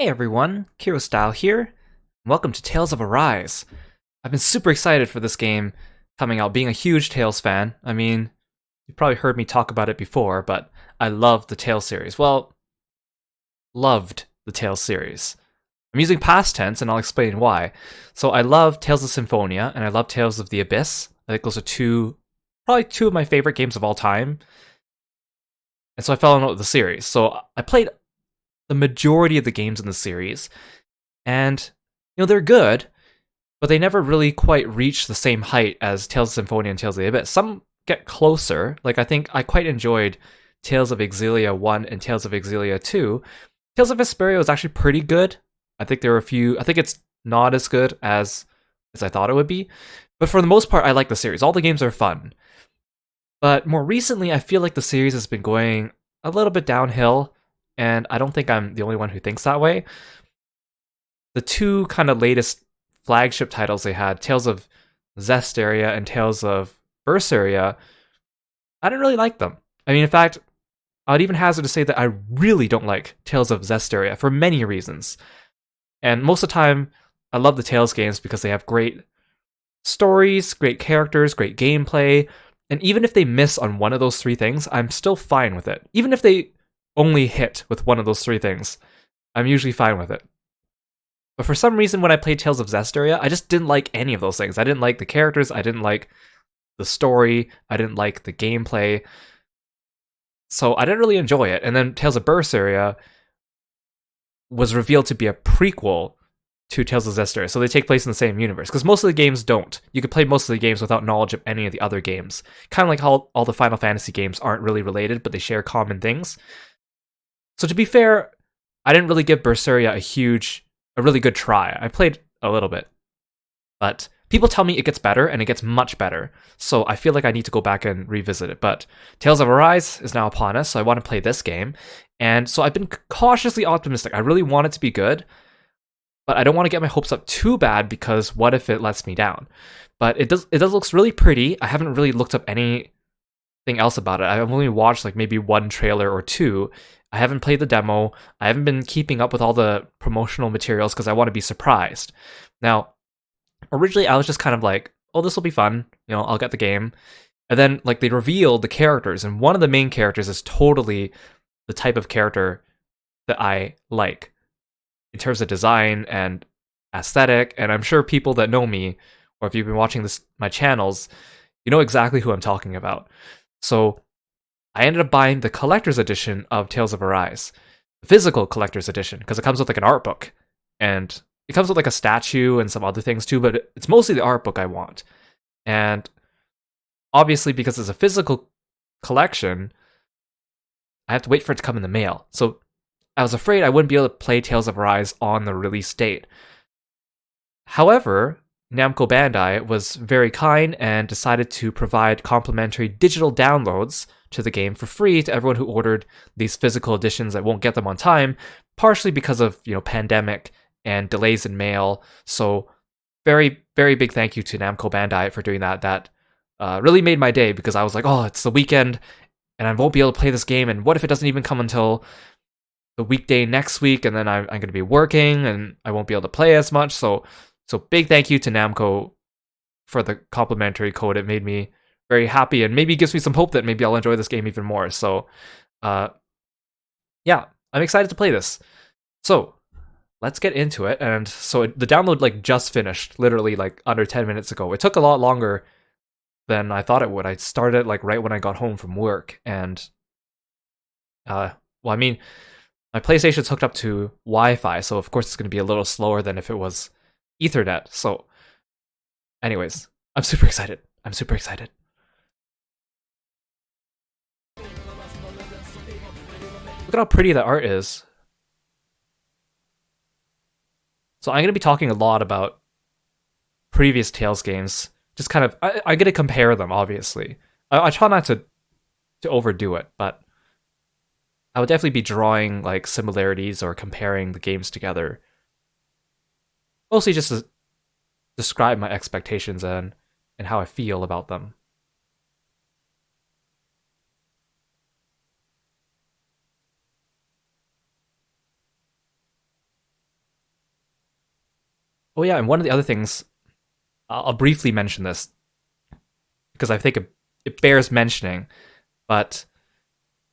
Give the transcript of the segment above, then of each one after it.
Hey everyone, Kirostyle here. Welcome to Tales of Arise. I've been super excited for this game coming out, being a huge Tales fan. I mean, you've probably heard me talk about it before, but I love the Tales series. Well, loved the Tales series. I'm using past tense, and I'll explain why. So I love Tales of Symphonia, and I love Tales of the Abyss. I think those are probably two of my favorite games of all time. And so I fell in love with the series. So I played the majority of the games in the series, and they're good, but they never really quite reach the same height as Tales of Symphonia and Tales of the Abyss. Some get closer. Like, I think I quite enjoyed Tales of Exilia 1 and Tales of Exilia 2. Tales of Vesperia was actually pretty good. I think there were a few. I think it's not as good as I thought it would be. But for the most part, I like the series. All the games are fun. But more recently, I feel like the series has been going a little bit downhill, and I don't think I'm the only one who thinks that way. The two kind of latest flagship titles they had, Tales of Zestiria and Tales of Berseria, I didn't really like them. I mean, in fact, I'd even hazard to say that I really don't like Tales of Zestiria for many reasons. And most of the time, I love the Tales games because they have great stories, great characters, great gameplay, and even if they miss on one of those three things, I'm still fine with it. Even if they only hit with one of those three things, I'm usually fine with it. But for some reason, when I played Tales of Zestiria, I just didn't like any of those things. I didn't like the characters, I didn't like the story, I didn't like the gameplay. So I didn't really enjoy it. And then Tales of Berseria was revealed to be a prequel to Tales of Zestiria, so they take place in the same universe. Because most of the games don't. You could play most of the games without knowledge of any of the other games. Kind of like how all the Final Fantasy games aren't really related, but they share common things. So to be fair, I didn't really give Berseria a really good try. I played a little bit, but people tell me it gets better, and it gets much better. So I feel like I need to go back and revisit it. But Tales of Arise is now upon us, so I want to play this game. And so I've been cautiously optimistic. I really want it to be good, but I don't want to get my hopes up too bad because what if it lets me down? But it does look really pretty. I haven't really looked up anything else about it. I've only watched like maybe one trailer or two. I haven't played the demo. I haven't been keeping up with all the promotional materials because I want to be surprised. Now, originally I was just kind of like, oh, this will be fun. I'll get the game. And then like they revealed the characters, and one of the main characters is totally the type of character that I like in terms of design and aesthetic. And I'm sure people that know me, or if you've been watching my channels, you know exactly who I'm talking about. So I ended up buying the collector's edition of Tales of Arise, the physical collector's edition, because it comes with like an art book, and it comes with like a statue and some other things too, but it's mostly the art book I want. And obviously, because it's a physical collection, I have to wait for it to come in the mail. So I was afraid I wouldn't be able to play Tales of Arise on the release date. However, Namco Bandai was very kind and decided to provide complimentary digital downloads to the game for free to everyone who ordered these physical editions that won't get them on time, partially because of pandemic and delays in mail. So very, very big thank you to Namco Bandai for doing that. That really made my day because I was like, oh, it's the weekend and I won't be able to play this game, and what if it doesn't even come until the weekday next week, and then I'm going to be working and I won't be able to play as much. So big thank you to Namco for the complimentary code. It made me very happy and maybe gives me some hope that maybe I'll enjoy this game even more. So, yeah, I'm excited to play this. So, let's get into it. And so the download like just finished, literally like under 10 minutes ago. It took a lot longer than I thought it would. I started like right when I got home from work, and well, I mean, my PlayStation's hooked up to Wi-Fi, so of course it's going to be a little slower than if it was Ethernet. So, anyways, I'm super excited. I'm super excited. Look at how pretty that art is. So I'm going to be talking a lot about previous Tales games. Just kind of, I'm going to compare them, obviously. I try not to overdo it, but I would definitely be drawing like similarities or comparing the games together. Mostly just to describe my expectations and how I feel about them. Oh yeah, and one of the other things, I'll briefly mention this because I think it bears mentioning, but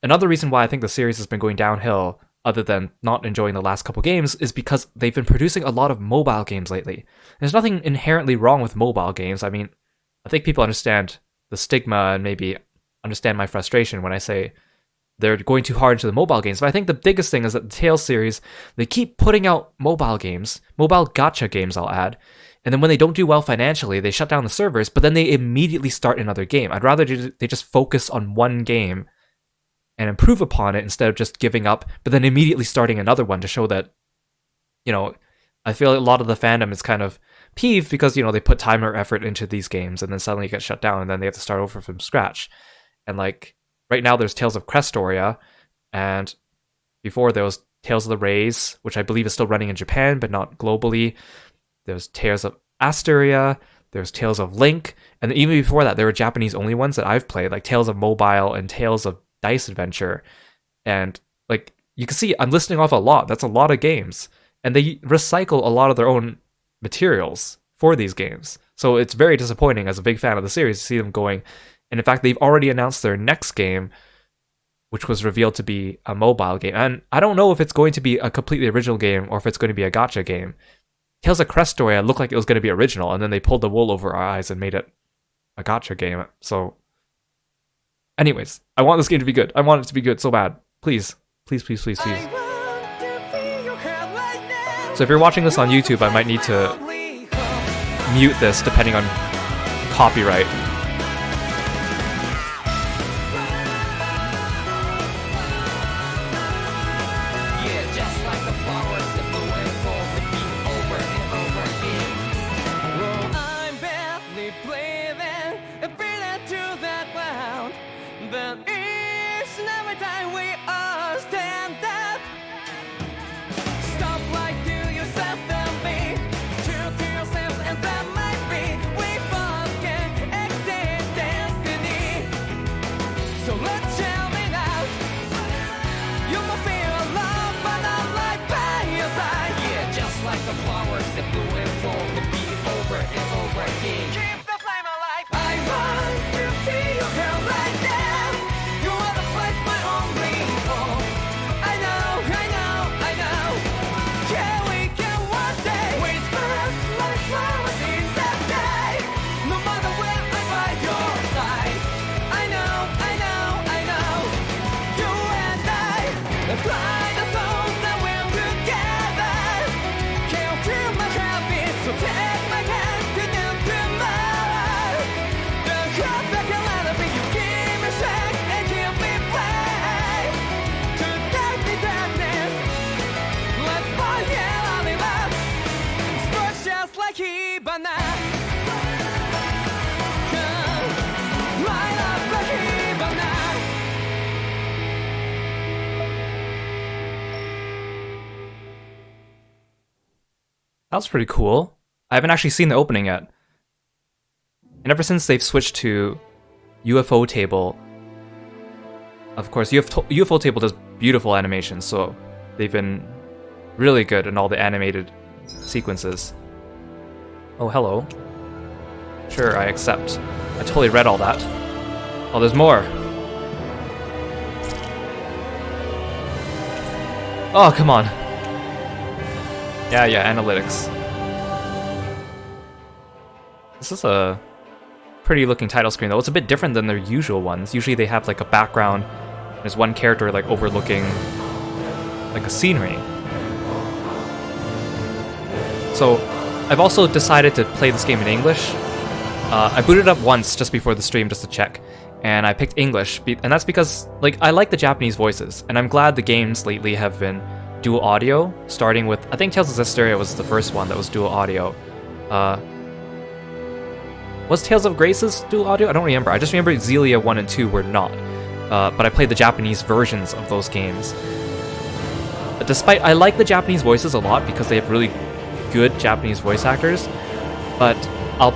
another reason why I think the series has been going downhill, other than not enjoying the last couple games, is because they've been producing a lot of mobile games lately. There's nothing inherently wrong with mobile games. I mean, I think people understand the stigma and maybe understand my frustration when I say they're going too hard into the mobile games. But I think the biggest thing is that the Tales series, they keep putting out mobile games, mobile gacha games, I'll add, and then when they don't do well financially, they shut down the servers, but then they immediately start another game. I'd rather they just focus on one game and improve upon it instead of just giving up, but then immediately starting another one to show that, I feel like a lot of the fandom is kind of peeved because, they put time or effort into these games and then suddenly get shut down and then they have to start over from scratch. And like, right now there's Tales of Crestoria, and before there was Tales of the Rays, which I believe is still running in Japan, but not globally. There's Tales of Asteria, there's Tales of Link, and even before that there were Japanese only ones that I've played, like Tales of Mobile and Tales of Dice Adventure. And like, you can see I'm listing off a lot. That's a lot of games. And they recycle a lot of their own materials for these games. So it's very disappointing as a big fan of the series to see them going. And in fact, they've already announced their next game, which was revealed to be a mobile game. And I don't know if it's going to be a completely original game or if it's going to be a gacha game. Tales of Crestoria looked like it was going to be original, and then they pulled the wool over our eyes and made it a gacha game. So anyways, I want this game to be good. I want it to be good so bad. Please. Please, please, please, please. So if you're watching this on YouTube, I might need to mute this depending on copyright. That was pretty cool. I haven't actually seen the opening yet. And ever since they've switched to UFO Table, of course, UFO Table does beautiful animations, so they've been really good in all the animated sequences. Oh, hello. Sure, I accept. I totally read all that. Oh, there's more. Oh, come on. Yeah, analytics. This is a pretty looking title screen though. It's a bit different than their usual ones. Usually they have like a background, there's one character like overlooking like a scenery. So I've also decided to play this game in English. I booted up once just before the stream just to check, and I picked English, and that's because like I like the Japanese voices, and I'm glad the games lately have been dual audio, starting with, I think Tales of Zestiria was the first one that was dual audio. Was Tales of Graces dual audio? I don't remember. I just remember Xillia 1 and 2 were not. But I played the Japanese versions of those games. But I like the Japanese voices a lot because they have really good Japanese voice actors, but I'll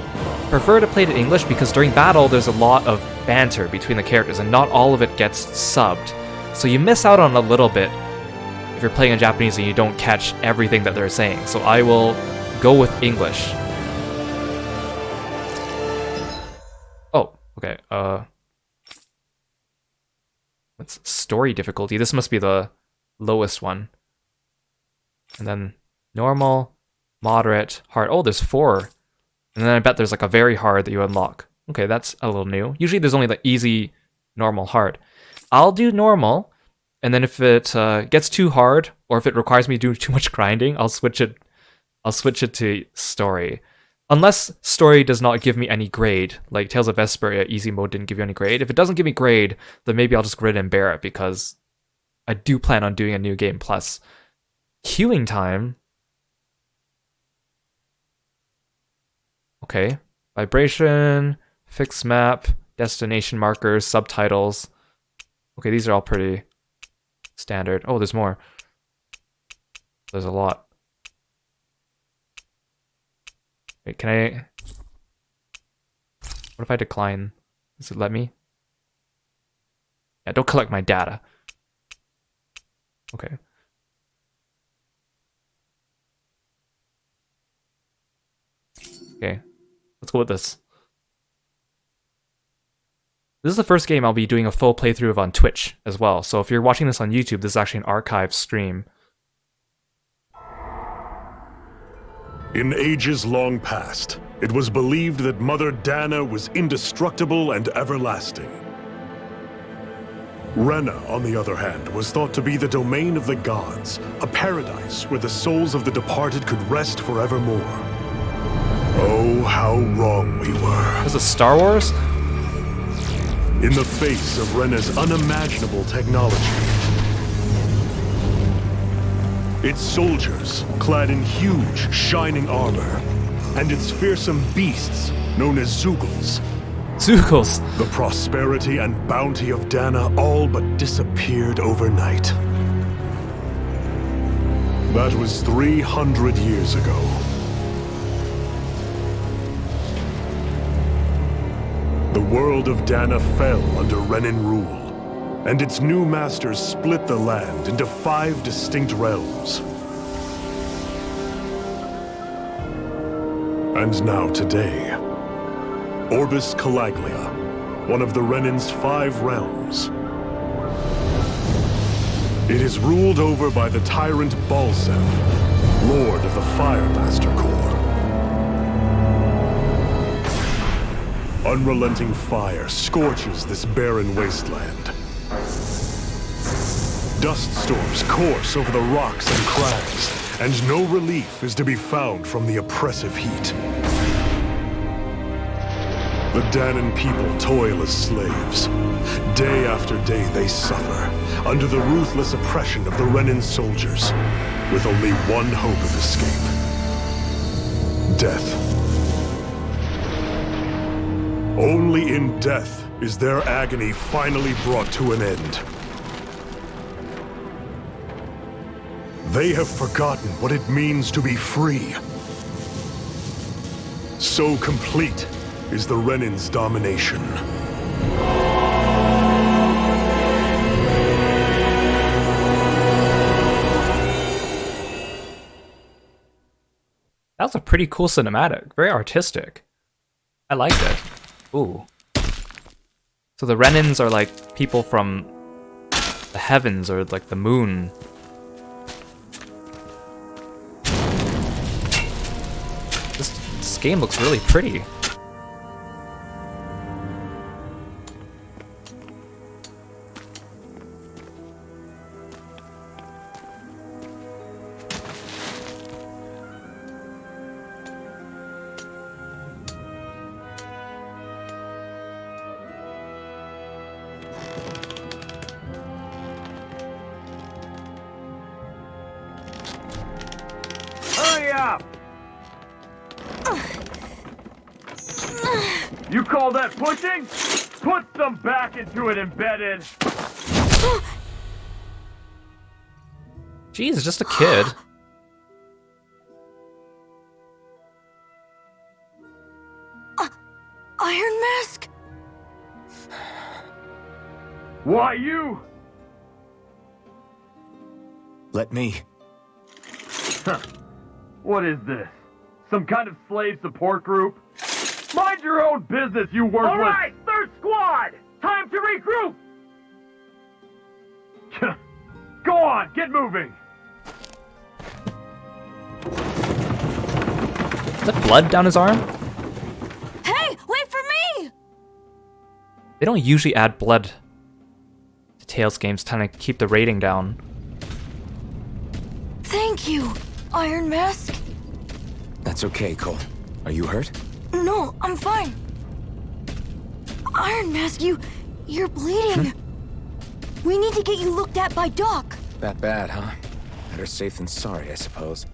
prefer to play it in English because during battle there's a lot of banter between the characters and not all of it gets subbed. So you miss out on a little bit if you're playing in Japanese and you don't catch everything that they're saying. So I will go with English. Oh, okay. What's story difficulty? This must be the lowest one. And then normal, moderate, hard. Oh, there's 4. And then I bet there's like a very hard that you unlock. Okay, that's a little new. Usually there's only the easy, normal, hard. I'll do normal, and then if it gets too hard, or if it requires me to do too much grinding, I'll switch it to story. Unless story does not give me any grade, like Tales of Vesperia easy mode didn't give you any grade. If it doesn't give me grade, then maybe I'll just grin and bear it, because I do plan on doing a new game plus. Queuing time. Okay. Vibration, fixed map, destination markers, subtitles. Okay, these are all pretty standard. Oh, there's more. There's a lot. Wait, can I... What if I decline? Does it let me? Yeah, don't collect my data. Okay. Okay, let's go with this. This is the first game I'll be doing a full playthrough of on Twitch as well, so if you're watching this on YouTube, this is actually an archived stream. In ages long past, it was believed that Mother Dana was indestructible and everlasting. Rena, on the other hand, was thought to be the domain of the gods, a paradise where the souls of the departed could rest forevermore. Oh, how wrong we were. This is Star Wars? In the face of Rena's unimaginable technology, its soldiers, clad in huge, shining armor, and its fearsome beasts, known as Zeugles. Zeugles! The prosperity and bounty of Dana all but disappeared overnight. That was 300 years ago. The world of Dana fell under Renan rule, and its new masters split the land into 5 distinct realms. And now today, Orbis Calaglia, one of the Renan's 5 realms. It is ruled over by the tyrant Balsef, Lord of the Firemaster Corps. Unrelenting fire scorches this barren wasteland. Dust storms course over the rocks and crags, and no relief is to be found from the oppressive heat. The Danan people toil as slaves. Day after day they suffer, under the ruthless oppression of the Renan soldiers, with only one hope of escape: death. Only in death is their agony finally brought to an end. They have forgotten what it means to be free. So complete is the Renan's domination. That was a pretty cool cinematic. Very artistic. I liked it. Ooh. So the Renans are like people from the heavens or like the moon. This game looks really pretty. You call that pushing? Put some back into it, embedded. Jeez, just a kid. Iron Mask? Why you? Let me. Huh. What is this? Some kind of slave support group? Mind your own business, you worthless... Alright, third squad! Time to regroup! Go on, get moving! Is that blood down his arm? Hey, wait for me! They don't usually add blood to Tales games trying to keep the rating down. Thank you, Iron Mask. That's okay, Cole. Are you hurt? No, I'm fine. Iron Mask, you're bleeding. We need to get you looked at by Doc. That bad, huh? Better safe than sorry, I suppose.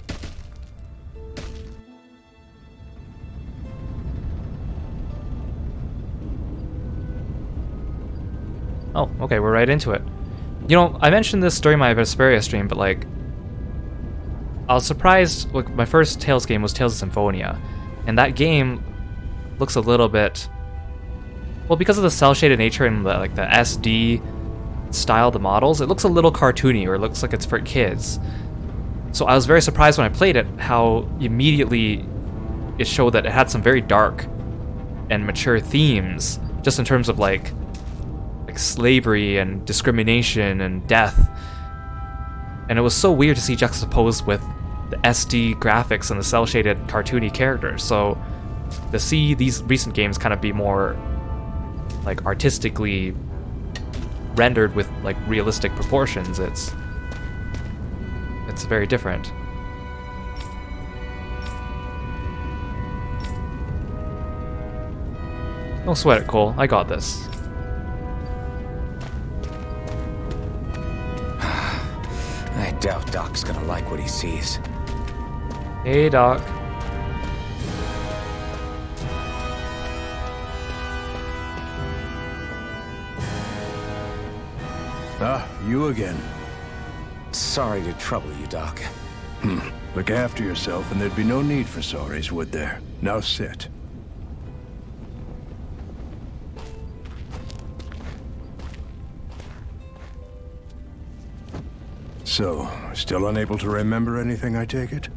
Oh, okay, we're right into it. You know, I mentioned this during my Vesperia stream, but like, I was surprised. Like, my first Tales game was Tales of Symphonia, and that game looks a little bit, well, because of the cel-shaded nature and the, like, the SD style of the models, it looks a little cartoony, or it looks like it's for kids. So I was very surprised when I played it how immediately it showed that it had some very dark and mature themes, just in terms of like slavery and discrimination and death. And it was so weird to see juxtaposed with the SD graphics and the cel-shaded cartoony characters. So to see these recent games kind of be more like artistically rendered with like realistic proportions, it's very different. Don't sweat it, Cole. I got this. I doubt Doc's gonna like what he sees. Hey, Doc. Ah, you again. Sorry to trouble you, Doc. Look after yourself and there'd be no need for sorries, would there? Now sit. So, still unable to remember anything, I take it?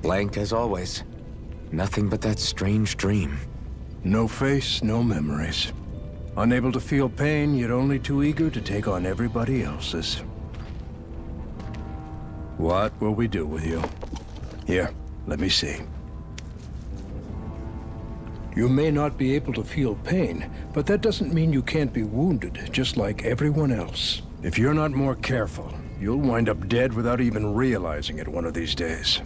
Blank as always. Nothing but that strange dream. No face, no memories. Unable to feel pain, yet only too eager to take on everybody else's. What will we do with you? Here, let me see. You may not be able to feel pain, but that doesn't mean you can't be wounded, just like everyone else. If you're not more careful, you'll wind up dead without even realizing it one of these days.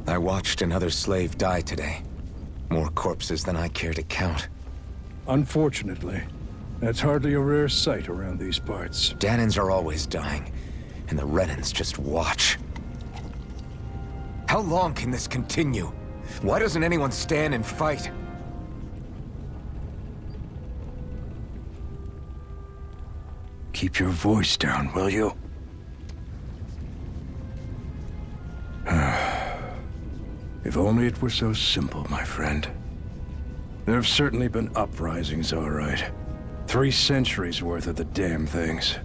I watched another slave die today. More corpses than I care to count. Unfortunately, that's hardly a rare sight around these parts. Danans are always dying, and the Renans just watch. How long can this continue? Why doesn't anyone stand and fight? Keep your voice down, will you? If only it were so simple, my friend. There have certainly been uprisings, all right. 3 centuries worth of the damn things.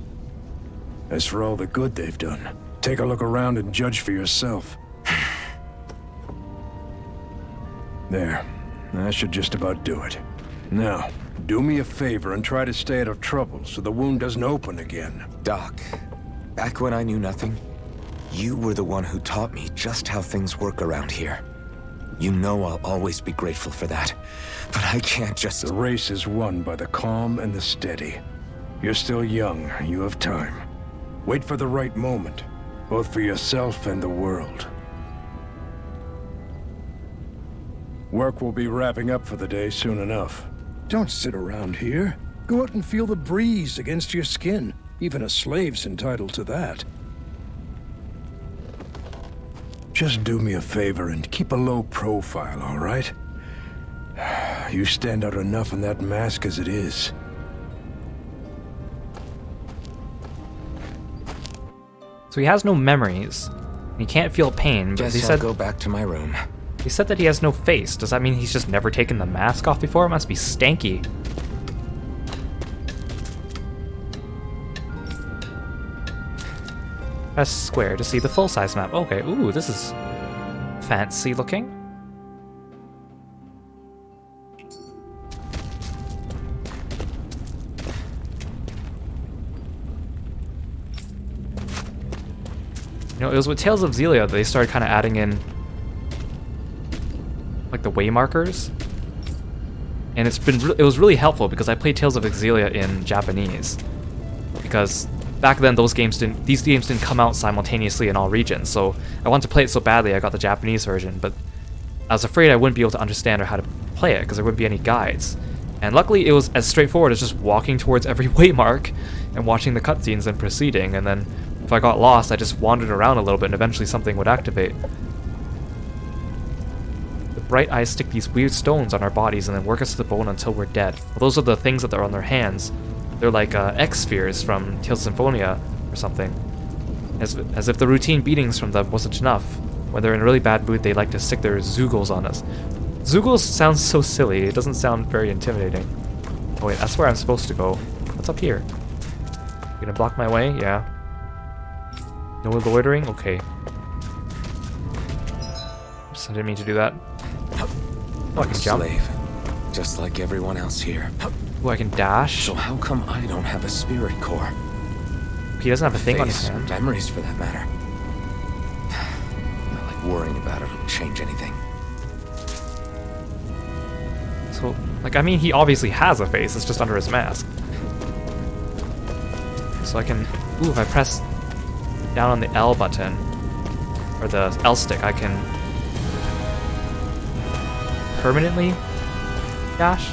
As for all the good they've done, take a look around and judge for yourself. There. That should just about do it. Now, do me a favor and try to stay out of trouble so the wound doesn't open again. Doc, back when I knew nothing, you were the one who taught me just how things work around here. You know I'll always be grateful for that, but I can't just... The race is won by the calm and the steady. You're still young, you have time. Wait for the right moment, both for yourself and the world. Work will be wrapping up for the day soon enough. Don't sit around here. Go out and feel the breeze against your skin. Even a slave's entitled to that. Just do me a favor and keep a low profile, all right? You stand out enough in that mask as it is. So he has no memories. He can't feel pain, but Guess I'll go back to my room. he said that he has no face. Does that mean he's just never taken the mask off before? It must be stanky. Press square to see the full-size map. Okay, ooh, this is fancy looking. You know, it was with Tales of Xillia that they started kind of adding in like the way markers, and it was really helpful because I played Tales of Xillia in Japanese, because back then these games didn't come out simultaneously in all regions. So I wanted to play it so badly I got the Japanese version, but I was afraid I wouldn't be able to understand or how to play it because there wouldn't be any guides. And luckily it was as straightforward as just walking towards every waymark and watching the cutscenes and proceeding, and then if I got lost I just wandered around a little bit and eventually something would activate. The bright eyes stick these weird stones on our bodies and then work us to the bone until we're dead. Well, those are the things that are on their hands. They're like X-spheres from Tales of Symphonia or something. As if the routine beatings from them wasn't enough. When they're in a really bad mood, they like to stick their Zoogles on us. Zoogles sounds so silly, it doesn't sound very intimidating. Oh wait, that's where I'm supposed to go. What's up here? You gonna block my way? Yeah. No loitering? Okay. Oops, I didn't mean to do that. Oh, I can jump. Slave, just like everyone else here. Oh, I can dash. So how come I don't have a spirit core? He doesn't have a thing on his Face, hand. memories for that matter. Not like worrying about it will change anything. So, like, I mean, he obviously has a face, it's just under his mask. So I can... Ooh, if I press down on the L button, or the L stick, I can permanently dash?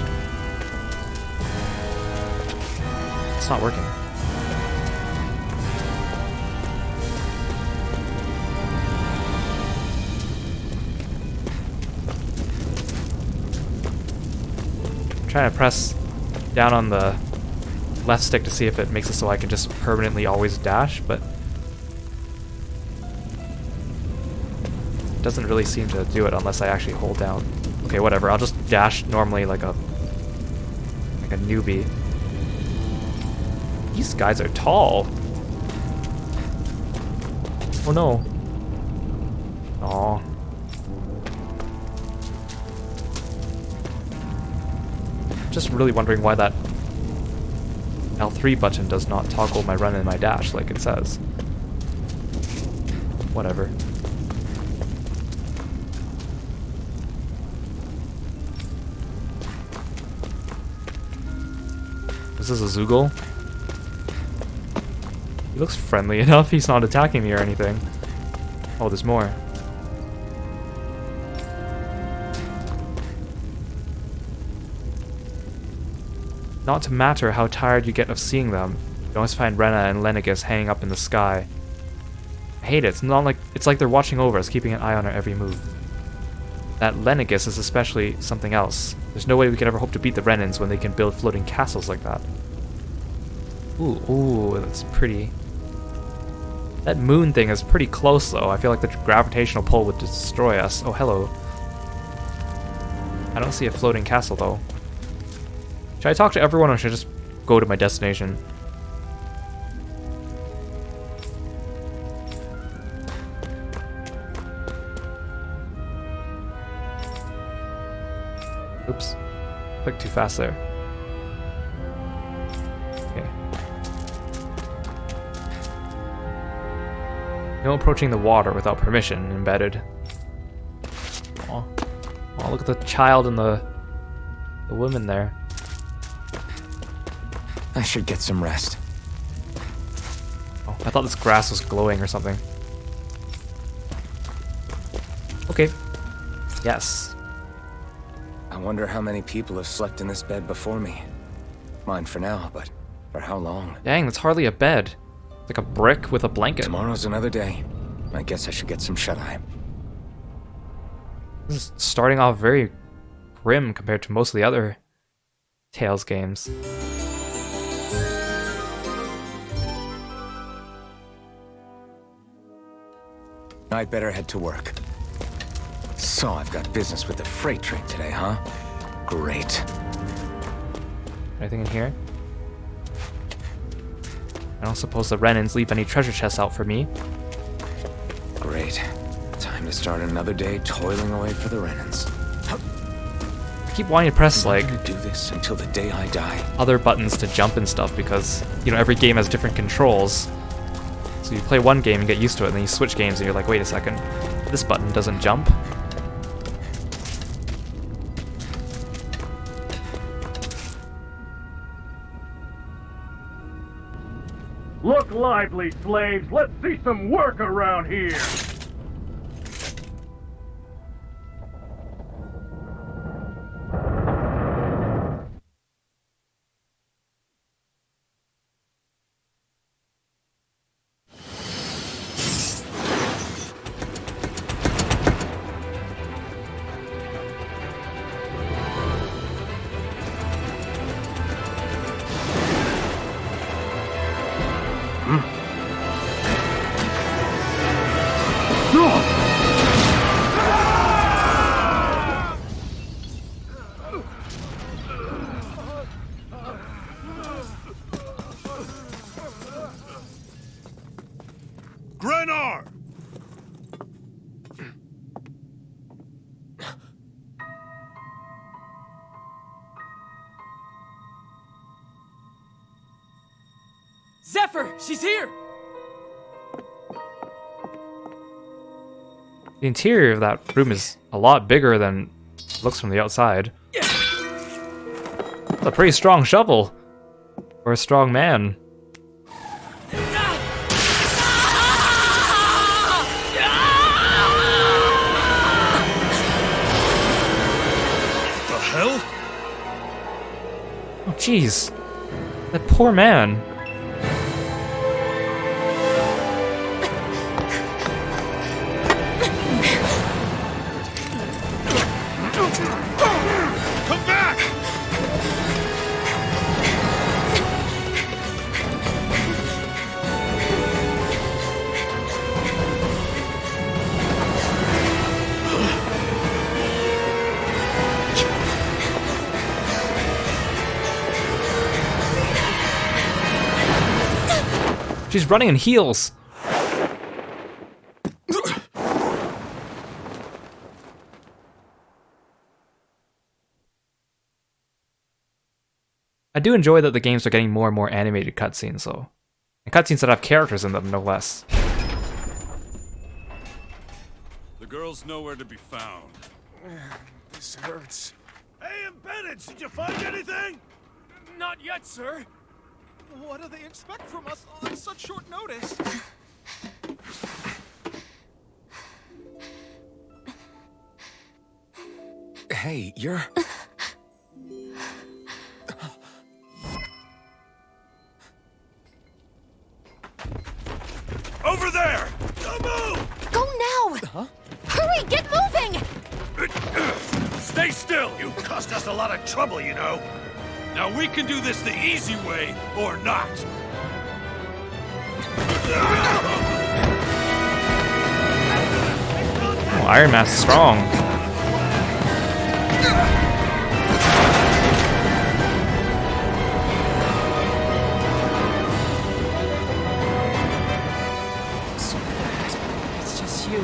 It's not working. I'm trying to press down on the left stick to see if it makes it so I can just permanently always dash, but it doesn't really seem to do it unless I actually hold down. Okay, whatever, I'll just dash normally like a newbie. These guys are tall. Oh no. Aw. Just really wondering why that L3 button does not toggle my run and my dash like it says. Whatever. This is a Zoogle. He looks friendly enough, he's not attacking me or anything. Oh, there's more. Not to matter how tired you get of seeing them, you always find Rena and Lennigus hanging up in the sky. I hate it, it's like they're watching over us, keeping an eye on our every move. That Lennigus is especially something else. There's no way we could ever hope to beat the Renans when they can build floating castles like that. Ooh, that's pretty. That moon thing is pretty close though. I feel like the gravitational pull would destroy us. Oh, hello. I don't see a floating castle though. Should I talk to everyone or should I just go to my destination? Oops. Clicked too fast there. Okay. No approaching the water without permission embedded. Aw. Aw, look at the child and the woman there. I should get some rest. Oh, I thought this grass was glowing or something. Okay. Yes. I wonder how many people have slept in this bed before me. Mine for now, but for how long? Dang, that's hardly a bed. It's like a brick with a blanket. Tomorrow's another day. I guess I should get some shut-eye. This is starting off very grim compared to most of the other Tales games. I'd better head to work. So I've got business with the freight train today, huh? Great. Anything in here? I don't suppose the Renans leave any treasure chests out for me. Great. Time to start another day toiling away for the Renans. I keep wanting to press I'm like gonna do this until the day I die. other buttons to jump and stuff because, you know, every game has different controls. So you play one game and get used to it, and then you switch games and you're like, wait a second, this button doesn't jump? Look lively, slaves. Let's see some work around here. Grenar! Zephyr, she's here! The interior of that room is a lot bigger than it looks from the outside. It's a pretty strong shovel for a strong man. The hell? Oh, jeez. That poor man. Come back! She's running in heels. I do enjoy that the games are getting more and more animated cutscenes, though. And cutscenes that have characters in them, no less. The girl's nowhere to be found. This hurts. Hey, Embedded, did you find anything? Not yet, sir. What do they expect from us on such short notice? Hey, you're... Over there! Don't move! Go now! Huh? Hurry, get moving! Stay still! You cost us a lot of trouble, you know. Now we can do this the easy way, or not. Oh, Iron Man's strong. It's just you.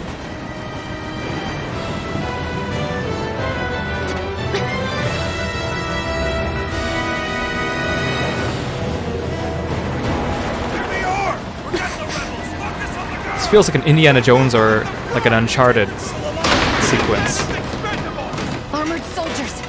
This feels like an Indiana Jones or like an Uncharted sequence. Armored soldiers!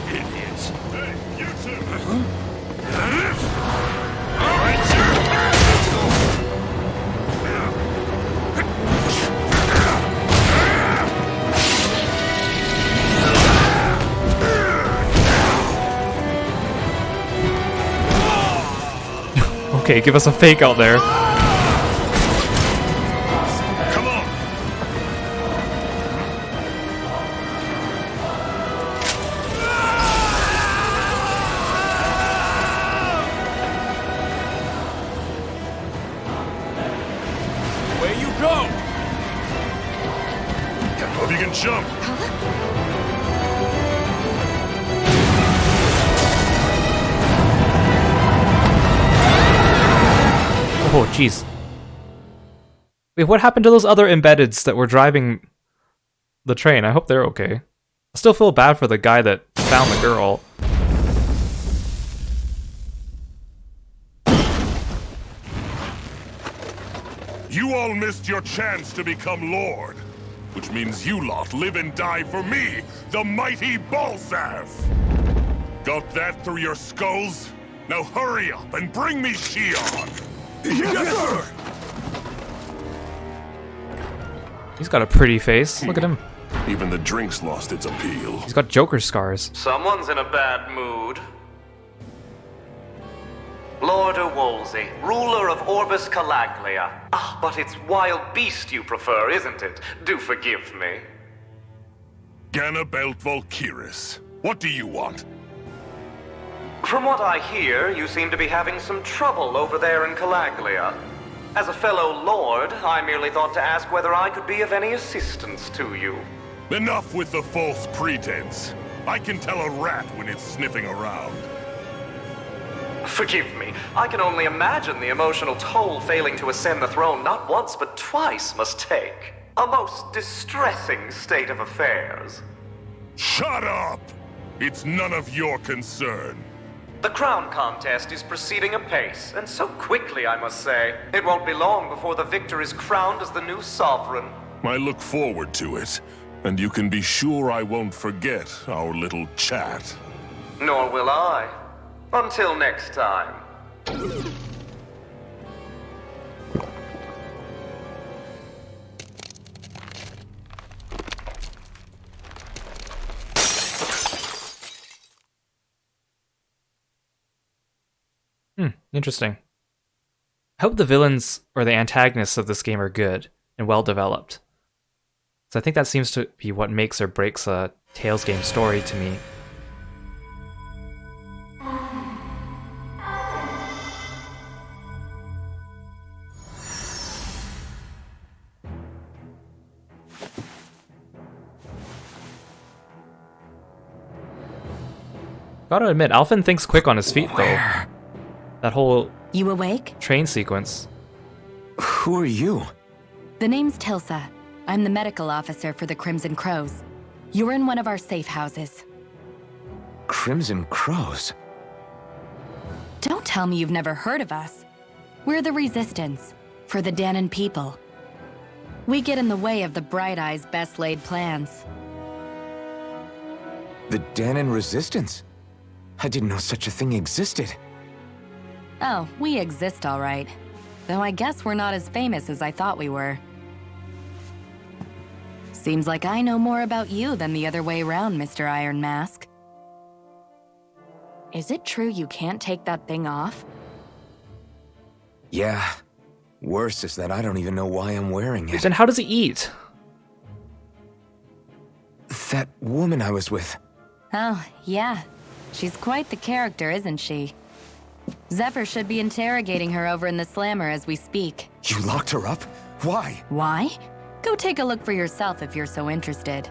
Idiots. Hey, you two! Okay, give us a fake out there. Come on! Hope you can jump. Oh, jeez. Wait, what happened to those other embeddeds that were driving the train? I hope they're okay. I still feel bad for the guy that found the girl. You all missed your chance to become Lord, which means you lot live and die for me, the mighty Balzav. Got that through your skulls? Now hurry up and bring me Shion. Yes, sir! He's got a pretty face. Look at him. Even the drink's lost its appeal. He's got Joker scars. Someone's in a bad mood. Lord Wolsey, ruler of Orbis Calaglia. Ah, but it's wild beast you prefer, isn't it? Do forgive me. Ganabelt Volkiris, what do you want? From what I hear, you seem to be having some trouble over there in Calaglia. As a fellow lord, I merely thought to ask whether I could be of any assistance to you. Enough with the false pretense. I can tell a rat when it's sniffing around. Forgive me, I can only imagine the emotional toll failing to ascend the throne not once but twice must take. A most distressing state of affairs. Shut up! It's none of your concern. The crown contest is proceeding apace, and so quickly, I must say. It won't be long before the victor is crowned as the new sovereign. I look forward to it, and you can be sure I won't forget our little chat. Nor will I. Until next time. Interesting. I hope the villains or the antagonists of this game are good and well developed. So I think that seems to be what makes or breaks a Tales game story to me. Gotta admit, Alphen thinks quick on his feet though. That whole You awake? train sequence. Who are you? The name's Tilsa. I'm the medical officer for the Crimson Crows. You're in one of our safe houses. Crimson Crows? Don't tell me you've never heard of us. We're the Resistance, for the Danon people. We get in the way of the Bright Eye's best laid plans. The Danon Resistance? I didn't know such a thing existed. Oh, we exist all right. Though I guess we're not as famous as I thought we were. Seems like I know more about you than the other way around, Mr. Iron Mask. Is it true you can't take that thing off? Yeah. Worse is that I don't even know why I'm wearing it. Then how does he eat? That woman I was with. Oh, yeah. She's quite the character, isn't she? Zephyr should be interrogating her over in the Slammer as we speak. You locked her up? Why? Why? Go take a look for yourself if you're so interested.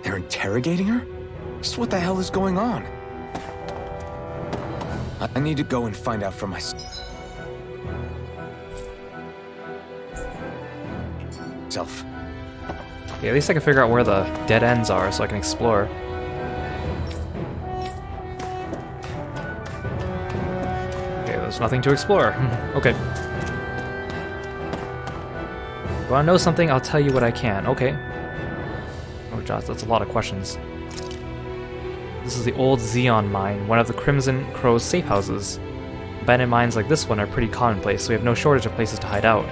They're interrogating her? Just what the hell is going on? I need to go and find out for myself. Okay, at least I can figure out where the dead ends are so I can explore. Okay, there's nothing to explore. Okay. You wanna know something? I'll tell you what I can. Okay. Oh, Josh, that's a lot of questions. This is the old Xeon mine, one of the Crimson Crow's safe houses. Abandoned mines like this one are pretty commonplace, so we have no shortage of places to hide out.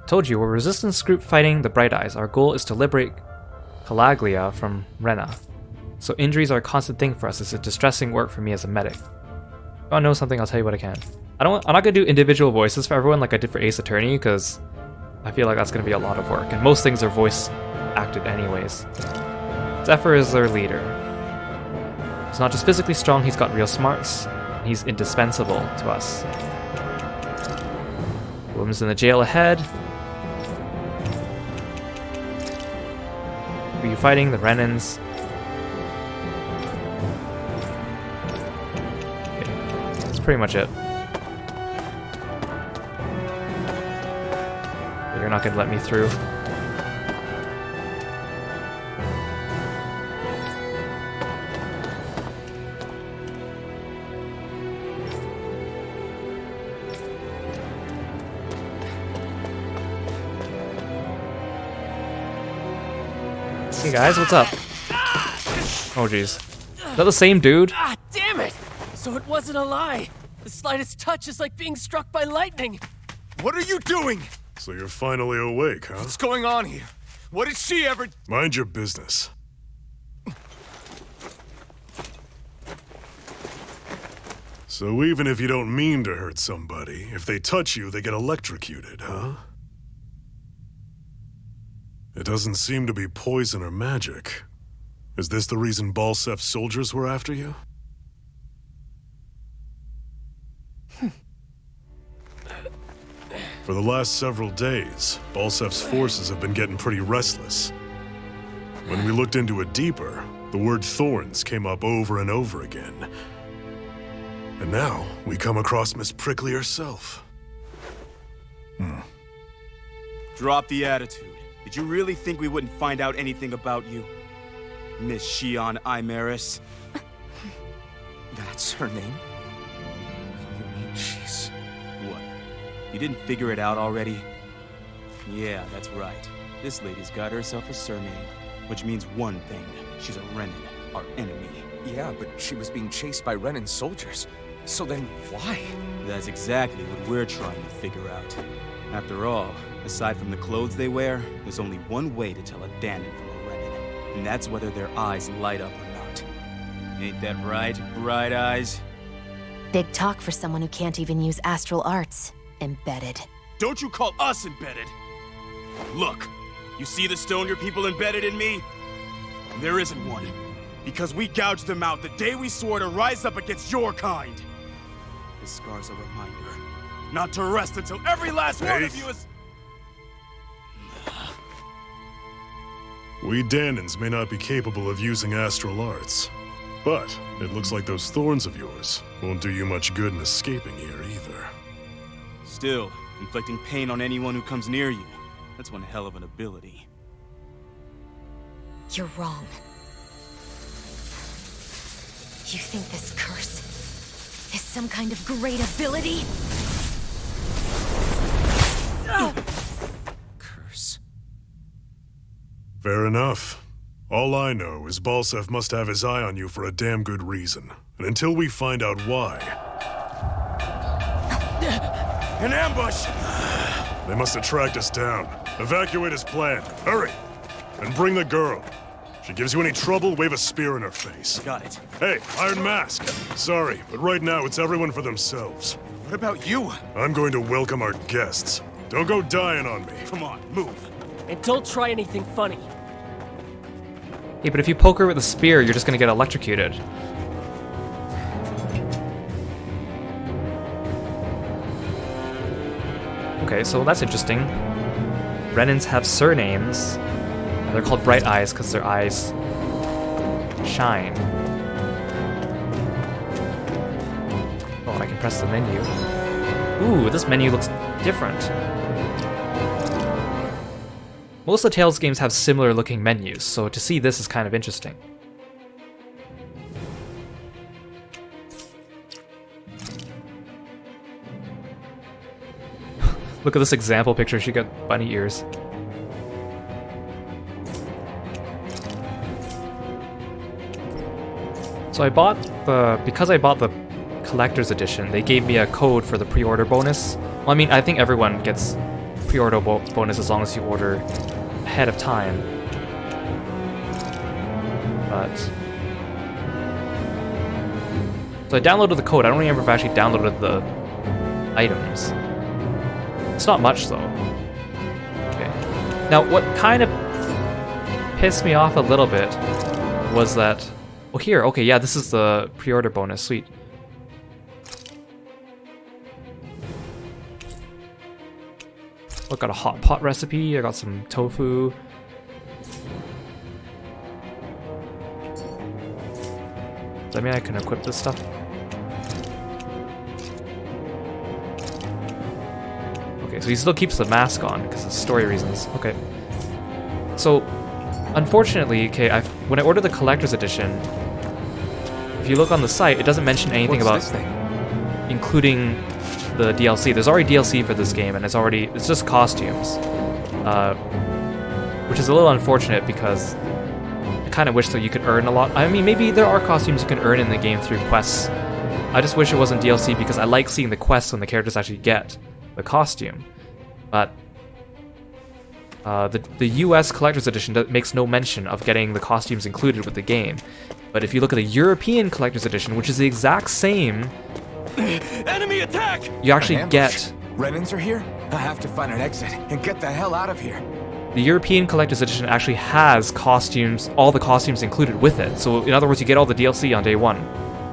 Told you, we're a resistance group fighting the Bright Eyes. Our goal is to liberate Calaglia from Rena. So injuries are a constant thing for us. It's a distressing work for me as a medic. If you wanna know something, I'll tell you what I can. I'm not gonna do individual voices for everyone like I did for Ace Attorney, because I feel like that's gonna be a lot of work, and most things are voice acted anyways. Zephyr is their leader. He's not just physically strong, he's got real smarts. He's indispensable to us. Woman's in the jail ahead. Who are you fighting? The Renans. Okay, that's pretty much it. You're not gonna let me through. Hey guys, what's up? Oh jeez. Is that the same dude? Ah, damn it! So it wasn't a lie. The slightest touch is like being struck by lightning. What are you doing? So you're finally awake, huh? What's going on here? What did she ever... Mind your business. So even if you don't mean to hurt somebody, if they touch you, they get electrocuted, huh? It doesn't seem to be poison or magic. Is this the reason Balsef's soldiers were after you? For the last several days, Balsef's forces have been getting pretty restless. When we looked into it deeper, the word thorns came up over and over again. And now, we come across Miss Prickly herself. Drop the attitude. Did you really think we wouldn't find out anything about you? Miss Shion Imaris? That's her name? You mean she's... What? You didn't figure it out already? Yeah, that's right. This lady's got herself a surname, which means one thing. She's a Renan, our enemy. Yeah, but she was being chased by Renan soldiers. So then, why? That's exactly what we're trying to figure out. After all, aside from the clothes they wear, there's only one way to tell a Danon from a Renan, and that's whether their eyes light up or not. Ain't that right, Bright Eyes? Big talk for someone who can't even use astral arts. Embedded. Don't you call us embedded! Look, you see the stone your people embedded in me? There isn't one. Because we gouged them out the day we swore to rise up against your kind. This scar's a reminder. Not to rest until every last one of you is... We Danons may not be capable of using astral arts, but it looks like those thorns of yours won't do you much good in escaping here either. Still, inflicting pain on anyone who comes near you, that's one hell of an ability. You're wrong. You think this curse is some kind of great ability? Curse. Fair enough. All I know is Balsef must have his eye on you for a damn good reason. And until we find out why... An ambush! They must have tracked us down. Evacuate as planned. Hurry! And bring the girl. If she gives you any trouble, wave a spear in her face. Got it. Hey, Iron Mask. Sorry, but right now it's everyone for themselves. What about you? I'm going to welcome our guests. Don't go dying on me. Come on, move. And don't try anything funny. Hey, but if you poke her with a spear, you're just gonna get electrocuted. Okay, so that's interesting. Renans have surnames. They're called Bright Eyes because their eyes shine. Oh, and I can press the menu. Ooh, this menu looks different. Most of the Tales games have similar looking menus, so to see this is kind of interesting. Look at this example picture, she got bunny ears. So because I bought the collector's edition, they gave me a code for the pre-order bonus. Well, I mean, I think everyone gets pre-order bonus as long as you order ahead of time. But... so I downloaded the code. I don't remember if I actually downloaded the items. It's not much, though. Okay. Now, what kind of pissed me off a little bit was that... Oh, here. Okay, yeah, this is the pre-order bonus. Sweet. Look, got a hot pot recipe. I got some tofu. Does that mean I can equip this stuff? Okay, so he still keeps the mask on because of story reasons. Okay. So, unfortunately, okay, when I ordered the collector's edition, if you look on the site, it doesn't mention anything about including the DLC. There's already DLC for this game, and it's just costumes, which is a little unfortunate because I kind of wish that you could earn a lot. I mean, maybe there are costumes you can earn in the game through quests. I just wish it wasn't DLC because I like seeing the quests when the characters actually get the costume. But the US Collector's Edition makes no mention of getting the costumes included with the game. But if you look at the European Collector's Edition, which is the exact same, enemy attack! You actually get... Renans are here? I have to find an exit and get the hell out of here. The European Collector's Edition actually has costumes, all the costumes included with it. So in other words, you get all the DLC on day one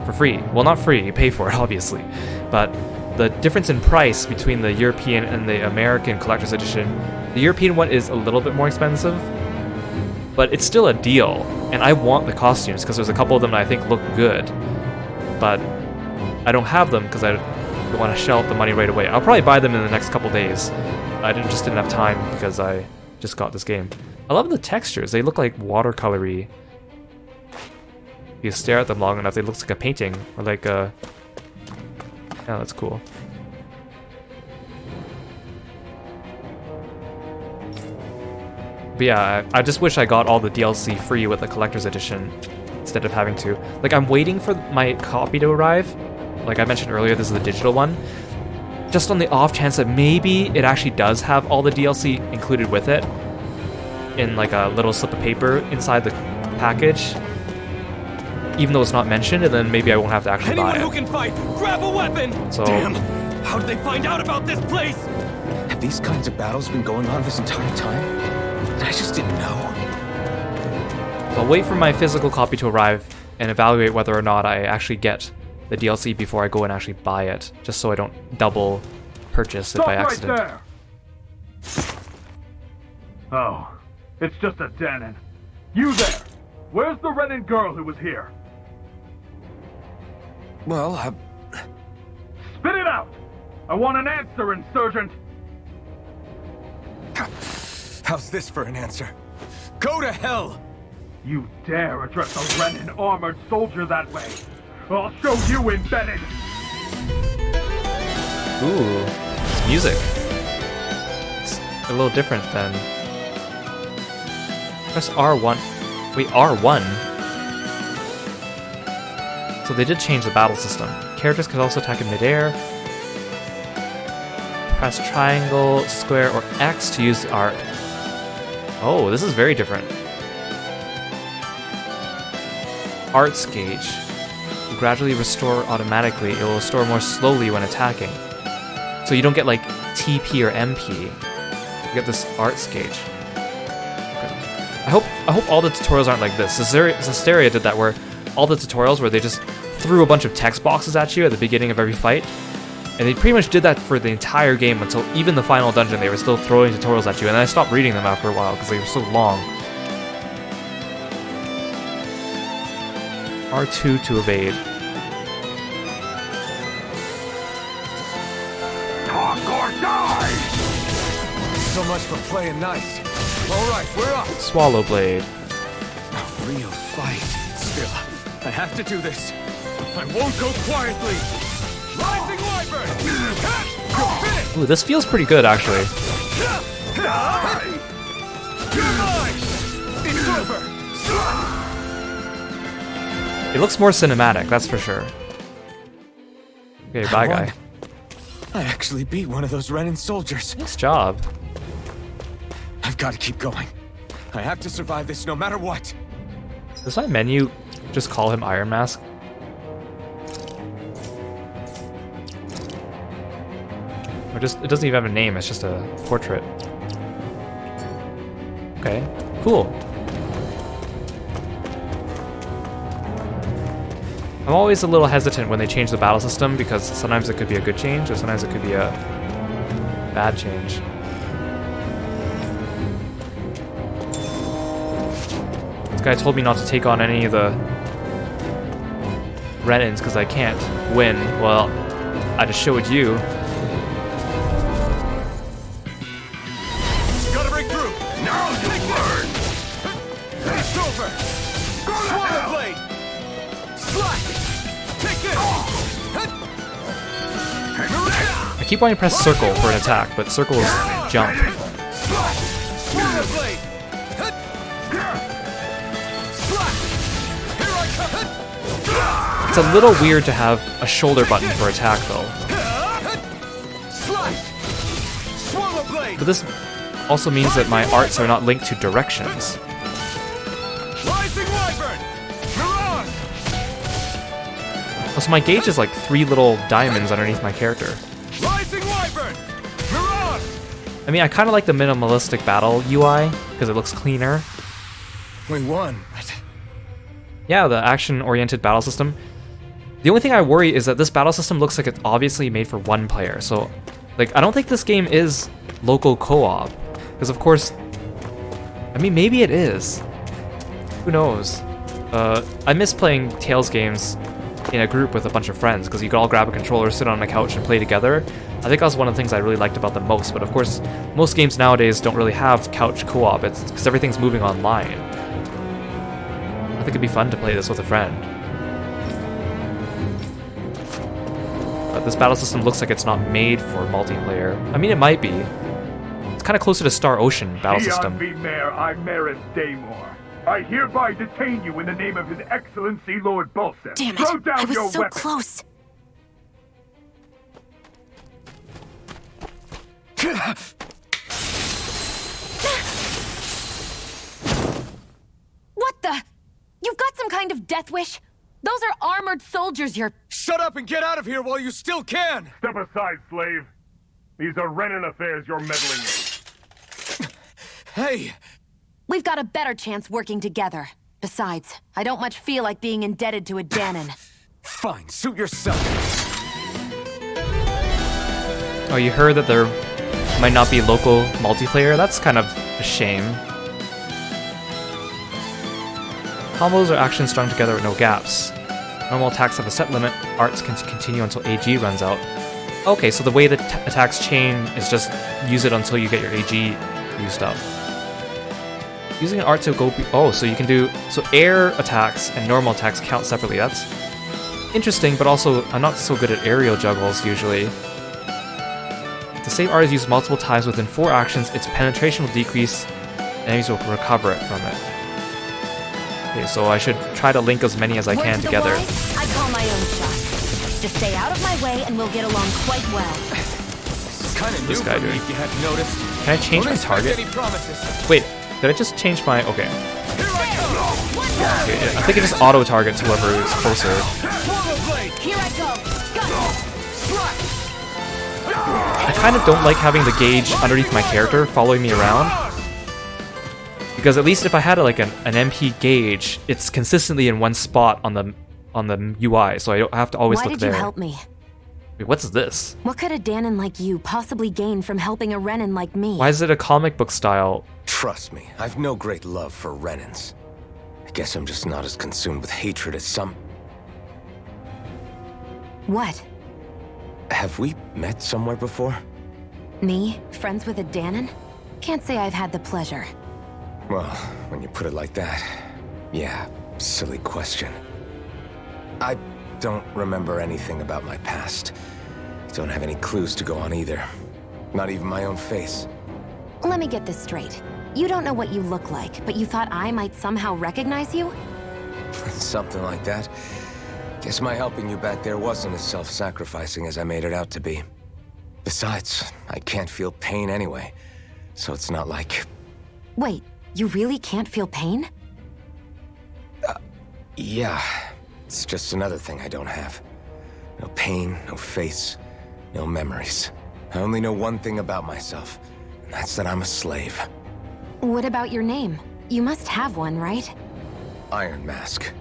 for free. Well, not free, you pay for it, obviously. But the difference in price between the European and the American Collector's Edition, the European one is a little bit more expensive, but it's still a deal. And I want the costumes because there's a couple of them that I think look good. But I don't have them because I don't want to shell out the money right away. I'll probably buy them in the next couple days. I just didn't have time because I just got this game. I love the textures. They look like watercolory. If you stare at them long enough, it looks like a painting or like a... Yeah, that's cool. But yeah, I just wish I got all the DLC free with the collector's edition instead of having to. Like, I'm waiting for my copy to arrive. Like I mentioned earlier, this is the digital one. Just on the off chance that maybe it actually does have all the DLC included with it in like a little slip of paper inside the package, even though it's not mentioned, and then maybe I won't have to actually buy it. Anyone who can fight, grab a weapon! So, damn! How did they find out about this place? Have these kinds of battles been going on this entire time? I just didn't know. So I'll wait for my physical copy to arrive and evaluate whether or not I actually get the DLC before I go and actually buy it, just so I don't double purchase it by accident. Right there. Oh, it's just a Danon. You there! Where's the Renin girl who was here? Well, Spit it out! I want an answer, Insurgent! How's this for an answer? Go to hell! You dare address a Renin armored soldier that way? I'll show you embedded! Ooh, it's music. It's a little different than... Press R1. Wait, R1? So they did change the battle system. Characters could also attack in midair. Press triangle, square, or X to use the art. Oh, this is very different. Arts gauge. Will gradually restore automatically. It will restore more slowly when attacking. So you don't get like TP or MP. You get this arts gauge. Okay. I hope all the tutorials aren't like this. Zestiria did that, where all the tutorials where they just threw a bunch of text boxes at you at the beginning of every fight. And they pretty much did that for the entire game until even the final dungeon. They were still throwing tutorials at you, and I stopped reading them after a while because they were so long. R2 to evade. Talk or die! So much for playing nice. Alright, we're up! Swallow Blade. A real fight. Still, I have to do this. I won't go quietly! Rising Wyvern! You're finished! Ooh, this feels pretty good, actually. You're mine! It's over! It looks more cinematic, that's for sure. Okay, bye, guy. I actually beat one of those Renin soldiers. Nice job. I've got to keep going. I have to survive this no matter what. Does my menu just call him Iron Mask? Or just, it doesn't even have a name, it's just a portrait. Okay, cool. I'm always a little hesitant when they change the battle system because sometimes it could be a good change or sometimes it could be a bad change. This guy told me not to take on any of the Renins because I can't win. Well, I just showed you. Gotta break through. Now you learn. It's over. Go to hell. Blade. Slide. Take this. I keep wanting to press circle for an attack, but circle is jump. Swallow blade. It's a little weird to have a shoulder button for attack though. But this also means that my arts are not linked to directions. So my gauge is like 3 little diamonds underneath my character. I mean, I kind of like the minimalistic battle UI because it looks cleaner. We won. Yeah, the action-oriented battle system. The only thing I worry is that this battle system looks like it's obviously made for one player. So, like, I don't think this game is local co-op. Because, of course, I mean, maybe it is. Who knows? I miss playing Tales games in a group with a bunch of friends because you could all grab a controller, sit on a couch, and play together. I think that was one of the things I really liked about them most. But, of course, most games nowadays don't really have couch co-op. It's because everything's moving online. I think it'd be fun to play this with a friend. But this battle system looks like it's not made for multiplayer. I mean, it might be. It's kind of closer to Star Ocean battle system. Beyond me, Mayor, I Maris Daymore. I hereby detain you in the name of His Excellency Lord Balsam. Damn it! Throw down I was your so weapon. close. What the? You've got some kind of death wish? Those are armored soldiers you're... Shut up and get out of here while you still can. Step aside, slave. These are Renin affairs you're meddling in. Hey! We've got a better chance working together. Besides, I don't much feel like being indebted to a Danon. Fine, suit yourself. Oh, you heard that there might not be local multiplayer? That's kind of a shame. Combos are actions strung together with no gaps. Normal attacks have a set limit. Arts can continue until AG runs out. Okay, so the way the attacks chain is just use it until you get your AG used up. Using an art to go... Oh, so you can do... So air attacks and normal attacks count separately. That's interesting, but also I'm not so good at aerial juggles usually. If the same art is used multiple times within 4 actions, its penetration will decrease, enemies will recover it from it. Okay, so I should try to link as many as I can together. I call my own shot. Just stay out of my way and we'll get along quite well. It's kind of new This guy for me, doing? if you hadn't noticed. Can I change my target? Any promises. Wait, did I just change my... Okay. Here I go. Okay, yeah, I think it just auto-targets whoever is closer. Swallow blade. Here I go. Got I kind of don't like having the gauge underneath my character following me around. Because at least if I had like an MP gauge, it's consistently in one spot on the UI, so I don't have to always Why look did there. you help me? Wait, what's this? What could a Danon like you possibly gain from helping a Renin like me? Why is it a comic book style? Trust me, I've no great love for Renins. I guess I'm just not as consumed with hatred as some... What? Have we met somewhere before? Me? Friends with a Danon? Can't say I've had the pleasure. Well, when you put it like that, yeah, silly question. I don't remember anything about my past. Don't have any clues to go on either. Not even my own face. Let me get this straight. You don't know what you look like, but you thought I might somehow recognize you? Something like that. Guess my helping you back there wasn't as self-sacrificing as I made it out to be. Besides, I can't feel pain anyway, so it's not like... Wait, you really can't feel pain? Yeah. It's just another thing I don't have. No pain, no face, no memories. I only know one thing about myself, and that's that I'm a slave. What about your name? You must have one, right? Iron Mask.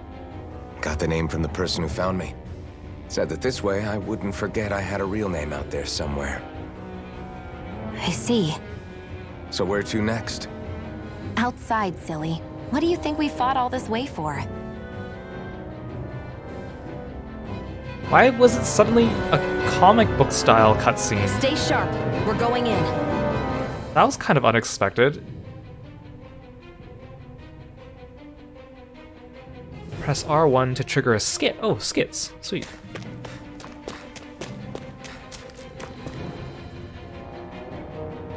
Got the name from the person who found me. Said that this way I wouldn't forget I had a real name out there somewhere. I see. So where to next? Outside, silly. What do you think we fought all this way for? Why was it suddenly a comic book style cutscene? Stay sharp. We're going in. That was kind of unexpected. Press R1 to trigger a skit. Oh, skits. Sweet.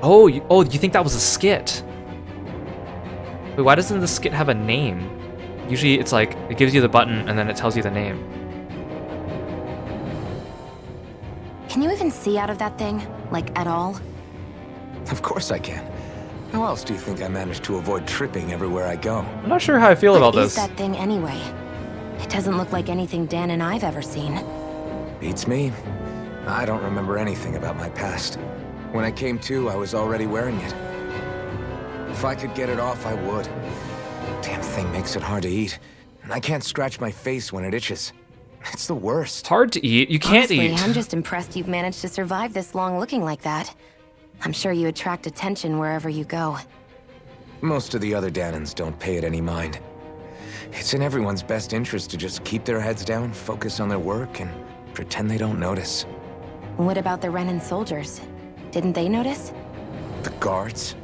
Oh, you think that was a skit? Wait, why doesn't the skit have a name? Usually it's like, it gives you the button and then it tells you the name. Can you even see out of that thing? Like, at all? Of course I can. How else do you think I managed to avoid tripping everywhere I go? I'm not sure how I feel about this. What is that thing anyway? It doesn't look like anything Dan and I've ever seen. Beats me. I don't remember anything about my past. When I came to, I was already wearing it. If I could get it off, I would. Damn thing makes it hard to eat. And I can't scratch my face when it itches. It's the worst. Hard to eat? You can't Honestly, eat. I'm just impressed you've managed to survive this long looking like that. I'm sure you attract attention wherever you go. Most of the other Danans don't pay it any mind. It's in everyone's best interest to just keep their heads down, focus on their work, and pretend they don't notice. What about the Renan soldiers? Didn't they notice? The guards?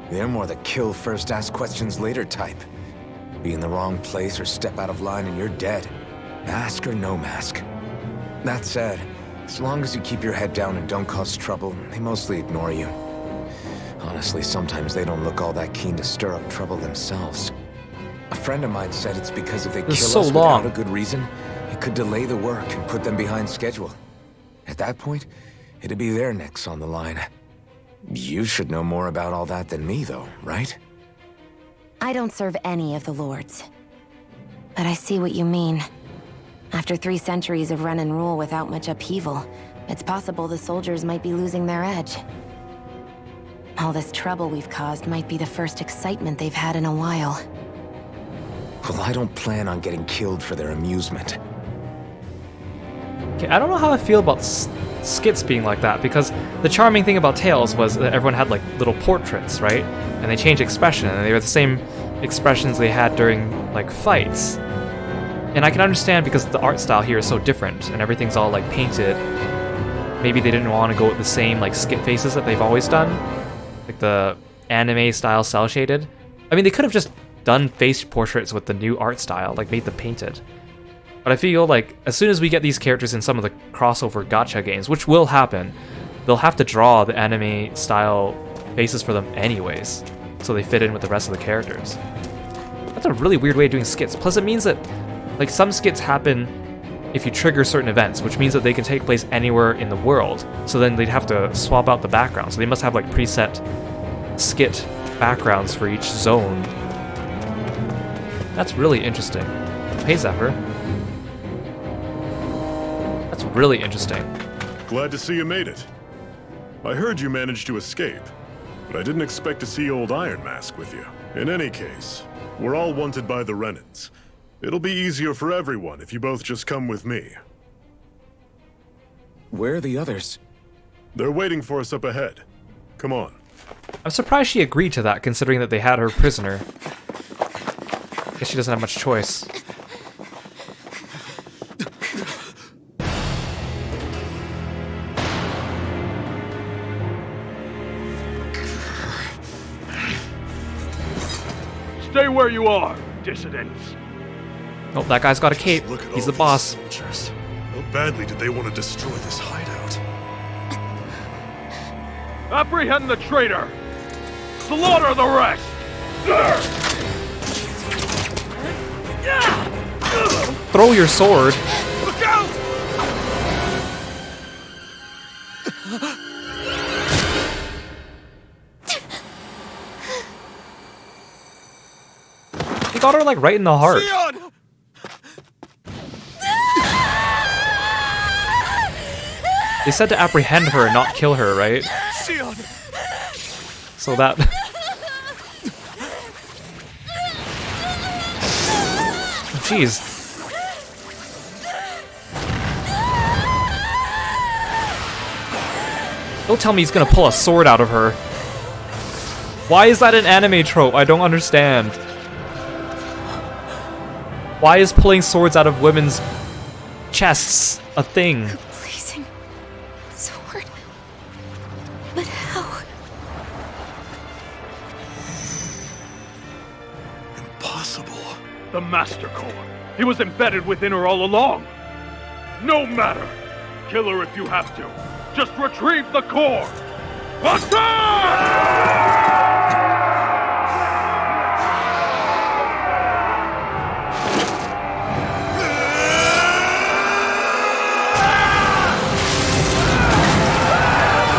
They're more the kill first, ask questions later type. Be in the wrong place or step out of line and you're dead. Mask or no mask. That said, as long as you keep your head down and don't cause trouble, they mostly ignore you. Honestly, sometimes they don't look all that keen to stir up trouble themselves. A friend of mine said it's because if they kill us without a good reason, it could delay the work and put them behind schedule. At that point, it'd be their necks on the line. You should know more about all that than me, though, right? I don't serve any of the lords. But I see what you mean. After 3 centuries of Renan rule without much upheaval, it's possible the soldiers might be losing their edge. All this trouble we've caused might be the first excitement they've had in a while. Well, I don't plan on getting killed for their amusement. Okay, I don't know how I feel about skits being like that, because the charming thing about Tales was that everyone had like little portraits, right? And they changed expression, and they were the same expressions they had during like fights. And I can understand because the art style here is so different, and everything's all like painted. Maybe they didn't want to go with the same like skit faces that they've always done, like the anime style cell shaded. I mean, they could have just done face portraits with the new art style, like made them painted. But I feel like as soon as we get these characters in some of the crossover gacha games, which will happen, they'll have to draw the anime style faces for them anyways, so they fit in with the rest of the characters. That's a really weird way of doing skits. Plus it means that like some skits happen if you trigger certain events, which means that they can take place anywhere in the world. So then they'd have to swap out the background. So they must have like preset skit backgrounds for each zone. That's really interesting. Hey Zephyr. That's really interesting. Glad to see you made it. I heard you managed to escape, but I didn't expect to see old Iron Mask with you. In any case, we're all wanted by the Renans. It'll be easier for everyone if you both just come with me. Where are the others? They're waiting for us up ahead. Come on. I'm surprised she agreed to that, considering that they had her prisoner. Guess she doesn't have much choice. Stay where you are, dissidents. Oh, that guy's got a cape. He's the boss. Soldiers. How badly did they want to destroy this hideout? Apprehend the traitor! Slaughter the rest! Throw your sword. Look out! He got her like right in the heart. Leon! They said to apprehend her and not kill her, right? Sion! So that... Jeez. Don't tell me he's gonna pull a sword out of her. Why is that an anime trope? I don't understand. Why is pulling swords out of women's chests a thing? A blazing sword? But how? Impossible. The Master Core. He was embedded within her all along. No matter. Kill her if you have to. Just retrieve the core. Attack!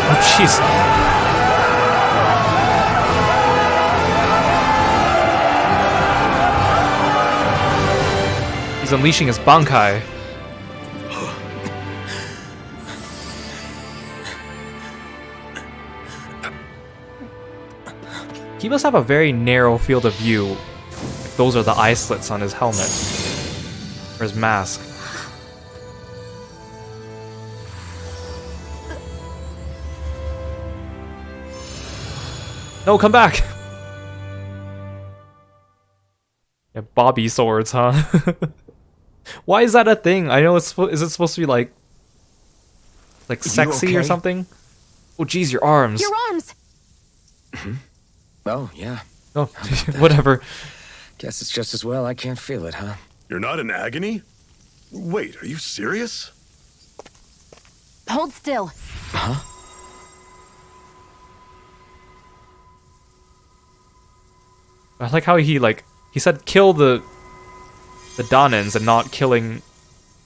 Oh, jeez. He's unleashing his Bankai. He must have a very narrow field of view if those are the eye slits on his helmet. Or his mask. No, come back! Yeah, Bobby swords, huh? Why is that a thing? I know it's is it supposed to be like sexy or something? Oh geez, your arms. Your arms! Oh, yeah. Oh, whatever. Guess it's just as well I can't feel it, huh? You're not in agony? Wait, are you serious? Hold still. Huh? I like how he said kill the Danans and not killing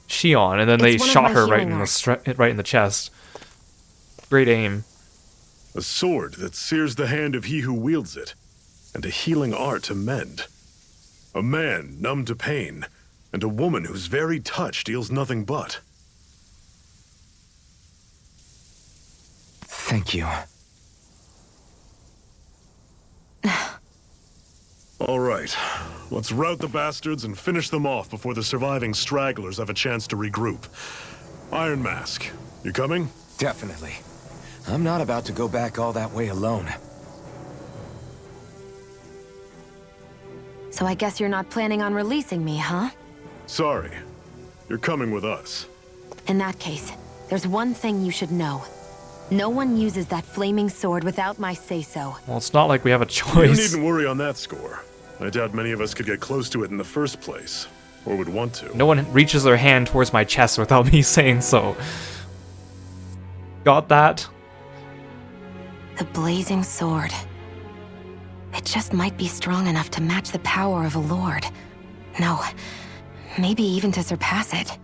Shion, and then they shot her right in the chest. Great aim. A sword that sears the hand of he who wields it, and a healing art to mend. A man numb to pain, and a woman whose very touch deals nothing but. Thank you. All right, let's rout the bastards and finish them off before the surviving stragglers have a chance to regroup. Iron Mask, you coming? Definitely. I'm not about to go back all that way alone. So I guess you're not planning on releasing me, huh? Sorry, you're coming with us. In that case, there's one thing you should know. No one uses that flaming sword without my say-so. Well, it's not like we have a You choice. needn't worry on that score. I doubt many of us could get close to it in the first place, or would want to. No one reaches their hand towards my chest without me saying so. Got that? The blazing sword. It just might be strong enough to match the power of a lord. No, maybe even to surpass it.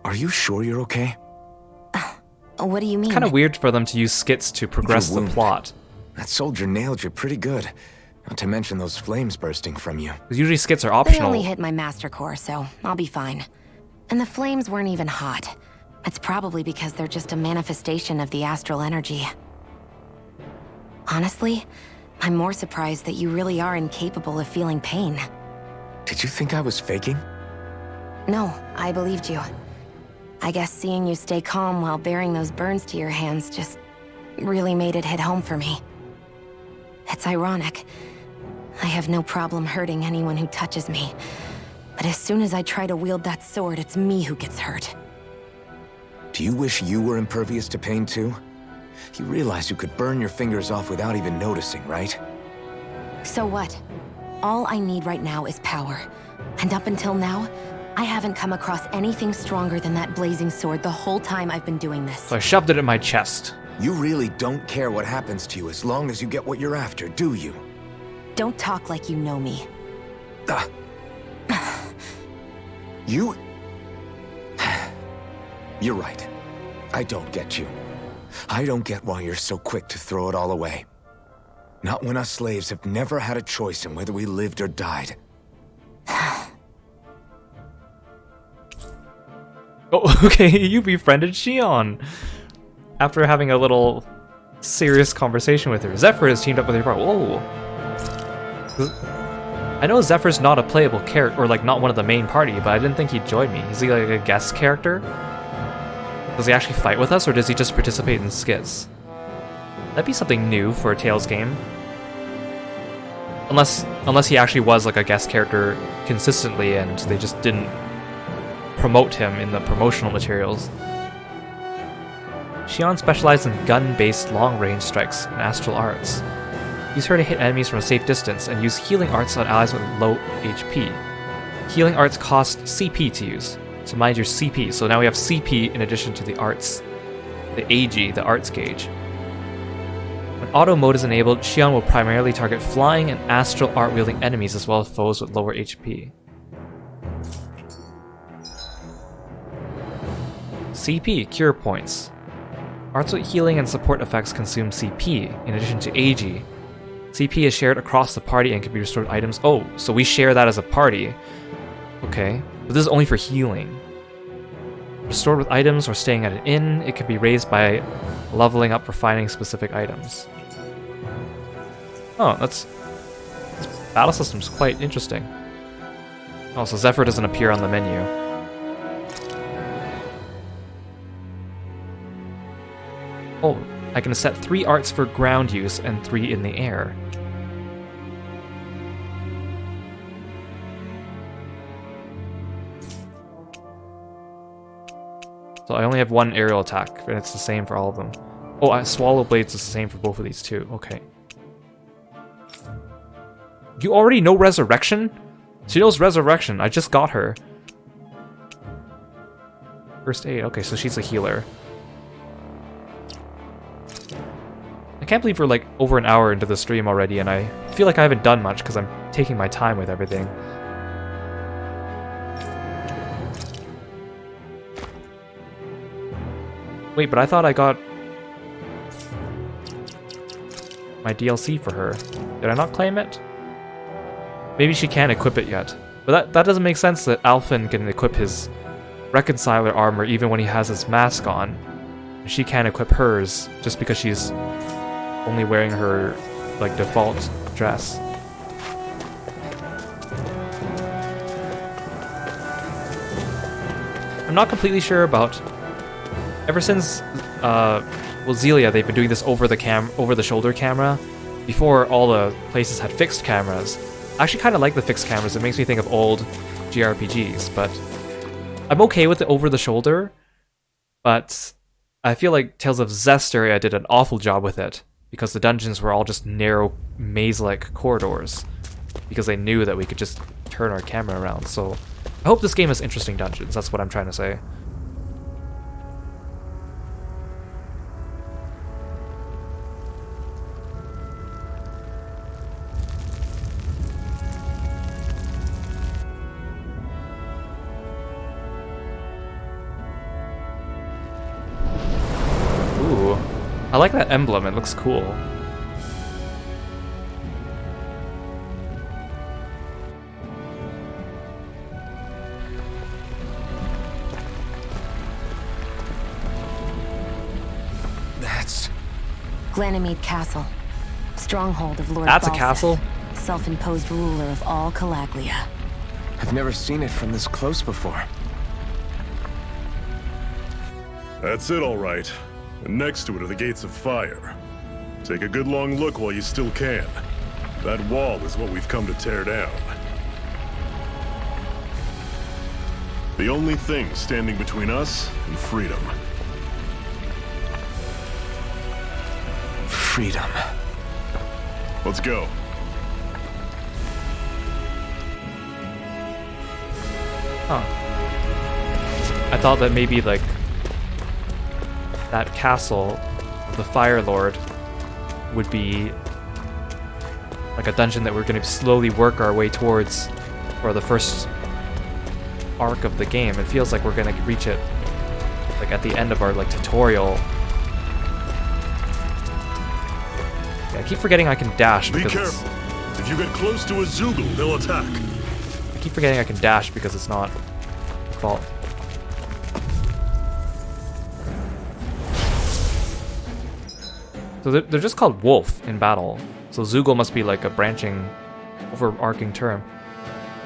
Are you sure you're okay? What do you mean? Kind of weird for them to use skits to progress the plot. That soldier nailed you pretty good. Not to mention those flames bursting from you. Because usually skits are They optional. only hit my master core, so I'll be fine. And the flames weren't even hot. It's probably because they're just a manifestation of the astral energy. Honestly, I'm more surprised that you really are incapable of feeling pain. Did you think I was faking? No, I believed you. I guess seeing you stay calm while bearing those burns to your hands just really made it hit home for me. It's ironic. I have no problem hurting anyone who touches me. But as soon as I try to wield that sword, it's me who gets hurt. Do you wish you were impervious to pain too? You realize you could burn your fingers off without even noticing, right? So what? All I need right now is power. And up until now, I haven't come across anything stronger than that blazing sword the whole time I've been doing this. So I shoved it in my chest. You really don't care what happens to you as long as you get what you're after, do you? Don't talk like you know me. You... You're right. I don't get you. I don't get why you're so quick to throw it all away. Not when us slaves have never had a choice in whether we lived or died. Oh, okay, you befriended Shion. After having a little serious conversation with her, Zephyr has teamed up with her partner. Whoa. I know Zephyr's not a playable character, or like not one of the main party, but I didn't think he'd join me. Is he like a guest character? Does he actually fight with us, or does he just participate in skits? That'd be something new for a Tales game. Unless he actually was like a guest character consistently and they just didn't promote him in the promotional materials. Xion specializes in gun-based long-range strikes and astral arts. Use her to hit enemies from a safe distance and use healing arts on allies with low HP. Healing arts cost CP to use, so mind your CP. So now we have CP in addition to the arts, the AG, the arts gauge. When auto mode is enabled, Xion will primarily target flying and astral art-wielding enemies as well as foes with lower HP. CP, cure points. Arts with healing and support effects consume CP, in addition to AG. CP is shared across the party and can be restored with items. Oh, so we share that as a party. Okay, but this is only for healing. Restored with items or staying at an inn, it can be raised by leveling up refining specific items. Oh, this battle system's quite interesting. Oh, so Zephyr doesn't appear on the menu. Oh, I can set 3 arts for ground use and 3 in the air. So I only have 1 aerial attack, and it's the same for all of them. Oh, Swallow Blades is the same for both of these too. Okay. You already know Resurrection? She knows Resurrection. I just got her. First aid. Okay, so she's a healer. I can't believe we're like over an hour into the stream already, and I feel like I haven't done much because I'm taking my time with everything. Wait, but I thought I got my DLC for her. Did I not claim it? Maybe she can't equip it yet. But that doesn't make sense that Alphen can equip his Reconciler armor even when he has his mask on. She can't equip hers just because she's only wearing her like default dress. I'm not completely sure about. Ever since Zelia, they've been doing this over the shoulder camera. Before, all the places had fixed cameras. I actually kind of like the fixed cameras. It makes me think of old JRPGs, but I'm okay with the over the shoulder. But I feel like Tales of Zestiria did an awful job with it because the dungeons were all just narrow maze-like corridors because they knew that we could just turn our camera around. So I hope this game has interesting dungeons. That's what I'm trying to say. I like that emblem, it looks cool. That's Glanamede Castle. Stronghold of Lord That's Balseth, a castle? Self-imposed ruler of all Calaglia. I've never seen it from this close before. That's it, all right. And next to it are the gates of fire. Take a good long look while you still can. That wall is what we've come to tear down. The only thing standing between us and freedom. Freedom. Let's go. Huh. I thought that maybe like that castle of the Fire Lord would be like a dungeon that we're going to slowly work our way towards for the first arc of the game. It feels like we're going to reach it like at the end of our like tutorial. Yeah, I keep forgetting I can dash because be careful. If you get close to a Zoogle, they'll attack. I keep forgetting I can dash because it's not default. So they're just called Wolf in battle. So Zoogle must be like a branching, overarching term.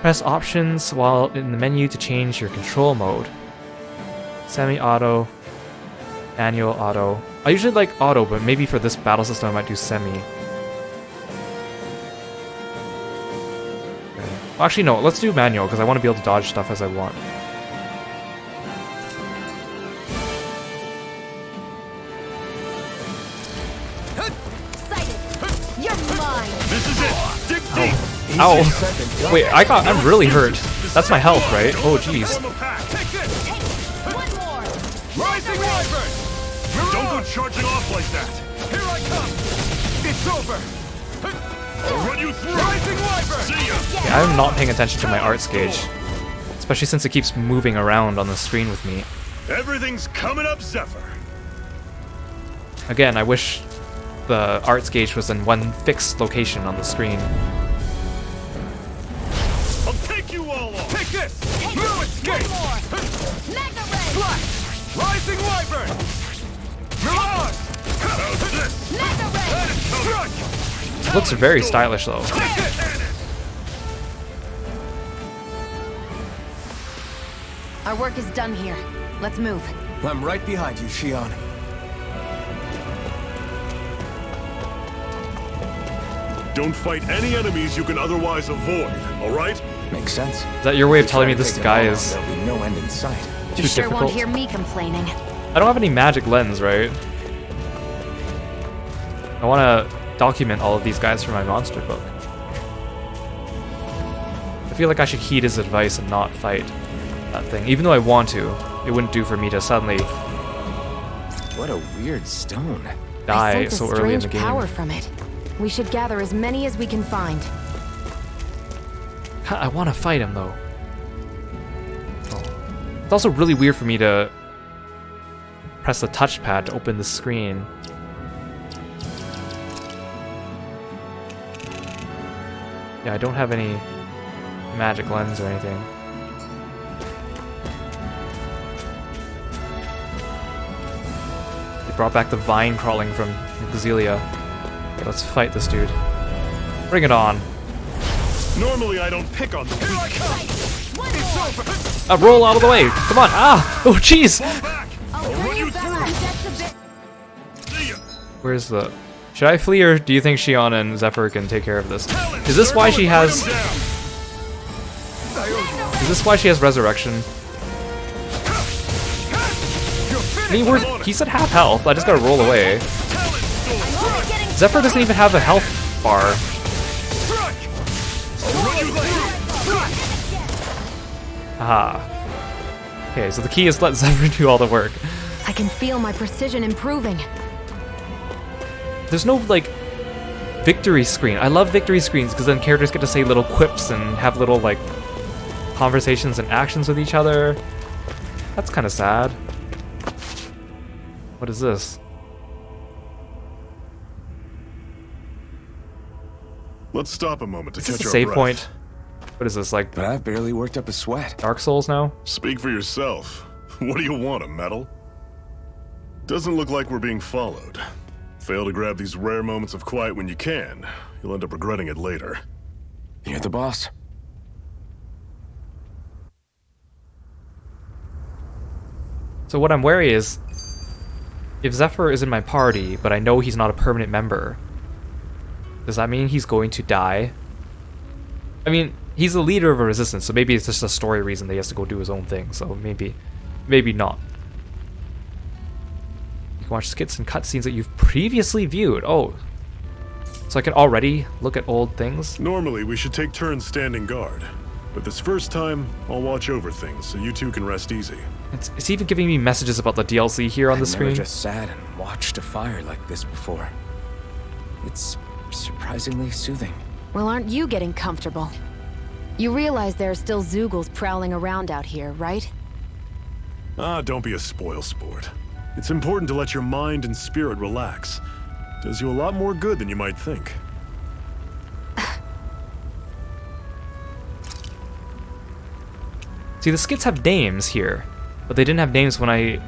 Press options while in the menu to change your control mode. Semi-auto, manual auto, I usually like auto, but maybe for this battle system I might do semi. Okay. Well, actually, no, let's do manual, because I want to be able to dodge stuff as I want. This is it! Dig deep! Ow! Wait, I'm really hurt. That's my health, right? Oh, jeez. Rising Wyvern! Don't go charging off like that! Here I come! It's over! I'll run you through! Rising Wyvern! See ya! Yeah, I'm not paying attention to my arts gauge. Especially since it keeps moving around on the screen with me. Everything's coming up, Zephyr! Again, I wish the arts gauge was in one fixed location on the screen. I'll take you all off! Take this! No escape! Flash! Rising Wyvern! Mirage! How's this? Strike! Looks very stylish though. Our work is done here. Let's move. I'm right behind you, Shion. Don't fight any enemies you can otherwise avoid, alright? Makes sense. Is that your way of telling me this guy is There'll be no end in sight. You sure won't hear me complaining. I don't have any magic lens, right? I want to document all of these guys for my monster book. I feel like I should heed his advice and not fight that thing. Even though I want to, it wouldn't do for me to suddenly What a weird stone. die so early in the game. Power from it. We should gather as many as we can find. I want to fight him though. Oh. It's also really weird for me to press the touchpad to open the screen. Yeah, I don't have any magic lens or anything. They brought back the vine crawling from Xelia. Okay, let's fight this dude. Bring it on. Normally I don't pick on the weak. Roll out of the way. Come on. Ah! Oh, jeez. I'll run you through. See ya. Where's the... Should I flee, or do you think Shion and Zephyr can take care of this? Is this why she has... Is this why she has resurrection? I mean, he's at half health. I just gotta roll away. Zephyr doesn't even have a health bar. Aha. Okay, so the key is let Zephyr do all the work. I can feel my precision improving. There's no, like, victory screen. I love victory screens because then characters get to say little quips and have little, like, conversations and actions with each other. That's kind of sad. What is this? Let's stop a moment to Is this catch a our save breath. point? What is this, like... But I've barely worked up a sweat. Dark Souls now? Speak for yourself. What do you want, a medal? Doesn't look like we're being followed. Fail to grab these rare moments of quiet when you can. You'll end up regretting it later. You're the boss. So what I'm wary is, if Zephyr is in my party, but I know he's not a permanent member, does that mean he's going to die? I mean, he's the leader of a resistance, so maybe it's just a story reason that he has to go do his own thing, so maybe not. You can watch skits and cutscenes that you've previously viewed. Oh, so I can already look at old things? Normally, we should take turns standing guard. But this first time, I'll watch over things, so you two can rest easy. It's even giving me messages about the DLC here on the screen. I've never just sat and watched a fire like this before. It's surprisingly soothing. Well, aren't you getting comfortable? You realize there are still Zoogles prowling around out here, right? Ah, don't be a spoil sport. It's important to let your mind and spirit relax. Does you a lot more good than you might think. See, the skits have names here, but they didn't have names when I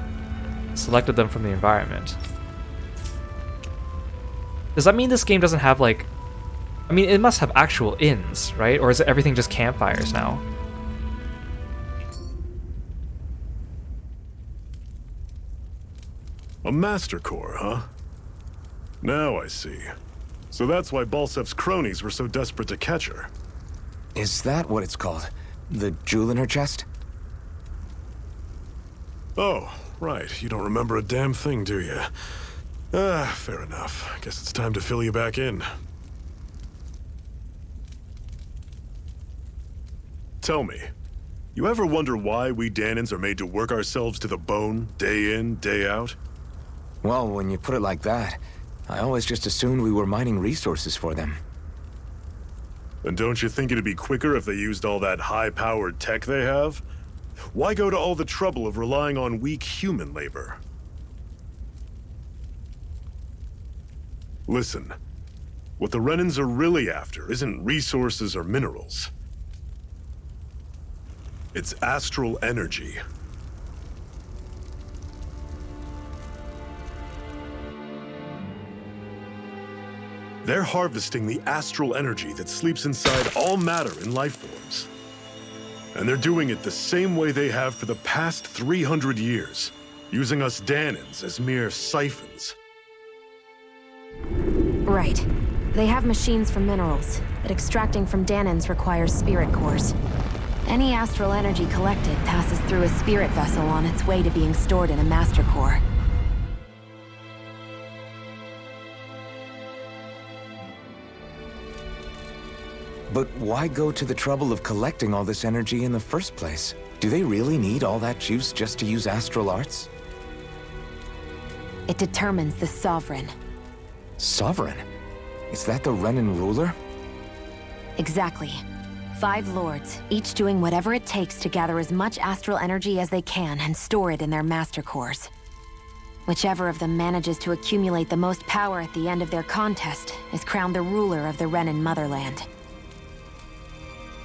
selected them from the environment. Does that mean this game doesn't have, like... I mean, it must have actual inns, right? Or is it everything just campfires now? A Master Core, huh? Now I see. So that's why Balsef's cronies were so desperate to catch her. Is that what it's called? The jewel in her chest? Oh, right. You don't remember a damn thing, do you? Fair enough. Guess it's time to fill you back in. Tell me, you ever wonder why we Danans are made to work ourselves to the bone, day in, day out? Well, when you put it like that, I always just assumed we were mining resources for them. And don't you think it'd be quicker if they used all that high-powered tech they have? Why go to all the trouble of relying on weak human labor? Listen, what the Renans are really after isn't resources or minerals. It's astral energy. They're harvesting the astral energy that sleeps inside all matter in life forms. And they're doing it the same way they have for the past 300 years, using us Danans as mere siphons. Right. They have machines for minerals, but extracting from Danans requires spirit cores. Any astral energy collected passes through a spirit vessel on its way to being stored in a master core. But why go to the trouble of collecting all this energy in the first place? Do they really need all that juice just to use astral arts? It determines the Sovereign. Sovereign? Is that the Renan ruler? Exactly. 5 lords, each doing whatever it takes to gather as much astral energy as they can and store it in their master cores. Whichever of them manages to accumulate the most power at the end of their contest is crowned the ruler of the Renan motherland.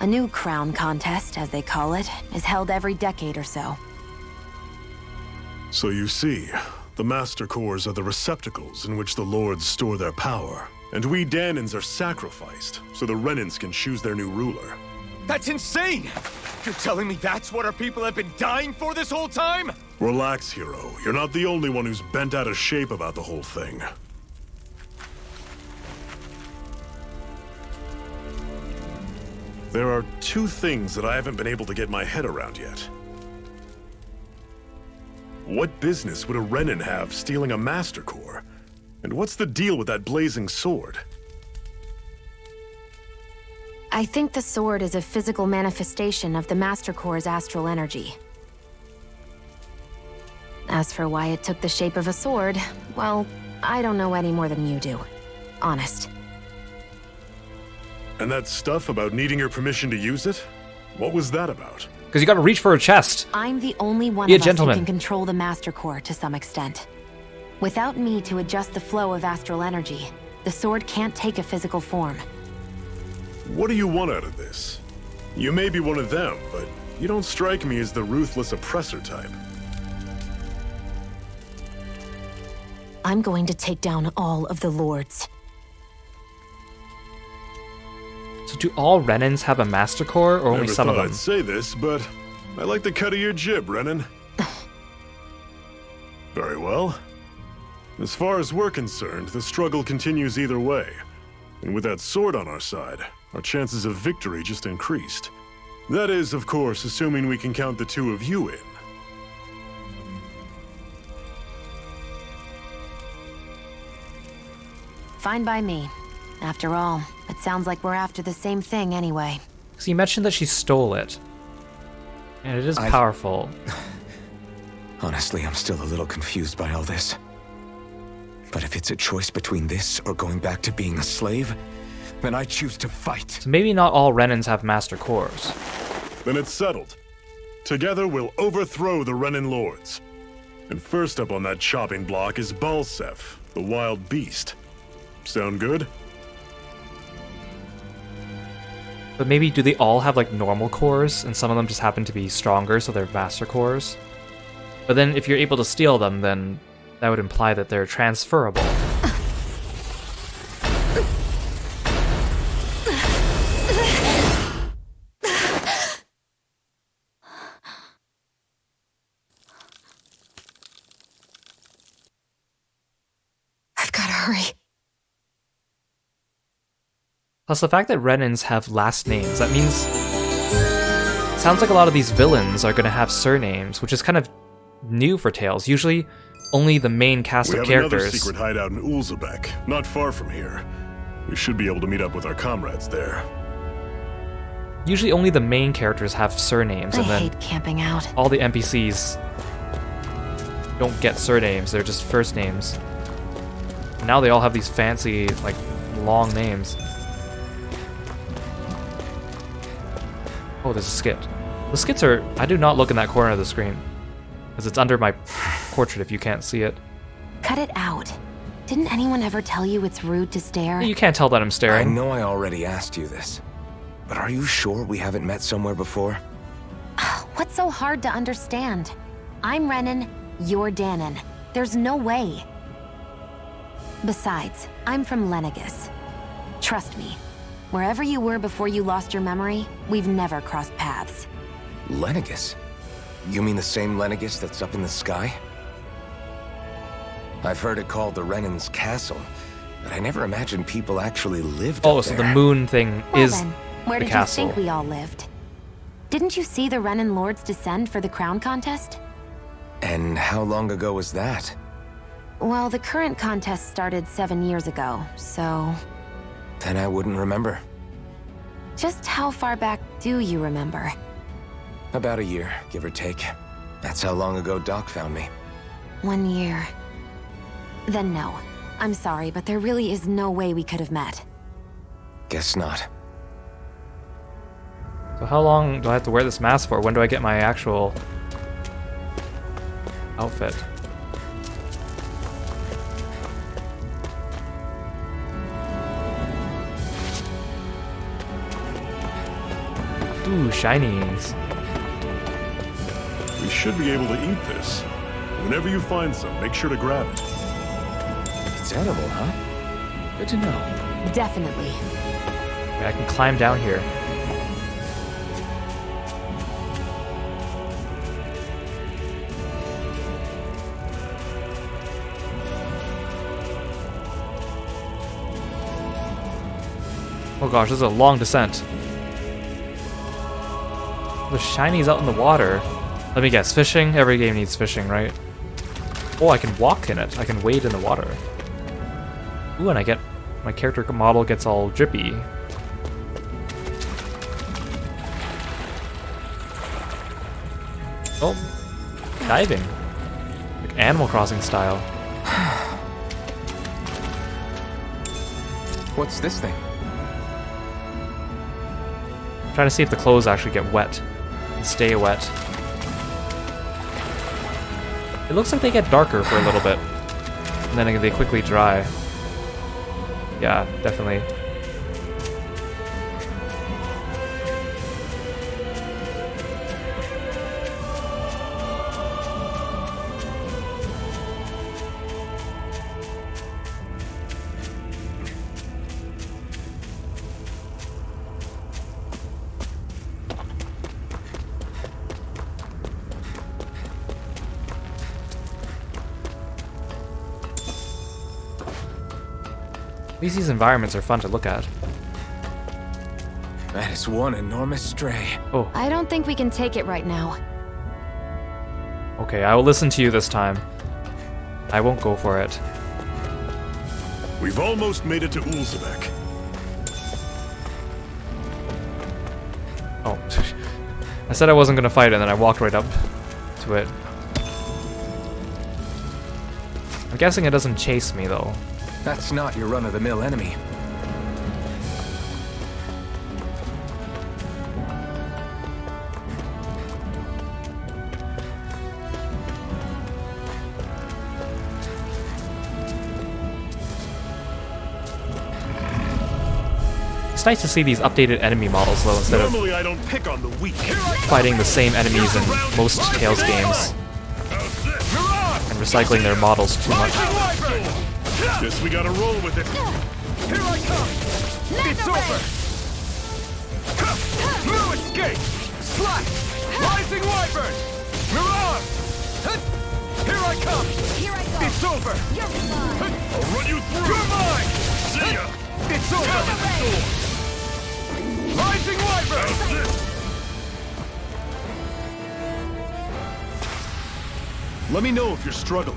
A new crown contest, as they call it, is held every decade or so. So you see, the Master Cores are the receptacles in which the Lords store their power. And we Danans are sacrificed, so the Renans can choose their new ruler. That's insane! You're telling me that's what our people have been dying for this whole time? Relax, hero. You're not the only one who's bent out of shape about the whole thing. There are 2 things that I haven't been able to get my head around yet. What business would a Renan have stealing a Master Core? And what's the deal with that blazing sword? I think the sword is a physical manifestation of the Master Core's astral energy. As for why it took the shape of a sword, well, I don't know any more than you do. Honest. And that stuff about needing your permission to use it? What was that about? Because you gotta reach for her chest. I'm the only one Be a of us gentleman. who can control the Master Core to some extent. Without me to adjust the flow of astral energy, the sword can't take a physical form. What do you want out of this? You may be one of them, but you don't strike me as the ruthless oppressor type. I'm going to take down all of the lords. So do all Renans have a Master Core, or only Never some of thought them? I'd say this, but I like the cut of your jib, Renan. Very well. As far as we're concerned, the struggle continues either way. And with that sword on our side, our chances of victory just increased. That is, of course, assuming we can count the 2 of you in. Fine by me. After all, it sounds like we're after the same thing anyway. So you mentioned that she stole it. And it is powerful. Honestly, I'm still a little confused by all this. But if it's a choice between this or going back to being a slave, then I choose to fight. So maybe not all Renans have Master Cores. Then it's settled. Together we'll overthrow the Renan Lords. And first up on that chopping block is Balsef, the wild beast. Sound good? But maybe do they all have like normal cores, and some of them just happen to be stronger, so they're Master Cores? But then if you're able to steal them, then that would imply that they're transferable. Hurry. Plus the fact that Renans have last names, that means... Sounds like a lot of these villains are gonna have surnames, which is kind of new for Tales. Usually, only the main cast of characters... We have another secret hideout in Ulzebek, not far from here. We should be able to meet up with our comrades there. Usually only the main characters have surnames, and I then hate camping out. all the NPCs don't get surnames, they're just first names. Now they all have these fancy, like, long names. Oh, there's a skit. The skits are... I do not look in that corner of the screen, because it's under my portrait if you can't see it. Cut it out. Didn't anyone ever tell you it's rude to stare? You can't tell that I'm I staring. know I already asked you this, but are you sure we haven't met somewhere before? What's so hard to understand? I'm Renan, you're Danon. There's no way. Besides, I'm from Lenegis. Trust me, wherever you were before you lost your memory, we've never crossed paths. Lenegis? You mean the same Lenegis that's up in the sky? I've heard it called the Renan's Castle, but I never imagined people actually lived Oh, up so there. the moon thing Well is then, where the did castle. you think we all lived? Didn't you see the Renan Lords descend for the crown contest? And how long ago was that? Well, the current contest started 7 years ago, so... Then I wouldn't remember. Just how far back do you remember? About a year, give or take. That's how long ago Doc found me. 1 year. Then no. I'm sorry, but there really is no way we could have met. Guess not. So how long do I have to wear this mask for? When do I get my actual outfit? Ooh, shinies. We should be able to eat this. Whenever you find some, make sure to grab it. It's edible, huh? Good to know. Definitely. Okay, I can climb down here. Oh gosh, this is a long descent. There's shinies out in the water. Let me guess, fishing? Every game needs fishing, right? Oh, I can walk in it. I can wade in the water. Ooh, and I get... my character model gets all drippy. Oh, diving. Like Animal Crossing style. What's this thing? Trying to see if the clothes actually get wet and stay wet. It looks like they get darker for a little bit, and then they quickly dry. Yeah, definitely. At least these environments are fun to look at. That is one enormous stray. Oh. I don't think we can take it right now. Okay, I will listen to you this time. I won't go for it. We've almost made it to Ulzebek. Oh. I said I wasn't gonna fight it, and then I walked right up to it. I'm guessing it doesn't chase me, though. That's not your run-of-the-mill enemy. It's nice to see these updated enemy models, though, instead of Normally I don't pick on the weak. fighting the same enemies in most Tales games and recycling their models too much. Guess we gotta roll with it. Here I come! It's over! No escape! Slack! Rising Wyvern! Mirage! Here I come! Here I go. It's It's over! I'll run you through! You're mine! See ya! It's over! Rising Wyvern! How's this? Let me know if you're struggling.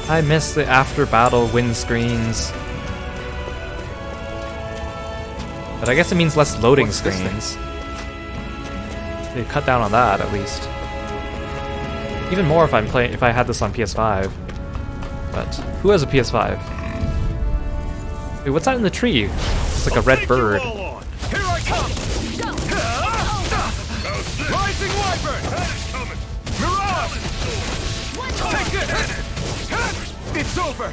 I miss the after-battle win screens. But I guess it means less loading screens. They cut down on that at least. Even more if if I had this on PS5. But who has a PS5? Wait, what's that in the tree? It's like a red bird. Here I come! Rising Wyvern! Mirage! Take this! It's over!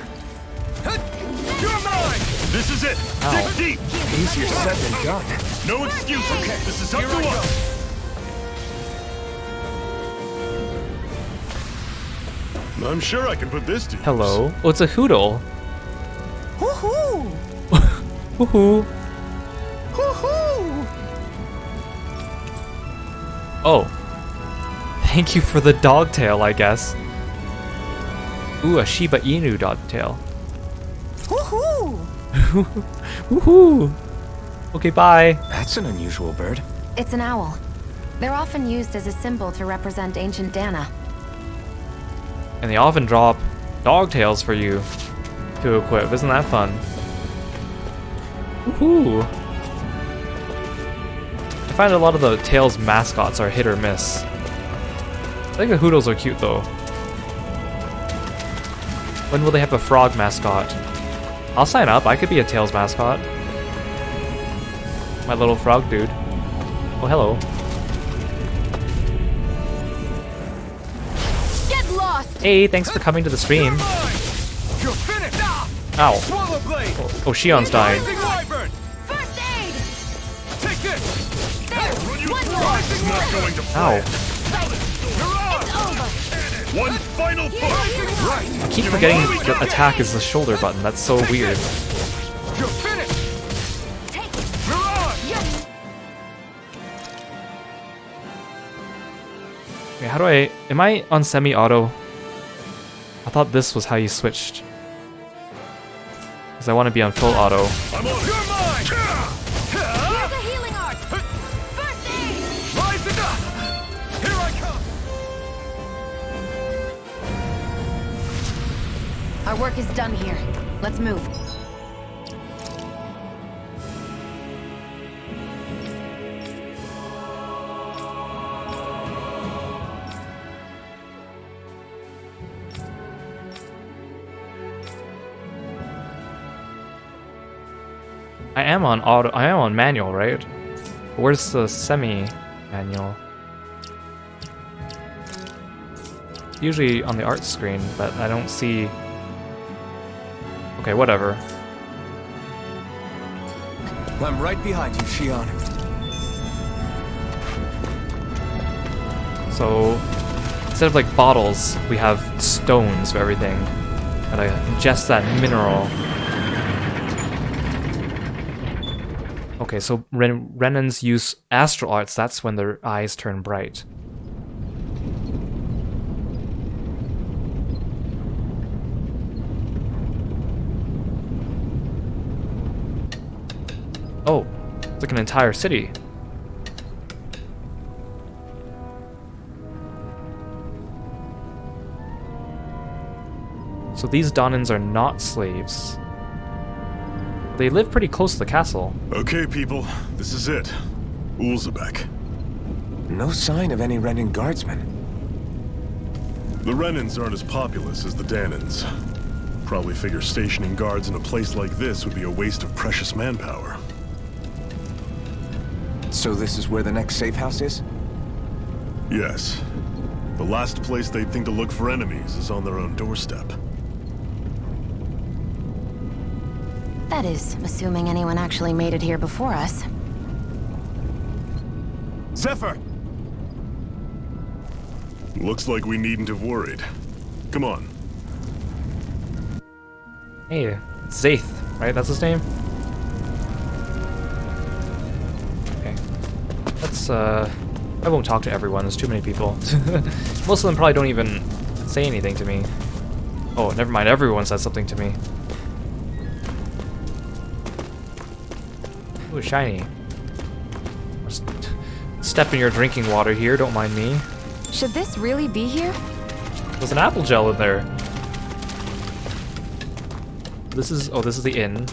You're mine! This is it! Ow. Dig deep! Easier said than done. No excuses! This is up to us! I'm sure I can put this to use. Hello? Oh, it's a Hoodle. Hoo-hoo! Woohoo! Hoo-hoo! Oh. Thank you for the dogtail, I guess. Ooh, a Shiba Inu dogtail. Hoo-hoo! Woohoo! Okay, bye. That's an unusual bird. It's an owl. They're often used as a symbol to represent ancient Dana. And they often drop dogtails for you to equip. Isn't that fun? Woohoo! I find a lot of the Tails mascots are hit or miss. I think the Hoodles are cute though. When will they have a frog mascot? I'll sign up. I could be a Tails mascot. My little frog dude. Oh, hello. Get lost! Hey, thanks for coming to the stream. You're finished! Ow. Swallow blade! Oh, Shion's dying. Rising Wyvern! First aid! Take this! One more! This is not going to Ow. It's over! One final push! Right! I keep forgetting the attack is the shoulder button. That's so weird. You're finished! Take Mirage! Okay, how do I... Am I on semi-auto? I thought this was how you switched. Because I want to be on full auto. I'm on it! You're mine! Here's a healing art! First aid! Rising up! Here I come! Our work is done here. Let's move. I am on auto. I am on manual, right? Where's the semi-manual? Usually on the art screen, but I don't see... Okay, whatever. I'm right behind you, Shion. So, instead of like bottles, we have stones for everything. Gotta ingest that mineral. Okay, so Renans use astral arts, that's when their eyes turn bright. Oh, it's like an entire city. So these Donans are not slaves. They live pretty close to the castle. Okay, people, this is it. Ulzebek. No sign of any Renan guardsmen. The Renans aren't as populous as the Danans. Probably figure stationing guards in a place like this would be a waste of precious manpower. So this is where the next safe house is? Yes. The last place they'd think to look for enemies is on their own doorstep. That is, assuming anyone actually made it here before us. Zephyr! Looks like we needn't have worried. Come on. Hey, it's Zaith, right? That's his name? Okay. Let's I won't talk to everyone, there's too many people. Most of them probably don't even say anything to me. Oh, never mind, everyone said something to me. Ooh, shiny. Step in your drinking water here, don't mind me. Should this really be here? There's an apple gel in there. This is the inn.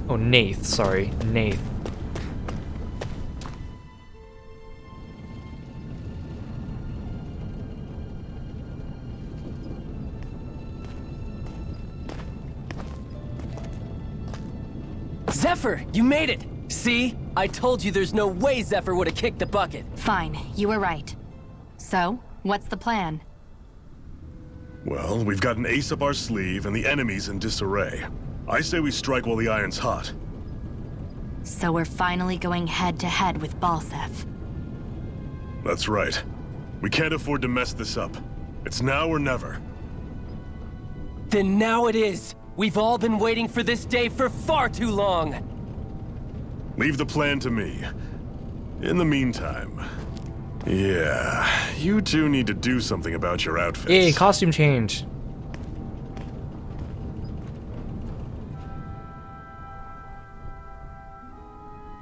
Oh, Nath, sorry, Nath. Zephyr, you made it! See? I told you there's no way Zephyr would have kicked the bucket. Fine, you were right. So, what's the plan? Well, we've got an ace up our sleeve and the enemy's in disarray. I say we strike while the iron's hot. So we're finally going head-to-head with Balsef. That's right. We can't afford to mess this up. It's now or never. Then now it is! We've all been waiting for this day for far too long! Leave the plan to me. In the meantime... Yeah, you two need to do something about your outfits. Yay, costume change!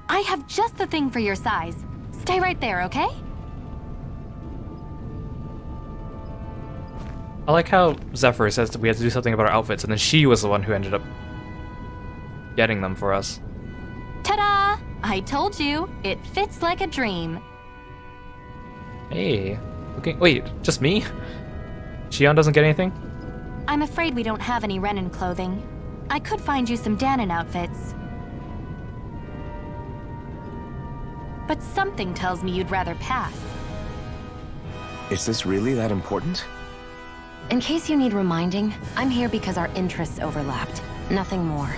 I have just the thing for your size. Stay right there, okay? I like how Zephyr says that we had to do something about our outfits, and then she was the one who ended up getting them for us. Ta-da! I told you, it fits like a dream. Hey, wait, just me? Shion doesn't get anything? I'm afraid we don't have any Renin clothing. I could find you some Danon outfits. But something tells me you'd rather pass. Is this really that important? In case you need reminding, I'm here because our interests overlapped. Nothing more.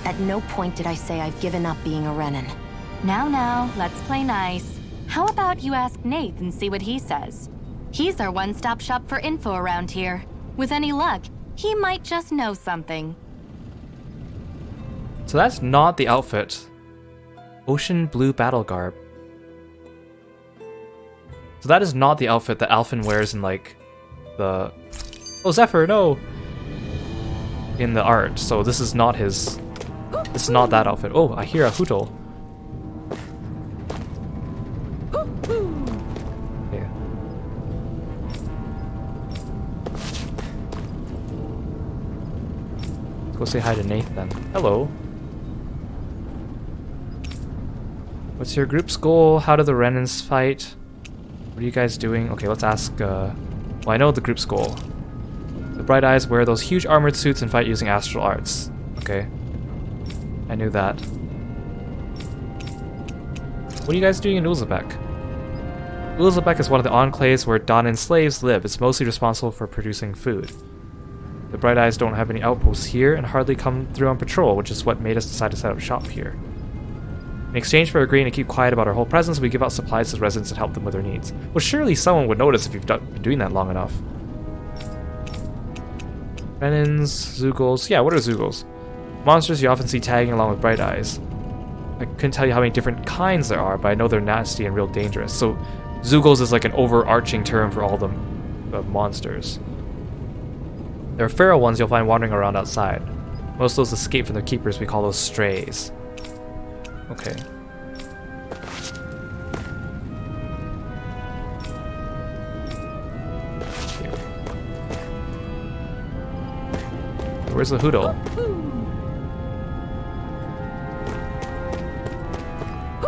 At no point did I say I've given up being a Renin. Now, let's play nice. How about you ask Nath and see what he says? He's our one-stop shop for info around here. With any luck, he might just know something. So that's not the outfit. Ocean blue battle garb. So that is not the outfit that Alphen wears in like the... Oh, Zephyr, no! In the art, so this is not his... This is not that outfit. Oh, I hear a hootle. Okay. Let's go say hi to Nath then. Hello. What's your group's goal? How do the Renins fight? What are you guys doing? Okay, let's ask, well, I know the group's goal. The Bright Eyes wear those huge armored suits and fight using astral arts. Okay. I knew that. What are you guys doing in Ulzebek? Ulzebek is one of the enclaves where Danon slaves live. It's mostly responsible for producing food. The Bright Eyes don't have any outposts here and hardly come through on patrol, which is what made us decide to set up shop here. In exchange for agreeing to keep quiet about our whole presence, we give out supplies to residents and help them with their needs. Well, surely someone would notice if you've been doing that long enough. Renins, Zeugles. Yeah, what are Zeugles? Monsters you often see tagging along with Bright Eyes. I couldn't tell you how many different kinds there are, but I know they're nasty and real dangerous. So Zeugles is like an overarching term for all the monsters. There are feral ones you'll find wandering around outside. Most of those escape from their keepers, we call those strays. Okay. Where's the hoodle?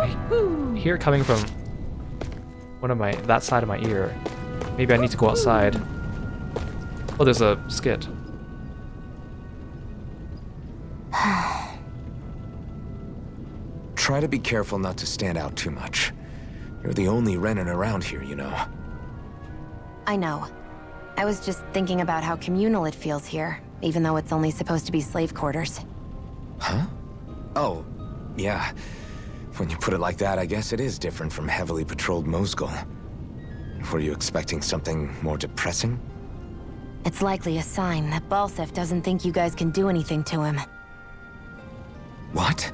I hear it coming from one of that side of my ear. Maybe I need to go outside. Oh, there's a skit. Try to be careful not to stand out too much. You're the only Renin around here, you know. I know. I was just thinking about how communal it feels here, even though it's only supposed to be slave quarters. Huh? Oh, yeah. When you put it like that, I guess it is different from heavily patrolled Mosgul. Were you expecting something more depressing? It's likely a sign that Balsef doesn't think you guys can do anything to him. What?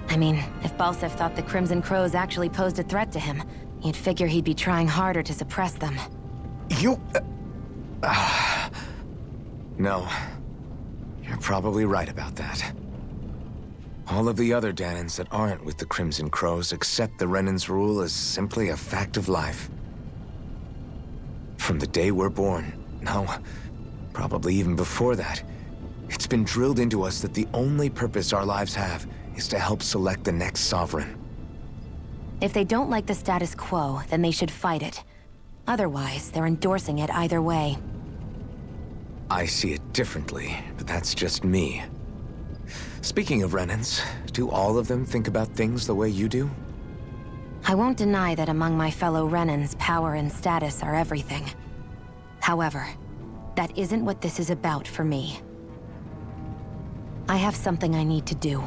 I mean, if Balsef thought the Crimson Crows actually posed a threat to him, you'd figure he'd be trying harder to suppress them. You... No. You're probably right about that. All of the other Danans that aren't with the Crimson Crows accept the Renan's rule as simply a fact of life. From the day we're born, no, probably even before that, it's been drilled into us that the only purpose our lives have is to help select the next sovereign. If they don't like the status quo, then they should fight it. Otherwise, they're endorsing it either way. I see it differently, but that's just me. Speaking of Renans, do all of them think about things the way you do? I won't deny that among my fellow Renans, power and status are everything. However, that isn't what this is about for me. I have something I need to do,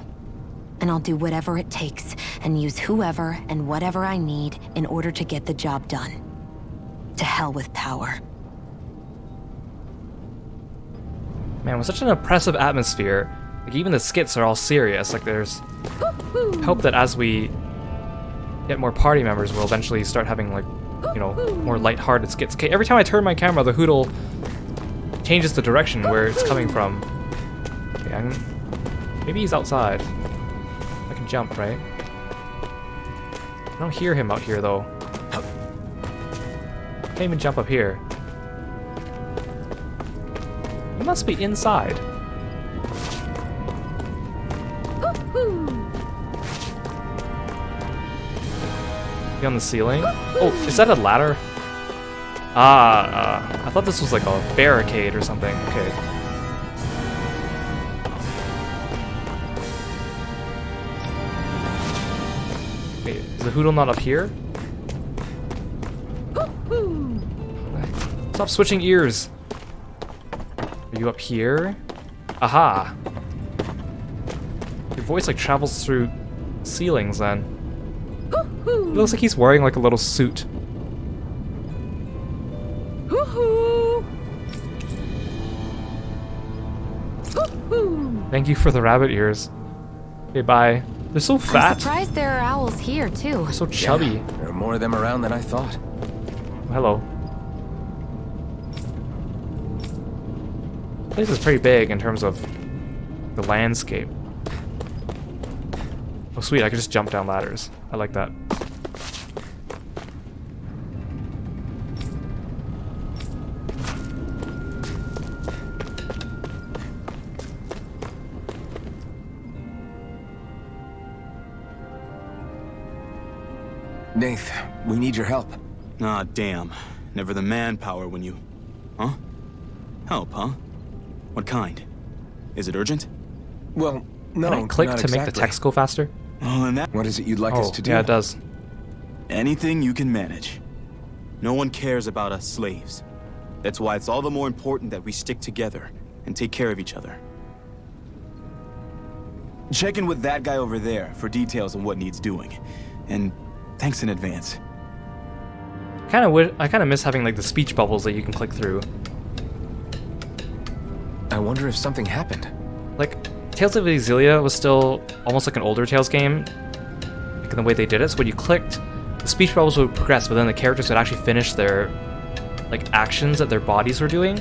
and I'll do whatever it takes, and use whoever and whatever I need in order to get the job done. To hell with power. Man, with such an oppressive atmosphere, like even the skits are all serious. Like there's hope that as we get more party members, we'll eventually start having like, you know, more lighthearted skits. Okay, every time I turn my camera, the Hoodle changes the direction where it's coming from. Okay, maybe he's outside. I can jump, right? I don't hear him out here though. Can't even jump up here. He must be inside. Be on the ceiling? Oh, is that a ladder? I thought this was like a barricade or something. Okay. Wait, is the Hoodle not up here? Stop switching ears. Are you up here? Aha! Your voice like travels through ceilings then. It looks like he's wearing like a little suit. Thank you for the rabbit ears. Okay, bye. They're so fat. I'm surprised there are owls here too. They're so chubby. Yeah, there are more of them around than I thought. Hello. This place is pretty big in terms of the landscape. Oh sweet, I can just jump down ladders. I like that. Nath, we need your help. Ah, damn. Never the manpower when you... Huh? Help, huh? What kind? Is it urgent? Well, no, can I click not to exactly. make the text go faster? Well, and that... What is it you'd like us to do? Yeah, it does. Anything you can manage. No one cares about us slaves. That's why it's all the more important that we stick together and take care of each other. Check in with that guy over there for details on what needs doing. And thanks in advance. I kind of miss having like the speech bubbles that you can click through. I wonder if something happened. Like, Tales of Xillia was still almost like an older Tales game, like in the way they did it. So when you clicked, the speech bubbles would progress, but then the characters would actually finish their like actions that their bodies were doing.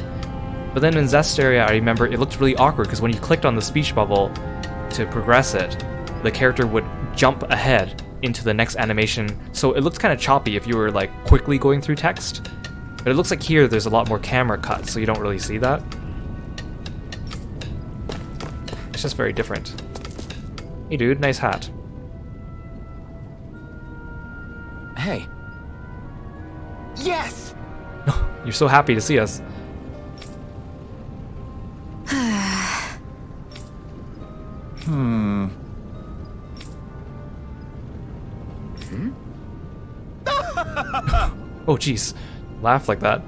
But then in Zestiria, I remember it looked really awkward because when you clicked on the speech bubble to progress it, the character would jump ahead into the next animation. So it looked kind of choppy if you were like quickly going through text. But it looks like here there's a lot more camera cuts, so you don't really see that. It's just very different. Hey dude, nice hat. Hey. Yes! You're so happy to see us. Oh jeez, laugh like that.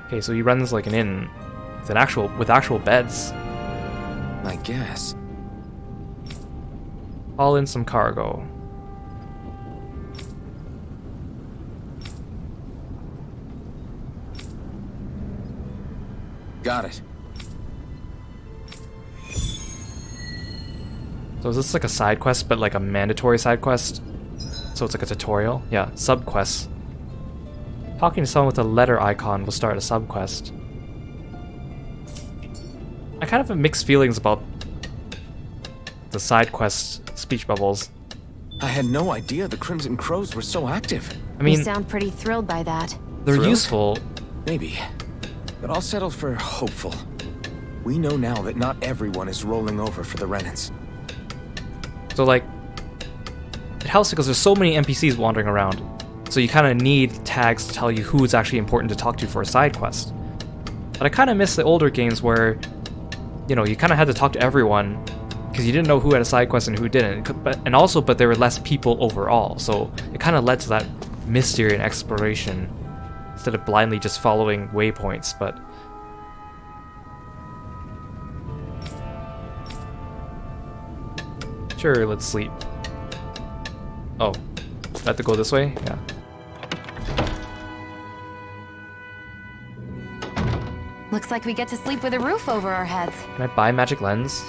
Okay, so he runs like an inn with actual beds. I guess. Haul in some cargo. Got it. So is this like a side quest, but like a mandatory side quest? So it's like a tutorial? Yeah, subquests. Talking to someone with a letter icon will start a subquest. I kind of have mixed feelings about the side quest speech bubbles. I had no idea the Crimson Crows were so active. I mean, you sound pretty thrilled by that. They're Thrilled? useful. Maybe. But I'll settle for hopeful. We know now that not everyone is rolling over for the Renans. So like, it helps because there's so many NPCs wandering around. So you kind of need tags to tell you who's actually important to talk to for a side quest. But I kind of miss the older games where, you know, you kind of had to talk to everyone because you didn't know who had a side quest and who didn't. But there were less people overall. So it kind of led to that mystery and exploration instead of blindly just following waypoints. But sure, let's sleep. Oh, I have to go this way? Yeah. Looks like we get to sleep with a roof over our heads. Can I buy a magic lens?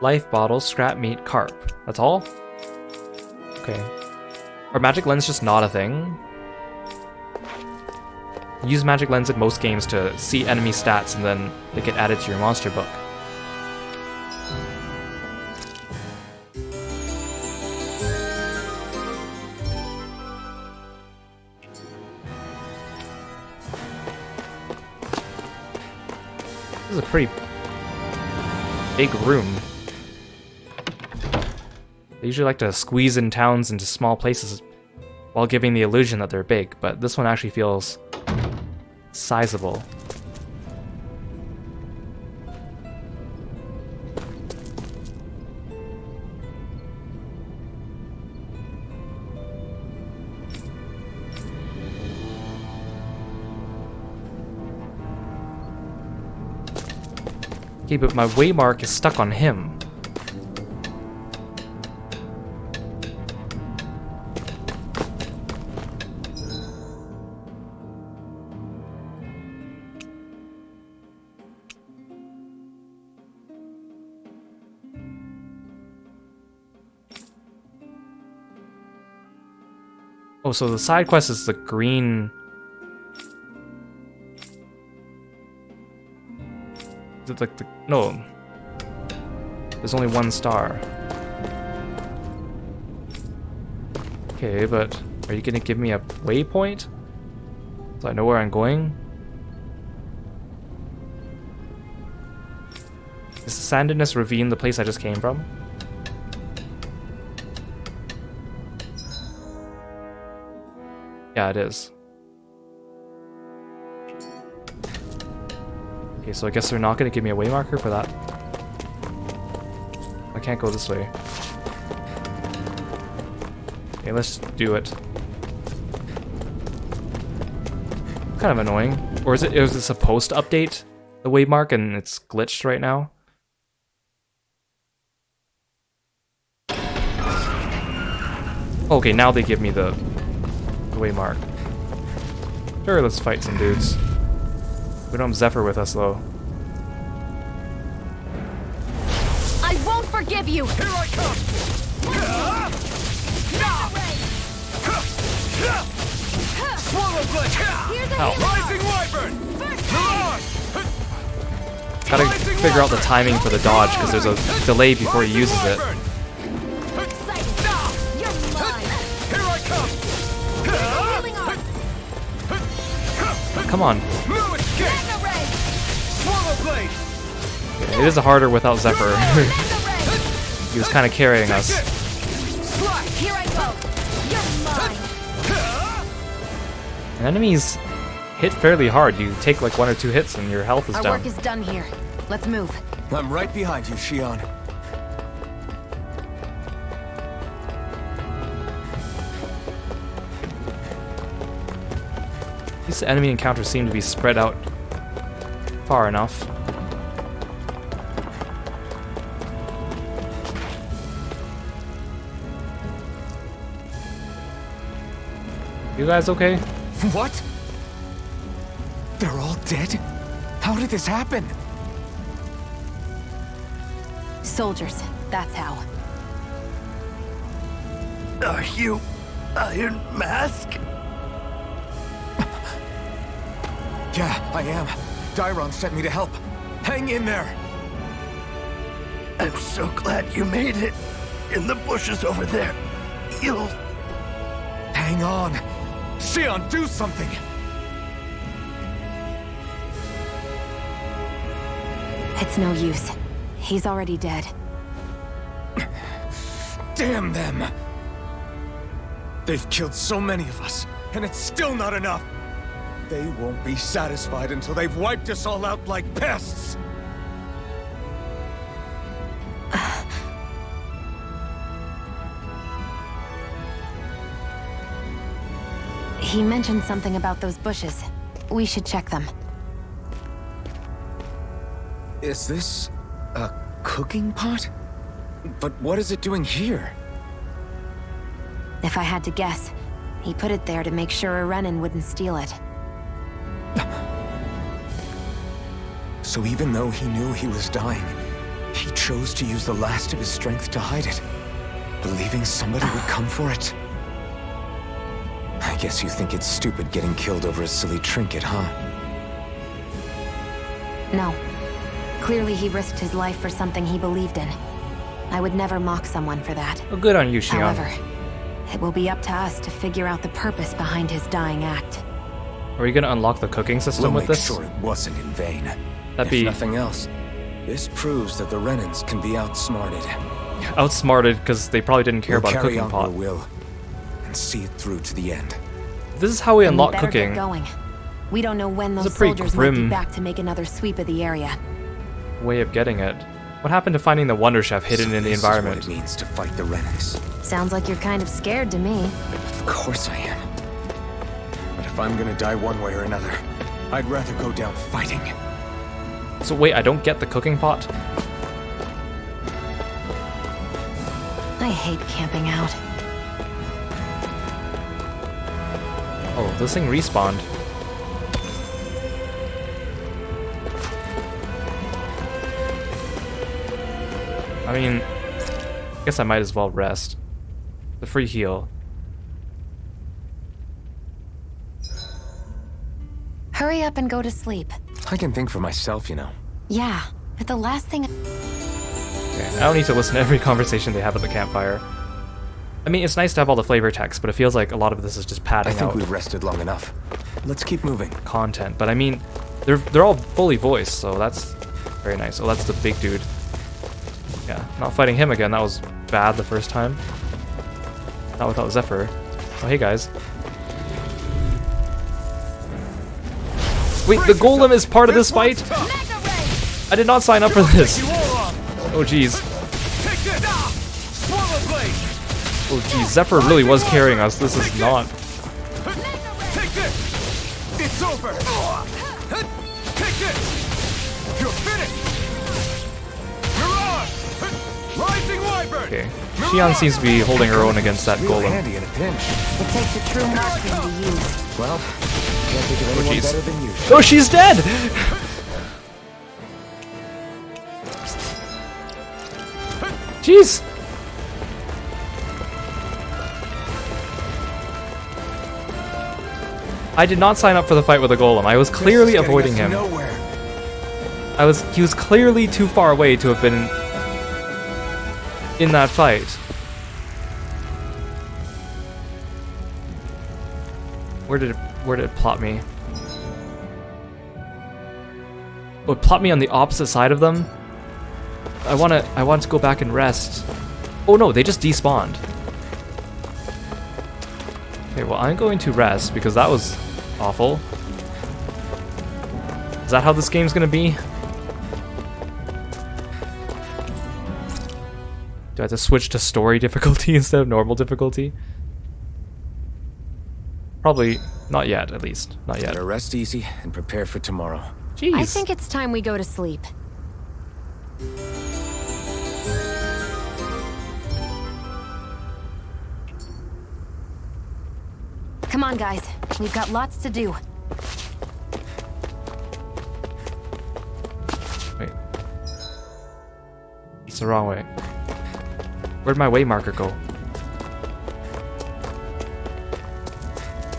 Life bottle, scrap meat, carp. That's all? Okay. Are magic lens just not a thing? Use magic lens in most games to see enemy stats and then they get added to your monster book. This is a pretty big room. They usually like to squeeze in towns into small places while giving the illusion that they're big, but this one actually feels sizable. Okay, but my waymark is stuck on him. Oh, so the side quest is the green... Is it like the... No. There's only one star. Okay, but are you gonna give me a waypoint? So I know where I'm going? Is Sandiness Ravine the place I just came from? Yeah, it is. Okay, so I guess they're not going to give me a waymarker for that. I can't go this way. Okay, let's do it. Kind of annoying. Or is it supposed to update the waymark and it's glitched right now? Okay, now they give me the waymark. Sure, let's fight some dudes. We don't have Zephyr with us, though. I won't forgive you! Here I come! Swallow blade! Rising wyvern! Gotta figure out the timing for the dodge, because there's a delay before he uses it. Come on. Okay, it is harder without Zephyr. He was kind of carrying us. Enemies hit fairly hard. You take like 1 or 2 hits and your health is down. Our work is done here. Let's move. I'm right behind you, Shion. These enemy encounters seem to be spread out far enough. You guys okay? What? They're all dead? How did this happen? Soldiers, that's how. Are you Iron Mask? Yeah, I am. Dairon sent me to help. Hang in there! I'm so glad you made it. In the bushes over there. You'll... Hang on! Xion, do something! It's no use. He's already dead. Damn them! They've killed so many of us, and it's still not enough! They won't be satisfied until they've wiped us all out like pests! He mentioned something about those bushes. We should check them. Is this... a cooking pot? But what is it doing here? If I had to guess, he put it there to make sure a Renin wouldn't steal it. So even though he knew he was dying, he chose to use the last of his strength to hide it, believing somebody would come for it. I guess you think it's stupid getting killed over a silly trinket, huh? No. Clearly he risked his life for something he believed in. I would never mock someone for that. Oh, good on you, Xion. However, it will be up to us to figure out the purpose behind his dying act. Are you gonna unlock the cooking system with this? We'll make sure it wasn't in vain. That'd If be nothing else, this proves that the Renins can be outsmarted. outsmarted because they probably didn't care We'll about a carry cooking on pot. our will and see it through to the end. This is how we Then unlock better cooking. Get going. We don't know when It's those a pretty soldiers might be grim- back to make another sweep of the area. Way of getting it. What happened to finding the Wonder Chef hidden in the This environment? is what it means to fight the Renins. Sounds like you're kind of scared to me. Of course I am. But if I'm gonna die one way or another, I'd rather go down fighting. So wait, I don't get the cooking pot? I hate camping out. Oh, this thing respawned. I mean, I guess I might as well rest. The free heal. Hurry up and go to sleep. I can think for myself, you know. Yeah, but the last thing... Okay, I don't need to listen to every conversation they have at the campfire. I mean, it's nice to have all the flavor text, but it feels like a lot of this is just padding I think out we've rested long enough. Let's keep moving. content. But I mean, they're all fully voiced, so that's very nice. Oh, that's the big dude. Yeah, not fighting him again. That was bad the first time. Not without Zephyr. Oh, hey guys. Wait, the golem is part of this fight? I did not sign up for this. Oh jeez. Oh jeez, Zephyr really was carrying us. This is not. Take this! It's over! Take this! You're finished! Mirage! Rising Wyvern! Okay. Xion seems to be holding her own against that Real golem. handy in a pinch. It takes a true marksman to use. Well, can't think of anyone jeez. better than you. Oh, she's dead! Jeez! I did not sign up for the fight with the golem. I was clearly avoiding him. He was clearly too far away to have been in that fight. Where did it plot me? Oh, it plot me on the opposite side of them? I want to go back and rest. Oh no, they just despawned. Okay, well I'm going to rest because that was awful. Is that how this game's gonna be? Do I have to switch to story difficulty instead of normal difficulty? Probably not yet, at least. Not yet. Better rest easy and prepare for tomorrow. Jeez. I think it's time we go to sleep. Come on, guys. We've got lots to do. Wait. It's the wrong way. Where'd my way marker go?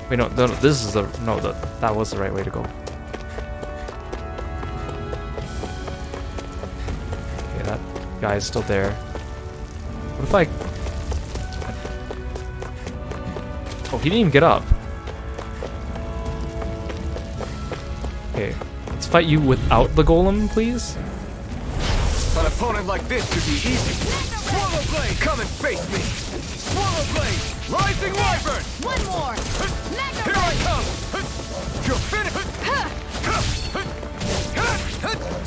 Wait, no, this is the... No, that was the right way to go. Okay, that guy's still there. What if I... Oh, he didn't even get up. Okay, let's fight you without the golem, please. An opponent like this should be easy. Swallow Blade, come and face me. Swallow Blade, Rising Wyvern. One more. Here I come. You're finished.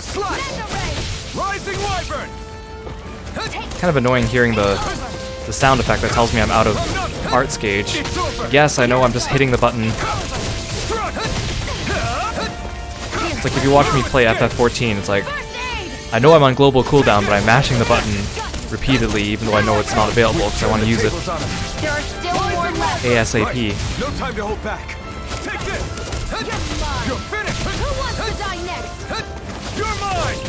Slice. Rising Wyvern. Kind of annoying hearing the sound effect that tells me I'm out of Arts Gauge. Yes, I know I'm just hitting the button. It's like if you watch me play FF14, it's like, I know I'm on global cooldown, but I'm mashing the button repeatedly, even though I know it's not available, because I want to use it There are still more left. ASAP. No time to hold back. Take this. You're finished. Who wants to die next? You're mine.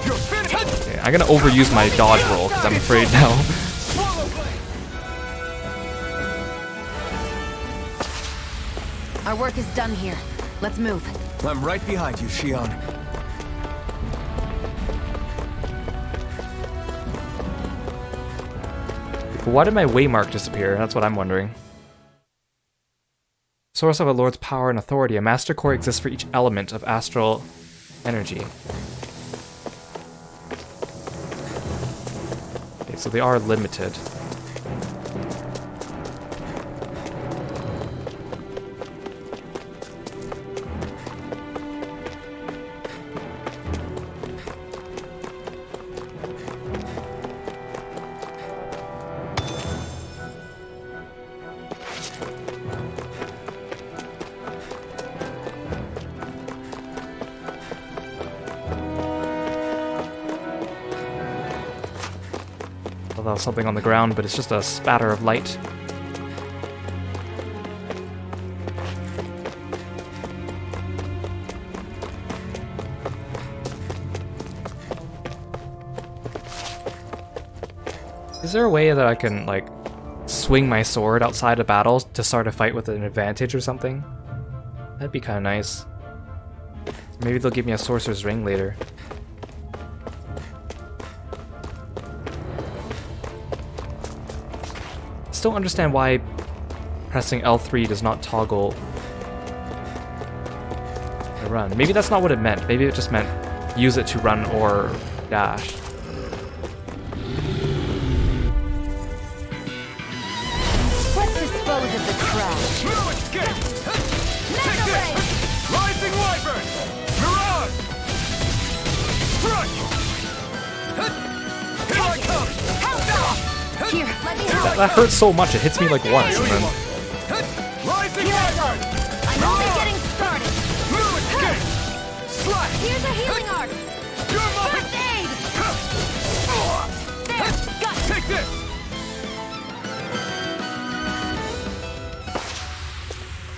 You're finished. Okay, I'm gonna overuse my dodge roll, because I'm afraid now. Swallow Blade. Our work is done here. Let's move. I'm right behind you, Shion. But why did my waymark disappear? That's what I'm wondering. Source of a lord's power and authority. A master core exists for each element of astral energy. Okay, so they are limited. Although something on the ground, but it's just a spatter of light. Is there a way that I can, like, swing my sword outside of battle to start a fight with an advantage or something? That'd be kind of nice. Maybe they'll give me a sorcerer's ring later. Don't understand why pressing L3 does not toggle the run. Maybe that's not what it meant. Maybe it just meant use it to run or dash. Let's dispose of the trash. No escape. Take this. Rising Wyvern. Mirage. Crush. Here I come. Here, let me help. That hurts so much. It hits me like once and then... Rising Here I go. Wyvern. I'm only getting started. No escape. Slash. Here's a healing arc. You're mine. First aid. There, got it. Take this.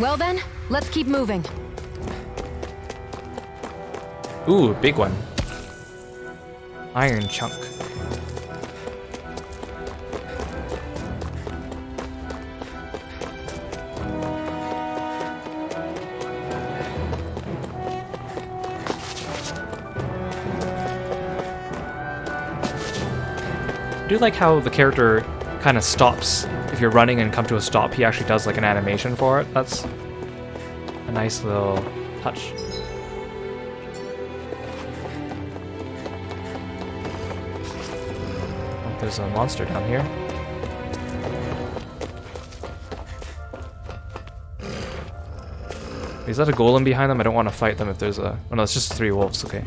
Well then, let's keep moving. Ooh, big one. Iron chunk. I do like how the character kind of stops. If you're running and come to a stop, he actually does like an animation for it. That's a nice little touch. Oh, there's a monster down here. Is that a golem behind them? I don't want to fight them if there's a... Oh no, it's just 3 wolves, okay.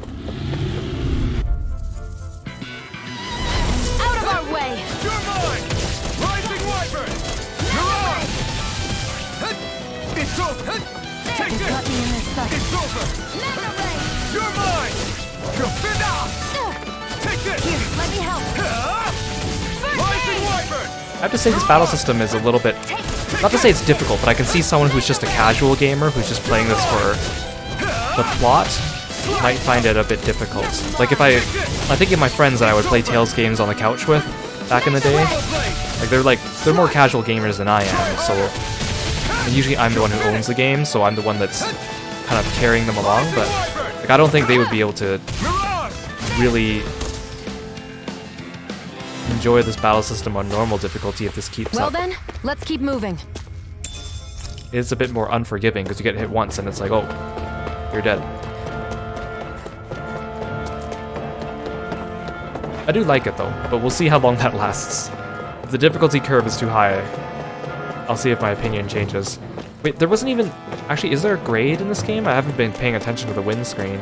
It's over! Take this! It's over! You're mine! You're finished! Take this! Here, let me help. Rising Wyvern! I have to say this battle system is a little bit... Not to say it's difficult, but I can see someone who's just a casual gamer who's just playing this for the plot might find it a bit difficult. Like if I think of my friends that I would play Tales games on the couch with back in the day. Like they're more casual gamers than I am, so usually I'm the one who owns the game, so I'm the one that's kind of carrying them along, but like I don't think they would be able to really enjoy this battle system on normal difficulty if this keeps up. Well then, let's keep moving. It's a bit more unforgiving because you get hit once and it's like, oh, you're dead. I do like it though, but we'll see how long that lasts. If the difficulty curve is too high, I'll see if my opinion changes. Wait, there wasn't even... Actually, is there a grade in this game? I haven't been paying attention to the win screen.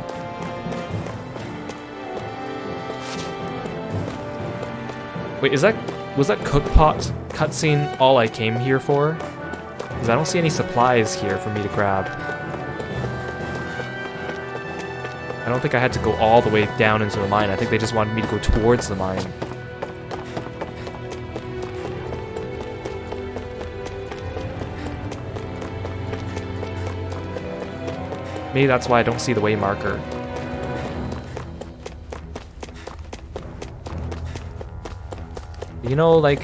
Wait, was that cookpot cutscene all I came here for? Because I don't see any supplies here for me to grab. I don't think I had to go all the way down into the mine. I think they just wanted me to go towards the mine. Maybe that's why I don't see the way marker. You know, like,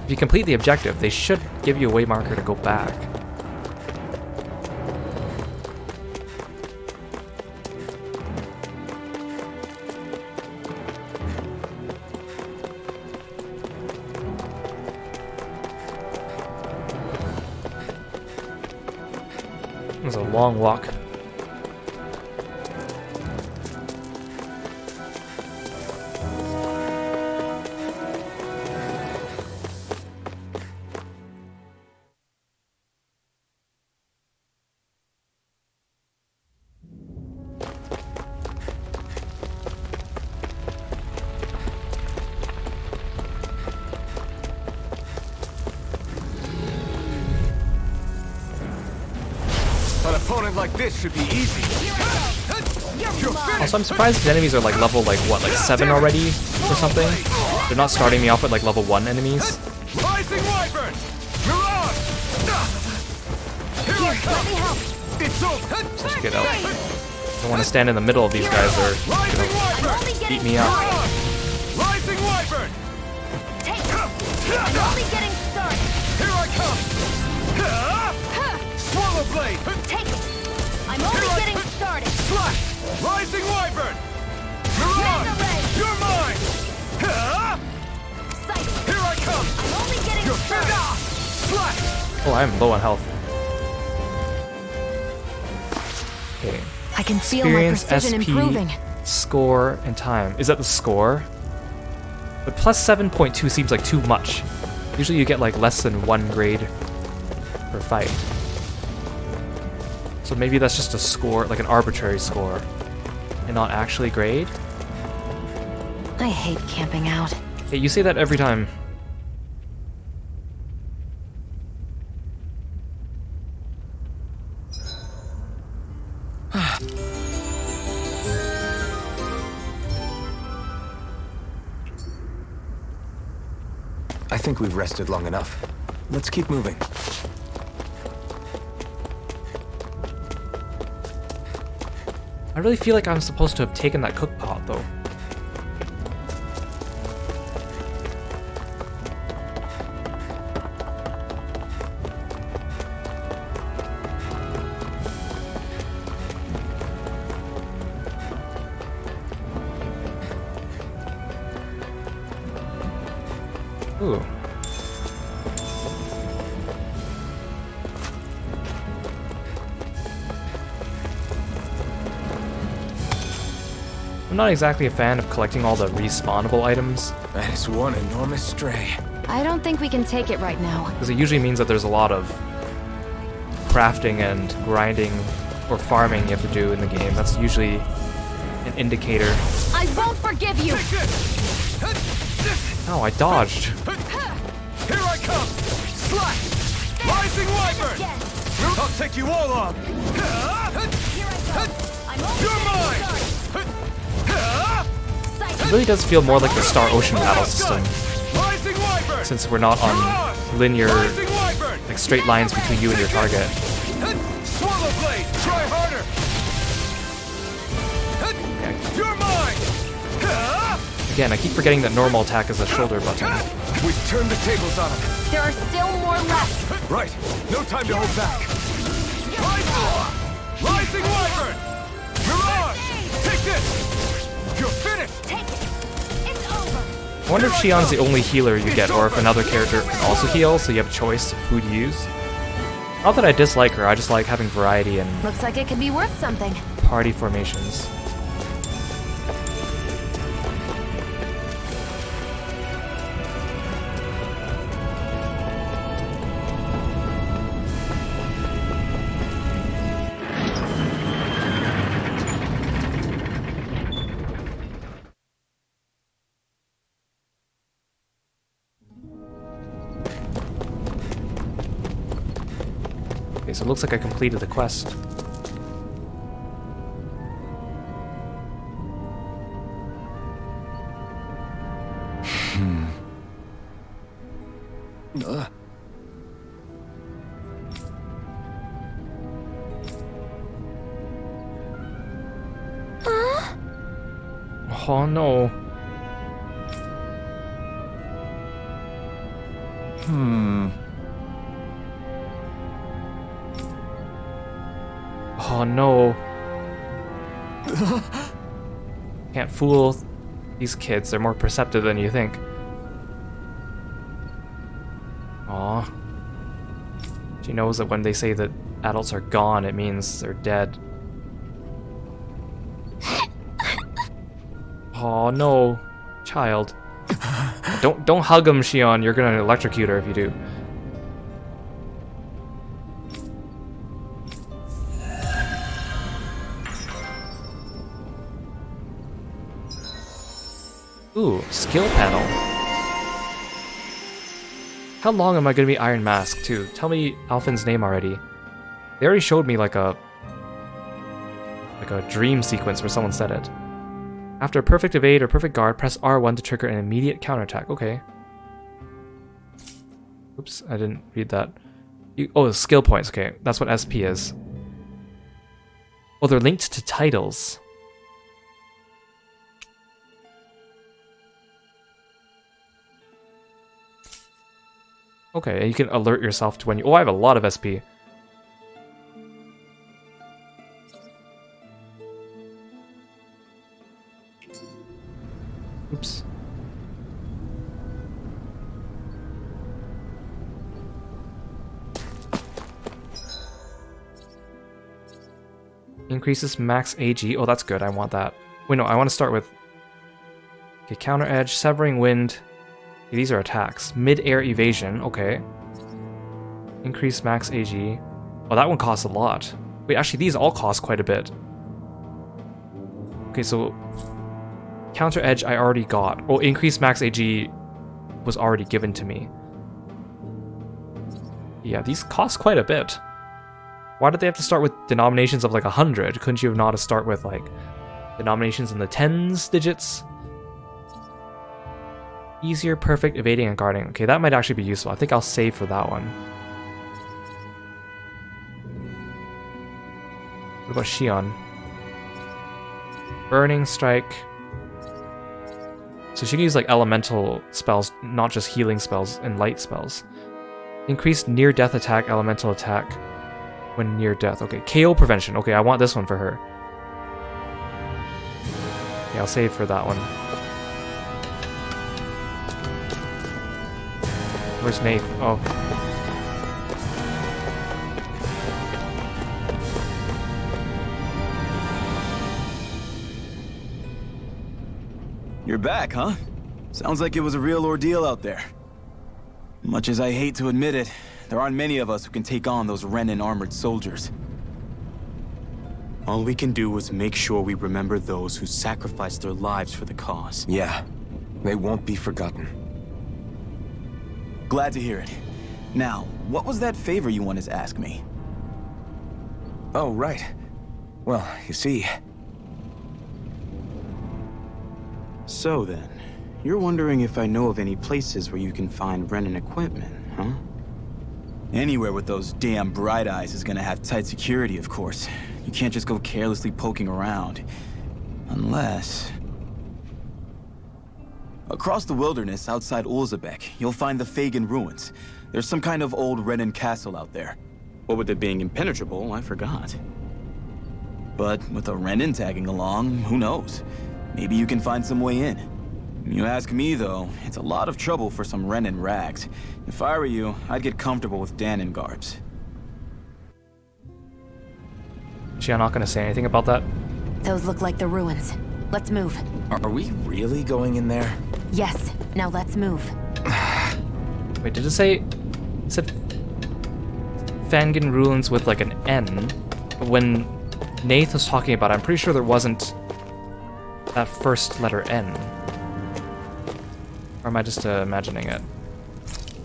if you complete the objective, they should give you a way marker to go back. It was a long walk. Like this should be easy. Also, I'm surprised the enemies are like level like 7 already or something. They're not starting me off with like level 1 enemies. Rising Wyvern! Mirage! Here I come! It's over! Let's get out. I don't want to stand in the middle of these guys or gonna beat me up. Rising Wyvern! I'm only getting started. Here I come! Swallow Blade! Take it! I'm only getting started! Slash! Rising Wyvern! Mirage! You're mine! Here I come! I'm only getting started! Slash! Oh, I'm low on health. Okay. I can feel my precision SP, improving. Score, and time. Is that the score? But plus 7.2 seems like too much. Usually you get like less than 1 grade per fight. So maybe that's just a score, like an arbitrary score, and not actually grade? I hate camping out. Hey, you say that every time. I think we've rested long enough. Let's keep moving. I really feel like I'm supposed to have taken that cook pot, though. Ooh. I'm not exactly a fan of collecting all the respawnable items. That is one enormous stray. I don't think we can take it right now. Because it usually means that there's a lot of crafting and grinding or farming you have to do in the game. That's usually an indicator. I won't forgive you! Oh, I dodged. Here I come! Slash! Rising Wyvern! I'll take you all on! You're mine! It really does feel more like the Star Ocean battle system, since we're not on linear, like straight lines between you and your target. Swallow Blade! Try harder! Again, I keep forgetting that normal attack is a shoulder button. We've turned the tables on him. There are still more left. Right. No time to hold back. Rising Wyvern! Mirage! Take this! You're finished! Take it. It's over. I wonder if Shion's the only healer you get, or if another character can also heal, so you have a choice of who to use. Not that I dislike her, I just like having variety and Looks like it could be worth something. party formations. Okay, so it looks like I completed the quest. Oh no. Oh no. Can't fool these kids, they're more perceptive than you think. Aw. She knows that when they say that adults are gone, it means they're dead. Oh no, child. Don't hug him, Shion. You're gonna electrocute her if you do. Ooh, skill panel. How long am I gonna be Iron Mask too? Tell me Alphen's name already. They already showed me like a dream sequence where someone said it. After a perfect evade or perfect guard, press R1 to trigger an immediate counterattack. Okay. Oops, I didn't read that. Oh, skill points. Okay, that's what SP is. Oh, they're linked to titles. Okay, and you can alert yourself to when you... Oh, I have a lot of SP. Oops. Increases max AG. Oh, that's good. I want that. Wait, no, I want to start with... Okay, counter edge, severing wind. Okay, these are attacks. Mid-air evasion. Okay. Increase max AG. Oh, that one costs a lot. Wait, actually, these all cost quite a bit. Okay, so... Counter edge I already got. Oh, increased max AG was already given to me. Yeah, these cost quite a bit. Why did they have to start with denominations of like 100? Couldn't you have not start with like denominations in the tens digits? Easier, perfect, evading, and guarding. Okay, that might actually be useful. I think I'll save for that one. What about Shion? Burning strike. So she can use like elemental spells, not just healing spells and light spells. Increased near-death attack, elemental attack when near death. Okay, KO prevention. Okay, I want this one for her. Yeah, I'll save for that one. Where's Nath? Oh. You're back, huh? Sounds like it was a real ordeal out there. Much as I hate to admit it, there aren't many of us who can take on those Renin armored soldiers. All we can do is make sure we remember those who sacrificed their lives for the cause. Yeah, they won't be forgotten. Glad to hear it. Now, what was that favor you wanted to ask me? Oh, right. Well, you see... So then, you're wondering if I know of any places where you can find Renin equipment, huh? Anywhere with those damn bright eyes is gonna have tight security, of course. You can't just go carelessly poking around. Unless... Across the wilderness outside Ulzebek, you'll find the Fagin ruins. There's some kind of old Renan castle out there. What with it being impenetrable, I forgot. But with a Renan tagging along, who knows? Maybe you can find some way in. You ask me, though, it's a lot of trouble for some Renan rags. If I were you, I'd get comfortable with Danon garbs. Is she not gonna say anything about that? Those look like the ruins. Let's move. Are we really going in there? Yes. Now let's move. Wait, did it say... It said... Fangin ruins with like an N. When Nath was talking about it, I'm pretty sure there wasn't that first letter N. Or am I just imagining it?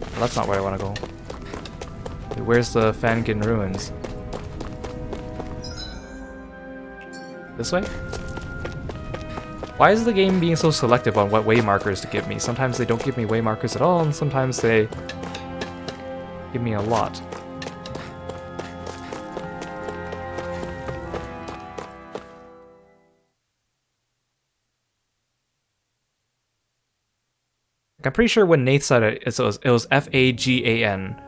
Well, that's not where I want to go. Wait, where's the Fangin ruins? This way? Why is the game being so selective on what way markers to give me? Sometimes they don't give me way markers at all, and sometimes they give me a lot. I'm pretty sure when Nath said it, it was F-A-G-A-N.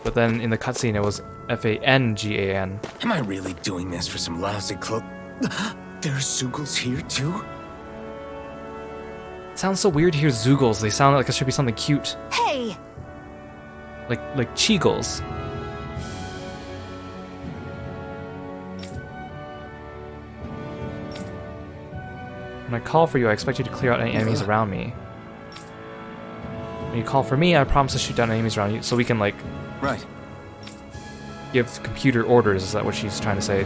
But then in the cutscene it was F-A-N-G-A-N. Am I really doing this for some lousy cloak? There's Zoogles here too? It sounds so weird to hear Zoogles. They sound like it should be something cute. Hey! Like Cheagles. When I call for you, I expect you to clear out any enemies around me. When you call for me, I promise to shoot down enemies around you, so we can, like... Right. Give computer orders, is that what she's trying to say?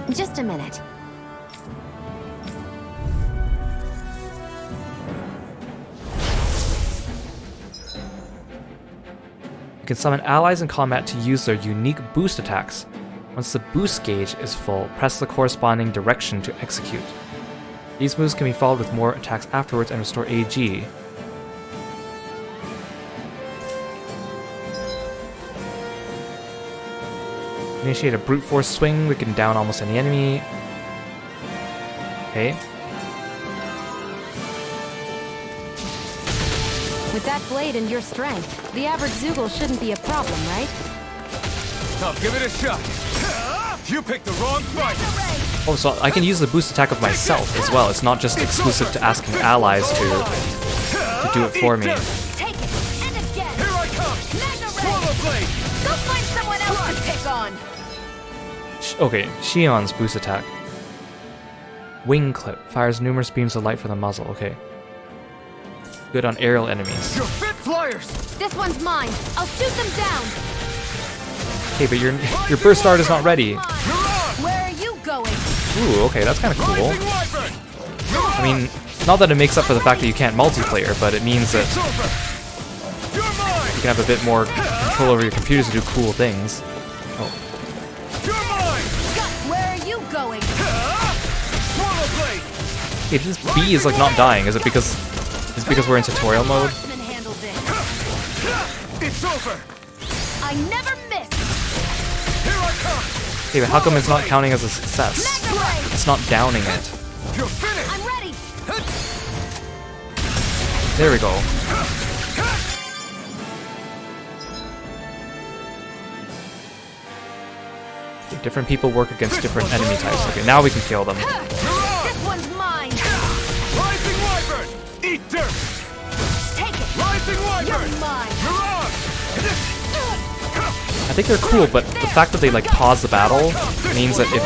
Just a minute. You can summon allies in combat to use their unique boost attacks. Once the boost gauge is full, press the corresponding direction to execute. These moves can be followed with more attacks afterwards and restore AG. Initiate a brute force swing, we can down almost any enemy. Okay. With that blade and your strength, the average Zoogle shouldn't be a problem, right? Now give it a shot. You picked the wrong fight. Oh, so I can use the boost attack of myself as well. It's not just exclusive to asking allies to do it for me. Take it, and again. Here I come. Swallow blade. Go find someone else to pick on. Okay, Shion's boost attack. Wing clip fires numerous beams of light from the muzzle. Okay. Good on aerial enemies. You're fit flyers. This one's mine. I'll shoot them down. Okay, but your burst art is not ready. Where are you going? Ooh, okay, that's kind of cool. I mean, not that it makes up for the fact that you can't multiplayer, but it means that you can have a bit more control over your computers to do cool things. Oh. Where are you going? Okay, this B is like not dying. Is it because we're in tutorial mode? It's over. I never miss. Here I come. Okay, but how come it's not counting as a success? It's not downing it. You're finished. I'm ready. There we go. Okay, different people work against different enemy types. Okay, now we can kill them. This one's mine. Rising Wyvern. Eat dirt. Take it. Rising Wyvern. You're mine. You're on. I think they're cool, but the fact that they like pause the battle means that if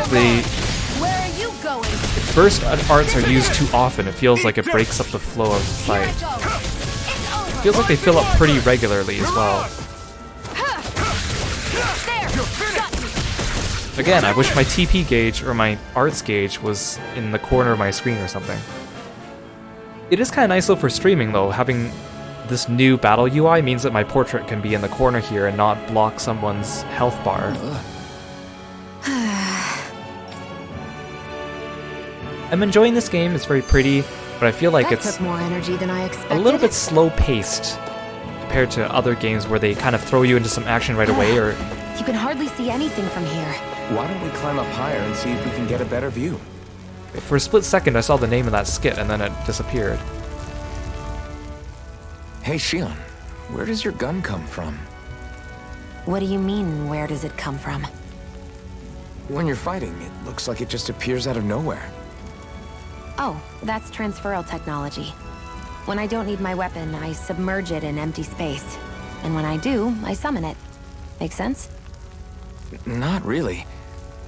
Where are you going? if burst arts are used too often, it feels like it breaks up the flow of the fight. It feels like they fill up pretty regularly as well. Again, I wish my TP gauge or my arts gauge was in the corner of my screen or something. It is kind of nice though for streaming though, having this new battle UI means that my portrait can be in the corner here and not block someone's health bar. I'm enjoying this game, it's very pretty, but I feel like That it's took more energy than I expected. a little bit slow-paced compared to other games where they kind of throw you into some action right away or You can hardly see anything from here. Why don't we climb up higher and see if we can get a better view? For a split second, I saw the name of that skit, and then it disappeared. Hey, Shion, where does your gun come from? What do you mean, where does it come from? When you're fighting, it looks like it just appears out of nowhere. Oh, that's transferal technology. When I don't need my weapon, I submerge it in empty space. And when I do, I summon it. Make sense? Not really,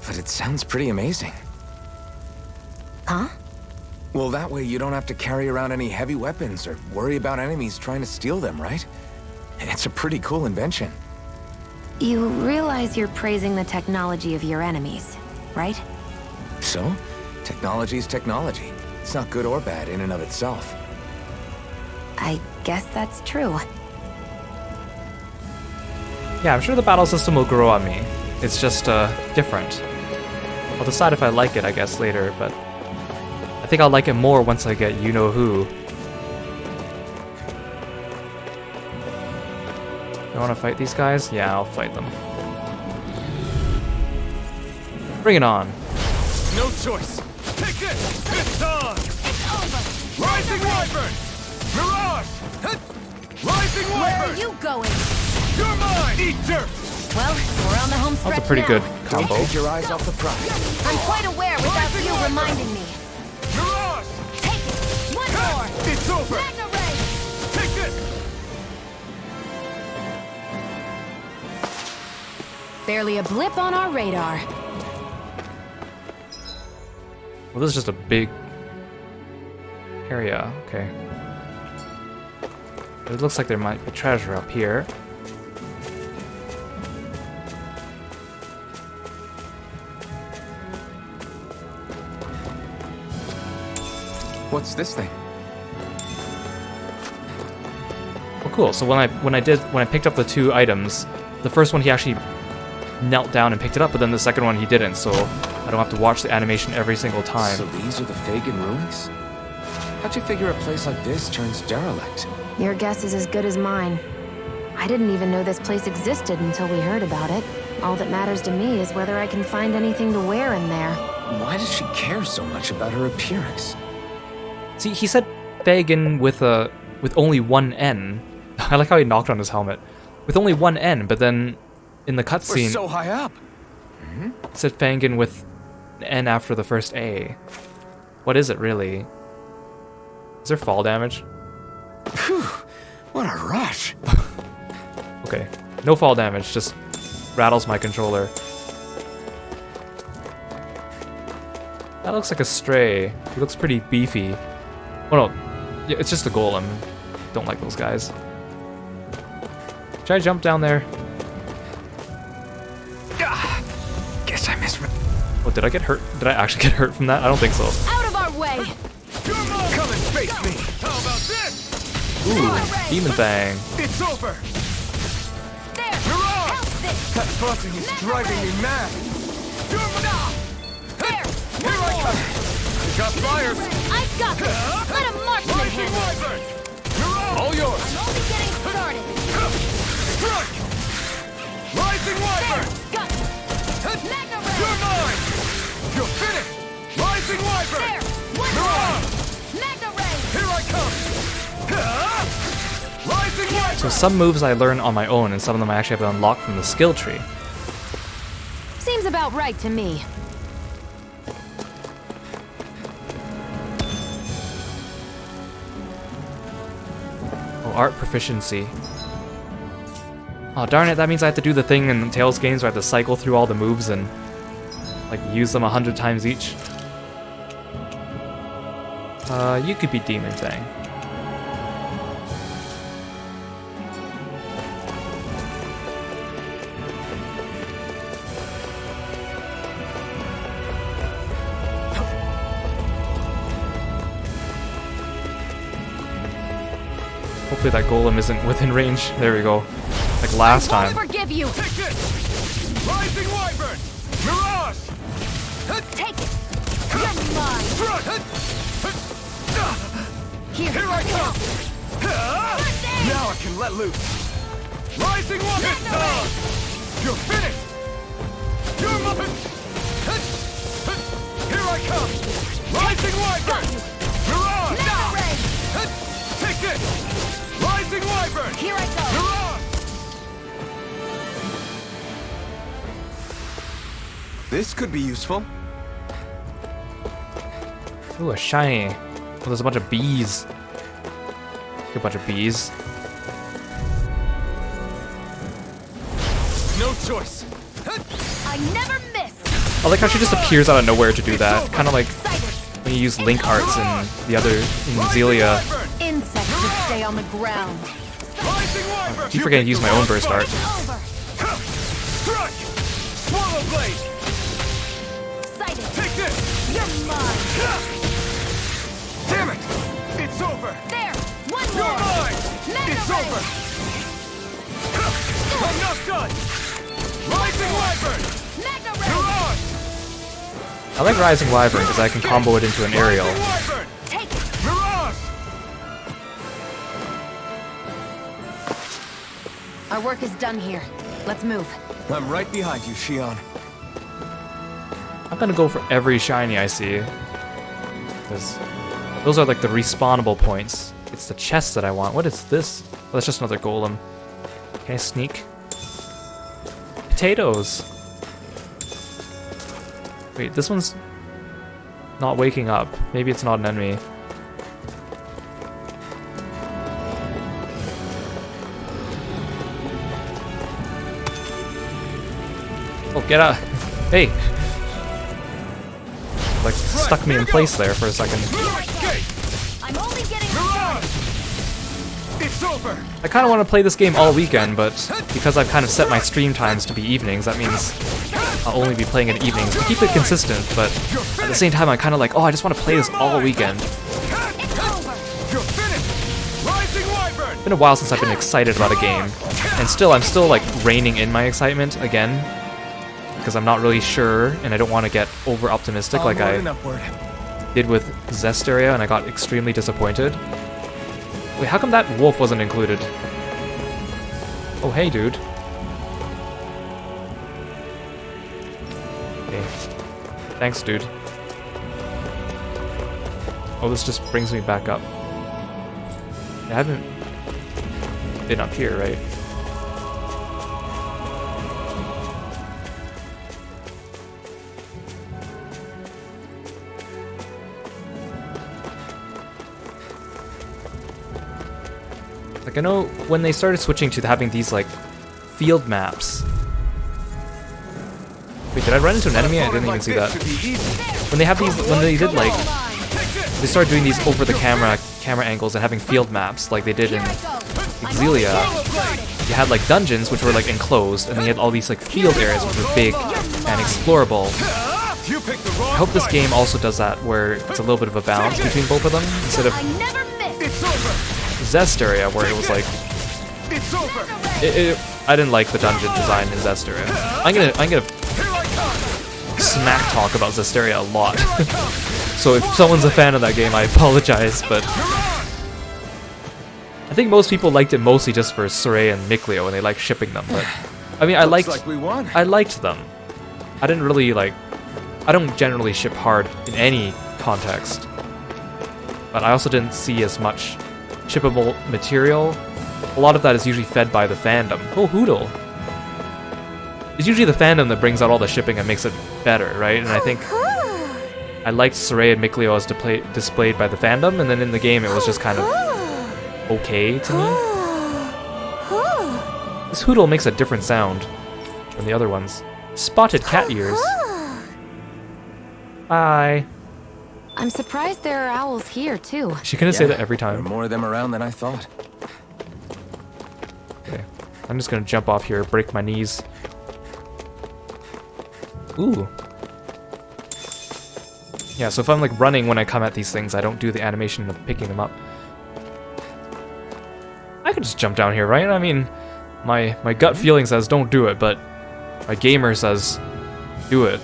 but it sounds pretty amazing. Huh? Well, that way you don't have to carry around any heavy weapons or worry about enemies trying to steal them, right? It's a pretty cool invention. You realize you're praising the technology of your enemies, right? So, technology's technology. It's not good or bad in and of itself. I guess that's true. Yeah, I'm sure the battle system will grow on me. It's just, different. I'll decide if I like it, I guess, later, but I think I'll like it more once I get you-know-who. I want to fight these guys? Yeah, I'll fight them. Bring it on. No choice. Take this! It's on! It's over! Rising Wyvern! Mirage! Rising Wyvern! Where are you going? You're mine! Eat dirt! Well, we're on the home stretch That's a pretty now. good Don't combo. take your eyes off the prize. I'm quite aware without you reminding me. Mirage! Take it! One more! It's over! Magna Ray! Take this! Barely a blip on our radar. Well, this is just a big area. Okay. It looks like there might be treasure up here. What's this thing? Well, cool. So when I picked up the two items, the first one he actually knelt down and picked it up, but then the second one he didn't. So I don't have to watch the animation every single time. So these are the Fagin ruins? How'd you figure a place like this turns derelict? Your guess is as good as mine. I didn't even know this place existed until we heard about it. All that matters to me is whether I can find anything to wear in there. Why does she care so much about her appearance? See, he said Fagin with only one N. I like how he knocked on his helmet. With only one N, but then in the cutscene, We're so high up. it said Fagin with an N after the first A. What is it really? Is there fall damage? Phew, what a rush. Okay, no fall damage, just rattles my controller. That looks like a stray. He looks pretty beefy. Oh no, yeah, it's just a golem. Don't like those guys. Should I jump down there? Guess I missed. Oh, did I get hurt? Did I actually get hurt from that? I don't think so. Out of our way! Come and face me! How about this? Ooh, demon thing. It's over! There! Mirage! Help this! That buzzing is driving me mad! There! Here I come! You got fires! I've got this! Let him march in Rising hand! Wyvern! Mirage! All yours! I'm only getting started! Strike! Rising Wyvern! Got it! Magna Ray! You're mine! You're finished! Rising Wyvern! There! One Mirage! more! Magna Ray! Here I come! Rising Wyvern! So some moves I learn on my own, and some of them I actually have to unlock from the skill tree. Seems about right to me. Oh, art proficiency. Oh, darn it, that means I have to do the thing in Tales games where I have to cycle through all the moves and, like, use them 100 times each. You could be Demon Thing. Hopefully that golem isn't within range. There we go. Like last time. Forgive you! Take this! Rising Wyvern! Mirage! Take it! You're mine! Here I come! Now I can let loose! Rising Wyvern! You're finished! This could be useful. Ooh, a shiny. Oh, there's a bunch of bees. A bunch of bees. No choice. I never miss. I like how she just appears out of nowhere to do that. Kind of like when you use link arts in the other in Zelia. Insects should stay on the ground. I keep forgetting to use my own burst art. Strike! Swallow blade! Sighted. Take this! You're mine. Damn it! It's over! There. One You're more. mine! Mega It's ray. over! I'm not done! Rising Wyvern! Mega You're ray. on! I like Rising Wyvern because I can combo it into an aerial. Rising Wyvern! Take it. Mirage! Our work is done here. Let's move. I'm right behind you, Shion. I'm gonna go for every shiny I see. Because those are like the respawnable points. It's the chest that I want. What is this? Oh, that's just another golem. Can I sneak? Potatoes! Wait, this one's not waking up. Maybe it's not an enemy. Oh, get out! Hey! Like, stuck me in place there for a second. I'm only getting Mirage! It's over! I kind of want to play this game all weekend, but because I've kind of set my stream times to be evenings, that means I'll only be playing it evenings to keep it consistent, but at the same time I'm kind of like, oh, I just want to play this all weekend. You're finished! Rising Wyvern! It's been a while since I've been excited about a game, and still, I'm still like reining in my excitement again, because I'm not really sure, and I don't want to get over-optimistic like I did with Zestiria, and I got extremely disappointed. Wait, how come that wolf wasn't included? Oh, hey, dude. Okay. Thanks, dude. Oh, this just brings me back up. I haven't been up here, right? Like, I know when they started switching to having these, like, field maps. Wait, did I run into an enemy? I didn't even see that. When they have these, when they did, like, they started doing these over-the-camera angles and having field maps, like they did in Zelia. You had, like, dungeons, which were, like, enclosed, and then you had all these, like, field areas, which were big and explorable. I hope this game also does that, where it's a little bit of a balance between both of them, instead of Zestiria, where it was like, I didn't like the dungeon design in Zestiria. I'm gonna smack talk about Zestiria a lot. So if someone's a fan of that game, I apologize, but I think most people liked it mostly just for Sorey and Mikleo, and they liked shipping them. But I mean, I liked them. I didn't really like. I don't generally ship hard in any context, but I also didn't see as much shippable material. A lot of that is usually fed by the fandom. Oh, Hoodle. It's usually the fandom that brings out all the shipping and makes it better, right? And I think I liked Sorey and Mikleo as displayed by the fandom, and then in the game it was just kind of okay to me. This Hoodle makes a different sound than the other ones. Spotted cat ears. Bye. I'm surprised there are owls here, too. She couldn't say that every time. There are more of them around than I thought. Okay. I'm just gonna jump off here, break my knees. Ooh. Yeah, so if I'm like running when I come at these things, I don't do the animation of picking them up. I could just jump down here, right? I mean, my gut feeling says don't do it, but my gamer says do it.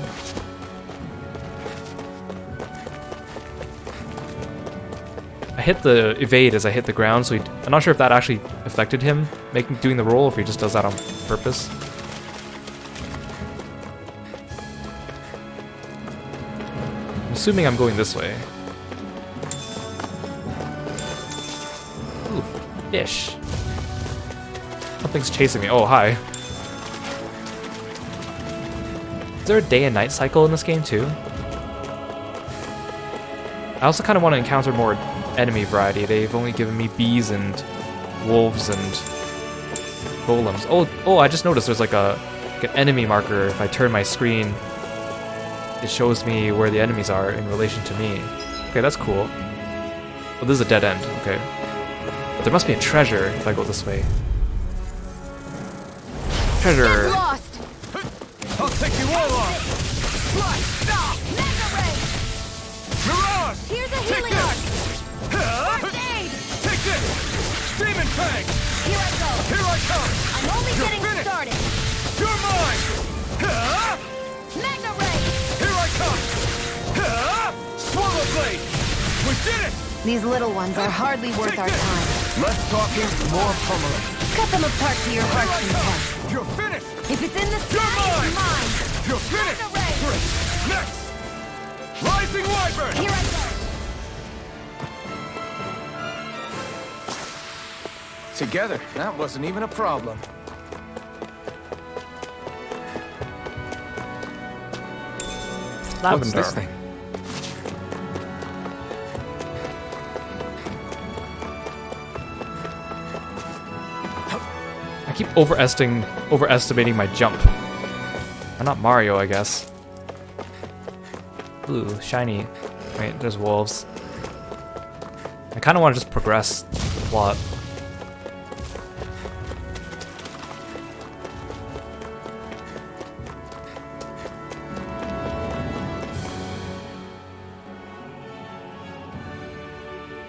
I hit the evade as I hit the ground, so I'm not sure if that actually affected him doing the roll, or if he just does that on purpose. I'm assuming I'm going this way. Ooh, fish. Something's chasing me. Oh, hi. there a day and night cycle in this game too? I also kind of want to encounter more enemy variety. They've only given me bees and wolves and golems. Oh! I just noticed there's like an enemy marker. If I turn my screen, it shows me where the enemies are in relation to me. Okay, that's cool. Oh, this is a dead end. Okay. But there must be a treasure if I go this way. Treasure. Lost. I'll take you all on! Fly! Stop! Mega Ray. Mirage! Here's a healing arc. First aid. Take this! Demon Fang! Here I go. Here I come! I'm only You're getting finished. started. You're mine! Mega Ray. Here I come! Swallow Blade! We did it! These little ones are hardly worth our time. Less talking, more pummeling. Cut them apart to your heart's content. You're finished! If it's in the You're sky, it's mine. You're finished! Mega Ray. Next! Rising Wyvern! Here I go. Together, that wasn't even a problem. What's this thing? I keep overestimating my jump. I'm not Mario, I guess. Ooh, shiny. Wait, there's wolves. I kind of want to just progress the plot.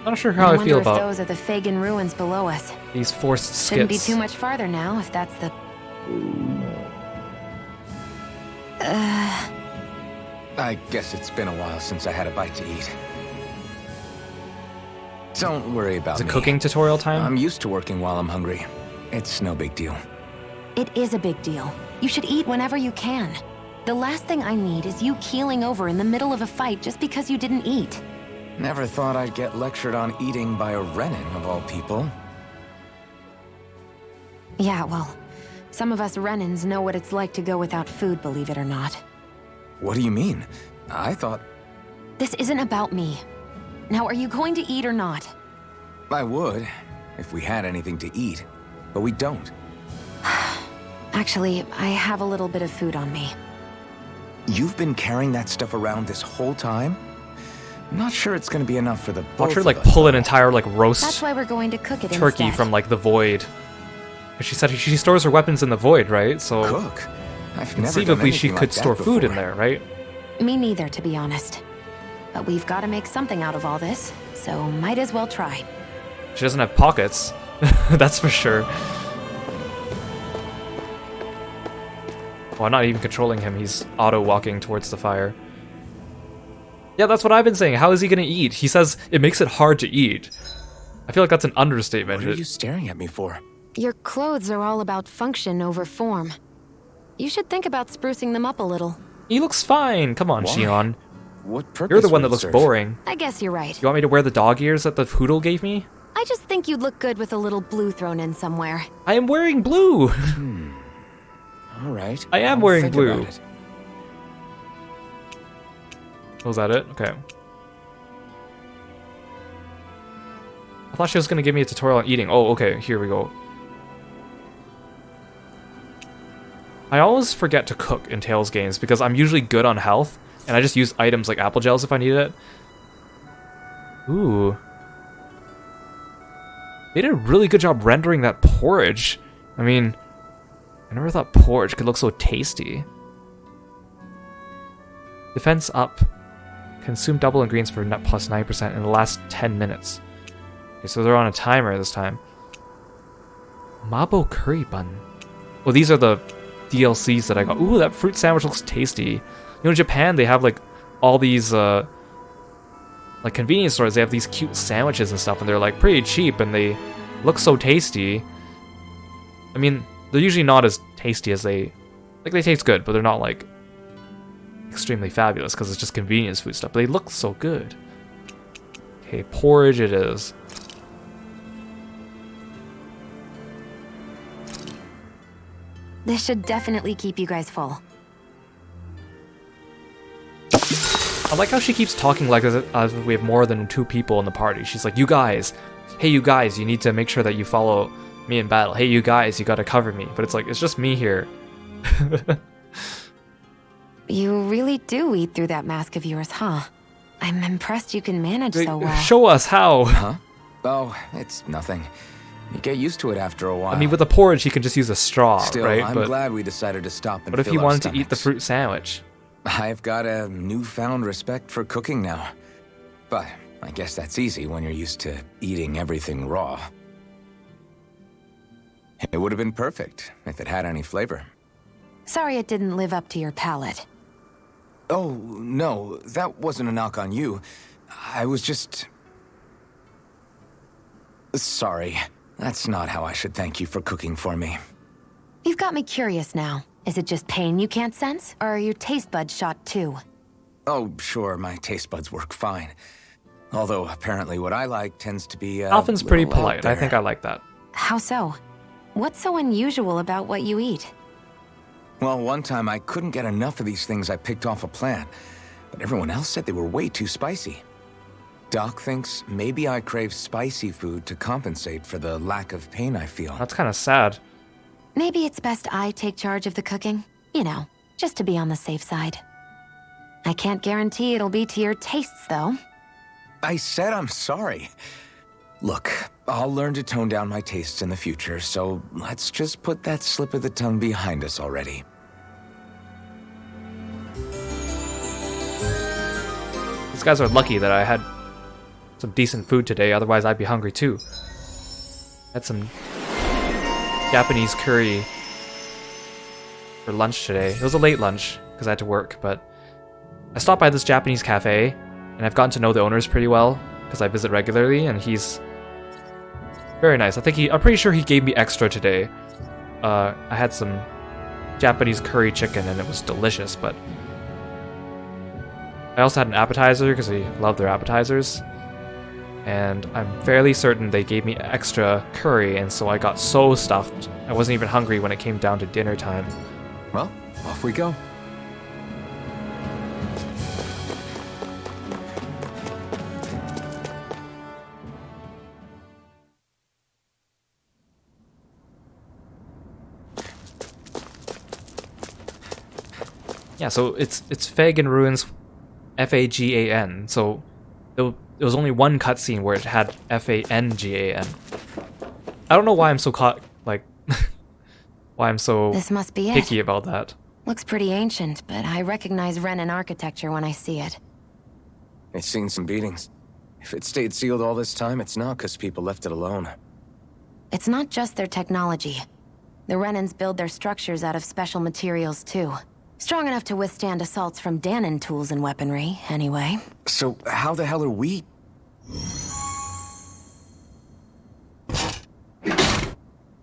I'm not sure how I feel about those are the Fagin ruins below us. these forced skits. Shouldn't be too much farther now, if that's the... I guess it's been a while since I had a bite to eat. Don't worry about Is it me. cooking tutorial time? I'm used to working while I'm hungry. It's no big deal. It is a big deal. You should eat whenever you can. The last thing I need is you keeling over in the middle of a fight just because you didn't eat. Never thought I'd get lectured on eating by a Renin, of all people. Yeah, well, some of us Renins know what it's like to go without food, believe it or not. What do you mean? I thought... This isn't about me. Now, are you going to eat or not? I would, if we had anything to eat. But we don't. Actually, I have a little bit of food on me. You've been carrying that stuff around this whole time? Not sure it's gonna be enough for the both Watch her of like us. pull an entire like roast That's why we're going to cook it turkey instead. from like the void. She said she stores her weapons in the void, right? So Cook? I've never done conceivably she anything could like that store food in before. there, right? Me neither, to be honest. But we've got to make something out of all this, so might as well try. She doesn't have pockets, that's for sure. Well, I'm not even controlling him, he's auto-walking towards the fire. Yeah, that's what I've been saying, how is he gonna eat? He says it makes it hard to eat. I feel like that's an understatement. What are you staring at me for? Your clothes are all about function over form. You should think about sprucing them up a little. He looks fine, come on, Why? Shion. What purpose You're the one would that it looks serve? boring. I guess you're right. You want me to wear the dog ears that the Hoodle gave me? I just think you'd look good with a little blue thrown in somewhere. I am wearing blue! All right. I am I'll wearing think blue. about it. Was that it? Okay. I thought she was gonna give me a tutorial on eating. Oh, okay, here we go. I always forget to cook in Tales games because I'm usually good on health, and I just use items like apple gels if I need it. Ooh. They did a really good job rendering that porridge. I mean, I never thought porridge could look so tasty. Defense up. Consume double ingredients for net plus 9% in the last 10 minutes. Okay, so they're on a timer this time. Mabo curry bun. Well, these are the DLCs that I got. Ooh, that fruit sandwich looks tasty. You know, in Japan, they have, like, all these, like, convenience stores. They have these cute sandwiches and stuff, and they're, like, pretty cheap, and they look so tasty. I mean, they're usually not as tasty as they... Like, they taste good, but they're not, like, extremely fabulous, because it's just convenience food stuff. But they look so good. Okay, porridge it is. This should definitely keep you guys full. I like how she keeps talking like as if we have more than 2 people in the party. She's like, you guys, hey you guys, you need to make sure that you follow me in battle. Hey you guys, you gotta cover me. But it's like, it's just me here. You really do eat through that mask of yours, huh? I'm impressed you can manage so well. Show us how. Huh? Oh, it's nothing. You get used to it after a while. I mean, with the porridge, he can just use a straw, Still, right? I'm glad we decided to stop and what if he fill our wanted to eat the stomachs. fruit sandwich? I've got a newfound respect for cooking now. But I guess that's easy when you're used to eating everything raw. It would have been perfect if it had any flavor. Sorry it didn't live up to your palate. Oh, no, that wasn't a knock on you. I was just... Sorry. That's not how I should thank you for cooking for me. You've got me curious now. Is it just pain you can't sense, or are your taste buds shot too? Oh, sure, my taste buds work fine. Although, apparently what I like tends to be, Alphin's pretty little out polite. I there. think I like that. How so? What's so unusual about what you eat? Well, one time I couldn't get enough of these things I picked off a plant, but everyone else said they were way too spicy. Doc thinks maybe I crave spicy food to compensate for the lack of pain I feel. That's kind of sad. Maybe it's best I take charge of the cooking. You know, just to be on the safe side. I can't guarantee it'll be to your tastes, though. I said I'm sorry. Look, I'll learn to tone down my tastes in the future, so let's just put that slip of the tongue behind us already. These guys are lucky that I had some decent food today, otherwise I'd be hungry too. Had some Japanese curry for lunch today. It was a late lunch because I had to work, but I stopped by this Japanese cafe and I've gotten to know the owners pretty well because I visit regularly, and he's very nice. I'm pretty sure he gave me extra today. I had some Japanese curry chicken and it was delicious, but I also had an appetizer because I love their appetizers. And I'm fairly certain they gave me extra curry, and so I got so stuffed. I wasn't even hungry when it came down to dinner time. Well, off we go. Yeah, so it's Fagan Ruins, F-A-G-A-N. So there was only one cutscene where it had F-A-N-G-A-N. I don't know why I'm so why I'm so This must be picky it. about that. Looks pretty ancient, but I recognize Renan architecture when I see it. It's seen some beatings. If it stayed sealed all this time, it's not because people left it alone. It's not just their technology. The Renans build their structures out of special materials too. Strong enough to withstand assaults from Danon tools and weaponry, anyway. So how the hell are we...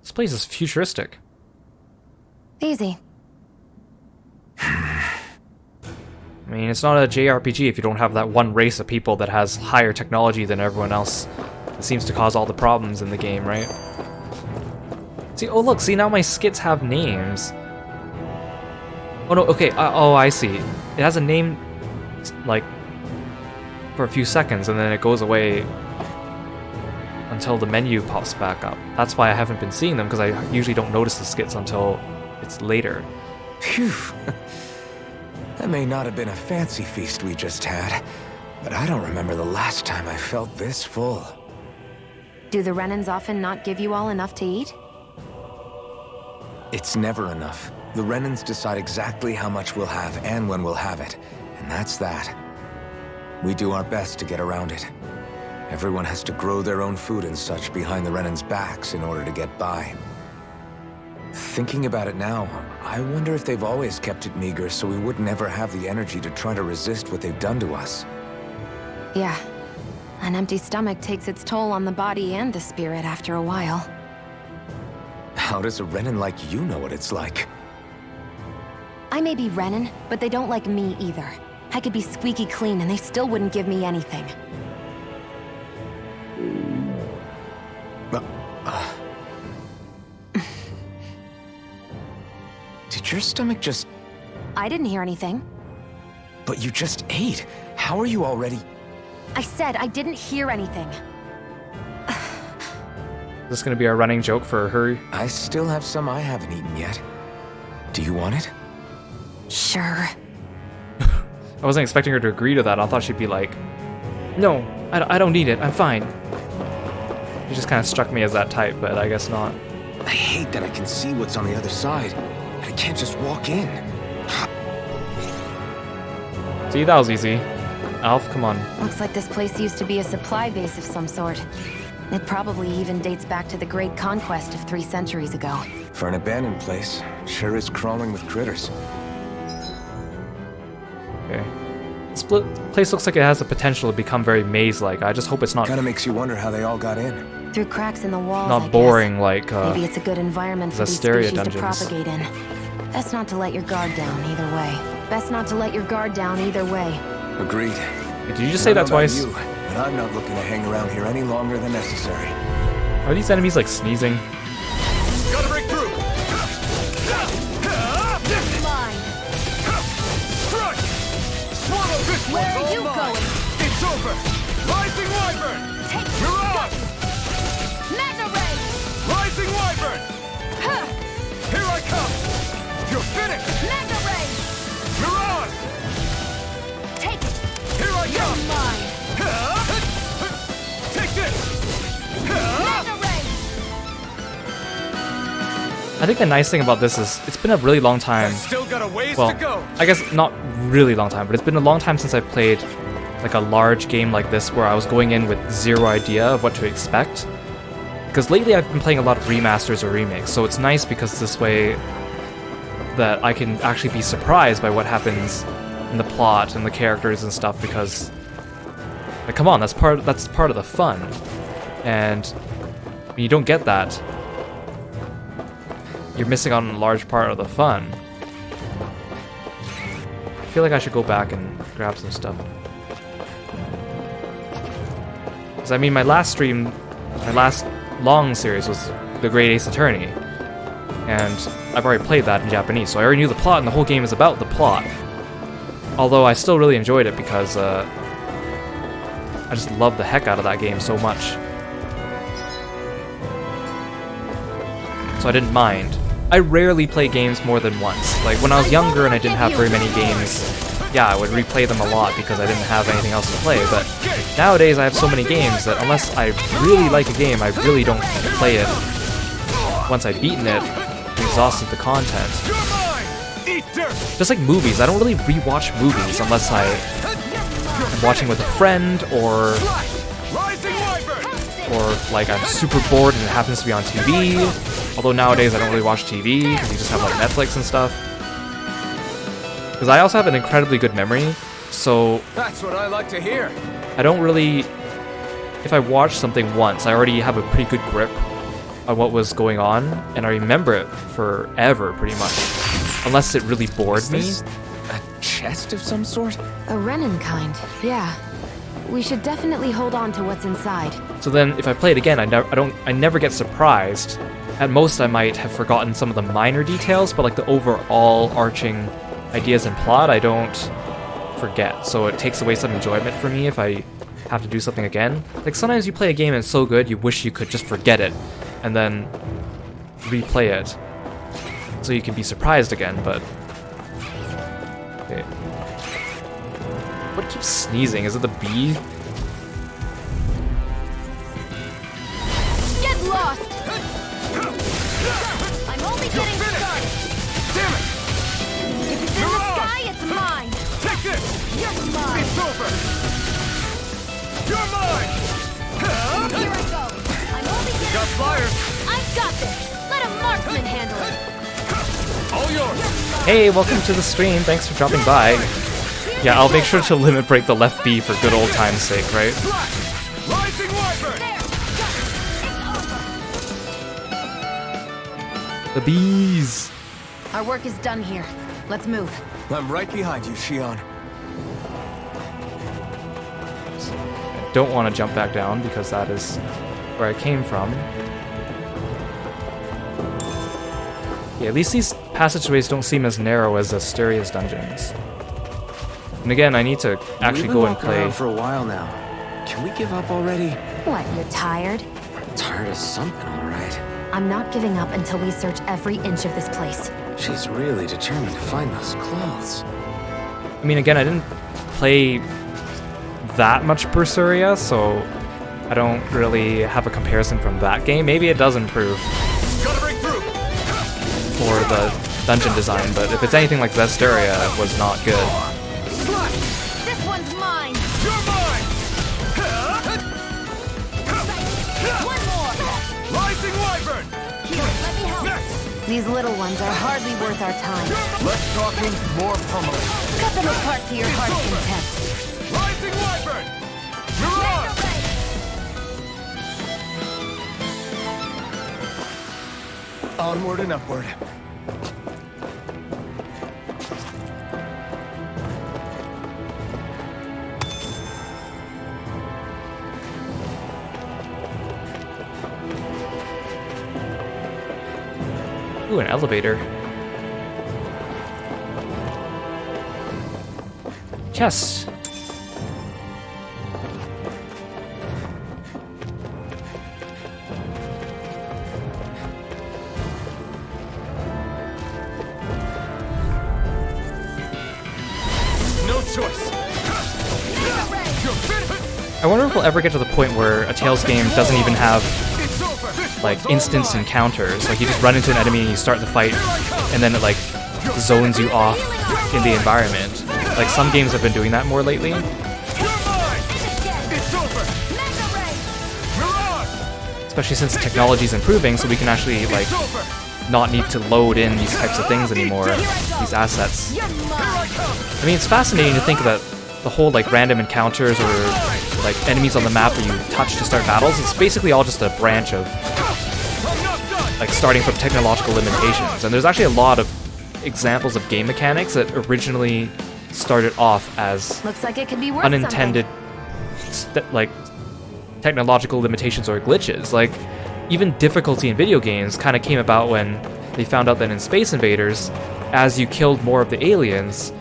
This place is futuristic. Easy. I mean, it's not a JRPG if you don't have that one race of people that has higher technology than everyone else. It seems to cause all the problems in the game, right? See, oh look, see now my skits have names. Oh no, okay, oh I see. It has a name, like, for a few seconds, and then it goes away until the menu pops back up. That's why I haven't been seeing them, because I usually don't notice the skits until it's later. Phew. That may not have been a fancy feast we just had, but I don't remember the last time I felt this full. Do the Renans often not give you all enough to eat? It's never enough. The Renans decide exactly how much we'll have and when we'll have it, and that's that. We do our best to get around it. Everyone has to grow their own food and such behind the Renans' backs in order to get by. Thinking about it now, I wonder if they've always kept it meager so we would never have the energy to try to resist what they've done to us. Yeah. An empty stomach takes its toll on the body and the spirit after a while. How does a Renan like you know what it's like? I may be Renan, but they don't like me either. I could be squeaky clean and they still wouldn't give me anything. Did your stomach just... I didn't hear anything. But you just ate. How are you already... I said I didn't hear anything. Is this gonna be our running joke for her? I still have some I haven't eaten yet. Do you want it? Sure. I wasn't expecting her to agree to that. I thought she'd be like, no, I don't need it. I'm fine. She just kind of struck me as that type, but I guess not. I hate that I can see what's on the other side. I can't just walk in. See, that was easy. Alf, come on. Looks like this place used to be a supply base of some sort. It probably even dates back to the Great Conquest of 3 centuries ago. For an abandoned place, sure is crawling with critters. Okay. This place looks like it has the potential to become very maze-like. I just hope it's not... Kinda makes you wonder how they all got in. Through cracks in the walls, not I boring guess. like Maybe it's a good environment for these Zasteria species dungeons. to propagate in. Best not to let your guard down either way. Best not to let your guard down either way. Agreed. Did you just say that twice? You, but I'm not looking to hang around here any longer than necessary. Are these enemies like sneezing? Gotta break through! Mine. Strike! Swallow this Where one's are all you mine. going? It's over! Rising Wyvern! Take You're on! Magna Ray! Rising Wyvern! Huh. Here I come! You're finished! Magna Ray! You're on! Take it! Here I You're come! mine! Take this! Magna Ray! I think the nice thing about this is it's been a really long time. Still got a ways Well, to go! I guess not really long time, but it's been a long time since I've played like a large game like this where I was going in with zero idea of what to expect. Because lately I've been playing a lot of remasters or remakes, so it's nice because this way that I can actually be surprised by what happens in the plot and the characters and stuff, because like, come on, that's part of the fun. And when you don't get that, you're missing out on a large part of the fun. I feel like I should go back and grab some stuff. Because I mean, my last long series was The Great Ace Attorney, and I've already played that in Japanese, so I already knew the plot, and the whole game is about the plot. Although I still really enjoyed it because I just love the heck out of that game so much. So I didn't mind. I rarely play games more than once. Like when I was younger and I didn't have very many games, yeah, I would replay them a lot because I didn't have anything else to play, but nowadays I have so many games that unless I really like a game, I really don't play it. Once I've beaten it, exhausted the content. Just like movies, I don't really rewatch movies unless I'm watching with a friend or like I'm super bored and it happens to be on TV. Although nowadays I don't really watch TV because you just have like Netflix and stuff. Because I also have an incredibly good memory, so That's what I like to hear. I don't really... If I watch something once, I already have a pretty good grip on what was going on, and I remember it forever, pretty much. Unless it really bored me. A chest of some sort? A Renin kind, yeah. We should definitely hold on to what's inside. So then, if I play it again, I never get surprised. At most, I might have forgotten some of the minor details, but like the overall arching ideas and plot, I don't forget. So it takes away some enjoyment for me if I have to do something again. Like sometimes you play a game and it's so good, you wish you could just forget it and then replay it so you can be surprised again, but... Okay. What keeps sneezing? Is it the bee? Get lost! I'm only getting started! Damn it! If it's in the sky, it's mine! Take this! You're mine! It's over! You're mine! Here I go! I'm only getting Got flyers! I've got this! Let a marksman handle it! All yours! Hey, welcome to the stream. Thanks for dropping by. Yeah, I'll make sure to limit break the left B for good old time's sake, right? Rising Wyvern! The bees! Our work is done here. Let's move. I'm right behind you, Shion. Don't want to jump back down because that is where I came from. Yeah, at least these passageways don't seem as narrow as Asteria's dungeons. And again, I need to actually go and play. For a while now. Can we give up already? What, you're tired? I'm tired of something, all right. I'm not giving up until we search every inch of this place. She's really determined to find those clothes. I mean, again, I didn't play that much Berseria, so I don't really have a comparison from that game. Maybe it does improve for the dungeon design, but if it's anything like Zestiria, it was not good. This one's mine! You're mine! One more! Rising Wyvern! Here, let me help. Next! These little ones are hardly worth our time. Less talking, more pummeling. Cut them apart to your heart's content. Rising Wyvern! You're on! Onward and upward. Ooh, an elevator. Chest. No choice. I wonder if we'll ever get to the point where a Tales game doesn't even have like instance encounters. Like you just run into an enemy and you start the fight, and then it like zones you off in the environment. Like some games have been doing that more lately. Especially since technology is improving, so we can actually like not need to load in these types of things anymore, these assets. I mean, it's fascinating to think that the whole like random encounters or like enemies on the map where you touch to start battles, it's basically all just a branch of like starting from technological limitations. And there's actually a lot of examples of game mechanics that originally started off as Looks like it could be worth unintended like technological limitations or glitches. Like even difficulty in video games kind of came about when they found out that in Space Invaders, as you killed more of the aliens,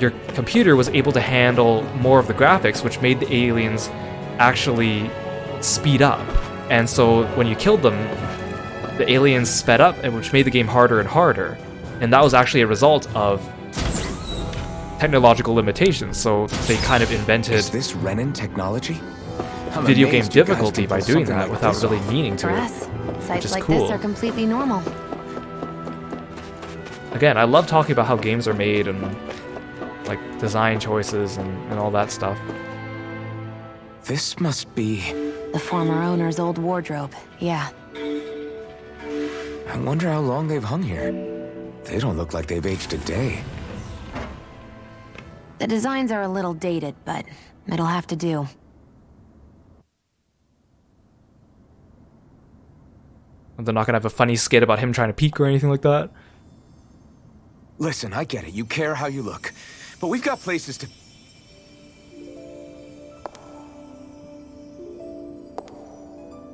your computer was able to handle more of the graphics, which made the aliens actually speed up. And so when you killed them, the aliens sped up, and which made the game harder and harder. And that was actually a result of technological limitations. So they kind of invented Is this Renin technology? I'm video game amazed you guys difficulty can by pull doing something that like without this really off. meaning to For it. us, Which sites is like cool. this are completely normal. Again, I love talking about how games are made and like design choices and all that stuff. This must be... The former owner's old wardrobe, yeah. I wonder how long they've hung here. They don't look like they've aged a day. The designs are a little dated, but it'll have to do. They're not gonna have a funny skit about him trying to peek or anything like that. Listen, I get it. You care how you look. But we've got places to...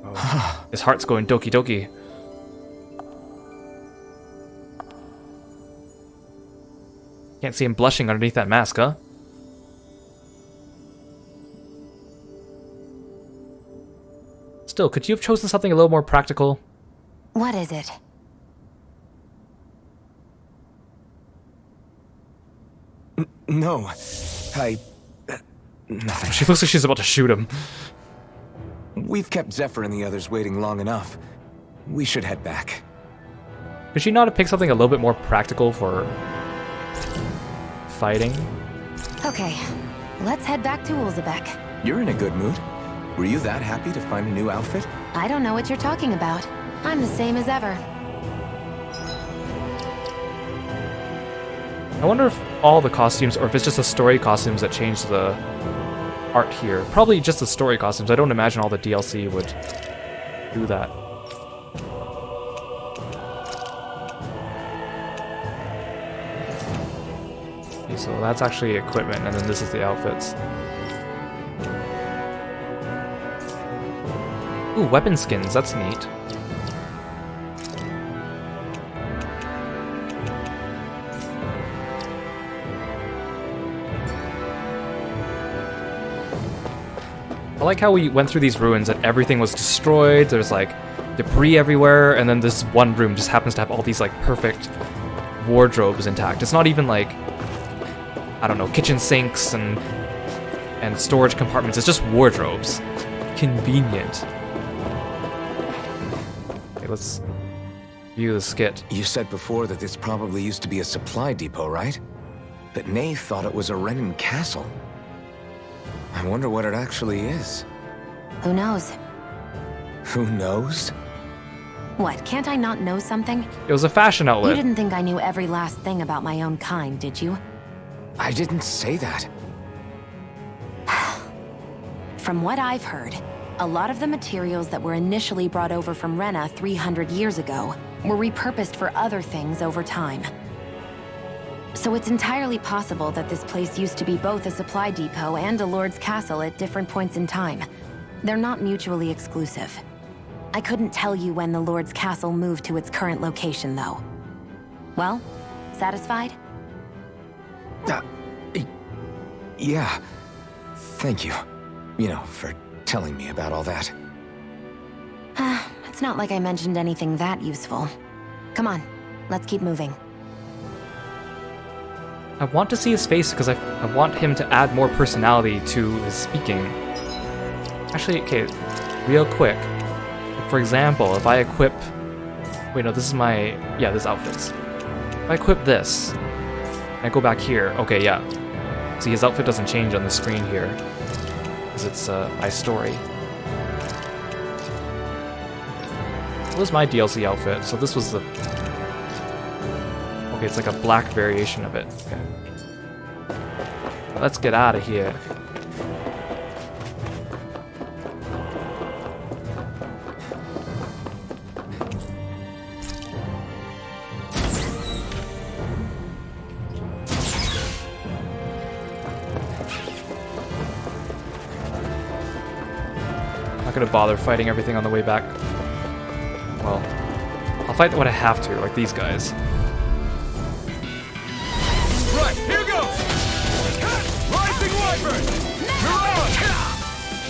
Oh, his heart's going doki doki. Can't see him blushing underneath that mask, huh? Still, could you have chosen something a little more practical? What is it? No. Nothing. She looks like she's about to shoot him. We've kept Zephyr and the others waiting long enough. We should head back. Could she not have picked something a little bit more practical for fighting? Okay, let's head back to Ulzebek. You're in a good mood. Were you that happy to find a new outfit? I don't know what you're talking about. I'm the same as ever. I wonder if all the costumes, or if it's just the story costumes that change the art here. Probably just the story costumes. I don't imagine all the DLC would do that. Okay, so that's actually equipment, and then this is the outfits. Ooh, weapon skins. That's neat. I like how we went through these ruins and everything was destroyed. There's like debris everywhere, and then this one room just happens to have all these like perfect wardrobes intact. It's not even like, I don't know, kitchen sinks and storage compartments. It's just wardrobes. Convenient. Okay, let's view the skit. You said before that this probably used to be a supply depot, right? But Nay thought it was a Renin castle. I wonder what it actually is. Who knows? Who knows? What, can't I not know something? It was a fashion outlet. You didn't think I knew every last thing about my own kind, did you? I didn't say that. From what I've heard, a lot of the materials that were initially brought over from Rena 300 years ago were repurposed for other things over time. So it's entirely possible that this place used to be both a supply depot and a lord's castle at different points in time. They're not mutually exclusive. I couldn't tell you when the lord's castle moved to its current location, though. Well, satisfied? Yeah. Thank you. You know, for telling me about all that. It's not like I mentioned anything that useful. Come on, let's keep moving. I want to see his face because I want him to add more personality to his speaking. Actually, okay, real quick. For example, if I equip... Wait, no, this is my... Yeah, this outfit's. If I equip this, and I go back here, okay, yeah. See, his outfit doesn't change on the screen here. Because it's my story. What was my DLC outfit? So this was the... Okay, it's like a black variation of it. Okay. Let's get out of here. Not gonna bother fighting everything on the way back. Well, I'll fight when I have to, like these guys. Right, here goes! Rising Wyvern! Mirage!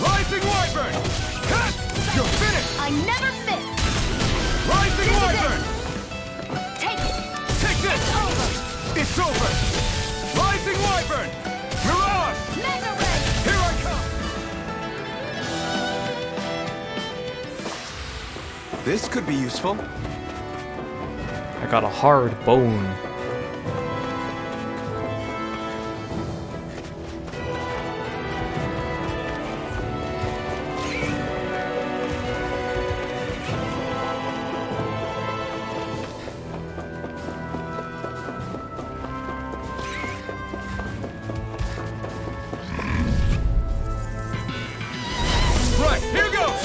Rising Wyvern! You're finished! I never miss! Rising Wyvern! Take it! Take this! It's over! Rising Wyvern! Mirage! Mega Ray! Here I come! This could be useful. I got a hard bone. Right, here goes!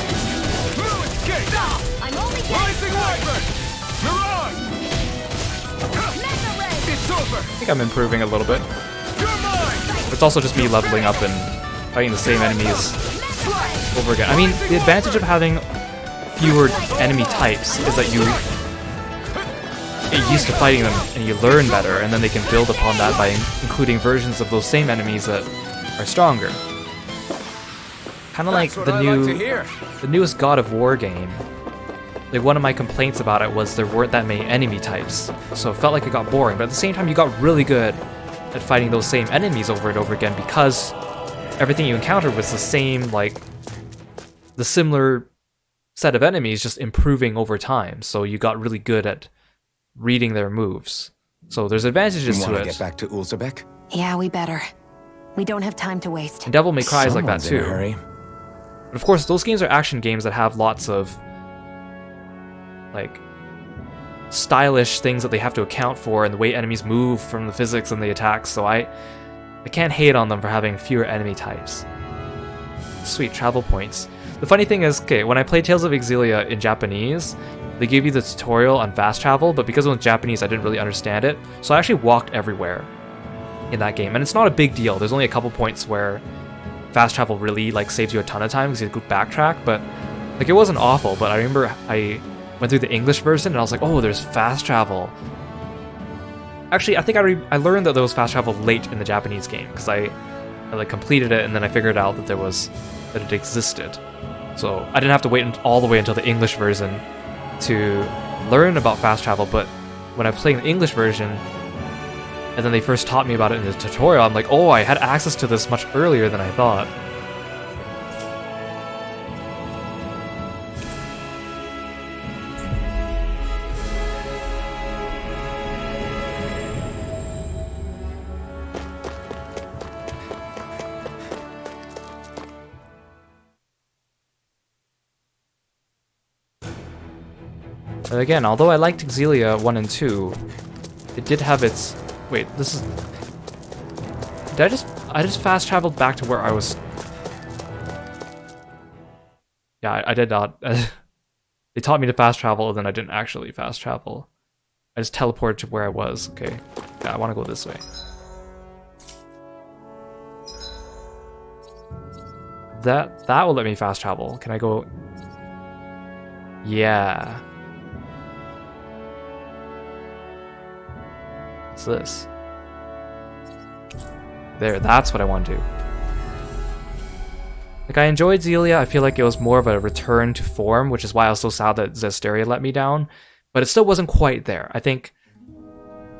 Blue escape! I'm only Rising Wyvern! Mirage! Mega Ray! It's over! I think I'm improving a little bit. You're mine! It's also just me leveling up and fighting the same enemies over again. I mean, the advantage of having fewer enemy types is that you get used to fighting them and you learn better, and then they can build upon that by including versions of those same enemies that are stronger. Kind of like the newest God of War game. Like, one of my complaints about it was there weren't that many enemy types, so it felt like it got boring, but at the same time you got really good at fighting those same enemies over and over again because everything you encountered was the same, like, the similar set of enemies, just improving over time, so you got really good at reading their moves. So there's advantages to it. Want to get back to Ulzebek? Yeah, we better. We don't have time to waste. And Devil May Cry is like that Someone's in a too. hurry. But of course, those games are action games that have lots of like stylish things that they have to account for, and the way enemies move from the physics and the attacks. So I can't hate on them for having fewer enemy types. Sweet travel points. The funny thing is, okay, when I played Tales of Exilia in Japanese, they gave you the tutorial on fast travel, but because it was Japanese, I didn't really understand it. So I actually walked everywhere in that game, and it's not a big deal. There's only a couple points where fast travel really like saves you a ton of time because you could backtrack, but like it wasn't awful. But I remember I went through the English version and I was like, oh, there's fast travel. Actually, I think I learned that there was fast travel late in the Japanese game because I I like completed it, and then I figured out that that it existed. So I didn't have to wait all the way until the English version to learn about fast travel, but when I played the English version, and then they first taught me about it in the tutorial, I'm like, oh, I had access to this much earlier than I thought. And again, although I liked Xillia 1 and 2, it did have its... Wait, this is... Did I just fast traveled back to where I was... Yeah, I did not. They taught me to fast travel, and then I didn't actually fast travel. I just teleported to where I was. Okay. Yeah, I want to go this way. That will let me fast travel. Can I go... Yeah. What's this? There, that's what I want to do. Like, I enjoyed Xillia. I feel like it was more of a return to form, which is why I was so sad that Zestiria let me down. But it still wasn't quite there. I think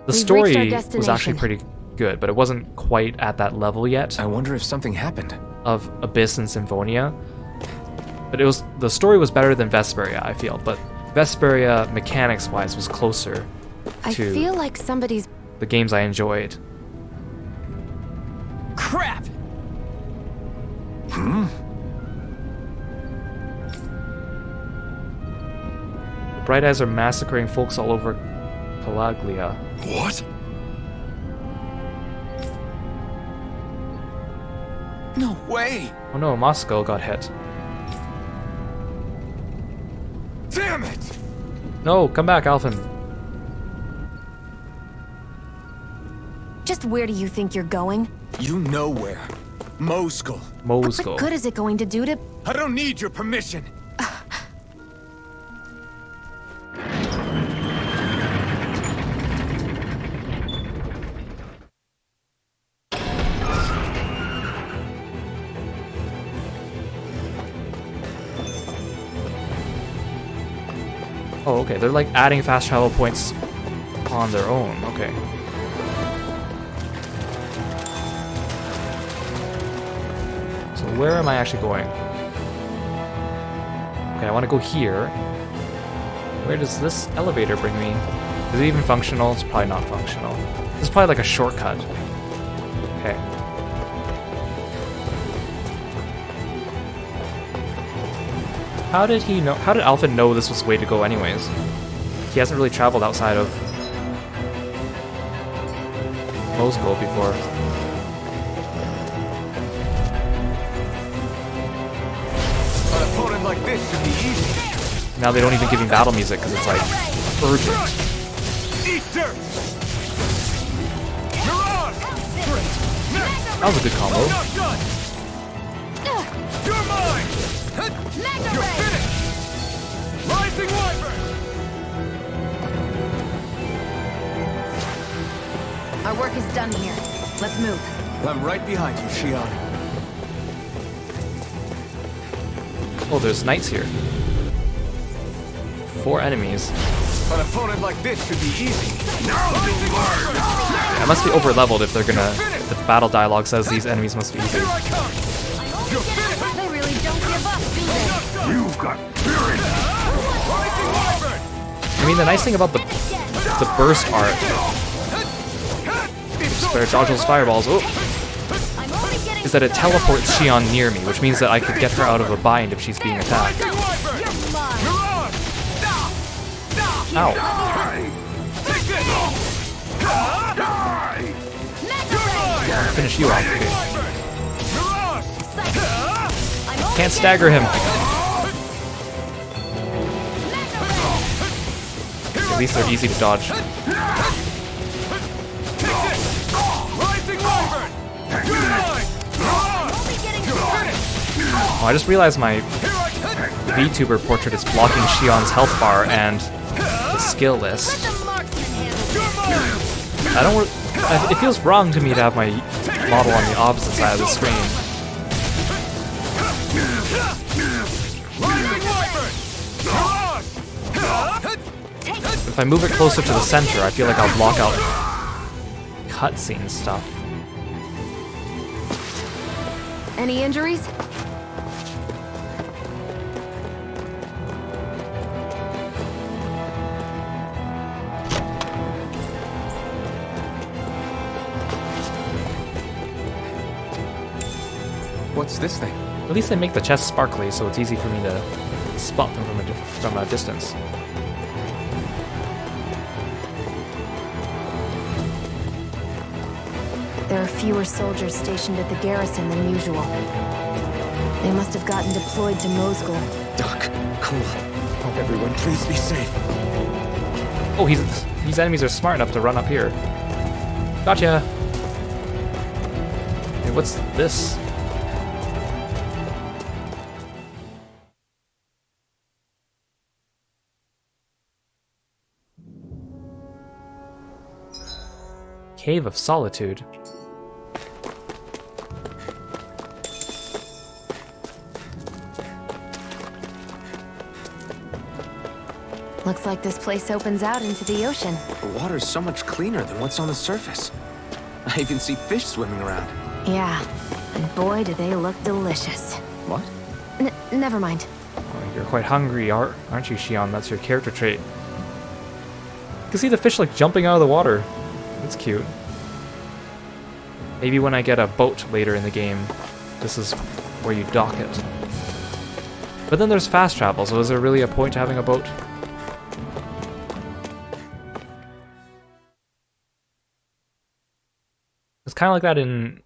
the story was actually pretty good, but it wasn't quite at that level yet. I wonder if something happened. Of Abyss and Symphonia. But the story was better than Vesperia, I feel. But Vesperia, mechanics-wise, was closer to... I feel like somebody's... the games I enjoyed. Crap! The Bright Eyes are massacring folks all over Calaglia. What? No way! Oh no, Moscow got hit. Damn it! No, come back, Alphen. Just where do you think you're going? You know where. Moscow. Moscow. What good is it going to do to... I don't need your permission. Oh, okay. They're like adding fast travel points on their own. Okay. So where am I actually going? Okay, I want to go here. Where does this elevator bring me? Is it even functional? It's probably not functional. This is probably like a shortcut. Okay. How did he know? How did Alphen know this was the way to go anyways? He hasn't really traveled outside of Moscow before. An opponent like this should be easy. Now they don't even give me battle music because it's like urgent. Eat dirt. That was a good combo. You're mine. You're finished. Rising Wyvern. Our work is done here. Let's move. I'm right behind you, Shion. Oh, there's knights here. 4 enemies. An opponent like this should be easy. Now you learn. Yeah, it must be over leveled if they're gonna. If the battle dialogue says these enemies must be easy. Here I come. You're finished. They really don't give up, do they? You've got spirit. Rising Wyvern. I mean, the nice thing about the burst art. Spare Dodgel's fireballs. Oh. Is that it teleports Shion near me, which means that I could get her out of a bind if she's being attacked. Ow. Finish you off. Okay. Can't stagger him. At least they're easy to dodge. Oh, I just realized my VTuber portrait is blocking Shion's health bar and the skill list. I don't It feels wrong to me to have my model on the opposite side of the screen. If I move it closer to the center, I feel like I'll block out cutscene stuff. Any injuries? What's this thing? At least they make the chests sparkly, so it's easy for me to spot them from a distance. There are fewer soldiers stationed at the garrison than usual. They must have gotten deployed to Mosgul. Doc, cool. Hope everyone please be safe. Oh, these enemies are smart enough to run up here. Gotcha! Hey, what's this? Cave of Solitude. Looks like this place opens out into the ocean. The water's so much cleaner than what's on the surface. I even see fish swimming around. Yeah, and boy do they look delicious. What? Never mind. Oh, you're quite hungry, aren't you, Xion? That's your character trait. You can see the fish like jumping out of the water. That's cute. Maybe when I get a boat later in the game, this is where you dock it. But then there's fast travel, so is there really a point to having a boat? It's kind of like that in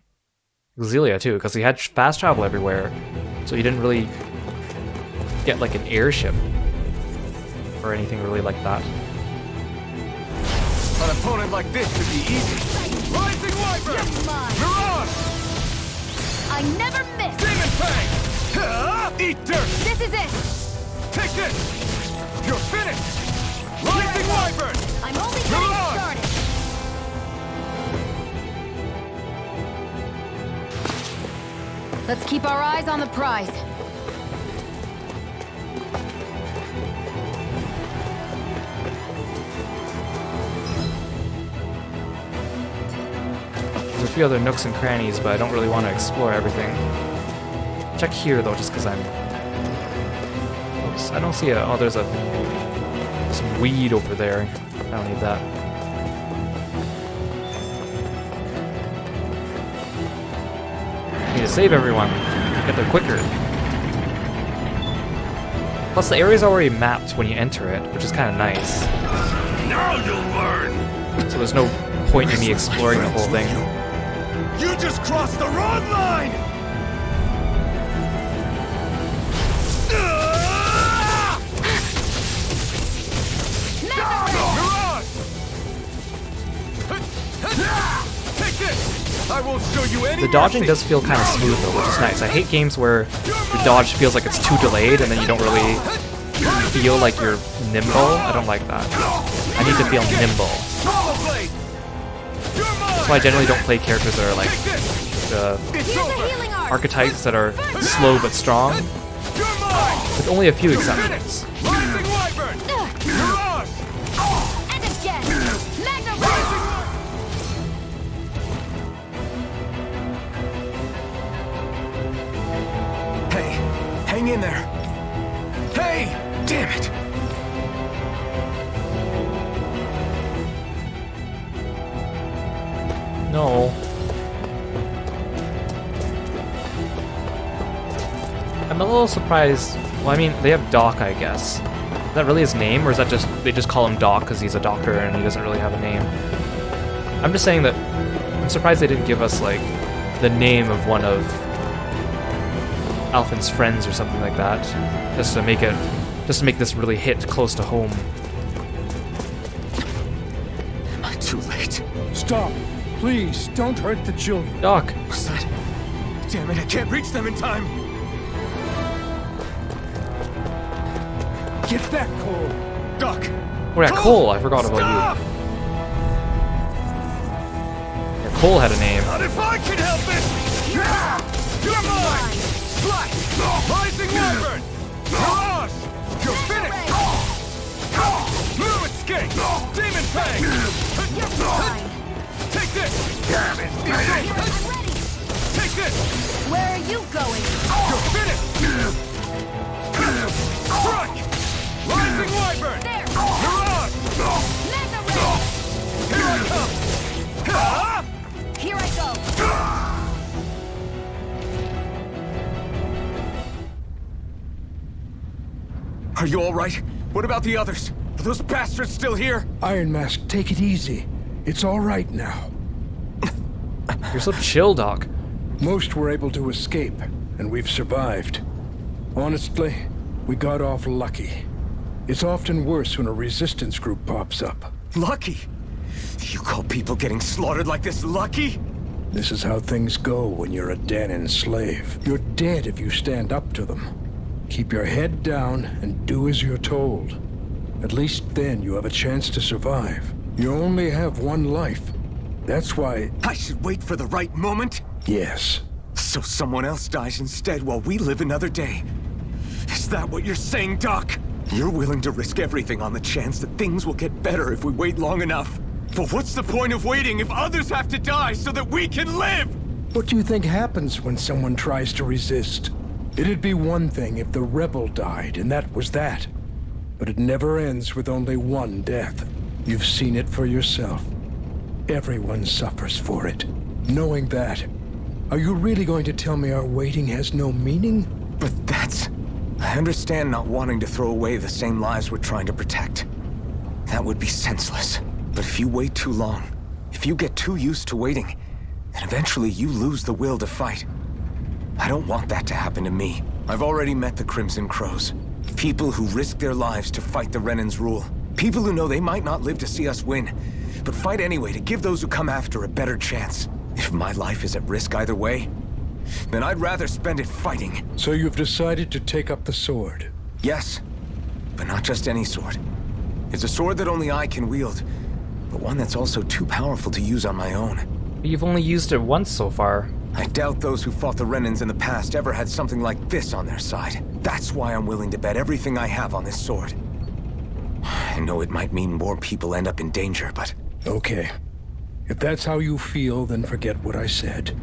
Xillia too, because he had fast travel everywhere, so you didn't really get like an airship or anything really like that. An opponent like this should be easy. Rising Wyvern! Mirage! I never miss! Demon Fang! Eat dirt! This is it! Take this! You're finished! Rising Wyvern! I'm only getting started! Let's keep our eyes on the prize. There's a few other nooks and crannies, but I don't really want to explore everything. Check here though, just because I'm... Oops, I don't see a... Oh, there's some weed over there. I don't need that. Need to save everyone. Get there quicker. Plus, the area's already mapped when you enter it, which is kind of nice. Now you'll learn! So there's no point in me exploring the whole thing. You just crossed the wrong line! Mirage! Take this! I won't show you any The dodging mercy. does feel kind of smooth though, which is nice. I hate games where the dodge feels like it's too delayed and then you don't really feel like you're nimble. I don't like that. I need to feel nimble. That's why I generally don't play characters that are like the archetypes that are slow but strong, with only a few exceptions. Rising Wyvern! Mirage! And again! Magna Hey, hang in there. Hey! Damn it! No. I'm a little surprised. Well, I mean, they have Doc, I guess. Is that really his name, or is that just they just call him Doc because he's a doctor and he doesn't really have a name? I'm just saying that I'm surprised they didn't give us like the name of one of Alphen's friends or something like that, just to make this really hit close to home. Too late. Stop. Please, don't hurt the children. Doc. What's that? Damn it, I can't reach them in time. Get back, Cole. Doc! Oh yeah, Cole, I forgot about you. Cole had a name. Not if I can help it! You're mine! Slack! Rising Wyvern! Mirage! You're finished! Blue Escape! Demon Fang! Take this! Damn it! I'm ready. Take this! Where are you going? You're finished! Strike! Rising Wyvern! There. Mirage! Mega Ray. Here I come! Here I go. Are you all right? What about the others? Are those bastards still here? Iron Mask, take it easy. It's all right now. You're so chill, Doc. Most were able to escape, and we've survived. Honestly, we got off lucky. It's often worse when a resistance group pops up. Lucky? You call people getting slaughtered like this lucky? This is how things go when you're a Danon slave. You're dead if you stand up to them. Keep your head down and do as you're told. At least then you have a chance to survive. You only have one life. That's why... I should wait for the right moment? Yes. So someone else dies instead while we live another day. Is that what you're saying, Doc? You're willing to risk everything on the chance that things will get better if we wait long enough. But what's the point of waiting if others have to die so that we can live? What do you think happens when someone tries to resist? It'd be one thing if the rebel died, and that was that. But it never ends with only one death. You've seen it for yourself. Everyone suffers for it. Knowing that, are you really going to tell me our waiting has no meaning? But that's... I understand not wanting to throw away the same lives we're trying to protect. That would be senseless. But if you wait too long, if you get too used to waiting, then eventually you lose the will to fight. I don't want that to happen to me. I've already met the Crimson Crows. People who risk their lives to fight the Renan's rule. People who know they might not live to see us win, but fight anyway to give those who come after a better chance. If my life is at risk either way, then I'd rather spend it fighting. So you've decided to take up the sword? Yes, but not just any sword. It's a sword that only I can wield, but one that's also too powerful to use on my own. You've only used it once so far. I doubt those who fought the Renans in the past ever had something like this on their side. That's why I'm willing to bet everything I have on this sword. I know it might mean more people end up in danger, but... Okay. If that's how you feel, then forget what I said.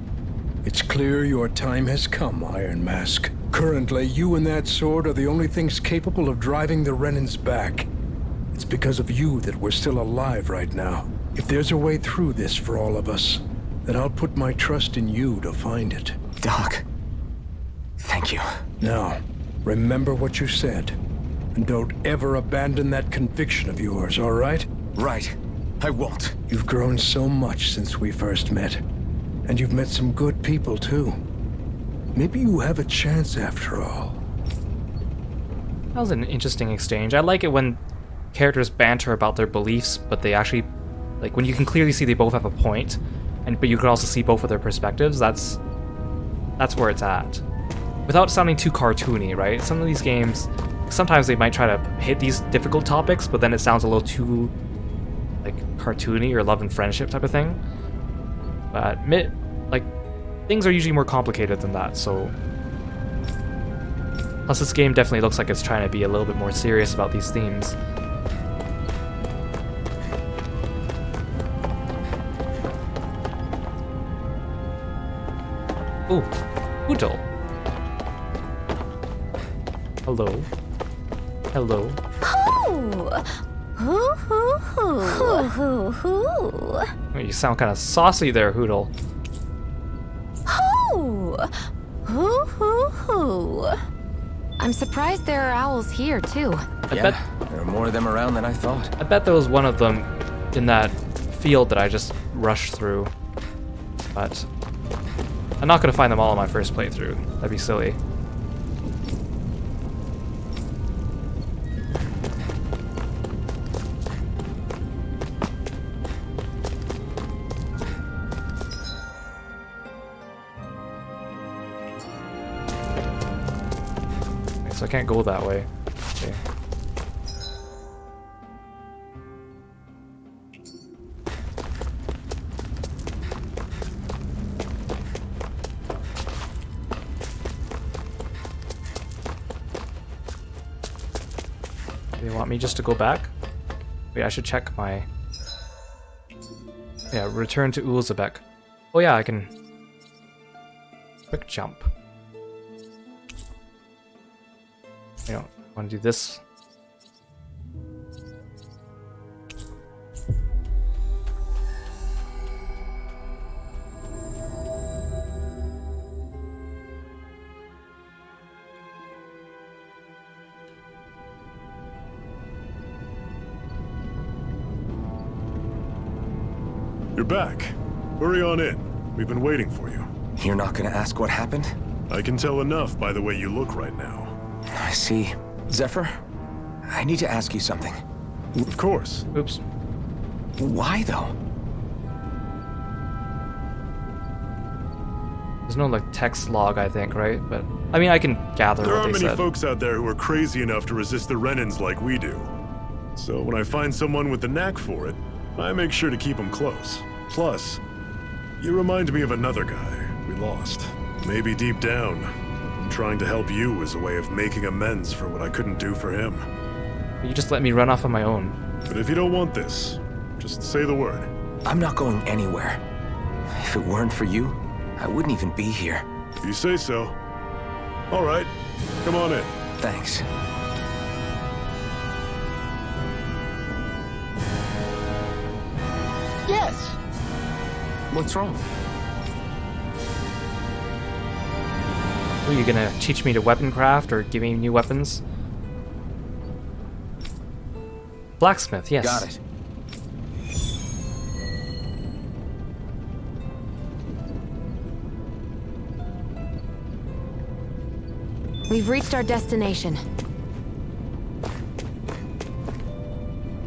It's clear your time has come, Iron Mask. Currently, you and that sword are the only things capable of driving the Renans back. It's because of you that we're still alive right now. If there's a way through this for all of us, then I'll put my trust in you to find it. Doc, thank you. Now, remember what you said. And don't ever abandon that conviction of yours, all right? Right. I won't. You've grown so much since we first met. And you've met some good people, too. Maybe you have a chance after all. That was an interesting exchange. I like it when characters banter about their beliefs, but they actually... Like, when you can clearly see they both have a point, but you can also see both of their perspectives, that's where it's at. Without sounding too cartoony, right? Some of these games, sometimes they might try to hit these difficult topics, but then it sounds a little too, like, cartoony or love and friendship type of thing. But like, things are usually more complicated than that, so... Plus this game definitely looks like it's trying to be a little bit more serious about these themes. Ooh, Hoodle. Hello. Hello. Hoo hoo hoo. Hoo hoo hoo. Oh, you sound kind of saucy there, Hoodle. Hoo. Hoo hoo hoo. I'm surprised there are owls here, too. I bet there are more of them around than I thought. I bet there was one of them in that field that I just rushed through. But I'm not gonna find them all on my first playthrough. That'd be silly. Okay, so I can't go that way. Okay. Do they want me just to go back? Wait, I should check my... Yeah, return to Ulzebek. Oh yeah, I can... Quick jump. I don't want to do this. You're back. Hurry on in. We've been waiting for you. You're not gonna ask what happened? I can tell enough by the way you look right now. I see. Zephyr, I need to ask you something. Of course. Oops. Why, though? There's no, like, text log, I think, right? But, I mean, I can gather There what aren't they many said. folks out there who are crazy enough to resist the Renans like we do. So when I find someone with the knack for it, I make sure to keep them close. Plus, you remind me of another guy we lost. Maybe deep down, I'm trying to help you as a way of making amends for what I couldn't do for him. You just let me run off on my own. But if you don't want this, just say the word. I'm not going anywhere. If it weren't for you, I wouldn't even be here. If you say so. All right, come on in. Thanks. Yes! What's wrong? Are you gonna teach me to weapon craft or give me new weapons? Blacksmith, yes. Got it. We've reached our destination.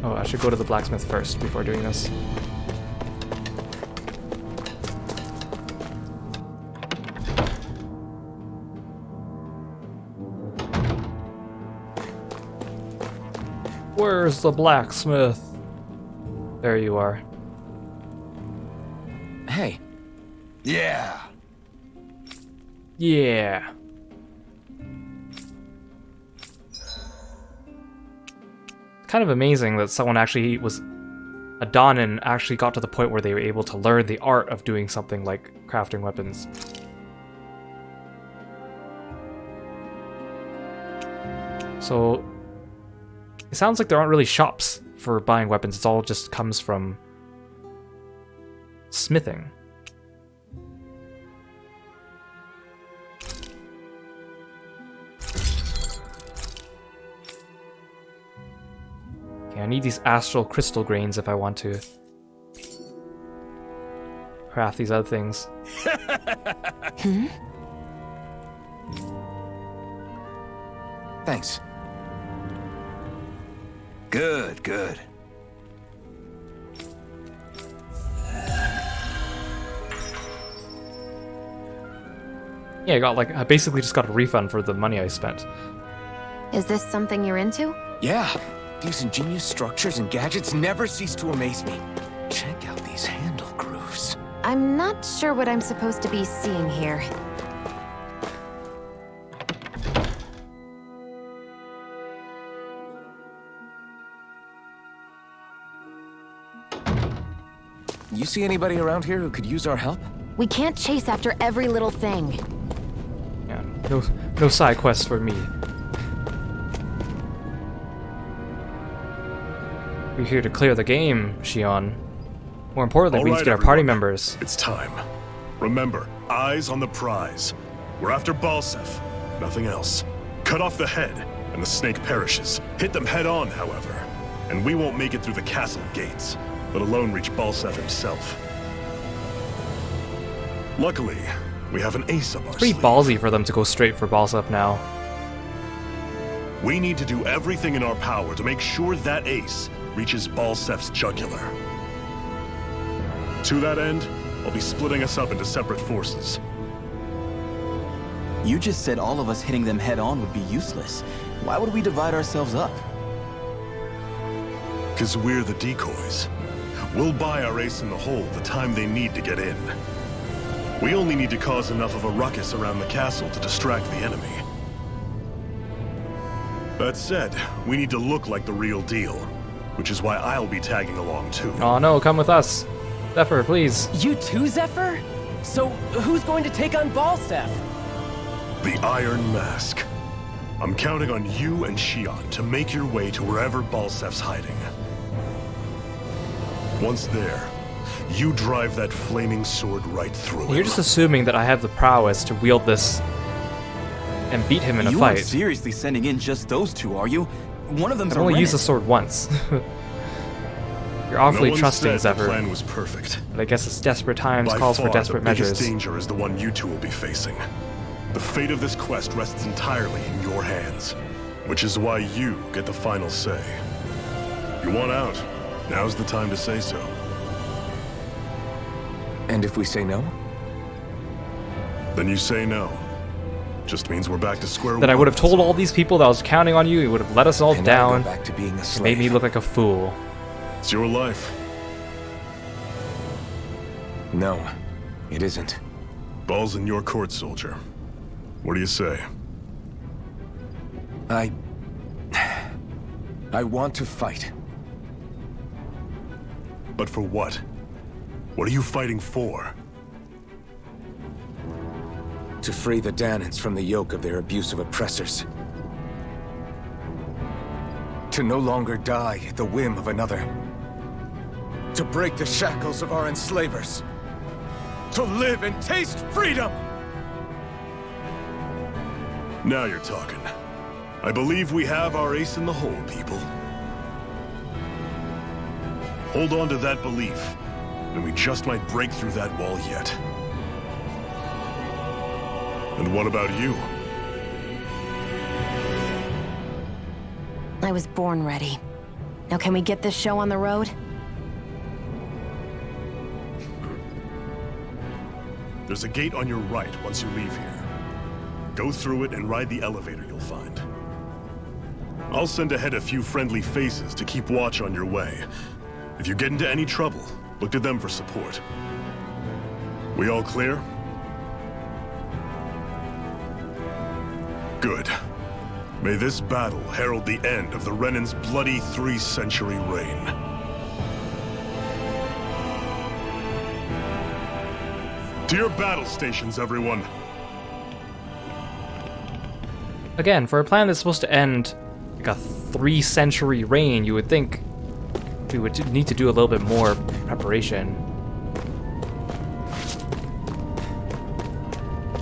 Oh, I should go to the blacksmith first before doing this. Where's the blacksmith? There you are. Hey. Yeah. Yeah. Kind of amazing that someone actually was a Donin actually got to the point where they were able to learn the art of doing something like crafting weapons. So it sounds like there aren't really shops for buying weapons. It's all just comes from smithing. Okay, I need these astral crystal grains if I want to craft these other things. Thanks. Good, good. Yeah, I basically just got a refund for the money I spent. Is this something you're into? Yeah. These ingenious structures and gadgets never cease to amaze me. Check out these handle grooves. I'm not sure what I'm supposed to be seeing here. You see anybody around here who could use our help? We can't chase after every little thing. Yeah, no side quests for me. We're here to clear the game, Shion. More importantly, we need to get our party members. It's time. Remember, eyes on the prize. We're after Balsef, nothing else. Cut off the head, and the snake perishes. Hit them head on, however, and we won't make it through the castle gates, let alone reach Balsef himself. Luckily, we have an ace up our Pretty sleeve. ballsy for them to go straight for Balsef now. We need to do everything in our power to make sure that ace reaches Balsef's jugular. To that end, I'll be splitting us up into separate forces. You just said all of us hitting them head on would be useless. Why would we divide ourselves up? 'Cause we're the decoys. We'll buy our ace in the hole the time they need to get in. We only need to cause enough of a ruckus around the castle to distract the enemy. That said, we need to look like the real deal, which is why I'll be tagging along too. Oh no, come with us. Zephyr, please. You too, Zephyr? So, who's going to take on Balseph? The Iron Mask. I'm counting on you and Shion to make your way to wherever Balsef's hiding. Once there, you drive that flaming sword right through You're him. just assuming that I have the prowess to wield this and beat him in a You fight. aren't seriously sending in just those two, are you? One of them's I've a only Renin. used the sword once. You're awfully No one trusting, said Zephyr. The plan was perfect. But I guess it's desperate times By calls for far, desperate the biggest measures. danger is the one you two will be facing. The fate of this quest rests entirely in your hands, which is why you get the final say. You want out? Now's the time to say so. And if we say no? Then you say no. Just means we're back to square one. That I would have told all these people that I was counting on you, you would have let us all And I down, go back to being a and slave. made me look like a fool. It's your life. No, it isn't. Ball's in your court, soldier. What do you say? I want to fight. But for what? What are you fighting for? To free the Danans from the yoke of their abusive oppressors. To no longer die at the whim of another. To break the shackles of our enslavers. To live and taste freedom! Now you're talking. I believe we have our ace in the hole, people. Hold on to that belief, and we just might break through that wall yet. And what about you? I was born ready. Now can we get this show on the road? There's a gate on your right once you leave here. Go through it and ride the elevator you'll find. I'll send ahead a few friendly faces to keep watch on your way. If you get into any trouble, look to them for support. We all clear? Good. May this battle herald the end of the Renin's bloody 3-century reign. To your battle stations, everyone! Again, for a plan that's supposed to end like a 3-century reign, you would think we would need to do a little bit more preparation.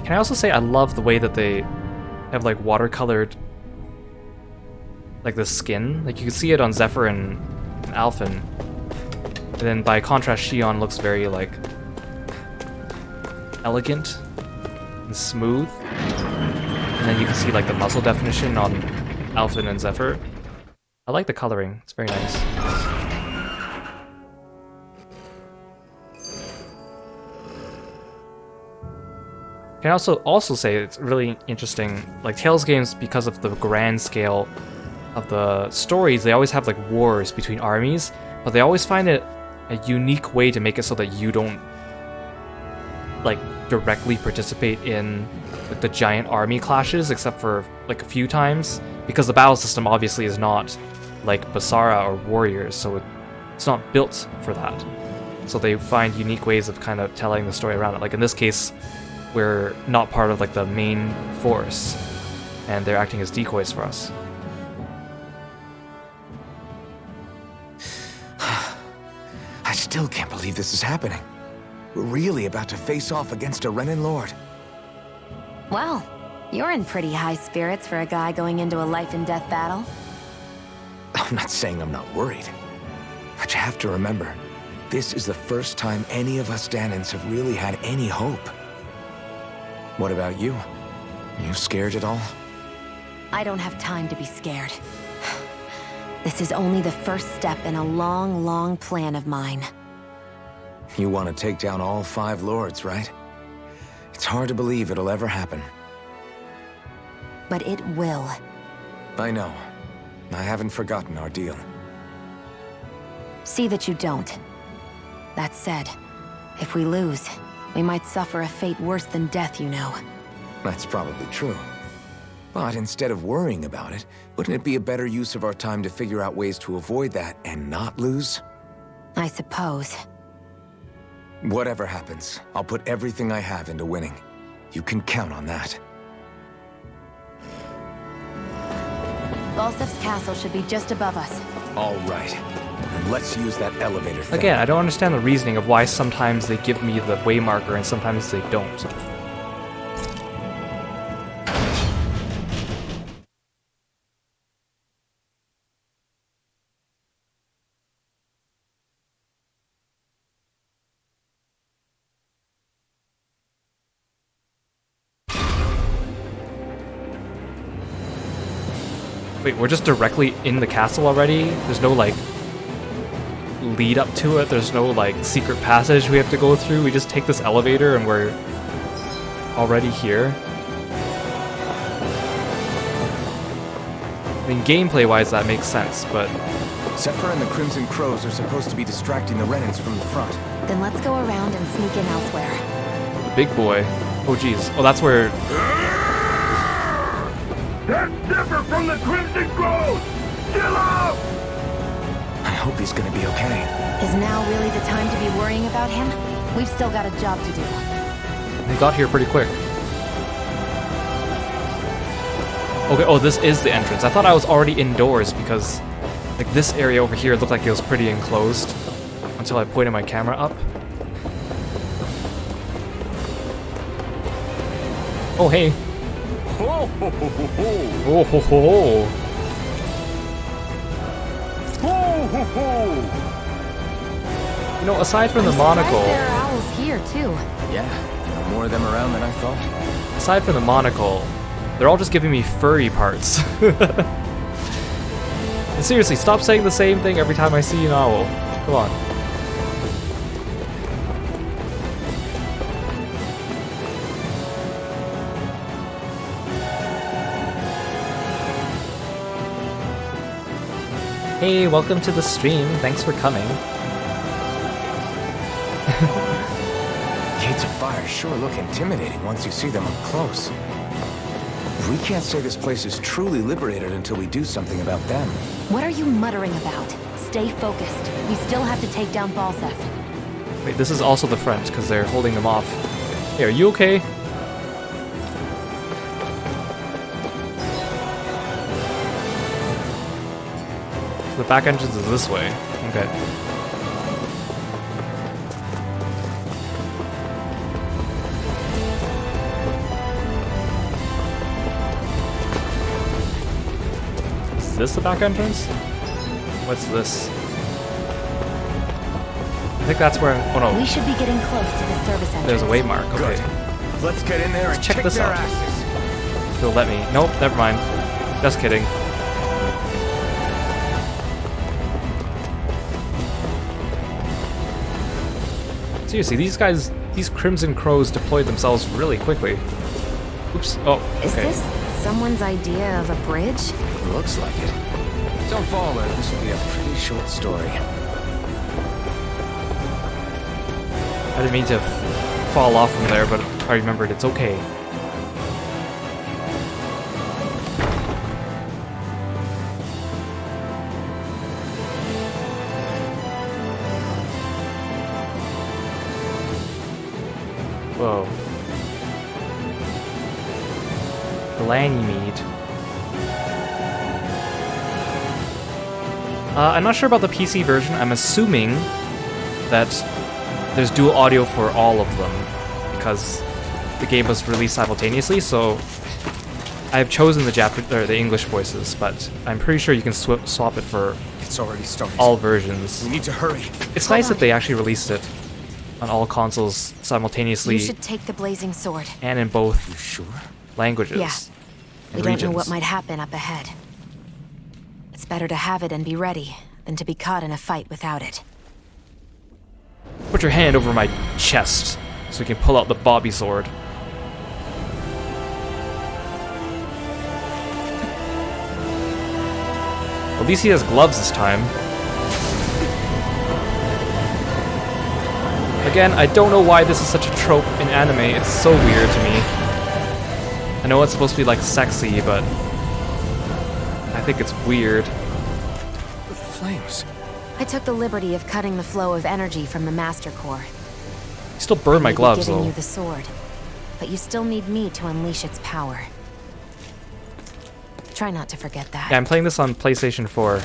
Can I also say I love the way that they have like watercolored like the skin? Like you can see it on Zephyr and Alphen. And then by contrast Shion looks very like elegant and smooth. And then you can see like the muscle definition on Alphen and Zephyr. I like the coloring, it's very nice. Can I also say it's really interesting, like Tales games, because of the grand scale of the stories, they always have like wars between armies, but they always find it a unique way to make it so that you don't like directly participate in like the giant army clashes, except for like a few times, because the battle system obviously is not like Basara or Warriors, so it's not built for that. So they find unique ways of kind of telling the story around it. Like in this case, we're not part of like the main force, and they're acting as decoys for us. I still can't believe this is happening. We're really about to face off against a Renin Lord. Well, you're in pretty high spirits for a guy going into a life and death battle. I'm not saying I'm not worried. But you have to remember, this is the first time any of us Danans have really had any hope. What about you? You scared at all? I don't have time to be scared. This is only the first step in a long, long plan of mine. You want to take down all 5 lords, right? It's hard to believe it'll ever happen. But it will. I know. I haven't forgotten our deal. See that you don't. That said, if we lose, we might suffer a fate worse than death, you know. That's probably true. But instead of worrying about it, wouldn't it be a better use of our time to figure out ways to avoid that and not lose? I suppose. Whatever happens, I'll put everything I have into winning. You can count on that. Balsef's castle should be just above us. All right. Then let's use that elevator thing. Again, I don't understand the reasoning of why sometimes they give me the way marker and sometimes they don't. Wait, we're just directly in the castle already? There's no, like, lead up to it? There's no, like, secret passage we have to go through? We just take this elevator and we're already here? I mean, gameplay-wise, that makes sense, but... Zephyr and the Crimson Crows are supposed to be distracting the Renans from the front. Then let's go around and sneak in elsewhere. The big boy. Oh, geez. Oh, that's where... That's Zephyr from the Crimson Crows! Chill out! I hope he's gonna be okay. Is now really the time to be worrying about him? We've still got a job to do. They got here pretty quick. Okay, oh, this is the entrance. I thought I was already indoors because, like, this area over here looked like it was pretty enclosed until I pointed my camera up. Oh, hey. Ho, ho, ho, ho, ho. Oh, ho, ho, ho. Ho, ho, ho. You know, aside from the I'm monocle... surprised there are owls here, too. Yeah, there are more of them around than I thought. Aside from the monocle, they're all just giving me furry parts. And seriously, stop saying the same thing every time I see an owl. Come on. Hey, welcome to the stream. Thanks for coming. Gates of Fire sure look intimidating once you see them up close. We can't say this place is truly liberated until we do something about them. What are you muttering about? Stay focused. We still have to take down Balsef. Wait, this is also the front, because they're holding them off. Hey, are you okay? The back entrance is this way. Okay. Is this the back entrance? What's this? I think that's where... Oh no. We should be getting close to the service entrance. There's a way mark. Okay. Let's get in there and check this their out. asses. If you'll let me. Nope, never mind. Just kidding. Seriously, these Crimson Crows deployed themselves really quickly. Oops. Oh, okay. Is this someone's idea of a bridge? Looks like it. Don't fall, this will be a pretty short story. I didn't mean to fall off from there, but I remembered it's okay. Whoa. Ganymede. I'm not sure about the PC version. I'm assuming that there's dual audio for all of them because the game was released simultaneously, so I've chosen the English voices, but I'm pretty sure you can swap it for It's already started. all versions. We need to hurry. It's nice that they actually released it on all consoles simultaneously You should take the blazing sword. and in both languages. Yeah. and We don't know regions. what might happen up ahead. It's better to have it and be ready than to be caught in a fight without it. Put your hand over my chest so we can pull out the Bobby sword. At least he has gloves this time. Again, I don't know why this is such a trope in anime. It's so weird to me. I know it's supposed to be like sexy, but I think it's weird. The flames. I took the liberty of cutting the flow of energy from the Master Core. Still burn my gloves giving though. you the sword, but you still need me to unleash its power. Try not to forget that. Yeah, I'm playing this on PlayStation 4,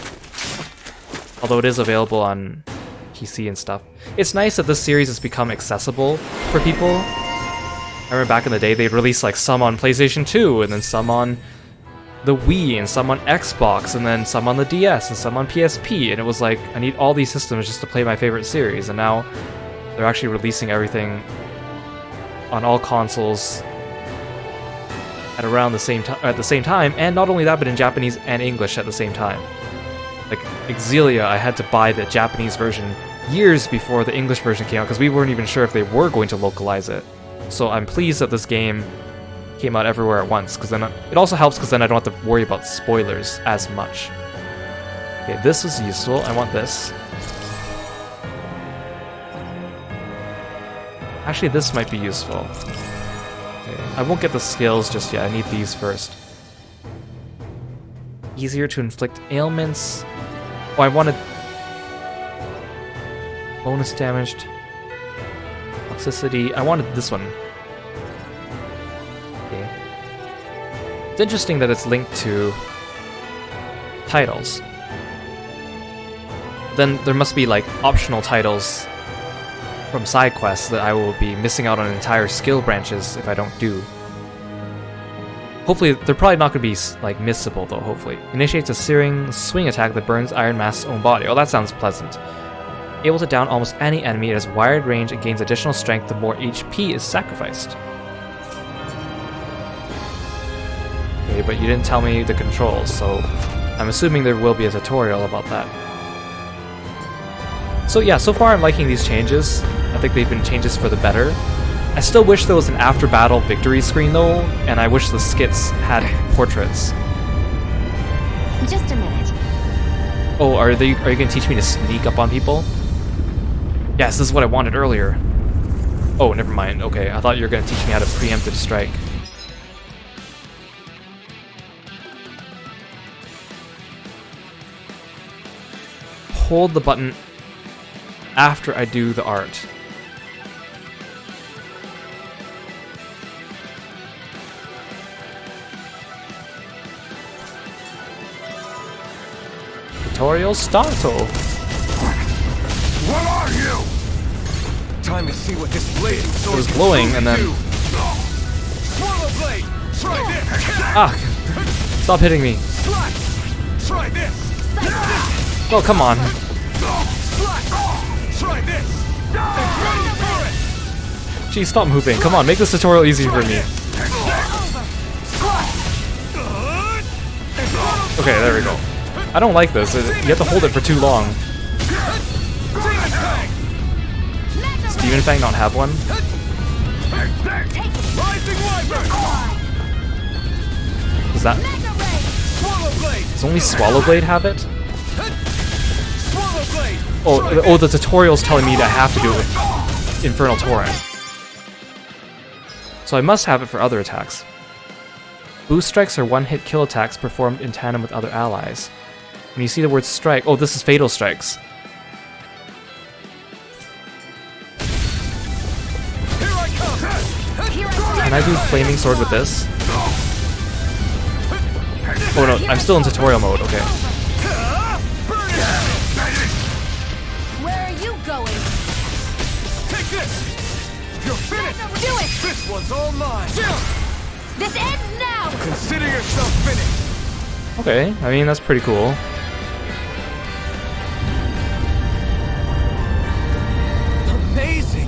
although it is available on PC and stuff. It's nice that this series has become accessible for people. I remember back in the day they'd release like some on PlayStation 2, and then some on the Wii, and some on Xbox, and then some on the DS, and some on PSP, and it was like, I need all these systems just to play my favorite series, and now they're actually releasing everything on all consoles at around the same time, and not only that, but in Japanese and English at the same time. Like Exilia, I had to buy the Japanese version years before the English version came out because we weren't even sure if they were going to localize it. So I'm pleased that this game came out everywhere at once, because then it also helps because then I don't have to worry about spoilers as much. Okay, this is useful. I want this. Actually, this might be useful. Okay, I won't get the skills just yet. I need these first. Easier to inflict ailments. Oh, I wanted bonus damaged toxicity. I wanted this one. Okay. It's interesting that it's linked to titles. Then there must be like optional titles from side quests that I will be missing out on entire skill branches if I don't do. Hopefully, they're probably not going to be like missable though, hopefully. Initiates a searing swing attack that burns Iron Mask's own body. Oh, that sounds pleasant. Able to down almost any enemy, it has wired range and gains additional strength the more HP is sacrificed. Okay, but you didn't tell me the controls, so I'm assuming there will be a tutorial about that. So yeah, so far I'm liking these changes. I think they've been changes for the better. I still wish there was an after-battle victory screen though, and I wish the skits had portraits. Just a minute. Oh, are you gonna teach me to sneak up on people? Yes, this is what I wanted earlier. Oh, never mind. Okay, I thought you were gonna teach me how to preemptive strike. Hold the button after I do the art. Tutorial starto. What are you? Time to see what this blade It was glowing and then Swallow blade. Try this. ah, stop hitting me. Try this. Oh, come on. Try this. Ready for it. Geez, stop moving. Come on, make this tutorial easy for me. Okay, there we go. I don't like this. You have to hold it for too long. Does Demon Fang not have one? Does that... Does only Swallow Blade have it? Oh, the tutorial's telling me that I have to do it with Infernal Torrent. So I must have it for other attacks. Boost strikes are one-hit kill attacks performed in tandem with other allies. When you see the word strike... Oh, this is Fatal Strikes. Can I do Flaming Sword with this? Oh no, I'm still in tutorial mode, okay. Where are you going? Take this. You're finished. Do it! This one's all mine. This ends now! Consider yourself finished. Okay, I mean, that's pretty cool. Amazing.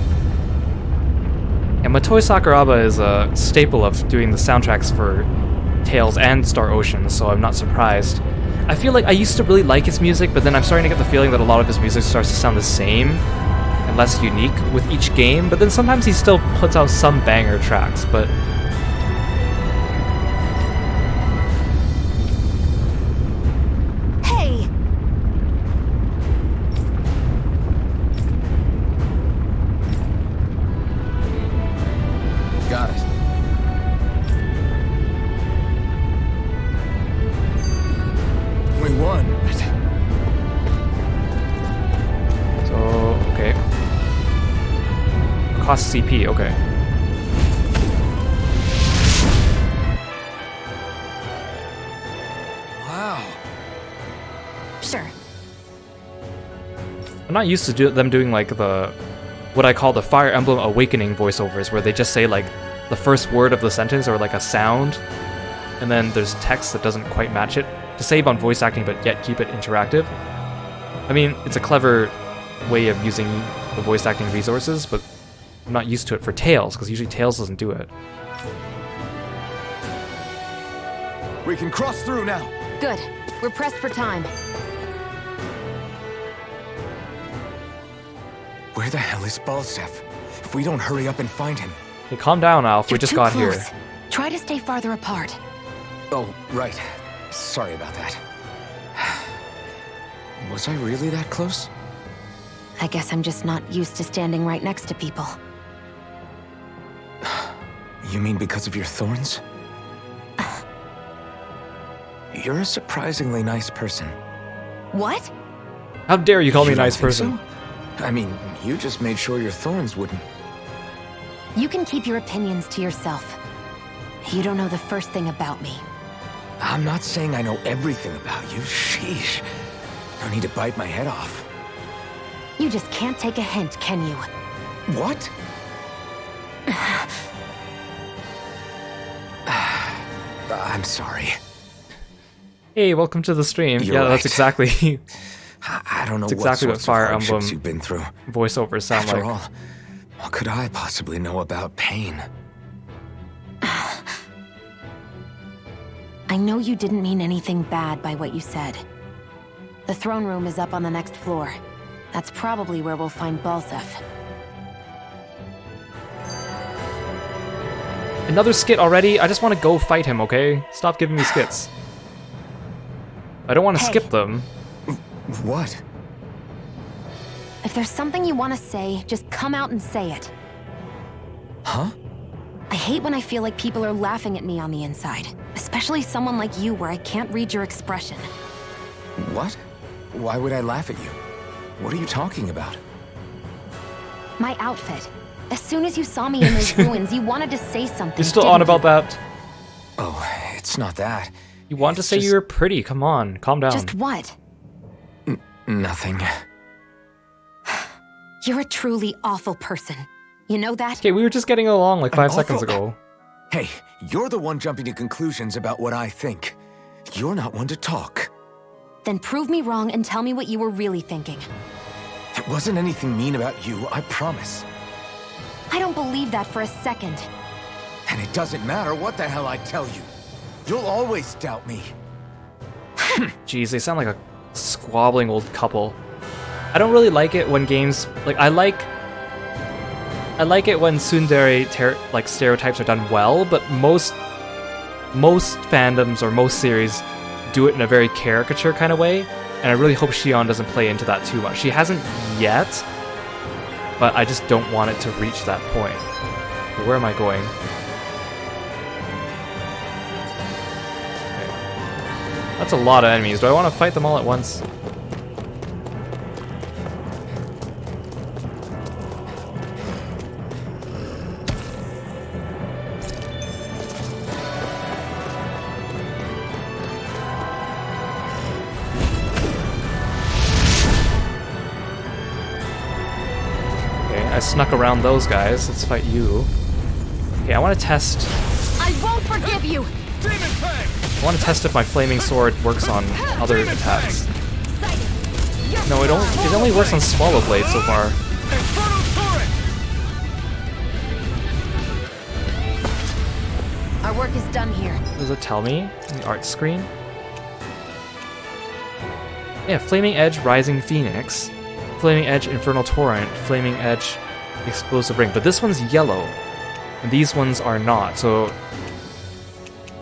And Motoi Sakuraba is a staple of doing the soundtracks for Tales and Star Ocean, so I'm not surprised. I feel like I used to really like his music, but then I'm starting to get the feeling that a lot of his music starts to sound the same and less unique with each game, but then sometimes he still puts out some banger tracks, but... Hey! Got it. CP, okay. Wow. Sure. I'm not used to them doing like what I call the Fire Emblem Awakening voiceovers, where they just say like the first word of the sentence or like a sound, and then there's text that doesn't quite match it, to save on voice acting but yet keep it interactive. I mean, it's a clever way of using the voice acting resources, but I'm not used to it for Tails, because usually Tails doesn't do it. We can cross through now. Good. We're pressed for time. Where the hell is Balsef? If we don't hurry up and find him. Hey, calm down, Alf. We You're just too got close. here. Try to stay farther apart. Oh, right. Sorry about that. Was I really that close? I guess I'm just not used to standing right next to people. You mean because of your thorns? You're a surprisingly nice person. What? How dare you call me a You don't nice think person? so? I mean, you just made sure your thorns wouldn't. You can keep your opinions to yourself. You don't know the first thing about me. I'm not saying I know everything about you. Sheesh. No need to bite my head off. You just can't take a hint, can you? What? I'm sorry. Hey, welcome to the stream. You're yeah, right. that's exactly. I don't know That's exactly what sorts Fire of hardships Emblem you've been through. voiceovers sound After like. all, what could I possibly know about pain? I know you didn't mean anything bad by what you said. The throne room is up on the next floor. That's probably where we'll find Balsef. Another skit already? I just want to go fight him, okay? Stop giving me skits. I don't want to Hey. skip them. What? If there's something you want to say, just come out and say it. Huh? I hate when I feel like people are laughing at me on the inside. Especially someone like you where I can't read your expression. What? Why would I laugh at you? What are you talking about? My outfit. As soon as you saw me in those ruins, you wanted to say something. You're still on didn't about that. Oh, it's not that. You want to say just- you're pretty. Come on, calm down. Just what? Nothing. You're a truly awful person. You know that? Okay, we were just getting along like 5 seconds awful- ago. Hey, you're the one jumping to conclusions about what I think. You're not one to talk. Then prove me wrong and tell me what you were really thinking. It wasn't anything mean about you, I promise. I don't believe that for a second. And it doesn't matter what the hell I tell you. You'll always doubt me. Jeez, they sound like a squabbling old couple. I don't really like it when games like I like it when tsundere like stereotypes are done well, but most fandoms or most series do it in a very caricature kind of way, and I really hope Shion doesn't play into that too much. She hasn't yet, but I just don't want it to reach that point. Where am I going? Okay. That's a lot of enemies. Do I want to fight them all at once? I snuck around those guys. Let's fight you. Okay, I want to test. I won't forgive you! I want to test if my flaming sword works on other attacks. No, it only works on Swallow Blade so far. Our work is done here. Does it tell me in the art screen? Yeah, Flaming Edge, Rising Phoenix, Flaming Edge, Infernal Torrent, Flaming Edge, Explosive Ring. But this one's yellow, and these ones are not. So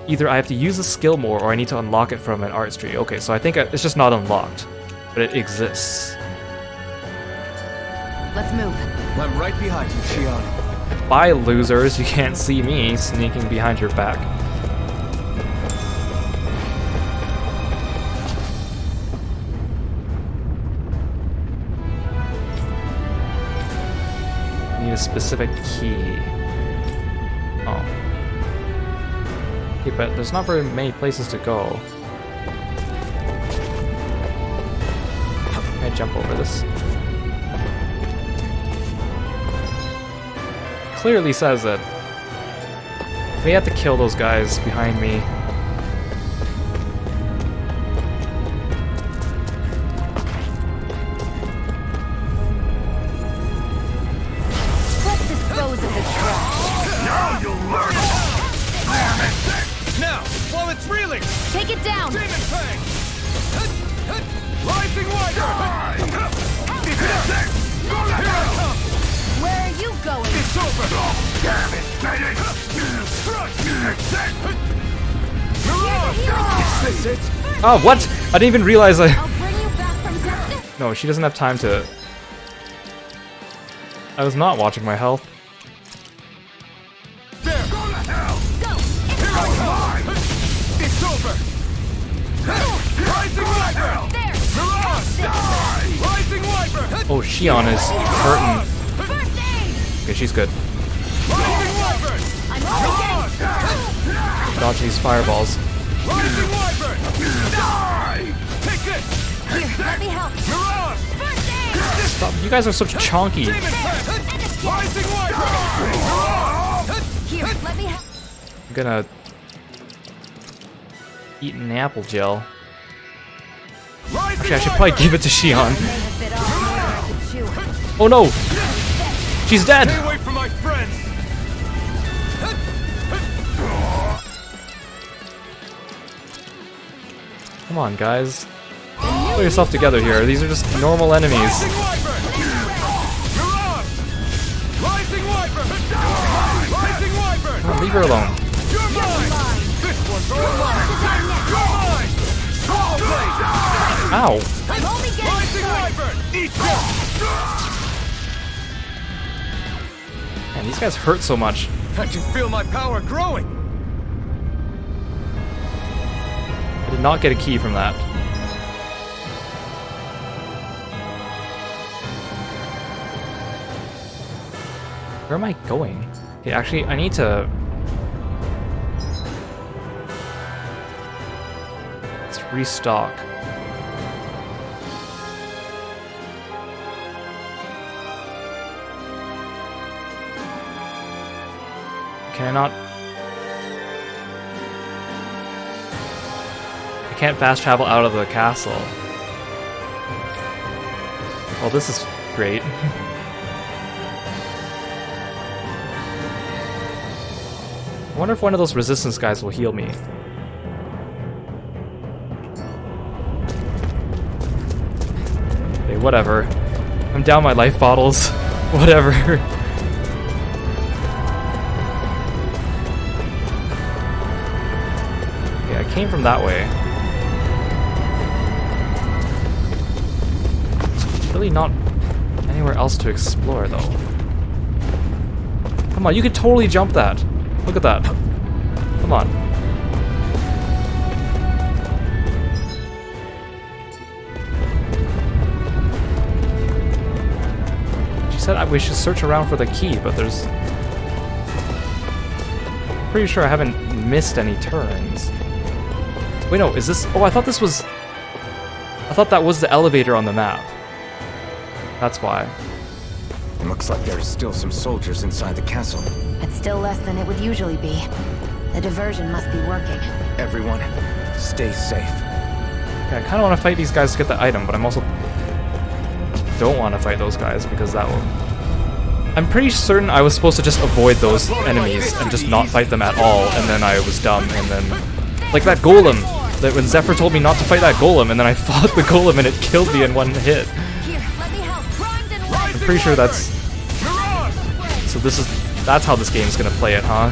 either I have to use the skill more, or I need to unlock it from an art tree. Okay, so I think it's just not unlocked, but it exists. Let's move. I'm right behind you, Shion. Bye, losers. You can't see me sneaking behind your back. Need a specific key. Oh. Okay, but there's not very many places to go. Can I jump over this? Clearly says that we have to kill those guys behind me. Let's dispose of the trash. Now you'll learn. Now, while it's reeling, Take it down! Demon Fang! Rising Wider! Here I come! Where are you going? It's over! Damn it, Bennett! Mirage! Is this it? Oh, what? I didn't even realize I... I'll bring you back from death. No, she doesn't have time to... I was not watching my health. There! Go to hell! Go! Here I come! It's over! Rising Wiper! There! Mirage! Rising Wiper! Oh, Shion is hurting. First aid! Okay, she's good. Rising Wiper! I'm okay! Dodge these fireballs. Rising Wiper! Die! Take this! Here, let me help. Mirage! First aid! Stop. You guys are so chonky. Demon Fang! Rising Wiper! Mirage! Here, let me help. I'm gonna... eat an apple gel. Actually, I should probably give it to Shion. May have bit off more than I could chew. Oh no! She's dead! Stay away from my friends! Come on, guys. Put yourself together here. These are just normal enemies. Rising Wiper! Mirage! Rising Wiper! Rising Wiper! Oh, leave her alone. You're mine! This one's all mine! You're mine! Small blade! Ow! I'm only getting Rising started. Wiper! Eat this! Man, these guys hurt so much. I can feel my power growing! I did not get a key from that. Where am I going? Okay, actually, I need to... Let's restock. Can I not... I can't fast travel out of the castle. Well, this is great. I wonder if one of those resistance guys will heal me. Okay, whatever. I'm down my life bottles. Whatever. Okay, I came from that way. There's really not anywhere else to explore, though. Come on, you could totally jump that. Look at that. Come on. She said we should search around for the key, but there's... Pretty sure I haven't missed any turns. Wait, no, is this... Oh, I thought this was... I thought that was the elevator on the map. That's why. It looks like there's still some soldiers inside the castle. It's still less than it would usually be. The diversion must be working. Everyone, stay safe. Yeah, I kind of want to fight these guys to get the item, but I'm also don't want to fight those guys because that will... I'm pretty certain I was supposed to just avoid those enemies and just not fight them at all, and then I was dumb, and then... Like that golem! That when Zephyr told me not to fight that golem, and then I fought the golem and it killed me in one hit. Here, let me help. Primed and I'm pretty sure that's... So this is... That's how this game's gonna play it, huh?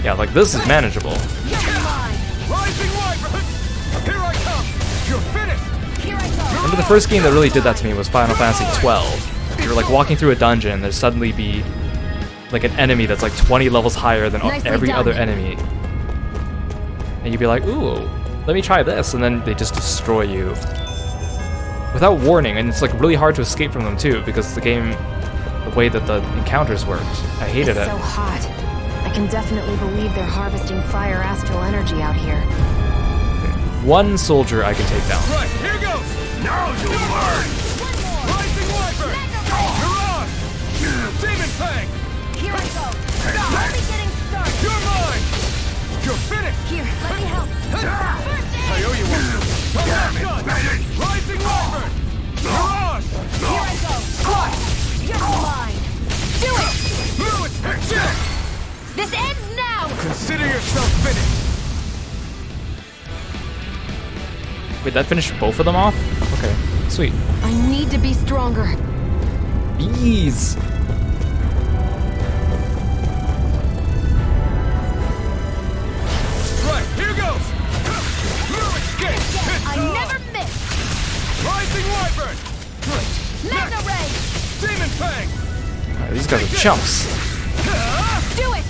Yeah, like this is manageable. Rising Wiper! Here I come! You're finished! Here I go. Remember the first game that really did that to me was Final Fantasy XII. You're like walking through a dungeon and there'd suddenly be like an enemy that's like 20 levels higher than Nicely every done. other enemy. And you'd be like, ooh, let me try this, and then they just destroy you. Without warning, and it's like really hard to escape from them too, because the game the way that the encounters worked. I hated It's it. so hot. I can definitely believe they're harvesting fire astral energy out here. One soldier I can take down. Right, here goes! Now you'll learn! Rising Wyvern! Mirage! Demon Fang! Here I go. Only getting started. You're mine! You're finished! Here, let me help. I owe you one. Come back, son! Rising Wyvern! Mirage! Here I go. You're mine. Do it. Lewis, check! This ends now. Consider yourself finished! Wait, that finished both of them off? Okay, sweet. I need to be stronger. Bees! Right, here goes! Lewis, escape! I never miss. Rising Wyvern! Magna Ray. Demon Fang! Alright, these guys are chumps. Do it.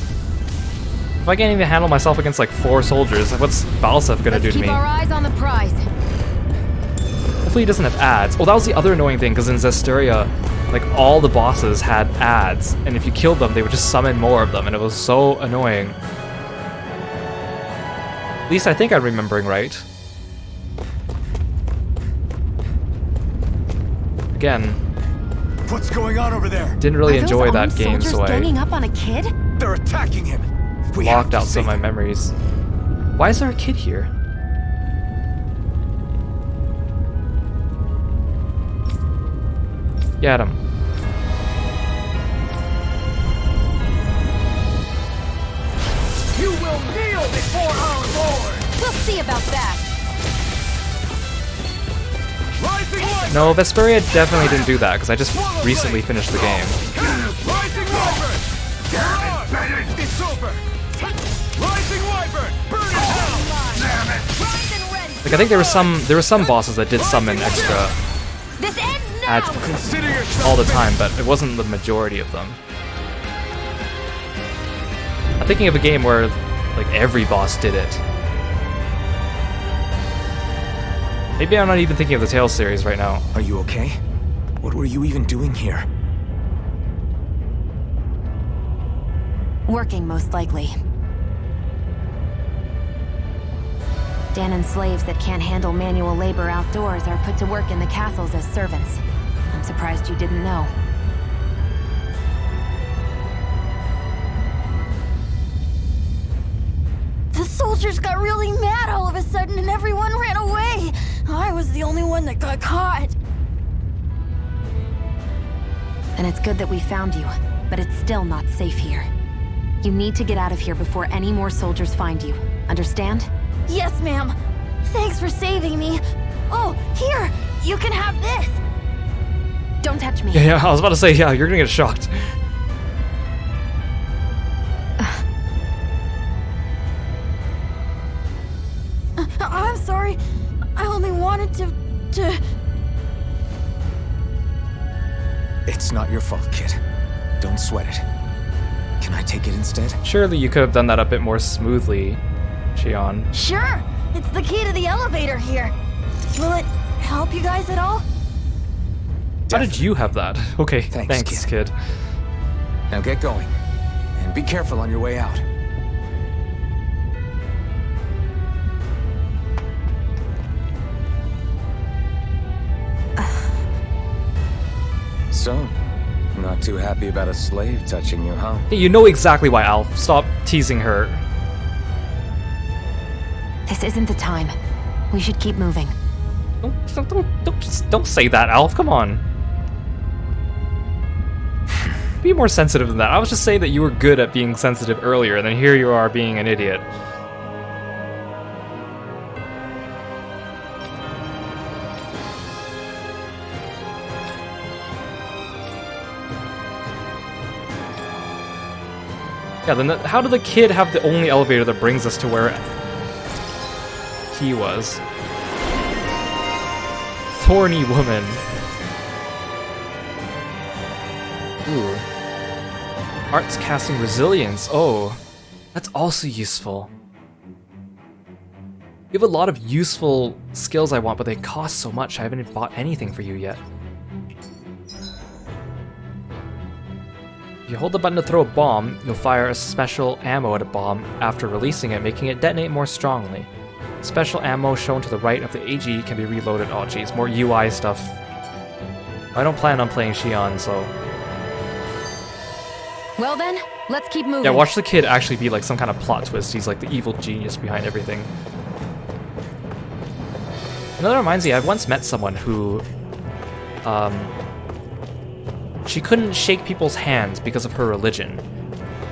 If I can't even handle myself against like 4 soldiers, what's Balsef gonna do to Keep me? our eyes on the prize. Hopefully he doesn't have ads. Oh, that was the other annoying thing, because in Zestiria, like, all the bosses had ads, and if you killed them, they would just summon more of them, and it was so annoying. At least I think I'm remembering right. Again, What's going on over there? didn't really Are those enjoy that armed game, soldiers so I ganging up on a kid? They're attacking him! We have blocked to out some of save my memories. Why is there a kid here? Get him. You will kneel before our Lord! We'll see about that. Rising Wyvern! No, Vesperia definitely didn't do that, because I just recently finished the game. Rising Wyvern! Mirage! It's over! Rising Wyvern! Burn it down! Primed and ready. Like, I think there were some bosses that did summon extra This ends now. ads Consider yourself all the time, but it wasn't the majority of them. I'm thinking of a game where, like, every boss did it. Maybe I'm not even thinking of the Tales series right now. Are you okay? What were you even doing here? Working, most likely. Danon slaves that can't handle manual labor outdoors are put to work in the castles as servants. I'm surprised you didn't know. The soldiers got really mad all of a sudden and everyone ran away. I was the only one that got caught. And it's good that we found you, but it's still not safe here. You need to get out of here before any more soldiers find you. Understand? Yes, ma'am. Thanks for saving me. Oh, here! You can have this! Don't touch me. Yeah, I was about to say, yeah, you're gonna get shocked. I'm sorry. I only wanted to... It's not your fault, kid. Don't sweat it. Can I take it instead? Surely you could have done that a bit more smoothly, Shion. Sure! It's the key to the elevator here. Will it help you guys at all? How did you have that? Okay, Thanks, thanks kid. Now get going. And be careful on your way out. So, not too happy about a slave touching you, huh? Hey, you know exactly why, Alf. Stop teasing her. This isn't the time. We should keep moving. Don't say that, Alf. Come on. Be more sensitive than that. I was just saying that you were good at being sensitive earlier, and then here you are being an idiot. Yeah, then how did the kid have the only elevator that brings us to where he was? Thorny woman. Ooh. Arts casting resilience. Oh, that's also useful. You have a lot of useful skills I want, but they cost so much. I haven't bought anything for you yet. If you hold the button to throw a bomb, you'll fire a special ammo at a bomb after releasing it, making it detonate more strongly. Special ammo shown to the right of the AG can be reloaded. Oh geez, more UI stuff. I don't plan on playing Xion, so... Well then, let's keep moving. Yeah, watch the kid actually be like some kind of plot twist. He's like the evil genius behind everything. You know, that reminds me, I once met someone who... she couldn't shake people's hands because of her religion.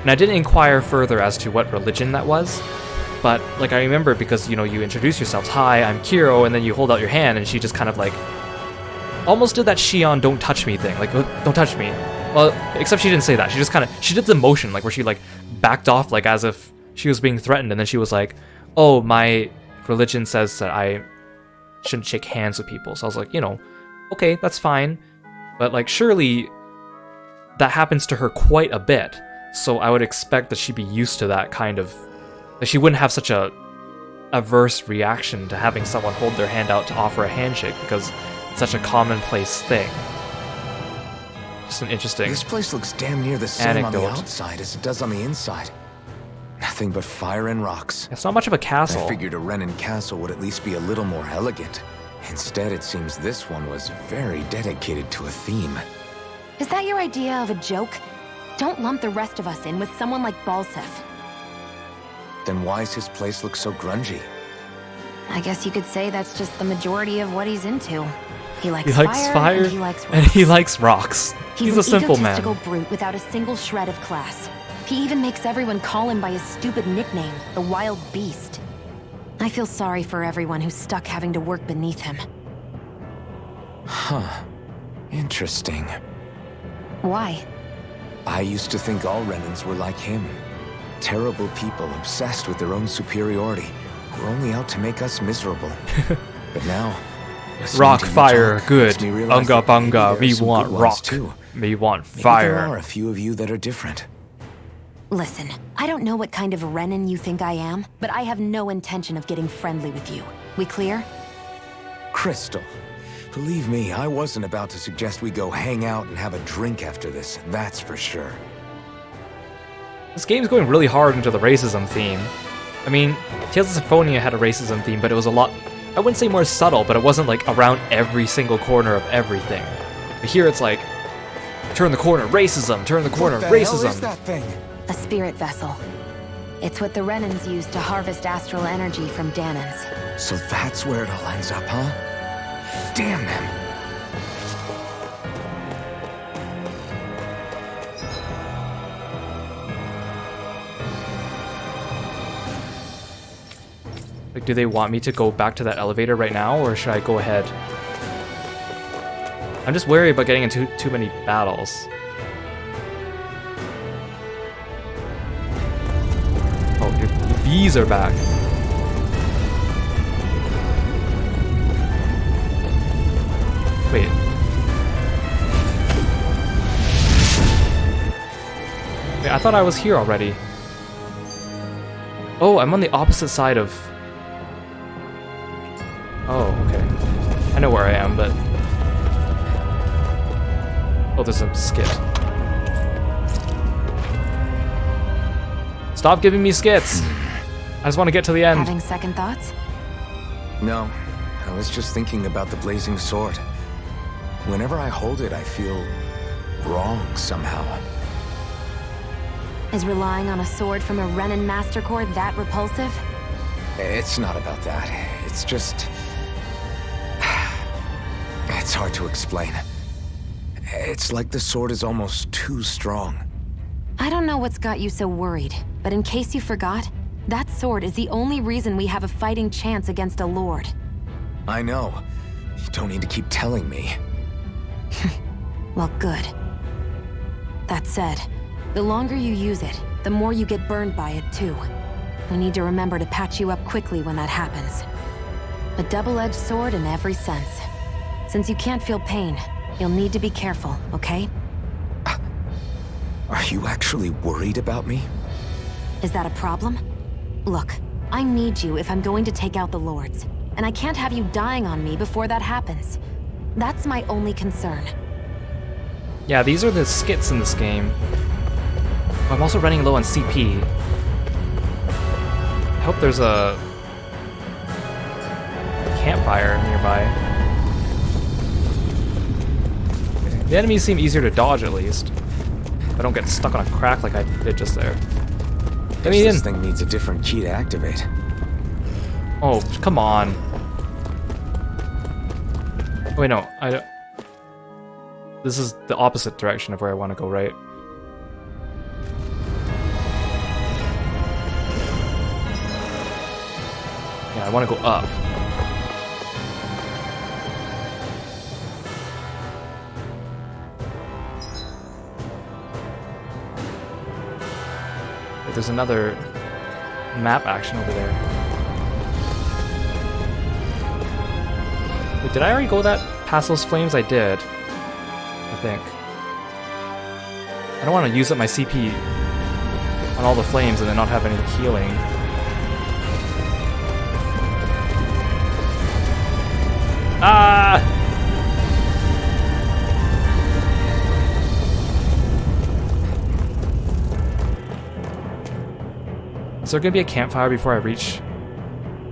And I didn't inquire further as to what religion that was. But, like, I remember because, you know, you introduce yourselves, hi, I'm Kiro, and then you hold out your hand, and she just kind of, like, almost did that Xion don't touch me thing. Like, don't touch me. Well, except she didn't say that. She just kind of, she did the motion, like, where she, like, backed off, like, as if she was being threatened, and then she was like, oh, my religion says that I shouldn't shake hands with people. So I was like, you know, okay, that's fine. But, like, surely that happens to her quite a bit. So I would expect that she'd be used to that kind of... Like, she wouldn't have such a averse reaction to having someone hold their hand out to offer a handshake because it's such a commonplace thing. Just an interesting This place looks damn near the same anecdote. on the outside as it does on the inside. Nothing but fire and rocks. It's not much of a castle. I figured a Renin castle would at least be a little more elegant. Instead, it seems this one was very dedicated to a theme. Is that your idea of a joke? Don't lump the rest of us in with someone like Balsef. Then why's his place look so grungy? I guess you could say that's just the majority of what he's into. He likes fire, and he likes rocks. and he likes rocks. He's a simple man. He's an egotistical brute without a single shred of class. He even makes everyone call him by his stupid nickname, the Wild Beast. I feel sorry for everyone who's stuck having to work beneath him. Huh. Interesting. Why? I used to think all Renins were like him. Terrible people obsessed with their own superiority, who are only out to make us miserable. But now... Rock, fire, good. makes me realize Unga that maybe there bunga, are we some want good ones rock. too. We want Maybe fire. there are a few of you that are different. Listen, I don't know what kind of Renin you think I am, but I have no intention of getting friendly with you. We clear? Crystal, believe me, I wasn't about to suggest we go hang out and have a drink after this, that's for sure. This game's going really hard into the racism theme. I mean, Tales of Symphonia had a racism theme, but it was a lot... I wouldn't say more subtle, but it wasn't like around every single corner of everything. But here it's like, turn the corner, racism, turn the corner, What the racism. hell is that thing? A spirit vessel. It's what the Renins use to harvest astral energy from Danans. So that's where it all ends up, huh? Damn them! Like, do they want me to go back to that elevator right now, or should I go ahead? I'm just wary about getting into too many battles. Oh, dude, the bees are back. Wait. Wait, I thought I was here already. Oh, I'm on the opposite side of... Oh, okay. I know where I am, but... Oh, there's a skit. Stop giving me skits! I just want to get to the end. Having second thoughts? No, I was just thinking about the blazing sword. Whenever I hold it, I feel wrong somehow. Is relying on a sword from a Renin Master Core that repulsive? It's not about that. It's just... It's hard to explain. It's like the sword is almost too strong. I don't know what's got you so worried, but in case you forgot, that sword is the only reason we have a fighting chance against a lord. I know. You don't need to keep telling me. Well, good. That said, the longer you use it, the more you get burned by it, too. We need to remember to patch you up quickly when that happens. A double-edged sword in every sense. Since you can't feel pain, you'll need to be careful, okay? Are you actually worried about me? Is that a problem? Look, I need you if I'm going to take out the lords, and I can't have you dying on me before that happens. That's my only concern. Yeah, these are the skits in this game. I'm also running low on CP. I hope there's a campfire nearby. Okay. The enemies seem easier to dodge at least. If I don't get stuck on a crack like I did just there. Let me in. This thing needs a different key to activate. Oh, come on. Wait, no, I don't. This is the opposite direction of where I want to go, right? Yeah, I want to go up. Wait, there's another map action over there. Wait, did I already go that past those flames? I did. I think. I don't want to use up my CP on all the flames and then not have any healing. Ah! Is there gonna be a campfire before I reach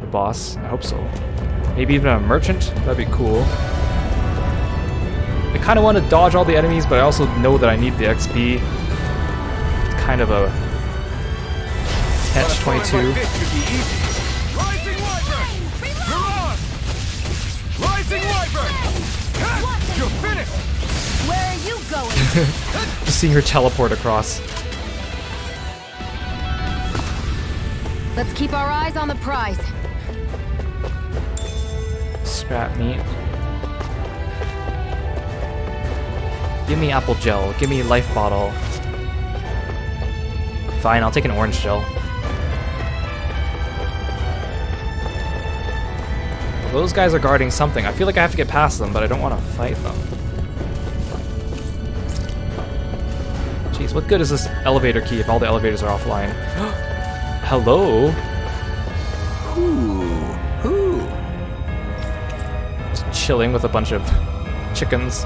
the boss? I hope so. Maybe even a merchant? That'd be cool. I kind of want to dodge all the enemies, but I also know that I need the XP. It's kind of a catch-22. You're finished! Where are you going? Just seeing her teleport across. Let's keep our eyes on the prize. Scrap meat. Give me apple gel. Give me life bottle. Fine, I'll take an orange gel. Those guys are guarding something. I feel like I have to get past them, but I don't want to fight them. Jeez, what good is this elevator key if all the elevators are offline? Hello? Ooh. Just chilling with a bunch of chickens.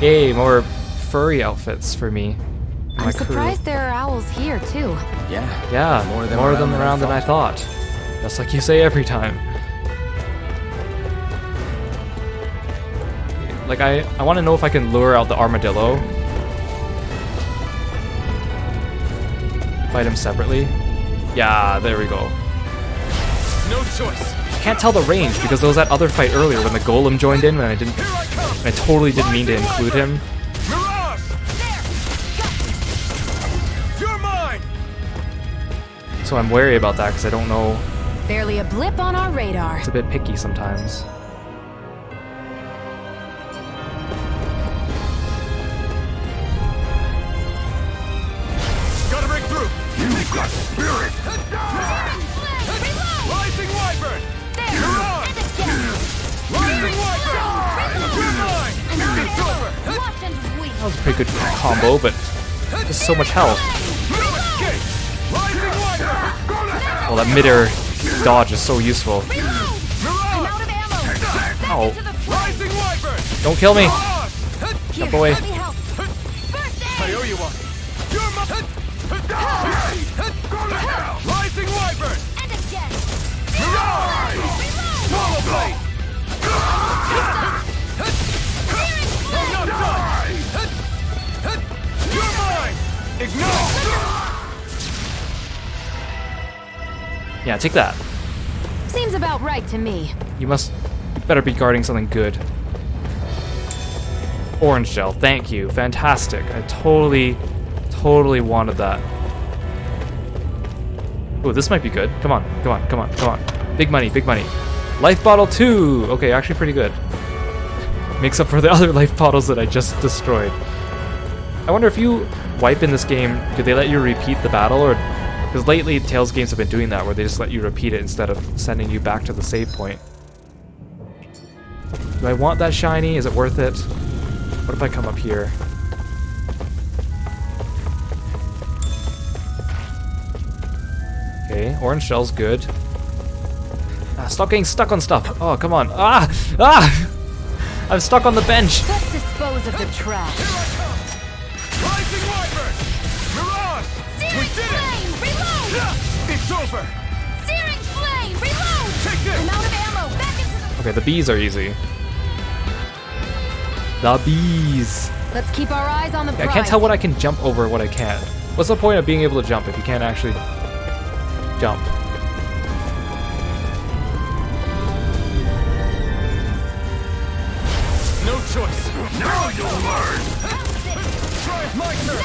Yay, more furry outfits for me. I'm surprised there are owls here, too. Yeah, more of them around than I thought. Just like you say every time. Like, I want to know if I can lure out the armadillo. Fight him separately. Yeah, there we go. No choice. I can't tell the range because there was that other fight earlier when the golem joined in and I totally didn't mean to include him. You're mine. So I'm wary about that because I don't know. Barely a blip on our radar. It's a bit picky sometimes. Gotta break through. You've got spirit. Rising Wyvern. You're on. Rising Wyvern. You're mine. It's over. That was a pretty good combo, but there's so much health. Well, that mid-air dodge is so useful. Oh. Don't kill me. Jump away. I owe you one. Rising Wyvern. Swallow blade. I'm not done. You're mine. Ignore. Yeah, take that. Seems about right to me. You better be guarding something good. Orange gel, thank you. Fantastic. I totally wanted that. Oh, this might be good. Come on. Big money. Life bottle 2! Okay, actually pretty good. Makes up for the other life bottles that I just destroyed. I wonder if you wipe in this game, do they let you repeat the battle? Or because lately Tales games have been doing that, where they just let you repeat it instead of sending you back to the save point. Do I want that shiny? Is it worth it? What if I come up here? Okay, orange shell's good. Stop getting stuck on stuff. Oh, come on. I'm stuck on the bench. Let's dispose of the trash. Rising Wyvern. over! Searing flame! Reload! Take this! I'm out of ammo! Back into the... Okay, the bees are easy. The bees! Let's keep our eyes on the prize. I can't tell what I can jump over and what I can't. What's the point of being able to jump if you can't actually jump? No choice. Now you'll learn! Try it, my turn!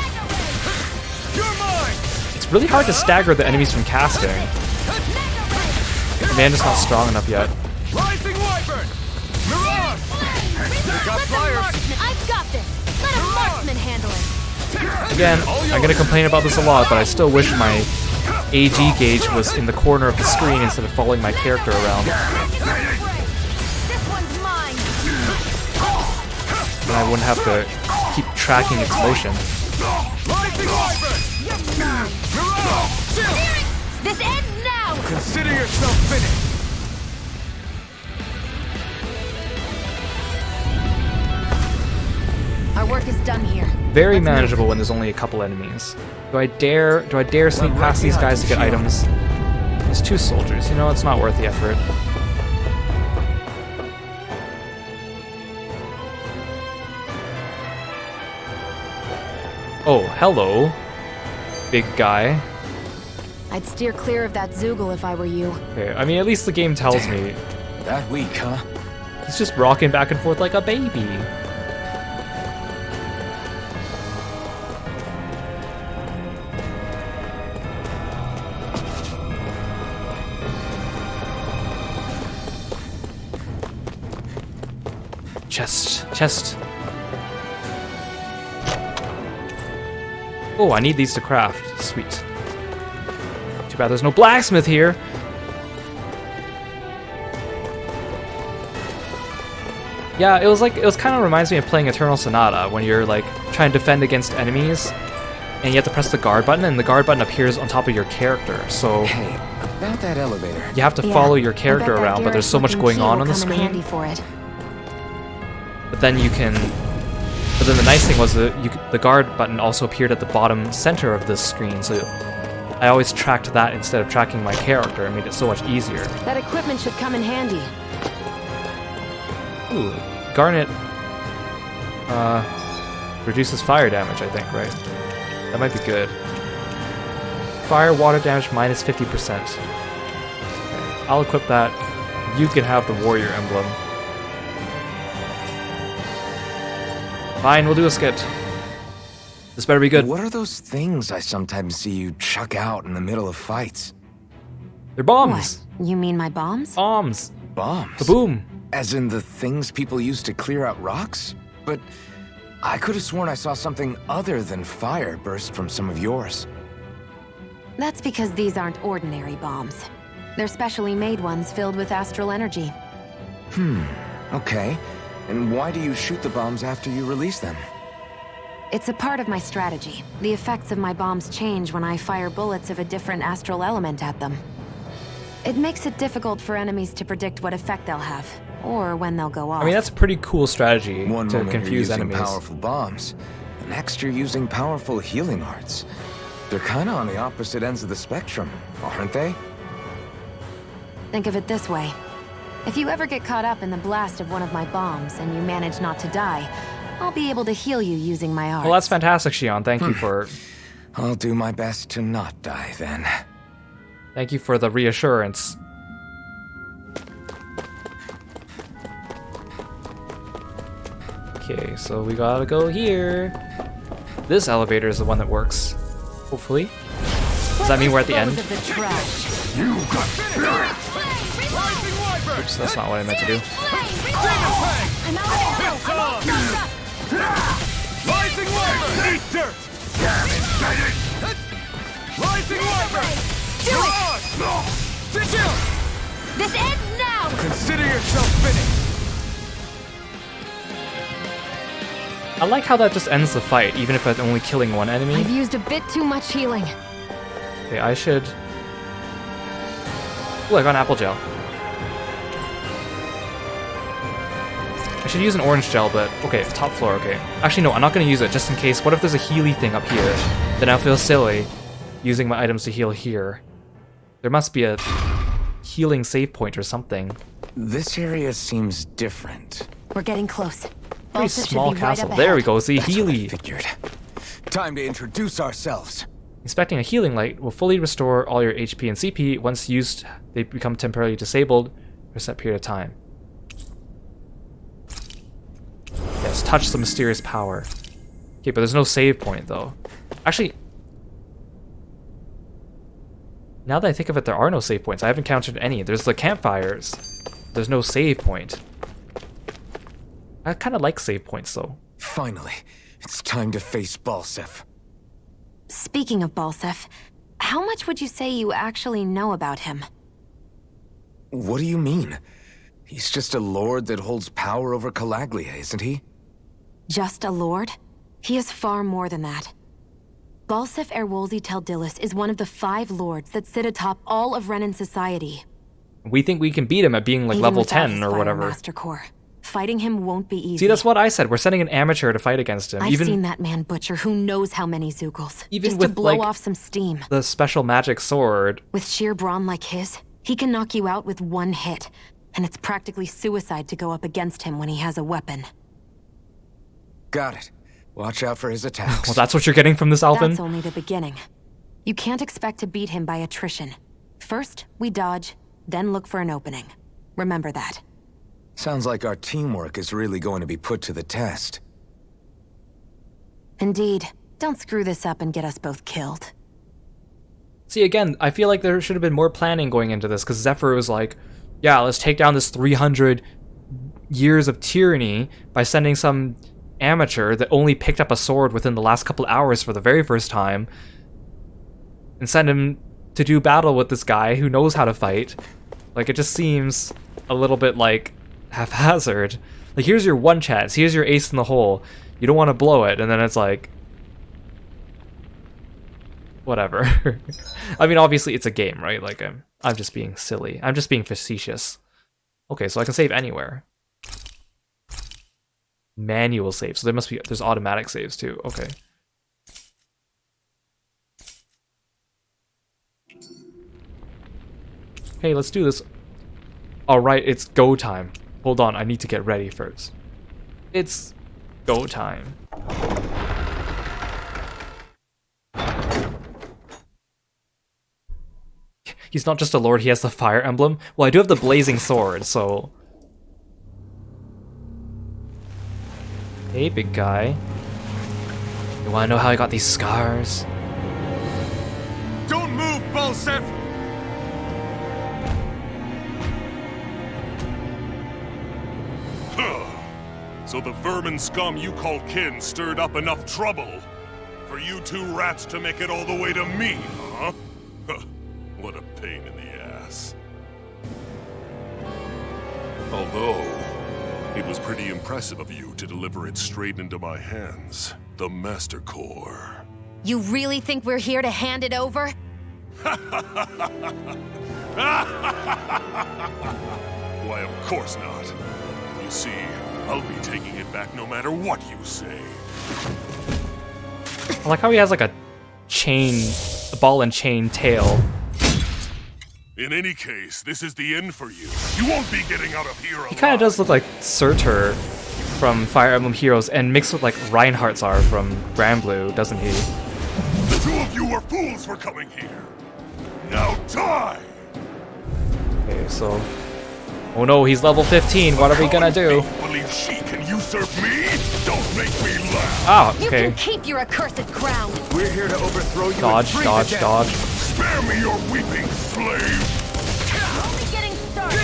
You're mine! It's really hard to stagger the enemies from casting. Man, just not strong enough yet. Rising Wyvern! Mirage! They got flyers! I've got this! Let a marksman handle it! Again, I'm gonna complain about this a lot, but I still wish my AG gauge was in the corner of the screen instead of following my character around. This one's mine! Then I wouldn't have to keep tracking its motion. Rising Wyvern! Mirage! This ends now! Consider yourself finished! Our work is done here. Very manageable when there's only a couple enemies. Do I dare sneak past these guys to get items? There's 2 soldiers, you know, it's not worth the effort. Oh, hello, big guy. I'd steer clear of that Zoogle if I were you. Okay, I mean, at least the game tells me. That weak, huh? He's just rocking back and forth like a baby. Chest. Oh, I need these to craft. Sweet. Too bad there's no blacksmith here. Yeah, it kind of reminds me of playing Eternal Sonata when you're like trying to defend against enemies and you have to press the guard button and the guard button appears on top of your character. So hey, about that elevator. You have to follow your character around, but there's so much going on the screen. But then the nice thing was that the guard button also appeared at the bottom center of this screen, so I always tracked that instead of tracking my character. It made it so much easier. That equipment should come in handy. Ooh, Garnet reduces fire damage, I think, right? That might be good. Fire, water damage minus 50%. Okay, I'll equip that. You can have the warrior emblem. Fine, we'll do a skit. This better be good. What are those things I sometimes see you chuck out in the middle of fights? They're bombs. What? You mean my bombs? Bombs. Bombs? Kaboom. As in the things people use to clear out rocks? But I could have sworn I saw something other than fire burst from some of yours. That's because these aren't ordinary bombs. They're specially made ones filled with astral energy. Okay. And why do you shoot the bombs after you release them? It's a part of my strategy. The effects of my bombs change when I fire bullets of a different astral element at them. It makes it difficult for enemies to predict what effect they'll have, or when they'll go off. I mean, that's a pretty cool strategy to confuse you're using enemies. Powerful bombs. The next you're using powerful healing arts. They're kinda on the opposite ends of the spectrum, aren't they? Think of it this way. If you ever get caught up in the blast of one of my bombs and you manage not to die, I'll be able to heal you using my arts. Well, that's fantastic, Xion. Thank you for... I'll do my best to not die, then. Thank you for the reassurance. Okay, so we gotta go here. This elevator is the one that works. Hopefully. Does that mean we're at the end? Oops, that's not what I meant to do. Rising Wyvern! Eat dirt! Rising Wyvern! Do it! Sigil! This ends now! Consider yourself finished! I like how that just ends the fight, even if I'm only killing one enemy. I've used a bit too much healing. Okay, I should... Ooh, I got an apple gel. I should use an orange gel, but... Okay, top floor, okay. Actually, no, I'm not going to use it, just in case. What if there's a Healy thing up here? Then I'll feel silly using my items to heal here. There must be a healing save point or something. This area seems different. We're getting close. Pretty small castle. There we go. See, Healy. Figured. Time to introduce ourselves. Inspecting a healing light will fully restore all your HP and CP. Once used, they become temporarily disabled for a set period of time. Yes, touch the mysterious power. Okay, but there's no save point though. Actually, now that I think of it, there are no save points. I haven't encountered any. There's the campfires. There's no save point. I kind of like save points though. Finally, it's time to face Balsef. Speaking of Balsef, how much would you say you actually know about him? What do you mean? He's just a lord that holds power over Calaglia, isn't he? Just a lord? He is far more than that. Balsef Erwolzi Teldilis is one of the 5 lords that sit atop all of Renan society. We think we can beat him at being like Even level without 10 his or fire whatever. Master Core. Fighting him won't be easy. See, that's what I said. We're sending an amateur to fight against him. I've seen that man butcher who knows how many Zeugles. Even just with, to blow like, off some steam. the special magic sword. With sheer brawn like his, he can knock you out with one hit. And it's practically suicide to go up against him when he has a weapon. Got it. Watch out for his attacks. Well, that's what you're getting from this Alphen? That's only the beginning. You can't expect to beat him by attrition. First, we dodge, then look for an opening. Remember that. Sounds like our teamwork is really going to be put to the test. Indeed. Don't screw this up and get us both killed. See, again, I feel like there should have been more planning going into this, because Zephyr was like, yeah, let's take down this 300 years of tyranny by sending some amateur that only picked up a sword within the last couple hours for the very first time, and send him to do battle with this guy who knows how to fight. Like, it just seems a little bit, like, haphazard. Like, here's your one chance, here's your ace in the hole, you don't want to blow it, and then it's like... whatever. I mean, obviously it's a game, right? Like, I'm just being silly. I'm just being facetious. Okay, so I can save anywhere. Manual saves. So there's automatic saves too. Okay. Hey, let's do this. Alright, it's go time. Hold on, I need to get ready first. It's go time. He's not just a lord, he has the fire emblem. Well, I do have the blazing sword, so... Hey, big guy. You wanna know how I got these scars? Don't move, Balsef! So the vermin scum you call kin stirred up enough trouble for you 2 rats to make it all the way to me, huh? What a pain in the ass. Although, it was pretty impressive of you to deliver it straight into my hands. The Master Core. You really think we're here to hand it over? Why, of course not. You see, I'll be taking it back no matter what you say. I like how he has like a ball and chain tail. In any case, this is the end for you. You won't be getting out of here alive. He kind of does look like Surtur from Fire Emblem Heroes, and mixed with like Reinhardt's are from Granblue, doesn't he? The 2 of you were fools for coming here. Now die! Okay, so... oh no, he's level 15, what are we gonna do? Believe she can usurp me? Don't make me laugh! Ah, okay. You can keep your accursed crown! We're here to overthrow you. Dodge, dodge, dodge. Spare me your weeping slave! Only getting started!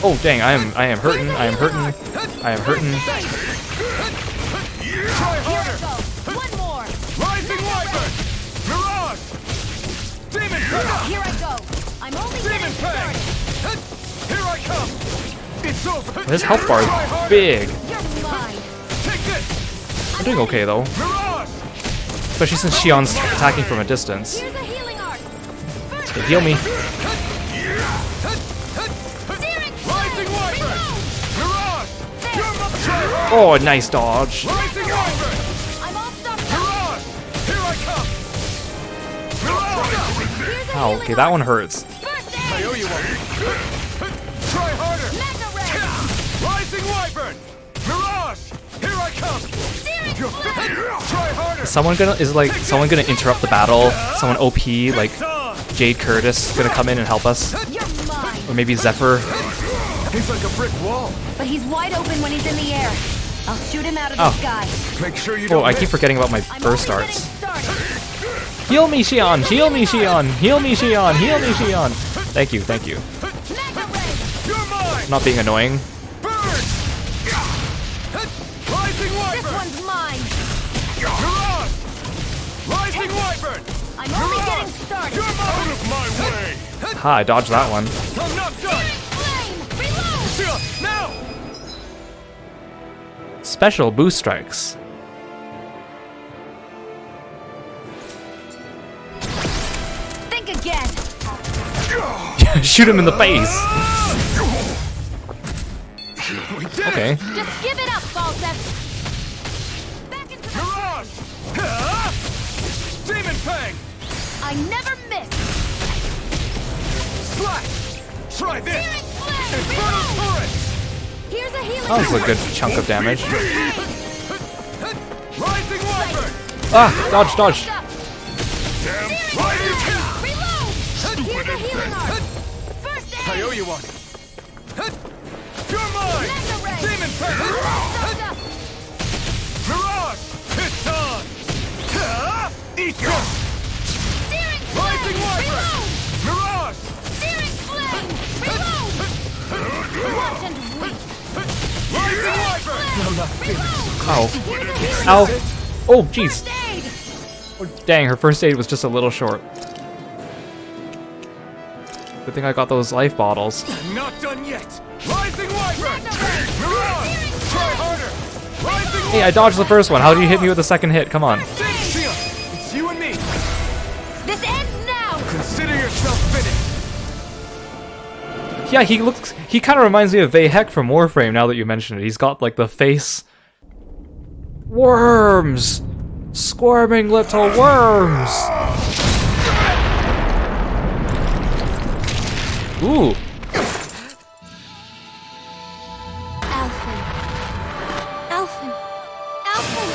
Oh dang, I am hurting, I am hurting, I am hurting. Here I go! One more! Rising Wyvern! Mirage! Demon Fang! Here I go! I'm only Demon getting Fang! started! Here I come! It's over! His health bar is big. You're mine! Take this! I'm doing okay though. Mirage! Especially since Shion's attacking from a distance. Here's a healing art! Okay, heal me. Rising Wyvern! Mirage! Oh, nice dodge. Rising Wyvern! I'm all stopped! Mirage! Here I come! Mirage! Ow, okay, that one hurts. you one. Try harder. Mega Ray! Rising Wyvern. Mirage. Here I come. Try harder. Is someone gonna interrupt the battle? Someone OP like Jade Curtis gonna come in and help us? Or maybe Zephyr? He's like a brick wall. But he's wide open when he's in the air. I'll shoot him out of the sky. Make sure you Oh, don't I keep forgetting about my burst starts. Heal me, Xion! Heal me, Xion! Heal me, Xion! Heal me, Xion! Thank you, thank you. I'm not being annoying. Rising Wyvern. This one's mine! Mirage. Rising Wyvern. I'm only getting started! Out of my way. Ha, I dodged that one. I'm not done. Flame! Reload! Now. Special boost strikes. Think again! Shoot him in the face! Okay. Just give it up, Balsef! Back into the Mirage. Demon Fang. I never miss! Slash. Try this. Searing Flame! Infernal Reload! Torrent. Here's a healing That was a good chunk of damage. Rising Wyvern. Ah! Dodge, dodge! Rising Reload! Here's a healing arm! First aid! I owe you one. You're mine. Mega Ray! Demon Fang. Mirage. It's on. Eat ya. Searing Rising Flame! Wyvern. Reload! Mirage. Searing Flame! Reload! Watch and weep! Rising Wyvern. I'm not finished. Ow. Ow! Oh, jeez. Oh, dang, her first aid was just a little short. Good thing I got those life bottles. I'm not done yet. Rising Wyvern. Mirage. Try harder. Rising Hey, I dodged the first one. How did you hit me with the second hit? Come on. Xion, it's you and me. This ends now! Consider yourself finished. Yeah, he kind of reminds me of Vayhek from Warframe now that you mention it. He's got like the face. Worms! Squirming little worms! Ooh. Alphen. Alphen. Alphen!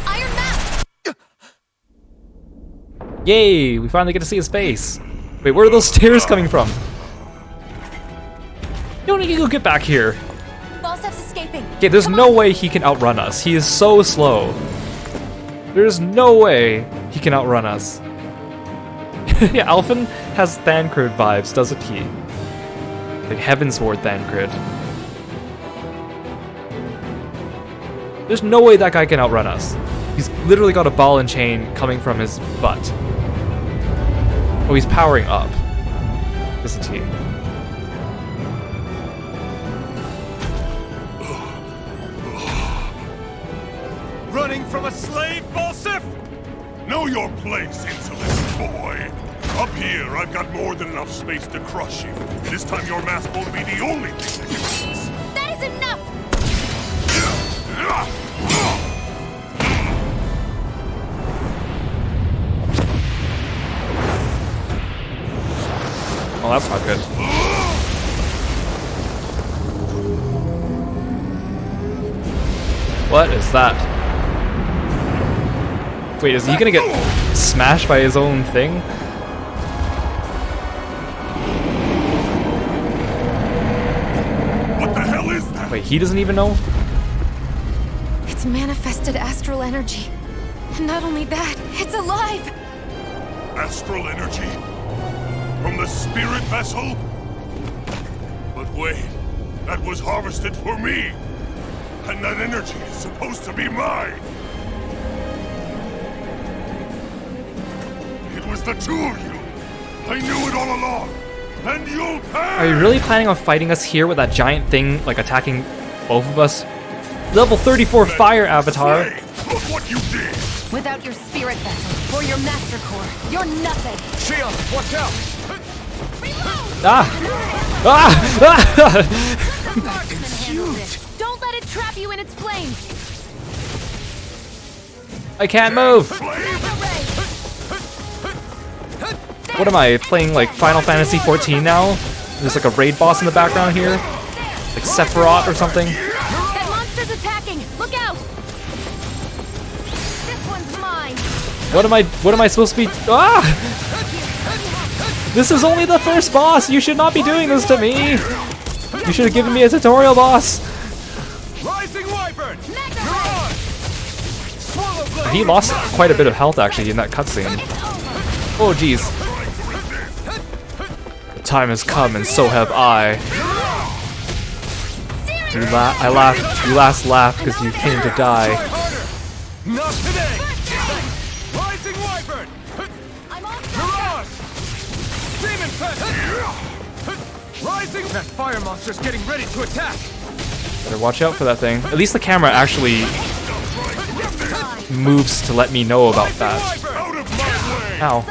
Iron Mask! Yay! We finally get to see his face. Wait, where are those stairs coming from? You need to go get back here. Balsef's escaping. Okay, there's no way he can outrun us. He is so slow. There's no way he can outrun us. Yeah, Alphen has Thancred vibes, doesn't he? Like Heavensward Thancred. There's no way that guy can outrun us. He's literally got a ball and chain coming from his butt. Oh, he's powering up, isn't he? Running from a slave, Balsef? Know your place, insolent boy. Up here, I've got more than enough space to crush you. This time your mask won't be the only thing that you face. That is enough! Oh, that's not good. What is that? Wait, is he gonna get smashed by his own thing? What the hell is that? Wait, he doesn't even know? It's manifested astral energy. And not only that, it's alive! Astral energy? From the spirit vessel? But wait, that was harvested for me! And that energy is supposed to be mine! It was the two of you! I knew it all along! And you'll pay! Are you really planning on fighting us here with that giant thing, like attacking both of us? Level 34 fire avatar! Look what you did! Without your spirit vessel, or your master core, you're nothing! Xion, watch out! Ah! Ah! Ah! It's huge! Don't let it trap you in its flames! I can't move! What am I, playing like Final Fantasy 14 now? There's like a raid boss in the background here? Like Sephiroth or something? That monster's attacking! Look out! This one's mine! What am I supposed to be? Ah! This is only the first boss! You should not be doing this to me! You should have given me a tutorial boss! Rising Wyvern! He lost quite a bit of health actually in that cutscene. Oh jeez. The time has come and so have I. You last laughed because you came to die. Not today! Rising Wyvern! Mirage! Demon Pest! Rising! That fire monster's getting ready to attack! Better watch out for that thing. At least the camera actually moves to let me know about that. Ow.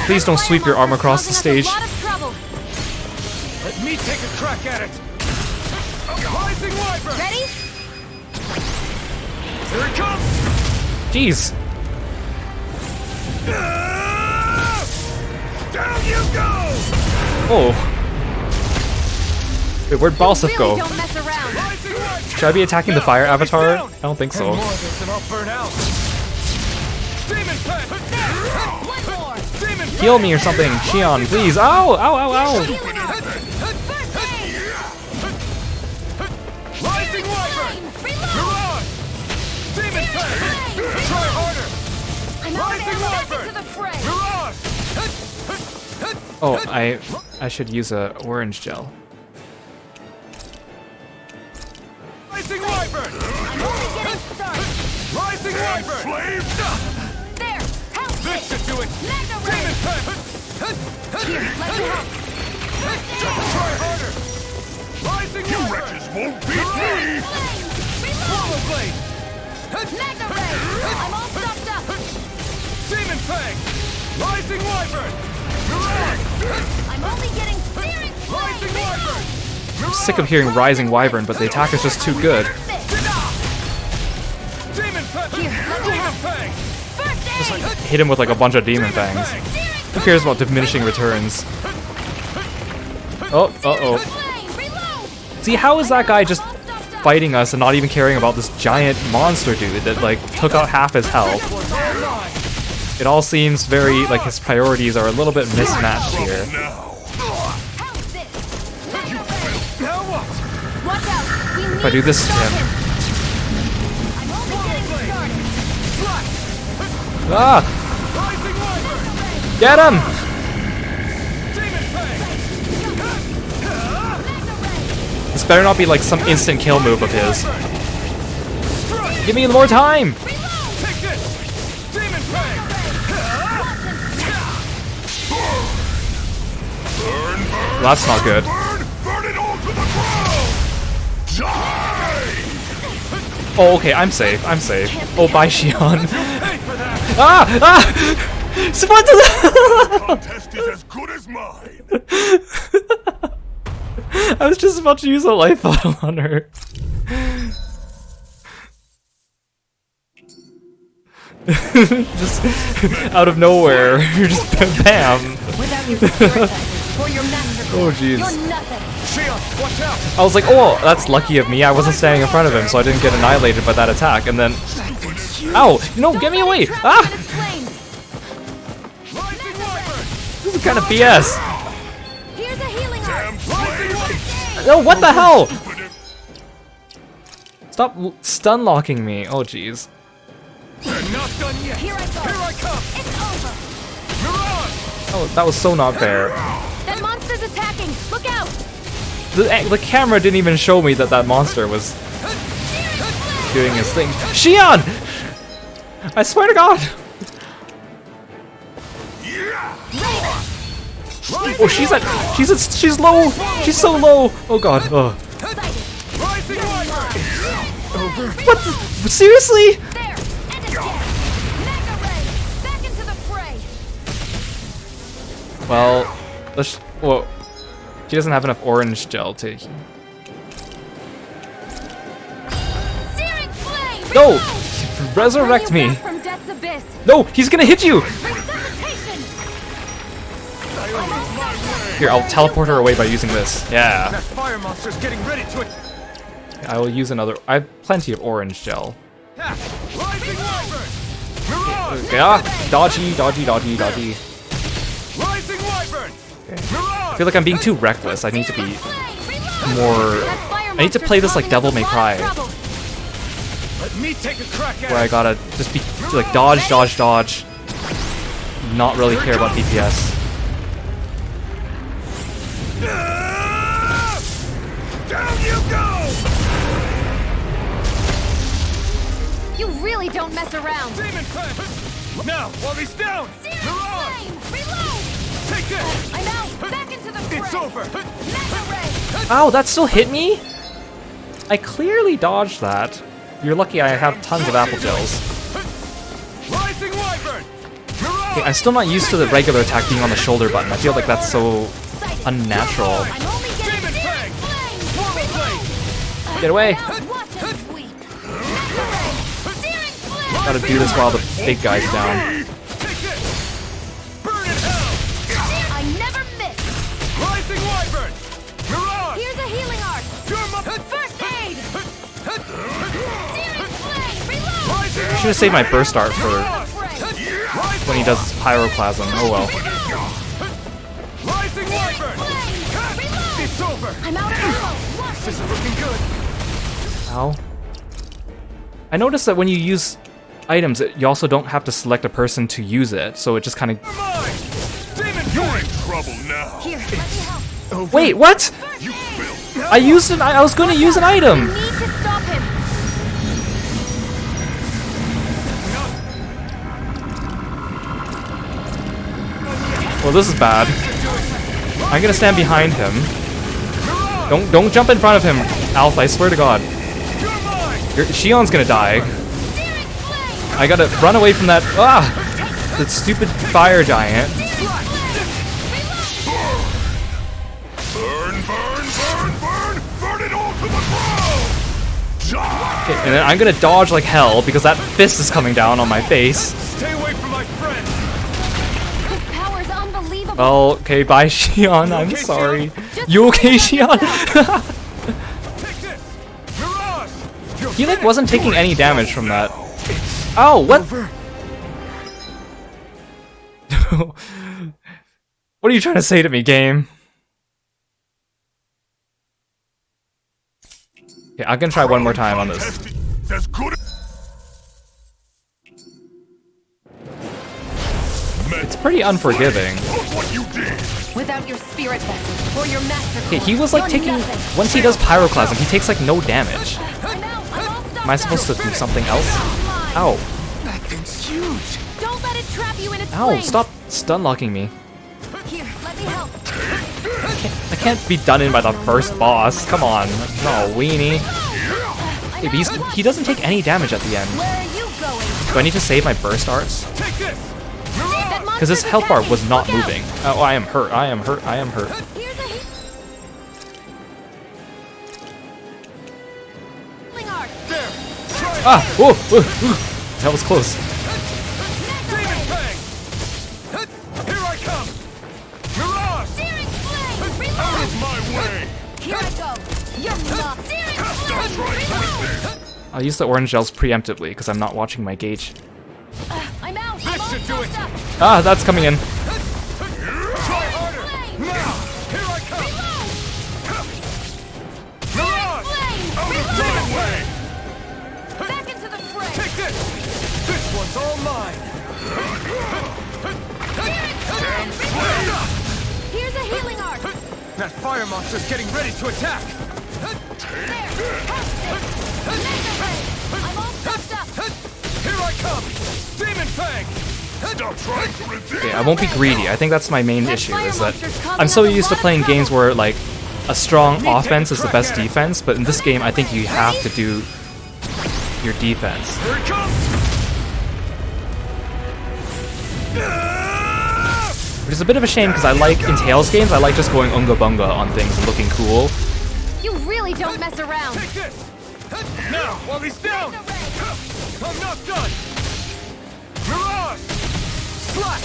Please don't sweep your arm across the stage. Let me take a crack at it! Rising Wyvern! Ready? Here it comes! Jeez. Down you go! Oh. Wait, where'd Balsif go? Don't mess around. Should I be attacking the fire avatar? I don't think so. More of this and I'll burn out. Demon Pest! One more. Demon Pest! Heal me or something. Shion, please. Ow! Ow, ow, ow! Rising Wyvern! Mirage! Demon Pest! Try harder! I'm Rising into the fray. Mirage! Oh, I should use a orange gel. Rising Wyvern! I'm only getting started. Rising Wyvern! There. Help me. This should do it! Mega Demon ray. Pest! Here, let me help. Try harder! Rising You Wyvern! wretches won't beat me! Swallow Blade! Mega ray. I'm all stuffed up. Demon Fang! Rising Wyvern! I'm only getting searing Rising Wyvern! I'm sick of hearing Rising Wyvern, but the attack is just too good. Demon Pest! Here, let me help. Fang! First aid. Hit him with like a bunch of demon fangs. Who cares about diminishing returns? Oh, uh-oh. Flame. Reload. See, how is that guy just fighting us and not even caring about this giant monster dude that like took out half his health? It all seems very like his priorities are a little bit mismatched here. How's this? Mega ray. Now what? Watch out. We If I do this to him. I'm only getting started. Ah! Rising Wyvern! Get him! Demon Fang! This better not be like some instant kill move of his. Give me more time! Take this! Demon Fang! Burn, Well, that's not good. burn it all to the ground! Die! Oh, okay, I'm safe. I'm safe. Oh, bye, Shion. Pay for that! Ah! Ah! Support Contest is as good as mine! I was just about to use a life bottle on her. Just out of nowhere, just bam. Without your sacrifices for your master. Oh jeez. You're nothing. Shion, watch out! I was like, oh, that's lucky of me. I wasn't standing in front of him, so I didn't get annihilated by that attack. And then, ow! No, get me away! Ah! Rising Wyvern! This is kind of BS. Here's a healing Damn art. slave! No, what the hell? Stop stun locking me. Oh jeez. They're not done yet! Here I go. Here I come! It's over. Mirage! Oh, that was so not fair. That monster's attacking. Look out. The camera didn't even show me that that monster was doing his thing. Shion! I swear to God! Oh, she's low. She's so low. Oh God. Oh. Rising Wyvern! What? Seriously? There. And it's dead. Mega ray. Back into the fray. Well, let's. Well, she doesn't have enough orange gel to. Searing flame. No! Resurrect Bring you me. back from death's abyss. No, he's gonna hit you. Resuscitation. Here, I'll teleport her away by using this. Yeah. That fire monster's getting ready to. I will use another. I have plenty of orange gel. Rising Wyvern! Mirage! Okay, ah, dodgy. Rising Wyvern! I feel like I'm being too reckless. I need to be more. I need to play this like Devil May Cry, Let me take a crack at where I gotta just be like dodge, not really care about DPS. Down you go! You really don't mess around. Demon Fang! Now, while he's down! Mirage! Reload! Take this! I'm out! Back into the fray! It's over! Mega ray! Ow, that still hit me? I clearly dodged that. You're lucky I have tons of apple gels. Rising Wyvern! Okay, I'm still not used to the regular attack being on the shoulder button. I feel like that's so unnatural. Demon Fang! Swallow Blade! Get away! Gotta do this while the big guy's down. Burn in hell! I never miss! Rising Wyvern! Mirage! Here's a healing art! First aid! I should have saved my burst art for when he does his pyroclasm. Oh well. Rising Wyvern! It's over! I'm out of ammo! This isn't looking good! Ow. I noticed that when you use items, you also don't have to select a person to use it, so it just kind of... You're in trouble now. Here, let me help. Wait, what? I used an. I was going to use an item. Need to stop him. Well, this is bad. I'm gonna stand behind him. Don't jump in front of him, Alf. I swear to God. Shion's gonna die. I gotta run away from that. Ah, that stupid fire giant. Burn it all to the ground! Okay, and then I'm gonna dodge like hell because that fist is coming down on my face. Stay away from my friend! His power's unbelievable. Well, okay, bye, Shion. I'm sorry. You okay, Shion? He like wasn't taking any damage from that. Oh, what? What are you trying to say to me, game? Okay, I'm gonna try one more time on this. As good. It's pretty unforgiving. What you did. Without your spirit vessel or your master. Okay, he was like taking. Once he does pyroclasm, he takes like no damage. Am I supposed to do something else? Ow. That thing's huge! Don't let it trap you in its Ow, flames. stop stun locking me. Here, let me help. I can't be done in by the first boss. Come on. No, weenie. Hey, he doesn't take any damage at the end. Where are you going? Do I need to save my burst arts? Take this! Because this health bar was not moving. Oh, I am hurt. I am hurt. I am hurt. Here's a healing art. Ah! Whoa! That was close. Demon Fang! Here I come! Mirage! Searing flame. Out of my way! Here I go. You're not. Searing flame. I'll use the orange gels preemptively because I'm not watching my gauge. I'm out. This should do it! Ah, that's coming in. Try harder! Now! Here I come! Mirage! Out of my way! Back into the fray. Take this! This one's all mine! Here's a healing art. That fire monster's getting ready to attack! I'm all stuffed up. Here I come! Demon Fang! Stop trying to resist! Okay, I won't be greedy. I think that's my main issue, is that I'm so used to playing games where, like, a strong offense is the best defense, but in this game, I think you have to do your defense. Here it comes! Which is a bit of a shame, because I like, in Tales games, I like just going unga bunga on things and looking cool. You really don't mess around. Take this! Now, while he's down! I'm not done! Mirage! Slash!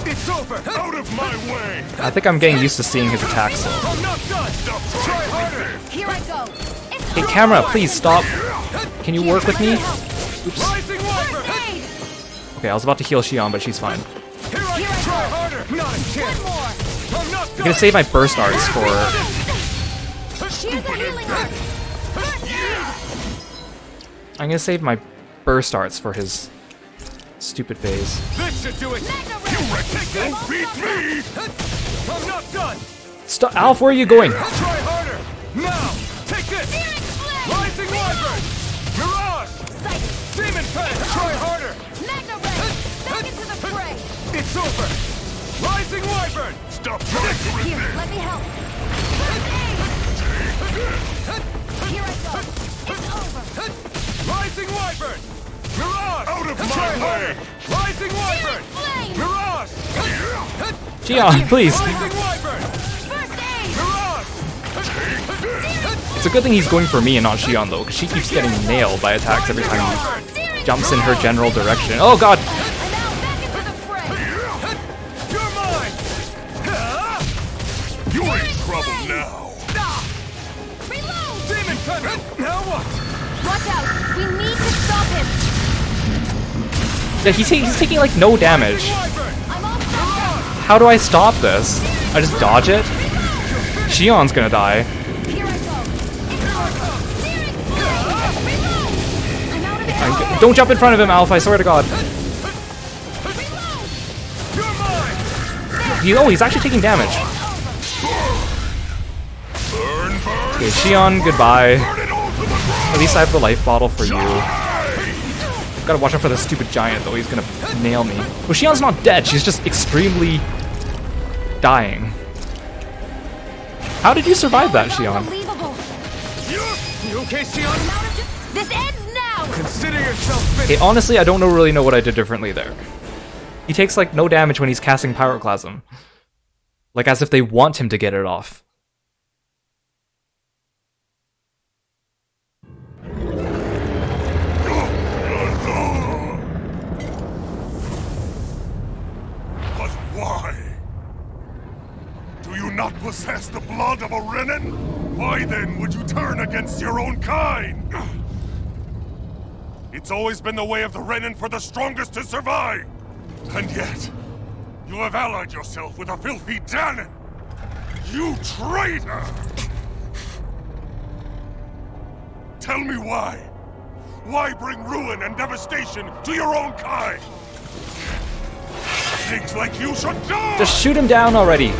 It's over! Out of my way! I think I'm getting used to seeing his attacks. So. I'm not done! Try harder! Here I go. Hey, camera, please stop. Can you work with me? Oops. Rising Wyvern! Okay, I was about to heal Xion, but she's fine. Here I go! Try harder! Not a chance! I'm not I'm gonna save my burst arts for. I'm gonna save my burst arts for his stupid phase. This should do it! You won't beat me! I'm not done! Stop, Alf, where are you going? Try harder! Now! Take this! Rising Wyvern! Mirage! Demon Fang! Try harder! Back into the fray! It's over! Rising Wyvern! Stop trying to Here, resist! let me help. Here I go. It's over. Rising Wyvern! Mirage! Out of Try my harder! way! Rising Wyvern! Mirage! Xion, please. Rising Wyvern! Mirage! It's a good thing he's going for me and not Xion, though, because she keeps getting nailed by attacks every time he jumps in her general direction. Oh god! You're mine! You're in trouble now! Demon Thunder! Now what? Watch out. We need to stop him. Yeah, he's taking like no damage. How do I stop this? I just dodge it? Xion's gonna die. Don't jump in front of him, Alpha, I swear to god. He's actually taking damage. Okay, Xion, goodbye. At least I have the life bottle for you. Gotta watch out for the stupid giant, though. He's gonna nail me. Well, Xion's not dead. She's just extremely dying. How did you survive that, Xion? You okay, Xion? This ends now. Consider yourself finished. Okay, honestly, I don't really know what I did differently there. He takes, like, no damage when he's casting Pyroclasm. Like, as if they want him to get it off. But why? Do you not possess the blood of a Renin? Why then would you turn against your own kind? It's always been the way of the Renin for the strongest to survive! And yet, you have allied yourself with a filthy Danon! You traitor! Tell me why? Why bring ruin and devastation to your own kind? Pigs like you should die! Just shoot him down already!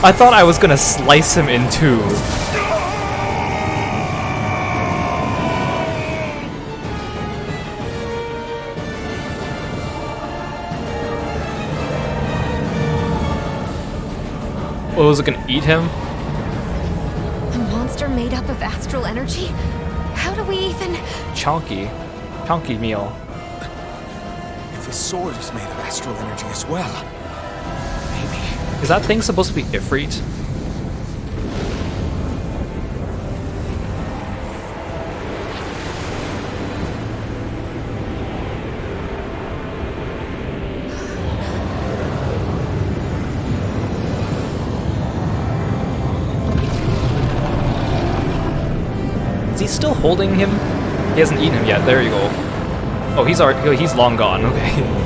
I thought I was gonna slice him in two. Oh, was it gonna eat him? A monster made up of astral energy? How do we even... Chonky. Chonky meal. If the sword is made of astral energy as well, maybe. Is that thing supposed to be Ifrit? Is he still holding him? He hasn't eaten him yet. There you go. Oh, he's long gone. Okay.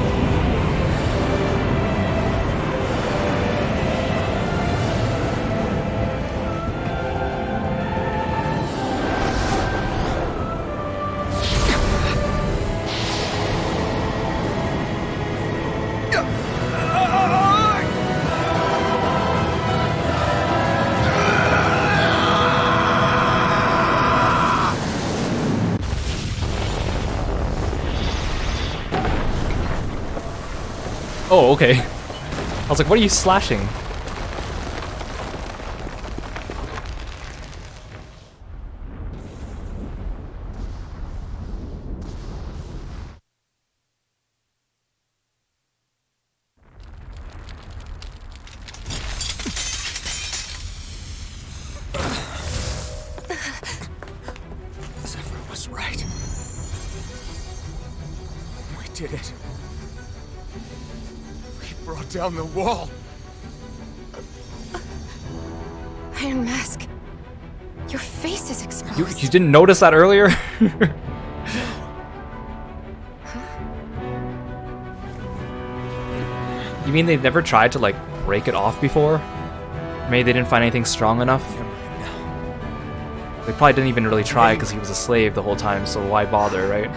Oh, okay. I was like, what are you slashing? did it. We brought down the wall. Iron Mask. Your face is exposed. You didn't notice that earlier? You mean they've never tried to, like, break it off before? Maybe they didn't find anything strong enough? They probably didn't even really try because he was a slave the whole time, so why bother, right?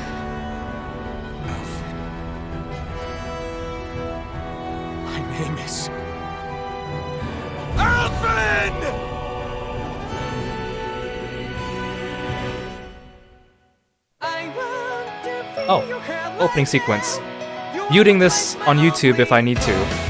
My name is... Alfred! Oh, opening sequence. Muting this on YouTube if I need to.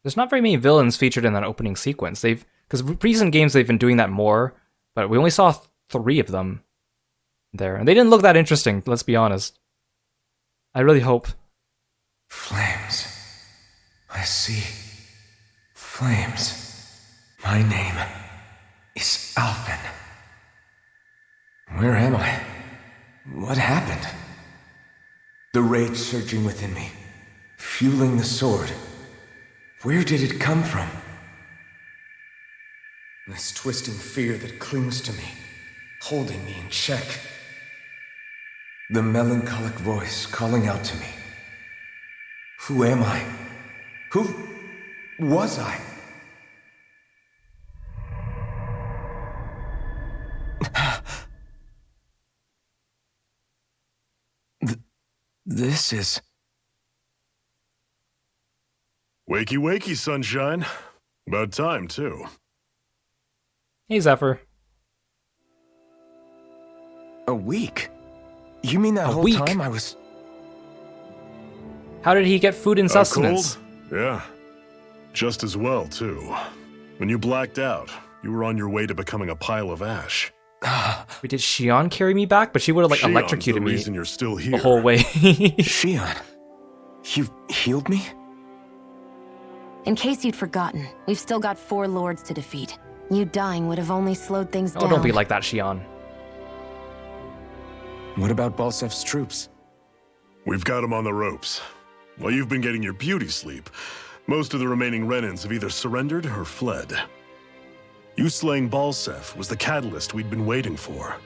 There's not very many villains featured in that opening sequence. Because recent games they've been doing that more, but we only saw 3 of them there. And they didn't look that interesting, let's be honest. I really hope. Flames. I see. Flames. My name is Alfin. Where am I? What happened? The rage surging within me, fueling the sword. Where did it come from? This twisting fear that clings to me, holding me in check. The melancholic voice calling out to me. Who am I? Who was I? This is... Wakey wakey, sunshine. About time, too. Hey, Zephyr. A week? You mean that whole time I was... How did he get food and sustenance? Cold? Yeah. Just as well, too. When you blacked out, you were on your way to becoming a pile of ash. Wait, did Shion carry me back? But she would have, like, Shion's electrocuted the me reason you're still here. the whole way. Shion, you healed me? In case you'd forgotten, we've still got 4 lords to defeat. You dying would have only slowed things down. Oh, don't be like that, Shion. What about Balsef's troops? We've got them on the ropes. While you've been getting your beauty sleep, most of the remaining Renans have either surrendered or fled. You slaying Balsef was the catalyst we'd been waiting for.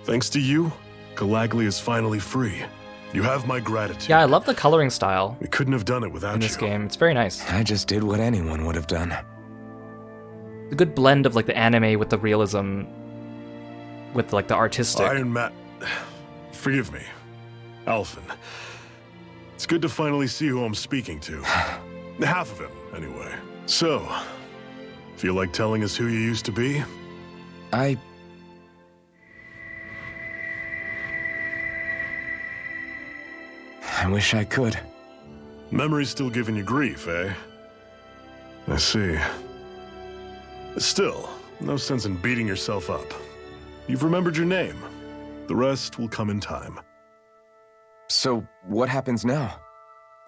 Thanks to you, Calaglia is finally free. You have my gratitude. Yeah, I love the coloring style. We couldn't have done it without you. In this game, it's very nice. I just did what anyone would have done. A good blend of, like, the anime with the realism, with, like, the artistic. Iron Man... Forgive me. Alfin. It's good to finally see who I'm speaking to. Half of him, anyway. So, feel like telling us who you used to be? wish I could. Memory's still giving you grief, eh? I see. Still, no sense in beating yourself up. You've remembered your name. The rest will come in time. So, what happens now?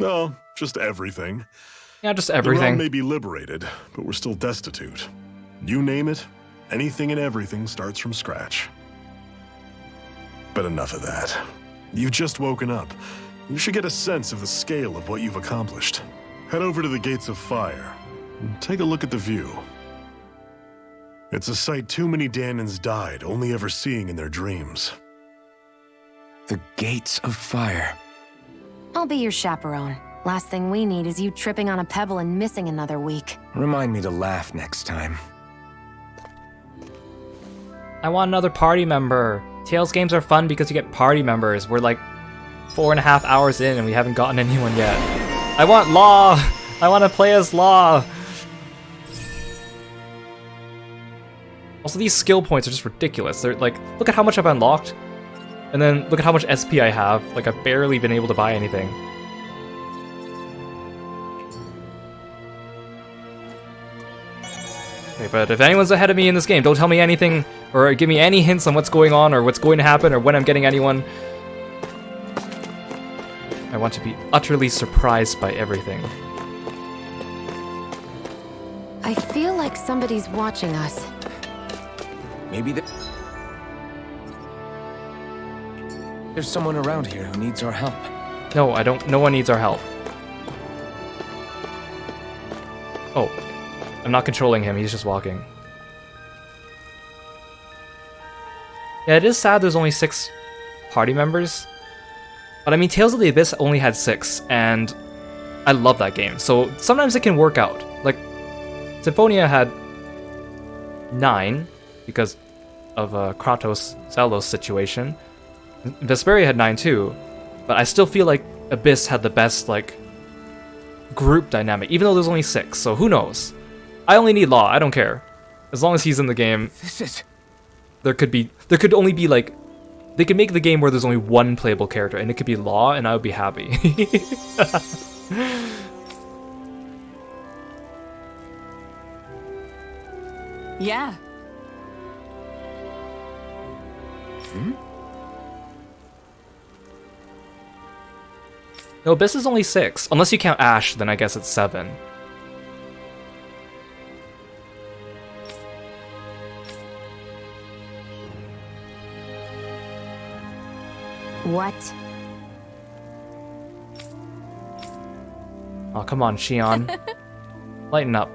No, just everything. Yeah, just The everything. realm may be liberated, but we're still destitute. You name it, anything and everything starts from scratch. But enough of that. You've just woken up. You should get a sense of the scale of what you've accomplished. Head over to the Gates of Fire and take a look at the view. It's a sight too many Danans died only ever seeing in their dreams. The Gates of Fire. I'll be your chaperone. Last thing we need is you tripping on a pebble and missing another week. Remind me to laugh next time. I want another party member. Tales games are fun because you get party members. We're like 4.5 hours in and we haven't gotten anyone yet. I want Law! I want to play as Law! Also, these skill points are just ridiculous. They're like, look at how much I've unlocked. And then look at how much SP I have. Like, I've barely been able to buy anything. Okay, but if anyone's ahead of me in this game, don't tell me anything or give me any hints on what's going on or what's going to happen or when I'm getting anyone. I want to be utterly surprised by everything. I feel like somebody's watching us. Maybe there's someone around here who needs our help. No, I don't. No one needs our help. Oh. I'm not controlling him, he's just walking. Yeah, it is sad there's only 6 party members. But I mean, Tales of the Abyss only had 6, and I love that game. So sometimes it can work out. Like, Symphonia had 9, because of Kratos Zelos situation. Vesperia had 9 too, but I still feel like Abyss had the best, like, group dynamic, even though there's only 6, so who knows? I only need Law, I don't care. As long as he's in the game, there could only be like, they could make the game where there's only one playable character, and it could be Law, and I would be happy. Yeah. No, Abyss is only 6. Unless you count Ash, then I guess it's 7. What? Oh, come on, Shion. Lighten up.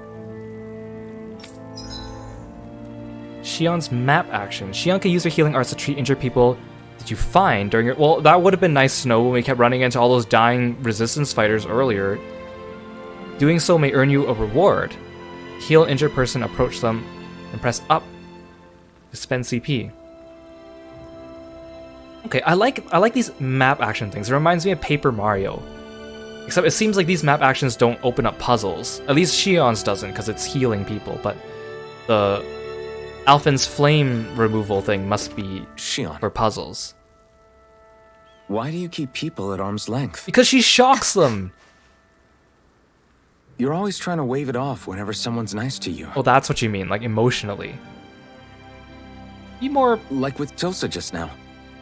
Shion's map action. Shion can use her healing arts to treat injured people that you find during your... Well, that would have been nice to know when we kept running into all those dying resistance fighters earlier. Doing so may earn you a reward. Heal an injured person, approach them, and press up to spend CP. Okay, I like these map action things. It reminds me of Paper Mario. Except it seems like these map actions don't open up puzzles. At least Shion's doesn't, because it's healing people, but the Alphen's flame removal thing must be Shion for puzzles. Why do you keep people at arm's length? Because she shocks them! You're always trying to wave it off whenever someone's nice to you. Well, that's what you mean, like emotionally. Be more... Like with Tosa just now.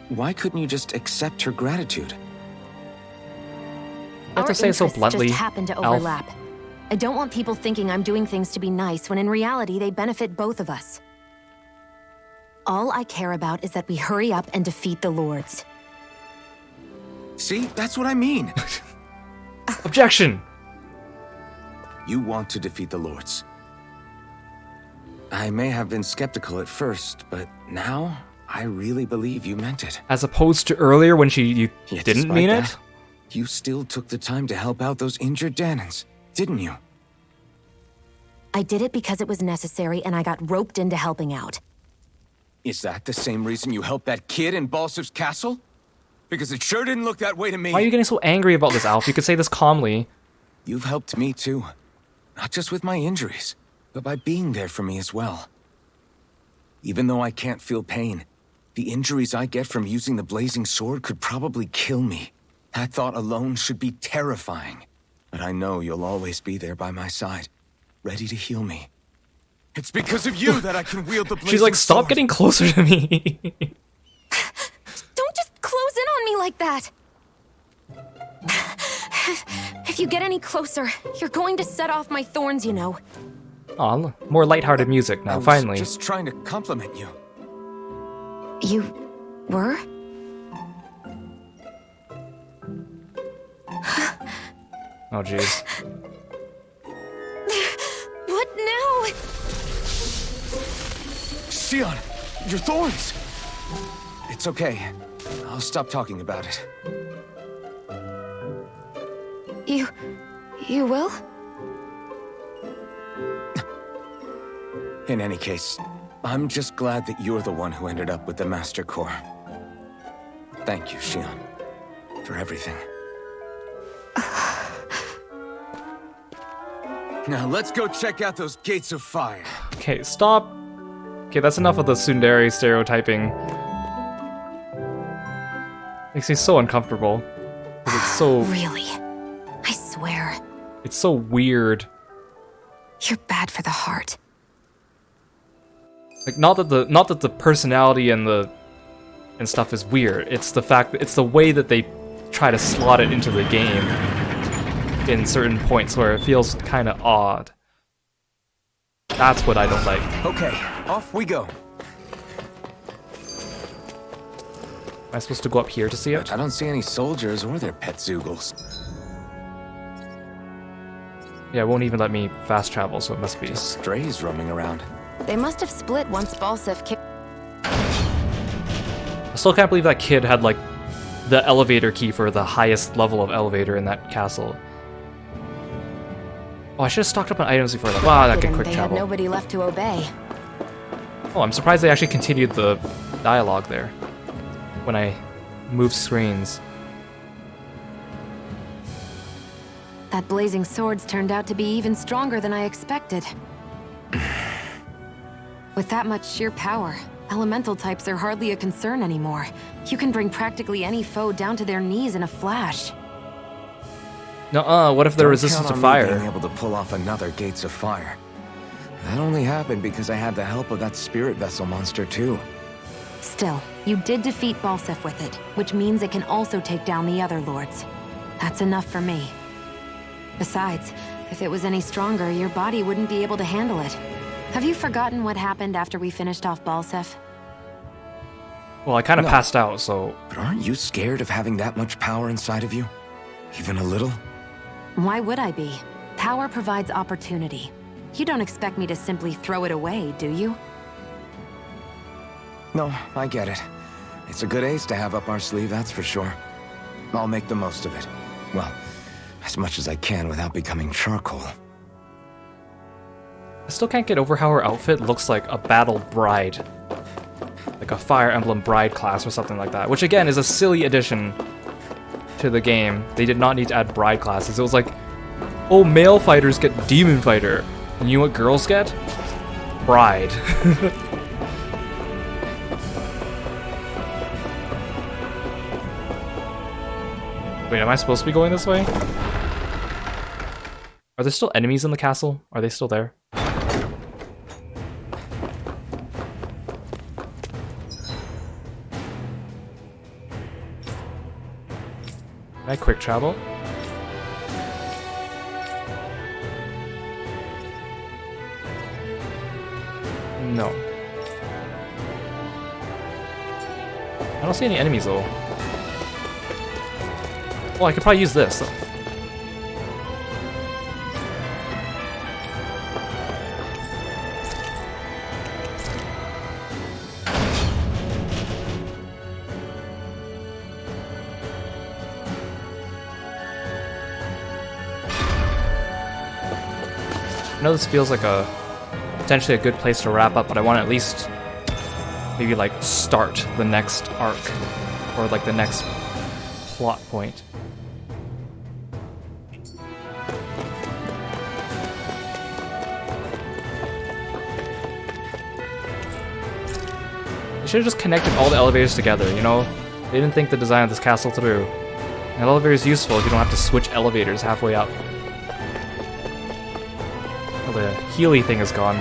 Why couldn't you just accept her gratitude? I have to say it so bluntly, just happen to overlap. I don't want people thinking I'm doing things to be nice when in reality they benefit both of us. All I care about is that we hurry up and defeat the Lords. See, that's what I mean. Objection! You want to defeat the Lords. I may have been skeptical at first, but now I really believe you meant it. As opposed to earlier when you didn't mean it? You still took the time to help out those injured Danans, didn't you? I did it because it was necessary and I got roped into helping out. Is that the same reason you helped that kid in Balsev's castle? Because it sure didn't look that way to me. Why are you getting so angry about this, Alf? You could say this calmly. You've helped me too. Not just with my injuries, but by being there for me as well. Even though I can't feel pain, the injuries I get from using the blazing sword could probably kill me. That thought alone should be terrifying. But I know you'll always be there by my side, ready to heal me. It's because of you that I can wield the blazing She's like, stop sword. getting closer to me. Don't just close in on me like that! If you get any closer, you're going to set off my thorns, you know. Aw, more lighthearted music now, finally. Just trying to compliment you. You were? Oh, jeez. What now? Xion, your thorns! It's okay. I'll stop talking about it. You will? In any case, I'm just glad that you're the one who ended up with the Master Core. Thank you, Xion, for everything. Now let's go check out those gates of fire. Okay, stop. Okay, that's enough of the tsundere stereotyping. Makes me so uncomfortable. 'Cause it's so... Really? I swear. It's so weird. You're bad for the heart. Like, not that the personality and stuff is weird. It's the fact that it's the way that they try to slot it into the game in certain points where it feels kind of odd. That's what I don't like. Okay, off we go. Am I supposed to go up here to see it? I don't see any soldiers or their pet Zoogles. Yeah, it won't even let me fast travel, so it must be. Just strays roaming around. They must have split once Balsef kicked. I still can't believe that kid had, like, the elevator key for the highest level of elevator in that castle. Oh, I should have stocked up on items before that. Wow, that could quick They travel. had nobody left to obey. Oh, I'm surprised they actually continued the dialogue there when I moved screens. That blazing swords turned out to be even stronger than I expected. With that much sheer power, elemental types are hardly a concern anymore. You can bring practically any foe down to their knees in a flash. No, what if they're resistant to Don't count on me fire? being able to pull off another Gates of Fire. That only happened because I had the help of that spirit vessel monster too. Still, you did defeat Balsef with it, which means it can also take down the other lords. That's enough for me. Besides, if it was any stronger, your body wouldn't be able to handle it. Have you forgotten what happened after we finished off Balsef? Well, I kind of No. passed out, so... But aren't you scared of having that much power inside of you? Even a little? Why would I be? Power provides opportunity. You don't expect me to simply throw it away, do you? No, I get it. It's a good ace to have up our sleeve, that's for sure. I'll make the most of it. Well, as much as I can without becoming charcoal. I still can't get over how her outfit looks like a battle bride. Like a Fire Emblem bride class or something like that. Which again is a silly addition to the game. They did not need to add bride classes. It was like, oh, male fighters get demon fighter. And you know what girls get? Bride. Wait, am I supposed to be going this way? Are there still enemies in the castle? Are they still there? Can I quick travel? No. I don't see any enemies though. Well, I could probably use this. I know this feels like a potentially a good place to wrap up, but I want to at least maybe like start the next arc or like the next plot point. They should have just connected all the elevators together, you know? They didn't think the design of this castle through. An elevator is useful if you don't have to switch elevators halfway up. Oh, the Healy thing is gone.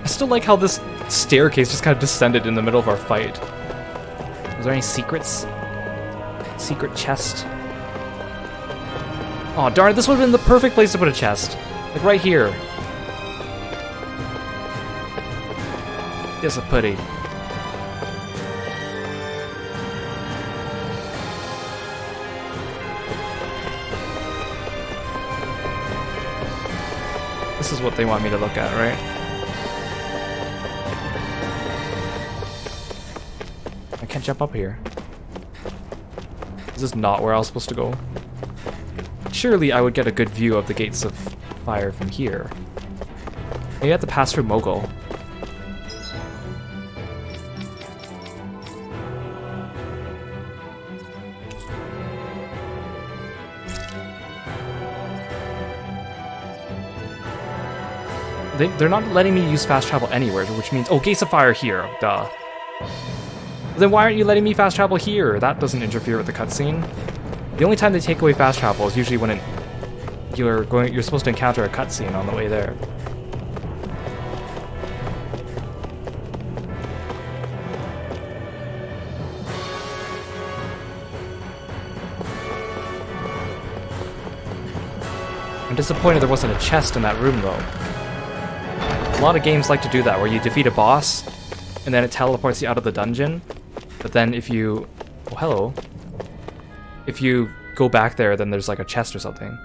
I still like how this staircase just kind of descended in the middle of our fight. Was there any secrets? Secret chest? Oh darn it, this would have been the perfect place to put a chest. Like right here. It's a putty. This is what they want me to look at, right? I can't jump up here. Is this not where I was supposed to go? Surely I would get a good view of the gates of fire from here. Maybe I have to pass through Mogul. They're not letting me use fast travel anywhere, which means... Oh, gates of fire here, duh. Then why aren't you letting me fast travel here? That doesn't interfere with the cutscene. The only time they take away fast travel is usually when you're supposed to encounter a cutscene on the way there. I'm disappointed there wasn't a chest in that room though. A lot of games like to do that, where you defeat a boss and then it teleports you out of the dungeon. But then if you... Oh, hello. If you go back there, then there's like a chest or something.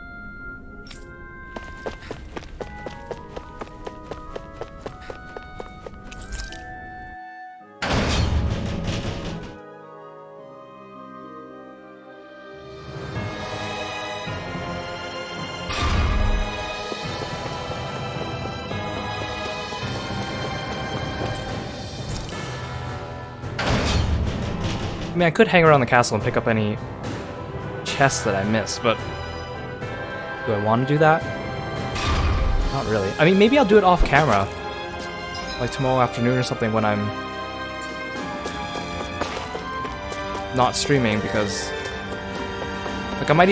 I mean, I could hang around the castle and pick up any chests that I missed, but do I want to do that? Not really. I mean, maybe I'll do it off camera, like tomorrow afternoon or something when I'm not streaming, because like I might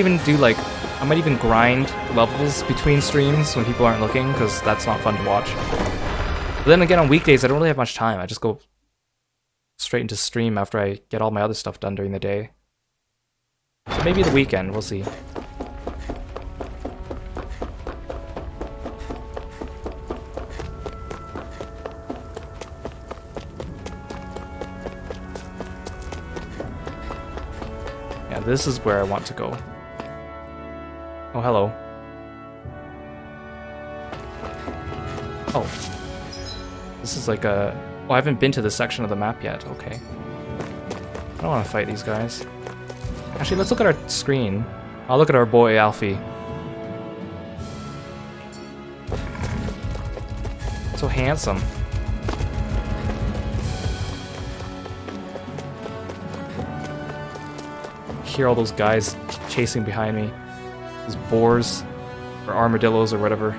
even grind levels between streams when people aren't looking, because that's not fun to watch. But then again, on weekdays I don't really have much time. I just go straight into stream after I get all my other stuff done during the day. So maybe the weekend, we'll see. Yeah, this is where I want to go. Oh, hello. Oh. This is like a... Oh, I haven't been to this section of the map yet. Okay. I don't want to fight these guys. Actually, let's look at our screen. I'll look at our boy, Alfie. So handsome. Hear all those guys chasing behind me. These boars, or armadillos, or whatever.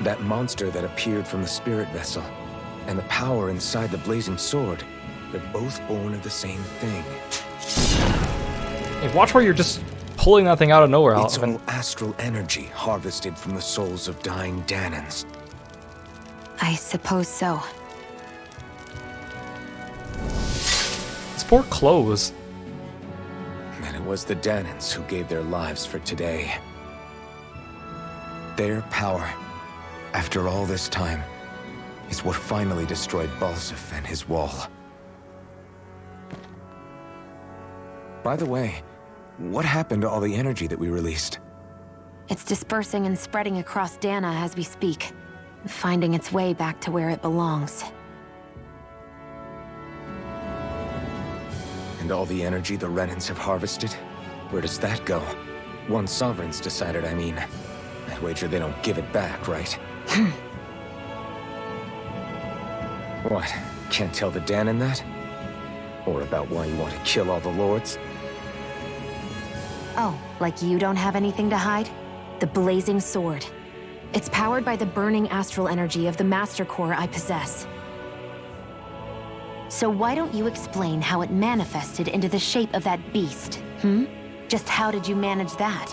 That monster that appeared from the spirit vessel, and the power inside the blazing sword, they're both born of the same thing. Hey, watch where you're just pulling that thing out of nowhere. It's all astral energy harvested from the souls of dying Danans. I suppose so. It's poor clothes. And it was the Danans who gave their lives for today. Their power, after all this time, is what finally destroyed Balsif and his wall. By the way, what happened to all the energy that we released? It's dispersing and spreading across Dana as we speak, finding its way back to where it belongs. And all the energy the Renans have harvested? Where does that go? One sovereign's decided, I mean. I'd wager they don't give it back, right? What? Can't tell the Dan in that? Or about why you want to kill all the lords? Oh, like you don't have anything to hide? The blazing sword. It's powered by the burning astral energy of the Master Core I possess. So why don't you explain how it manifested into the shape of that beast, hmm? Just how did you manage that?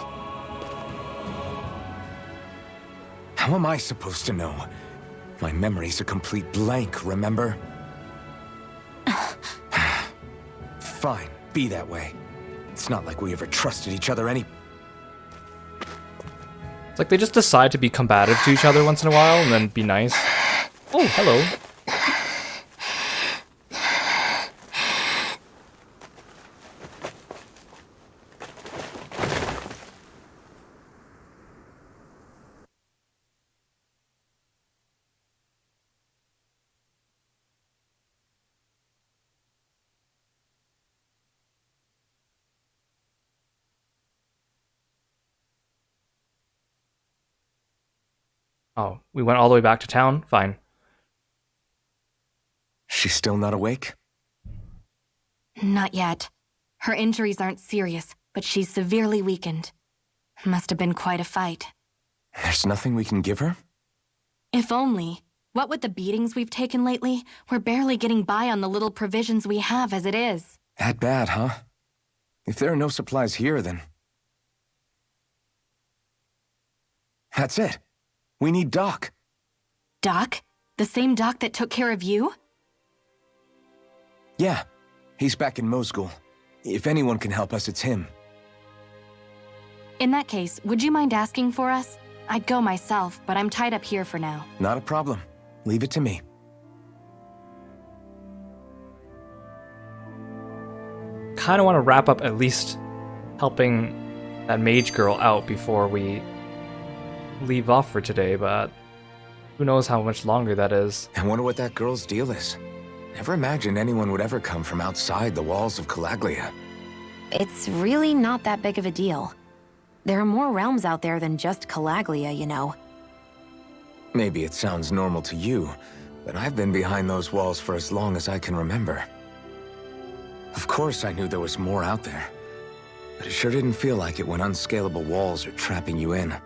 How am I supposed to know? My memory's a complete blank, remember? Fine, be that way. It's not like we ever trusted each other any... It's like they just decide to be combative to each other once in a while and then be nice. Oh, hello. Oh, we went all the way back to town? Fine. She's still not awake? Not yet. Her injuries aren't serious, but she's severely weakened. Must have been quite a fight. There's nothing we can give her? If only. What with the beatings we've taken lately, we're barely getting by on the little provisions we have as it is. That bad, huh? If there are no supplies here, then... That's it. We need Doc. Doc? The same Doc that took care of you? Yeah. He's back in Mosgul. If anyone can help us, it's him. In that case, would you mind asking for us? I'd go myself, but I'm tied up here for now. Not a problem. Leave it to me. Kinda want to wrap up at least helping that mage girl out before we leave off for today, but who knows how much longer that is. I wonder what that girl's deal is. Never imagined anyone would ever come from outside the walls of Calaglia. It's really not that big of a deal. There are more realms out there than just Calaglia, you know. Maybe it sounds normal to you, but I've been behind those walls for as long as I can remember. Of course I knew there was more out there, but it sure didn't feel like it when unscalable walls are trapping you in.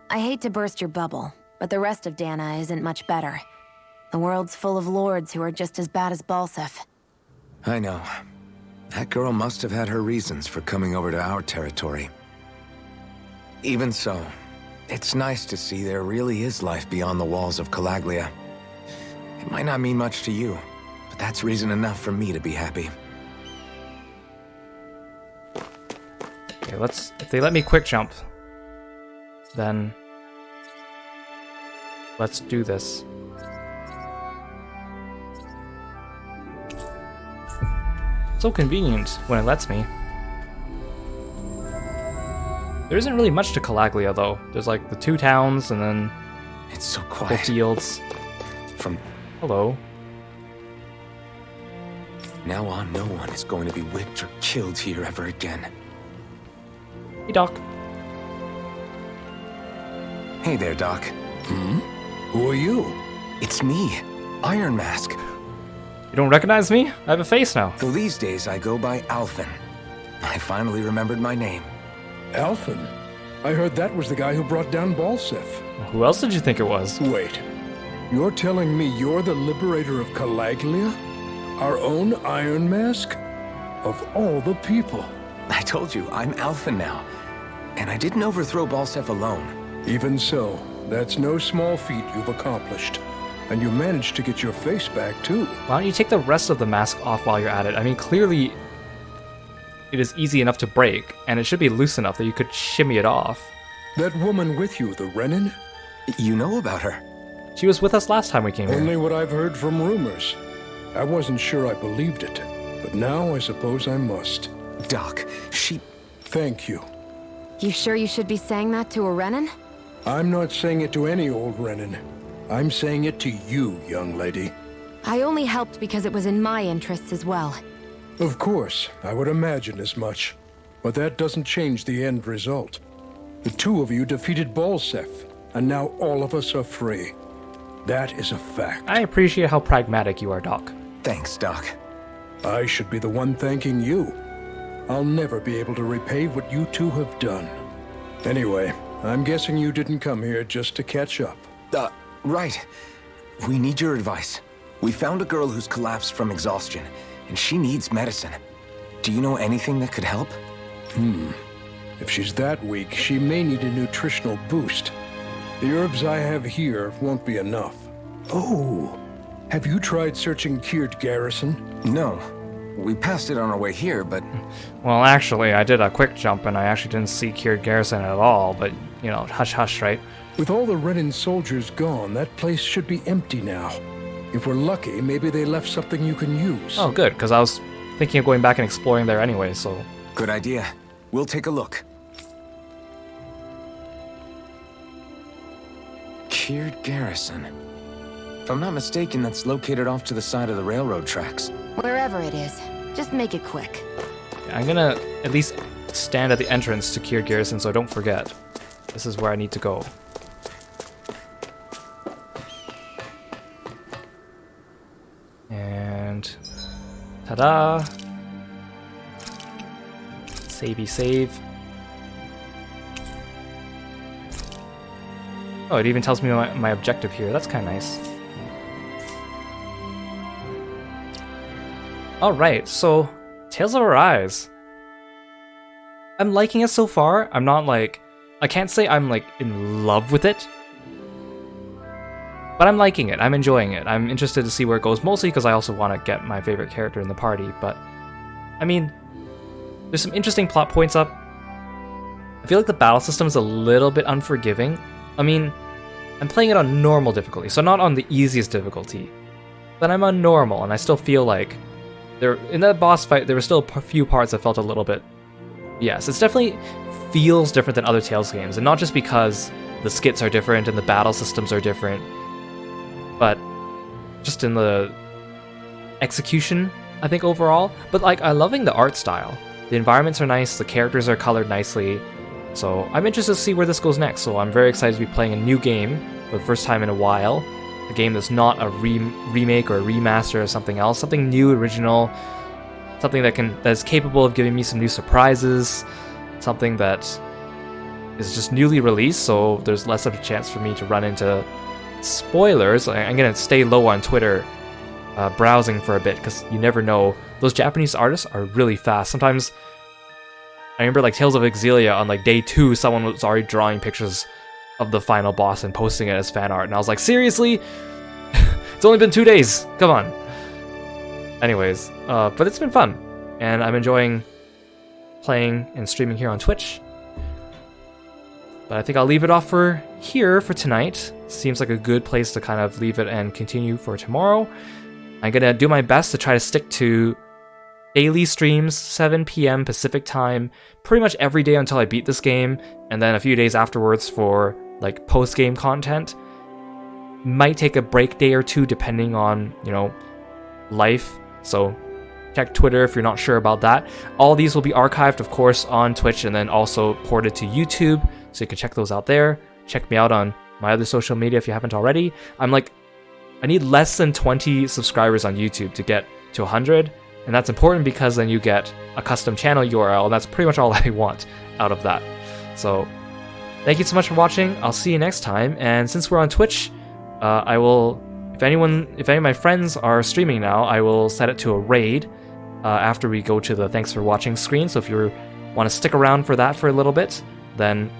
I hate to burst your bubble, but the rest of Dana isn't much better. The world's full of lords who are just as bad as Balsef. I know. That girl must have had her reasons for coming over to our territory. Even so, it's nice to see there really is life beyond the walls of Calaglia. It might not mean much to you, but that's reason enough for me to be happy. Okay, if they let me quick jump, then let's do this. So convenient when it lets me. There isn't really much to Calaglia though. There's like the 2 towns and then it's so couple quiet. fields. Hello. Now on, no one is going to be whipped or killed here ever again. Hey, Doc. Hey there, Doc. Who are you? It's me, Iron Mask. You don't recognize me? I have a face now. So these days I go by Alphen. I finally remembered my name. Alphen? I heard that was the guy who brought down Balsef. Who else did you think it was? Wait. You're telling me you're the liberator of Calaglia? Our own Iron Mask? Of all the people. I told you, I'm Alphen now. And I didn't overthrow Balsef alone. Even so, that's no small feat you've accomplished. And you managed to get your face back, too. Why don't you take the rest of the mask off while you're at it? I mean, clearly it is easy enough to break, and it should be loose enough that you could shimmy it off. That woman with you, the Renin? You know about her? She was with us last time we came here. Only what I've heard from rumors. I wasn't sure I believed it, but now I suppose I must. Doc, she... Thank you. You sure you should be saying that to a Renin? I'm not saying it to any old Renin. I'm saying it to you, young lady. I only helped because it was in my interests as well. Of course, I would imagine as much. But that doesn't change the end result. The two of you defeated Balsef, and now all of us are free. That is a fact. I appreciate how pragmatic you are, Doc. Thanks, Doc. I should be the one thanking you. I'll never be able to repay what you two have done. Anyway, I'm guessing you didn't come here just to catch up. Right. We need your advice. We found a girl who's collapsed from exhaustion, and she needs medicine. Do you know anything that could help? If she's that weak, she may need a nutritional boost. The herbs I have here won't be enough. Oh, have you tried searching Kird Garrison? No. We passed it on our way here, but... Well, actually, I did a quick jump and I actually didn't see Kird Garrison at all, but, you know, hush hush, right? With all the Renin soldiers gone, that place should be empty now. If we're lucky, maybe they left something you can use. Oh, good, because I was thinking of going back and exploring there anyway, so... Good idea. We'll take a look. Kird Garrison. If I'm not mistaken, that's located off to the side of the railroad tracks. Wherever it is, just make it quick. I'm gonna at least stand at the entrance to Kird Garrison so I don't forget. This is where I need to go. And... ta-da! Savey save. Oh, it even tells me my objective here. That's kind of nice. Alright, so Tales of Arise. I'm liking it so far. I'm not like... I can't say I'm like in love with it. But I'm liking it. I'm enjoying it. I'm interested to see where it goes, mostly because I also want to get my favorite character in the party. But, I mean, there's some interesting plot points up. I feel like the battle system is a little bit unforgiving. I mean, I'm playing it on normal difficulty, so not on the easiest difficulty. But I'm on normal, and I still feel like in that boss fight, there were still a few parts that felt a little bit... Yes, it definitely feels different than other Tales games, and not just because the skits are different and the battle systems are different, but just in the execution, I think, overall. But, like, I'm loving the art style. The environments are nice, the characters are colored nicely, so I'm interested to see where this goes next. So I'm very excited to be playing a new game for the first time in a while. A game that's not a remake or a remaster or something else. Something new, original. Something that is capable of giving me some new surprises. Something that is just newly released, so there's less of a chance for me to run into spoilers. I'm gonna stay low on Twitter, browsing for a bit, because you never know. Those Japanese artists are really fast. Sometimes, I remember like Tales of Exilia on like day 2, someone was already drawing pictures of the final boss and posting it as fan art, and I was like, seriously? It's only been 2 days, come on. Anyways, but it's been fun, and I'm enjoying playing and streaming here on Twitch. But I think I'll leave it off for here for tonight. Seems like a good place to kind of leave it and continue for tomorrow. I'm gonna do my best to try to stick to daily streams, 7 p.m. Pacific time, pretty much every day until I beat this game, and then a few days afterwards for like post-game content. Might take a break day or two depending on, you know, life. So check Twitter if you're not sure about that. All these will be archived, of course, on Twitch and then also ported to YouTube, so you can check those out there. Check me out on my other social media if you haven't already. I need less than 20 subscribers on YouTube to get to 100, and that's important because then you get a custom channel URL, and that's pretty much all I want out of that. So thank you so much for watching. I'll see you next time, and since we're on Twitch, I will, if any of my friends are streaming now, I will set it to a raid after we go to the thanks for watching screen. So if you want to stick around for that for a little bit, then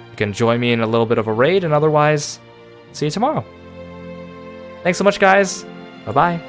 you can join me in a little bit of a raid, and otherwise, see you tomorrow. Thanks so much, guys. Bye-bye.